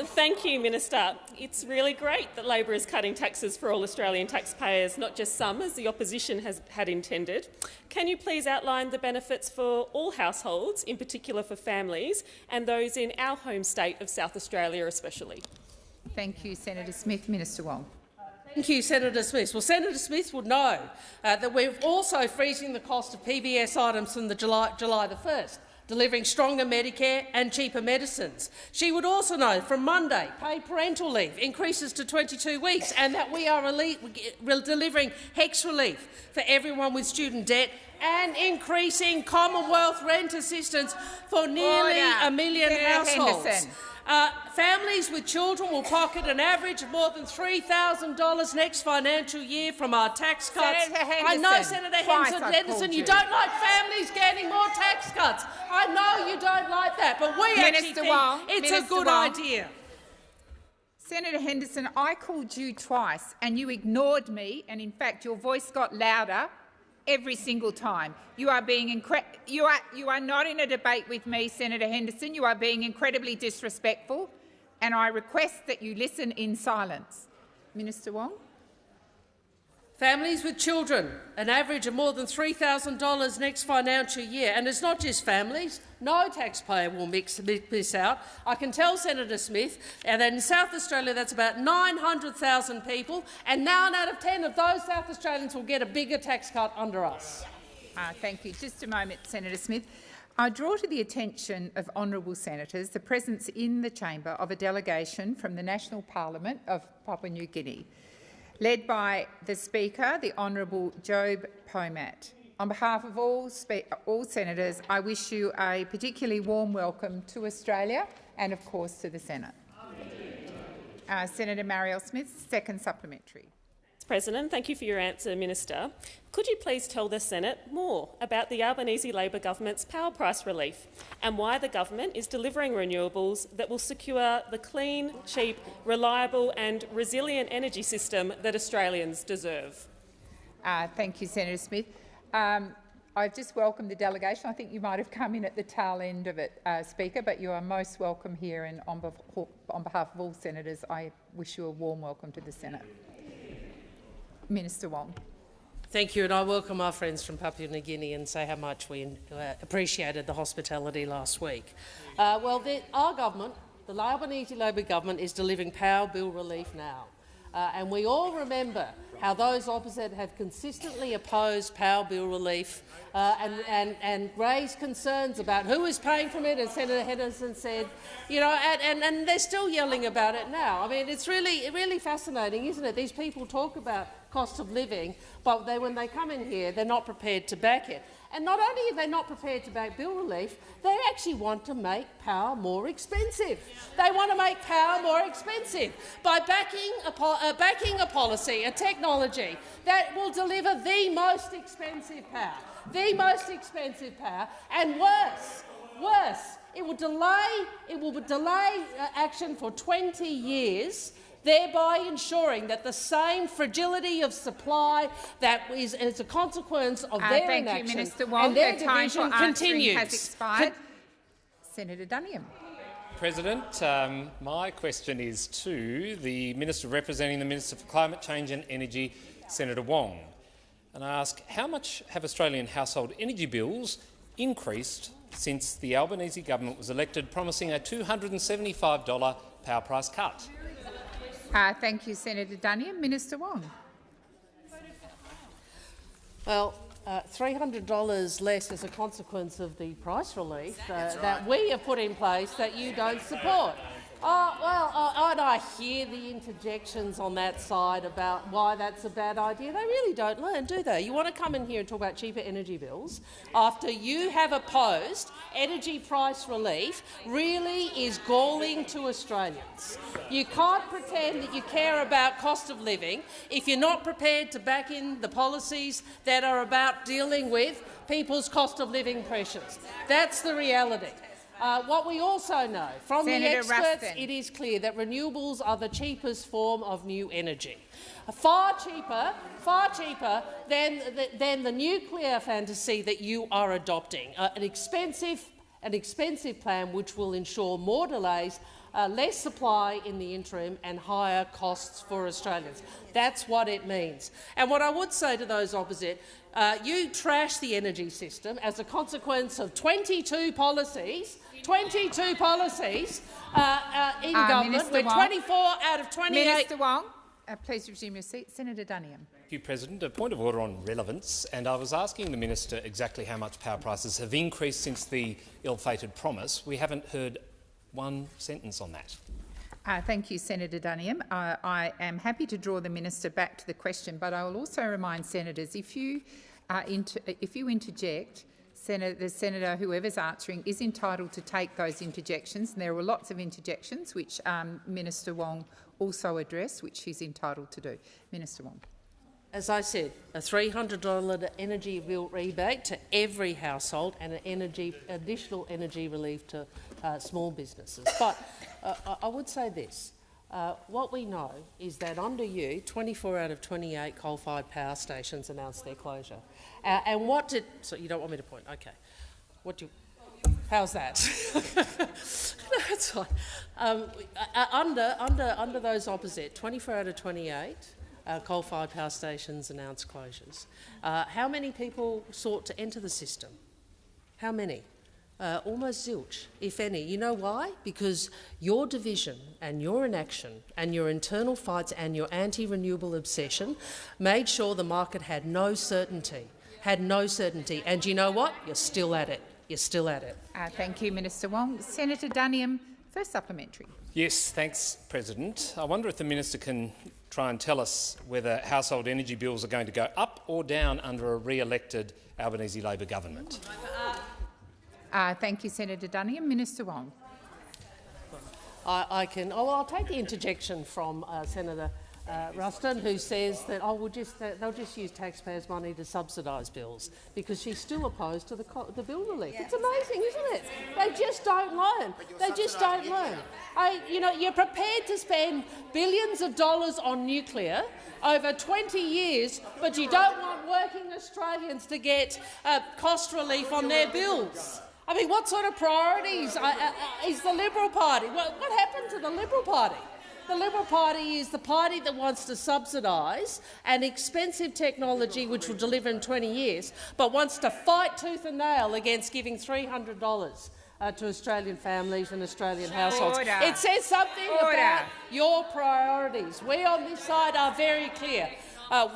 Thank you, Minister. It's really great that Labor is cutting taxes for all Australian taxpayers, not just some, as the opposition had intended. Can you please outline the benefits for all households, in particular for families, and those in our home state of South Australia especially? Thank you, Senator Smith. Minister Wong. Thank you, Senator Smith. Well, Senator Smith would know that we're also freezing the cost of PBS items from July the 1st. Delivering stronger Medicare and cheaper medicines. She would also know from Monday paid parental leave increases to 22 weeks and that we are delivering HECS relief for everyone with student debt and increasing Commonwealth rent assistance for nearly 1 million households. Families with children will pocket an average of more than $3,000 next financial year from our tax cuts. I know, Senator Henderson, you don't like families getting more tax cuts. I know you don't like that, but we actually think it's a good idea. Senator Henderson, I called you twice and you ignored me, and in fact your voice got louder every single time. You are being you are not in a debate with me, Senator Henderson. You are being incredibly disrespectful, and I request that you listen in silence. Minister Wong. Families with children, an average of more than $3,000 next financial year. And it's not just families. No taxpayer will miss out. I can tell Senator Smith that in South Australia that's about 900,000 people, and 9 out of 10 of those South Australians will get a bigger tax cut under us. Thank you. Just a moment, Senator Smith. I draw to the attention of honourable senators the presence in the chamber of a delegation from the National Parliament of Papua New Guinea. led by the Speaker, the Honourable Job Pomat. On behalf of all senators, I wish you a particularly warm welcome to Australia and, of course, to the Senate. Senator Marielle Smith, second supplementary. President, thank you for your answer, Minister. Could you please tell the Senate more about the Albanese Labor government's power price relief and why the government is delivering renewables that will secure the clean, cheap, reliable and resilient energy system that Australians deserve? Thank you, Senator Smith. I've just welcomed the delegation. I think you might have come in at the tail end of it, Speaker, but you are most welcome here, and on behalf of all senators, I wish you a warm welcome to the Senate. Minister Wong. Thank you, and I welcome our friends from Papua New Guinea and say how much we appreciated the hospitality last week. Our government, the Albanese Labor government, is delivering power bill relief now. And we all remember how those opposite have consistently opposed power bill relief and raised concerns about who is paying for it, as Senator Henderson said, and they're still yelling about it now. I mean, it's really fascinating, isn't it? These people talk about cost of living, but when they come in here, they're not prepared to back it. And not only are they not prepared to back bill relief, they actually want to make power more expensive. They want to make power more expensive by backing a policy, a technology that will deliver the most expensive power, and worse, it will delay action for 20 years, thereby ensuring that the same fragility of supply that is as a consequence of their inaction you, Minister Wong. and their time division for continues. has expired. Senator Duniam. President, my question is to the Minister representing the Minister for Climate Change and Energy, Senator Wong, and I ask, how much have Australian household energy bills increased since the Albanese government was elected, promising a $275 power price cut? Thank you, Senator Duniam. Minister Wong. Well, $300 less as a consequence of the price relief that we have put in place that you don't support. I hear the interjections on that side about why that's a bad idea. They really don't learn, do they? You want to come in here and talk about cheaper energy bills after you have opposed energy price relief really is galling to Australians. You can't pretend that you care about cost of living if you're not prepared to back in the policies that are about dealing with people's cost of living pressures. That's the reality. What we also know from Senator the experts, Ruston. it is clear that renewables are the cheapest form of new energy. Far cheaper than the nuclear fantasy that you are adopting. An expensive plan which will ensure more delays, less supply in the interim and higher costs for Australians. That's what it means. And what I would say to those opposite, you trash the energy system as a consequence of 22 policies in government, where 24 out of 28— Minister Wong, please resume your seat. Senator Duniam. Thank you, President. A point of order on relevance, and I was asking the Minister exactly how much power prices have increased since the ill-fated promise. We haven't heard one sentence on that. Thank you, Senator Duniam. I am happy to draw the minister back to the question, but I will also remind senators, if you interject, the senator, whoever's answering, is entitled to take those interjections. And there were lots of interjections which Minister Wong also addressed, which he's entitled to do. Minister Wong. As I said, a $300 energy bill rebate to every household and an additional energy relief to small businesses. But I would say this. What we know is that under you, 24 out of 28 coal-fired power stations announced their closure. And what did— so you don't want me to point? Okay. How's that? No, it's fine. Under those opposite, 24 out of 28 coal-fired power stations announced closures. How many people sought to enter the system? How many? Almost zilch, if any. You know why? Because your division and your inaction and your internal fights and your anti-renewable obsession made sure the market had no certainty. And you know what? You're still at it. Thank you, Minister Wong. Senator Duniam, first supplementary. Yes, thanks, President. I wonder if the Minister can try and tell us whether household energy bills are going to go up or down under a re-elected Albanese Labor government? Thank you, Senator Duniam. Minister Wong. I'll take the interjection from Senator Ruston, who says that they'll just use taxpayers' money to subsidise bills, because she's still opposed to the bill relief. It's amazing, isn't it? They just don't learn. They just don't learn. You're prepared to spend billions of dollars on nuclear over 20 years, but you don't want working Australians to get cost relief on their bills. I mean, what sort of priorities is the Liberal Party? What happened to the Liberal Party? The Liberal Party is the party that wants to subsidise an expensive technology which will deliver in 20 years, but wants to fight tooth and nail against giving $300 to Australian families and Australian households. Order. It says something about your priorities. We on this side are very clear.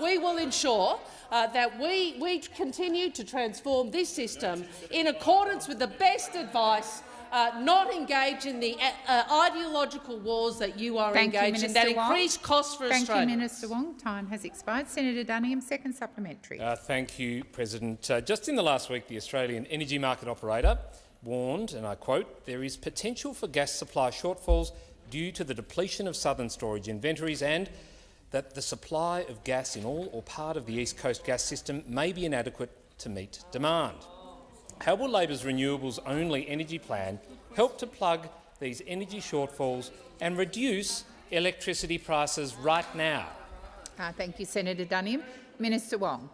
We will ensure that we continue to transform this system in accordance with the best advice, not engage in the ideological wars that you are engaged in that increase costs for Australia. Thank you, Minister Wong. Time has expired. Senator Duniam, second supplementary. Thank you, President. Just in the last week, the Australian Energy Market Operator warned, and I quote, "There is potential for gas supply shortfalls due to the depletion of southern storage inventories and that the supply of gas in all or part of the East Coast gas system may be inadequate to meet demand." How will Labor's renewables-only energy plan help to plug these energy shortfalls and reduce electricity prices right now? Thank you, Senator Duniam. Minister Wong.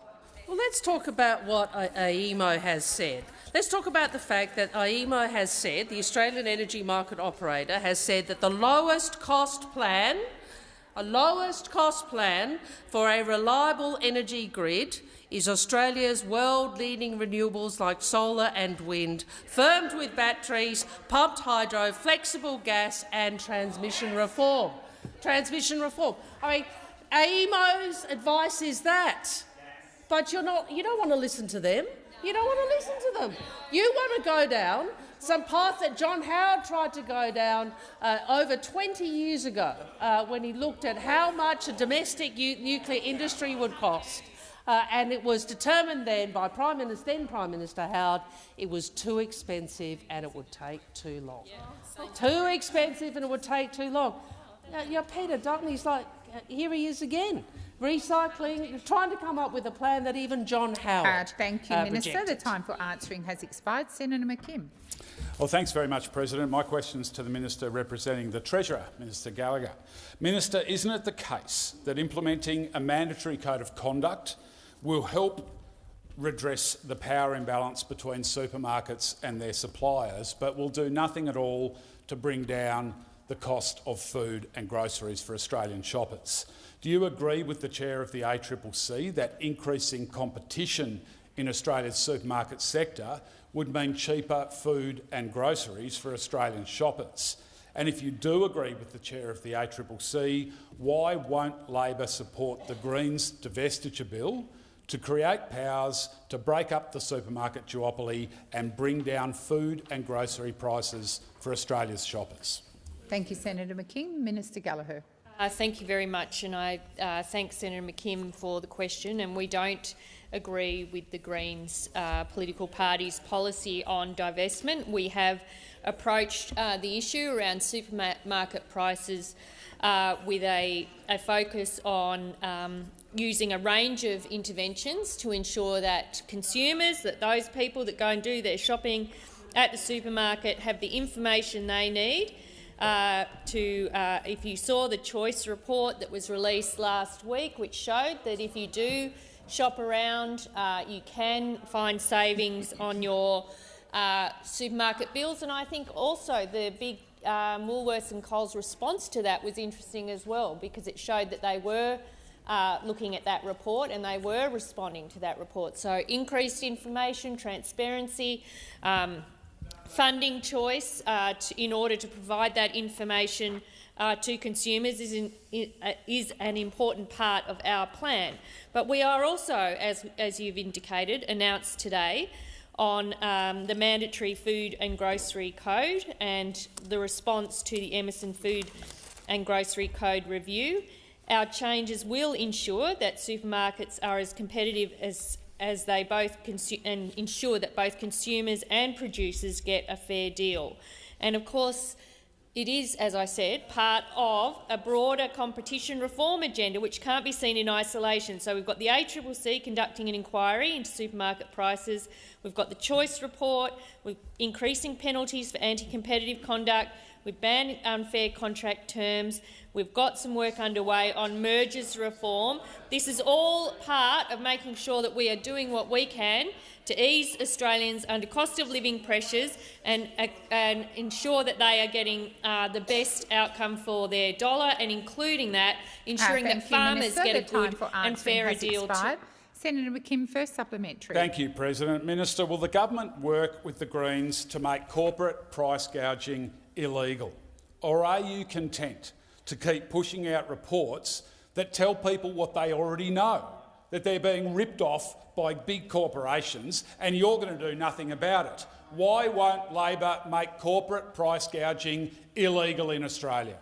Well, let's talk about what AEMO has said. Let's talk about the fact that AEMO has said, the Australian Energy Market Operator has said that the lowest cost plan for a reliable energy grid is Australia's world-leading renewables like solar and wind, firmed with batteries, pumped hydro, flexible gas and transmission reform. I mean, AEMO's advice is that, but you don't want to listen to them. You don't want to listen to them. You want to go down some path that John Howard tried to go down over 20 years ago when he looked at how much a domestic nuclear industry would cost. And it was determined then by then Prime Minister Howard it was too expensive and it would take too long. Too expensive and it would take too long. Peter Dutton, he's like, here he is again, recycling, trying to come up with a plan that even John Howard Thank you, Minister. rejected. The time for answering has expired. Senator McKim. Well, thanks very much, President. My question is to the Minister representing the Treasurer, Minister Gallagher. Minister, isn't it the case that implementing a mandatory code of conduct will help redress the power imbalance between supermarkets and their suppliers, but will do nothing at all to bring down the cost of food and groceries for Australian shoppers? Do you agree with the Chair of the ACCC that increasing competition in Australia's supermarket sector would mean cheaper food and groceries for Australian shoppers? And if you do agree with the Chair of the ACCC, why won't Labor support the Greens divestiture bill to create powers to break up the supermarket duopoly and bring down food and grocery prices for Australia's shoppers? Thank you, Senator McKim. Minister Gallagher. Thank you very much, and I thank Senator McKim for the question. And we don't agree with the Greens political party's policy on divestment. We have approached the issue around supermarket prices with a focus on using a range of interventions to ensure that consumers, that those people that go and do their shopping at the supermarket have the information they need if you saw the Choice report that was released last week, which showed that if you do shop around, you can find savings on your supermarket bills. And I think also the big Woolworths and Coles response to that was interesting as well, because it showed that they were looking at that report and they were responding to that report. So increased information, transparency, funding choice in order to provide that information to consumers is an important part of our plan. But we are also, as you've indicated, announced today on the mandatory food and grocery code and the response to the Emerson Food and Grocery Code review. Our changes will ensure that supermarkets are as competitive as they both and ensure that both consumers and producers get a fair deal. And of course, it is, as I said, part of a broader competition reform agenda which can't be seen in isolation. So we've got the ACCC conducting an inquiry into supermarket prices, we've got the Choice Report, we're increasing penalties for anti-competitive conduct, we've banned unfair contract terms, we've got some work underway on mergers reform. This is all part of making sure that we are doing what we can to ease Australians under cost of living pressures and ensure that they are getting the best outcome for their dollar, and including that, ensuring that farmers get a good and fairer deal. Senator McKim, first supplementary. Thank you, President. Minister, will the government work with the Greens to make corporate price gouging illegal? Or are you content to keep pushing out reports that tell people what they already know, that they're being ripped off by big corporations, and you're going to do nothing about it? Why won't Labor make corporate price gouging illegal in Australia?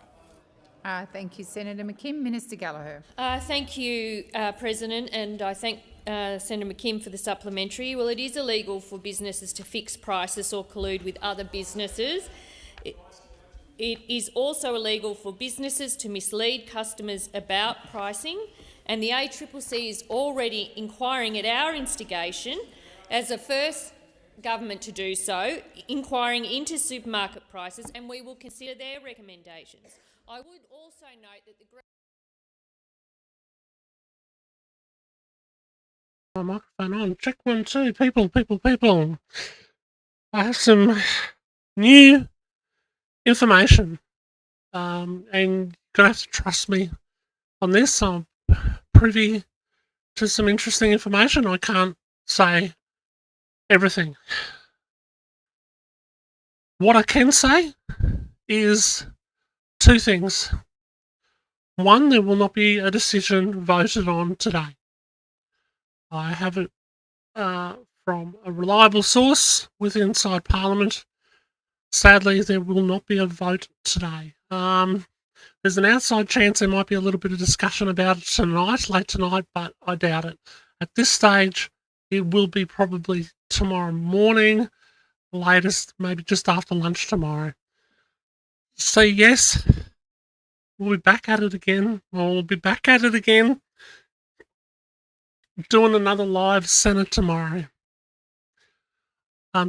Thank you, Senator McKim. Minister Gallagher. Thank you, President, and I thank Senator McKim for the supplementary. Well, it is illegal for businesses to fix prices or collude with other businesses. It is also illegal for businesses to mislead customers about pricing, and the ACCC is already inquiring at our instigation, as the first government to do so, inquiring into supermarket prices, and we will consider their recommendations. I would also note that the My microphone on. Check 1, 2. People. I have some new information, and you're gonna have to trust me on this. I'm privy to some interesting information. I can't say everything. What I can say is 2 things. 1, there will not be a decision voted on today. I have it from a reliable source with inside Parliament. Sadly, there will not be a vote today. There's an outside chance there might be a little bit of discussion about it tonight, late tonight, but I doubt it. At this stage, it will be probably tomorrow morning, latest maybe just after lunch tomorrow. So yes, we'll be back at it again. Doing another live Senate tomorrow.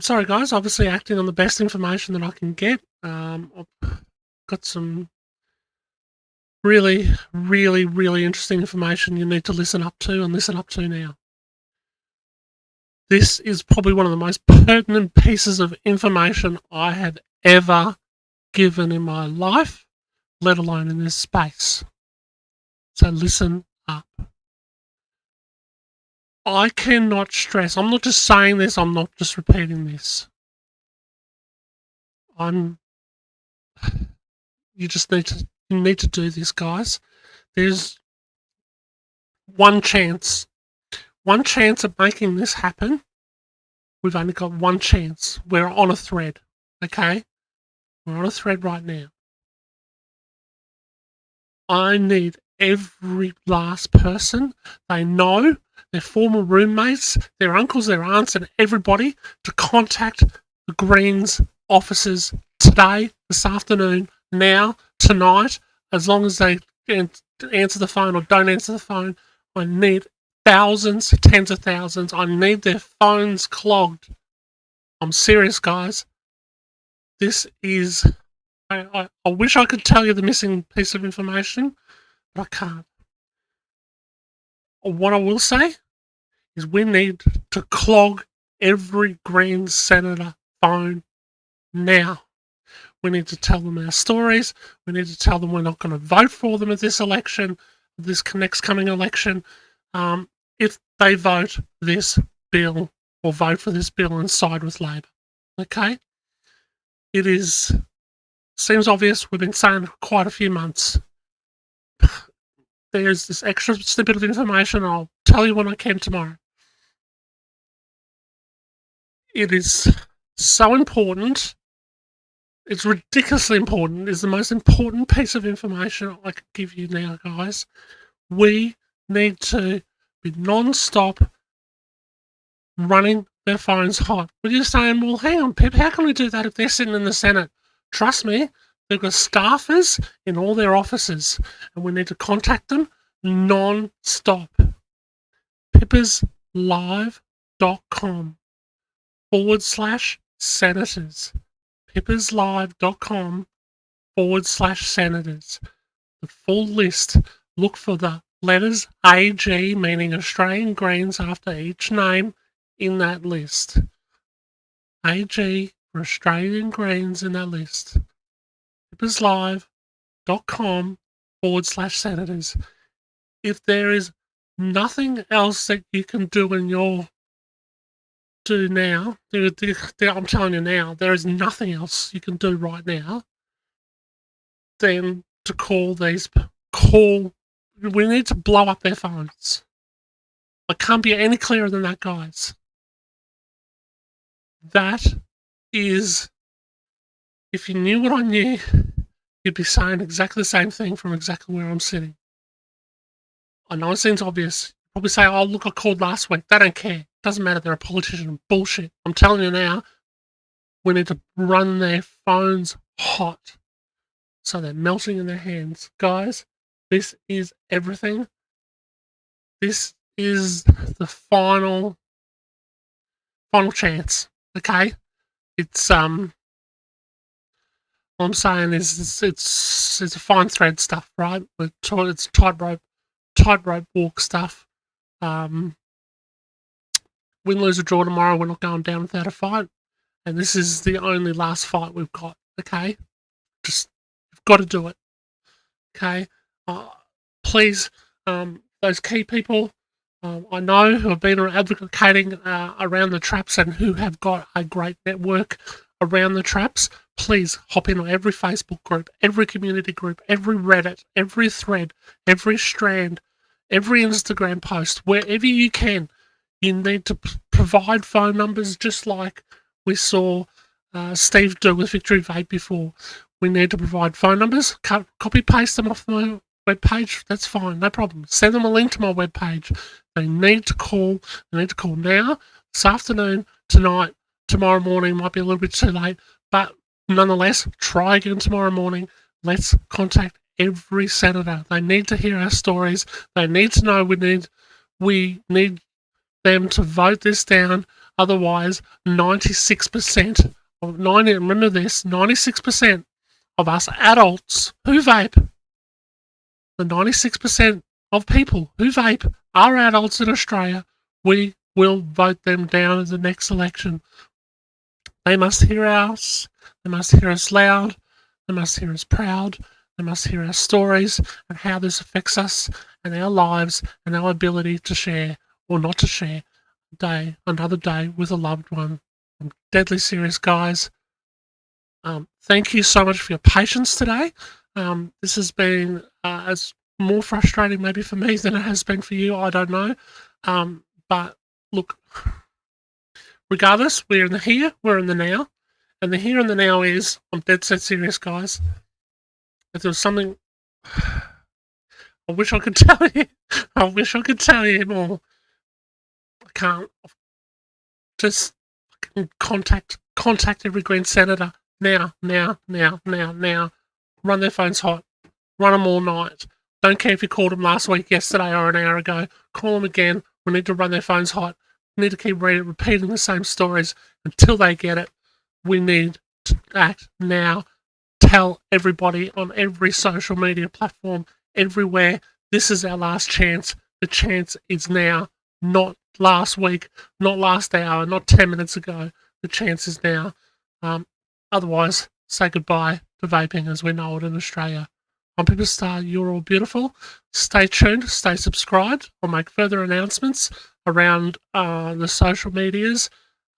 Sorry guys, obviously acting on the best information that I can get. I've got some really interesting information you need to listen up to now. This is probably one of the most pertinent pieces of information I have ever given in my life, let alone in this space. So listen up. I cannot stress, I'm not just saying this, I'm not just repeating this. You need to do this, guys. There's one chance of making this happen. We've only got one chance. We're on a thread, okay? We're on a thread right now. I need every last person they know, their former roommates, their uncles, their aunts, and everybody to contact the Greens officers today, this afternoon, now, tonight, as long as they answer the phone or don't answer the phone. I need thousands, tens of thousands. I need their phones clogged. I'm serious, guys. This is... I wish I could tell you the missing piece of information, but I can't. What I will say is we need to clog every Greens senator phone now. We need to tell them our stories. We need to tell them we're not going to vote for them at this election, this next coming election, if they vote this bill or vote for this bill and side with Labor. Okay? Seems obvious. We've been saying it for quite a few months. There's this extra snippet of information. I'll tell you when I can tomorrow. It is so important it's ridiculously important. It's the most important piece of information I can give you now, guys. We need to be non-stop running their phones hot. But you're saying, well, hang on, Pip, how can we do that if they're sitting in the Senate? Trust me, they've got staffers in all their offices, and we need to contact them non-stop. pipperslive.com/senators. pipperslive.com/senators. The full list. Look for the letters AG, meaning Australian Greens, after each name in that list. AG for Australian Greens in that list. pipperslive.com/senators. If there is nothing else that you can do in your do now, I'm telling you now, there is nothing else you can do right now than to call. We need to blow up their phones. I can't be any clearer than that, guys. That is, if you knew what I knew, you'd be saying exactly the same thing from exactly where I'm sitting. I know it seems obvious. Probably say, oh, look, I called last week. They don't care. Doesn't matter. They're a politician. Bullshit. I'm telling you now, we need to run their phones hot so they're melting in their hands. Guys, this is everything. This is the final chance. Okay? It's all I'm saying is it's a fine thread stuff, right? It's tightrope walk stuff. Win, lose or draw tomorrow, we're not going down without a fight. And this is the only last fight we've got, okay? Just, you've got to do it, okay? Please, those key people I know who have been advocating around the traps and who have got a great network around the traps, please hop in on every Facebook group, every community group, every Reddit, every thread, every strand, every Instagram post, wherever you can. You need to provide phone numbers just like we saw Steve do with Victory Vape before. We need to provide phone numbers, copy paste them off my webpage. That's fine, no problem. Send them a link to my webpage. They need to call. They need to call now, this afternoon, tonight, tomorrow morning. Might be a little bit too late, but nonetheless, try again tomorrow morning. Let's contact every senator. They need to hear our stories. They need to know we need them to vote this down. Otherwise, 96% of 90. Remember this: 96% of us adults who vape, the 96% of people who vape are adults in Australia. We will vote them down in the next election. They must hear us. They must hear us loud. They must hear us proud. They must hear our stories and how this affects us and our lives and our ability to share or not to share another day with a loved one. I'm deadly serious, guys. Thank you so much for your patience today. This has been as more frustrating maybe for me than it has been for you. I don't know. But look, regardless, we're in the here, we're in the now. And the here and the now is, I'm dead set serious, guys. If there was something I wish I could tell you, I wish I could tell you more. I can't. Just contact every Green senator now. Run their phones hot. Run them all night. Don't care if you called them last week, yesterday, or an hour ago. Call them again. We need to run their phones hot. We need to keep repeating the same stories until they get it. We need to act now. Tell everybody on every social media platform, everywhere, this is our last chance. The chance is now, not last week, not last hour, not 10 minutes ago. The chance is now. Otherwise, say goodbye to vaping as we know it in Australia. I'm Pippa Star. You're all beautiful. Stay tuned. Stay subscribed. I'll make further announcements around the social medias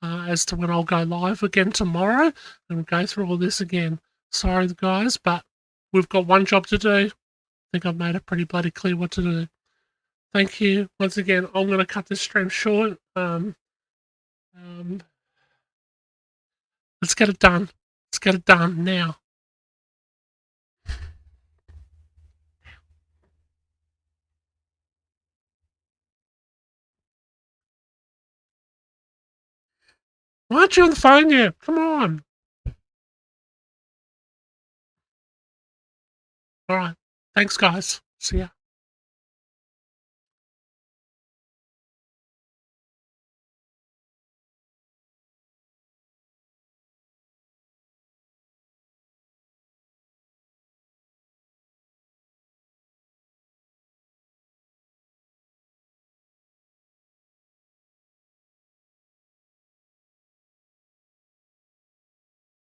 as to when I'll go live again tomorrow and go through all this again. Sorry, guys, but we've got one job to do. I think I've made it pretty bloody clear what to do. Thank you. Once again, I'm going to cut this stream short. Let's get it done. Let's get it done now. Why aren't you on the phone yet? Come on. All right. Thanks, guys. See ya.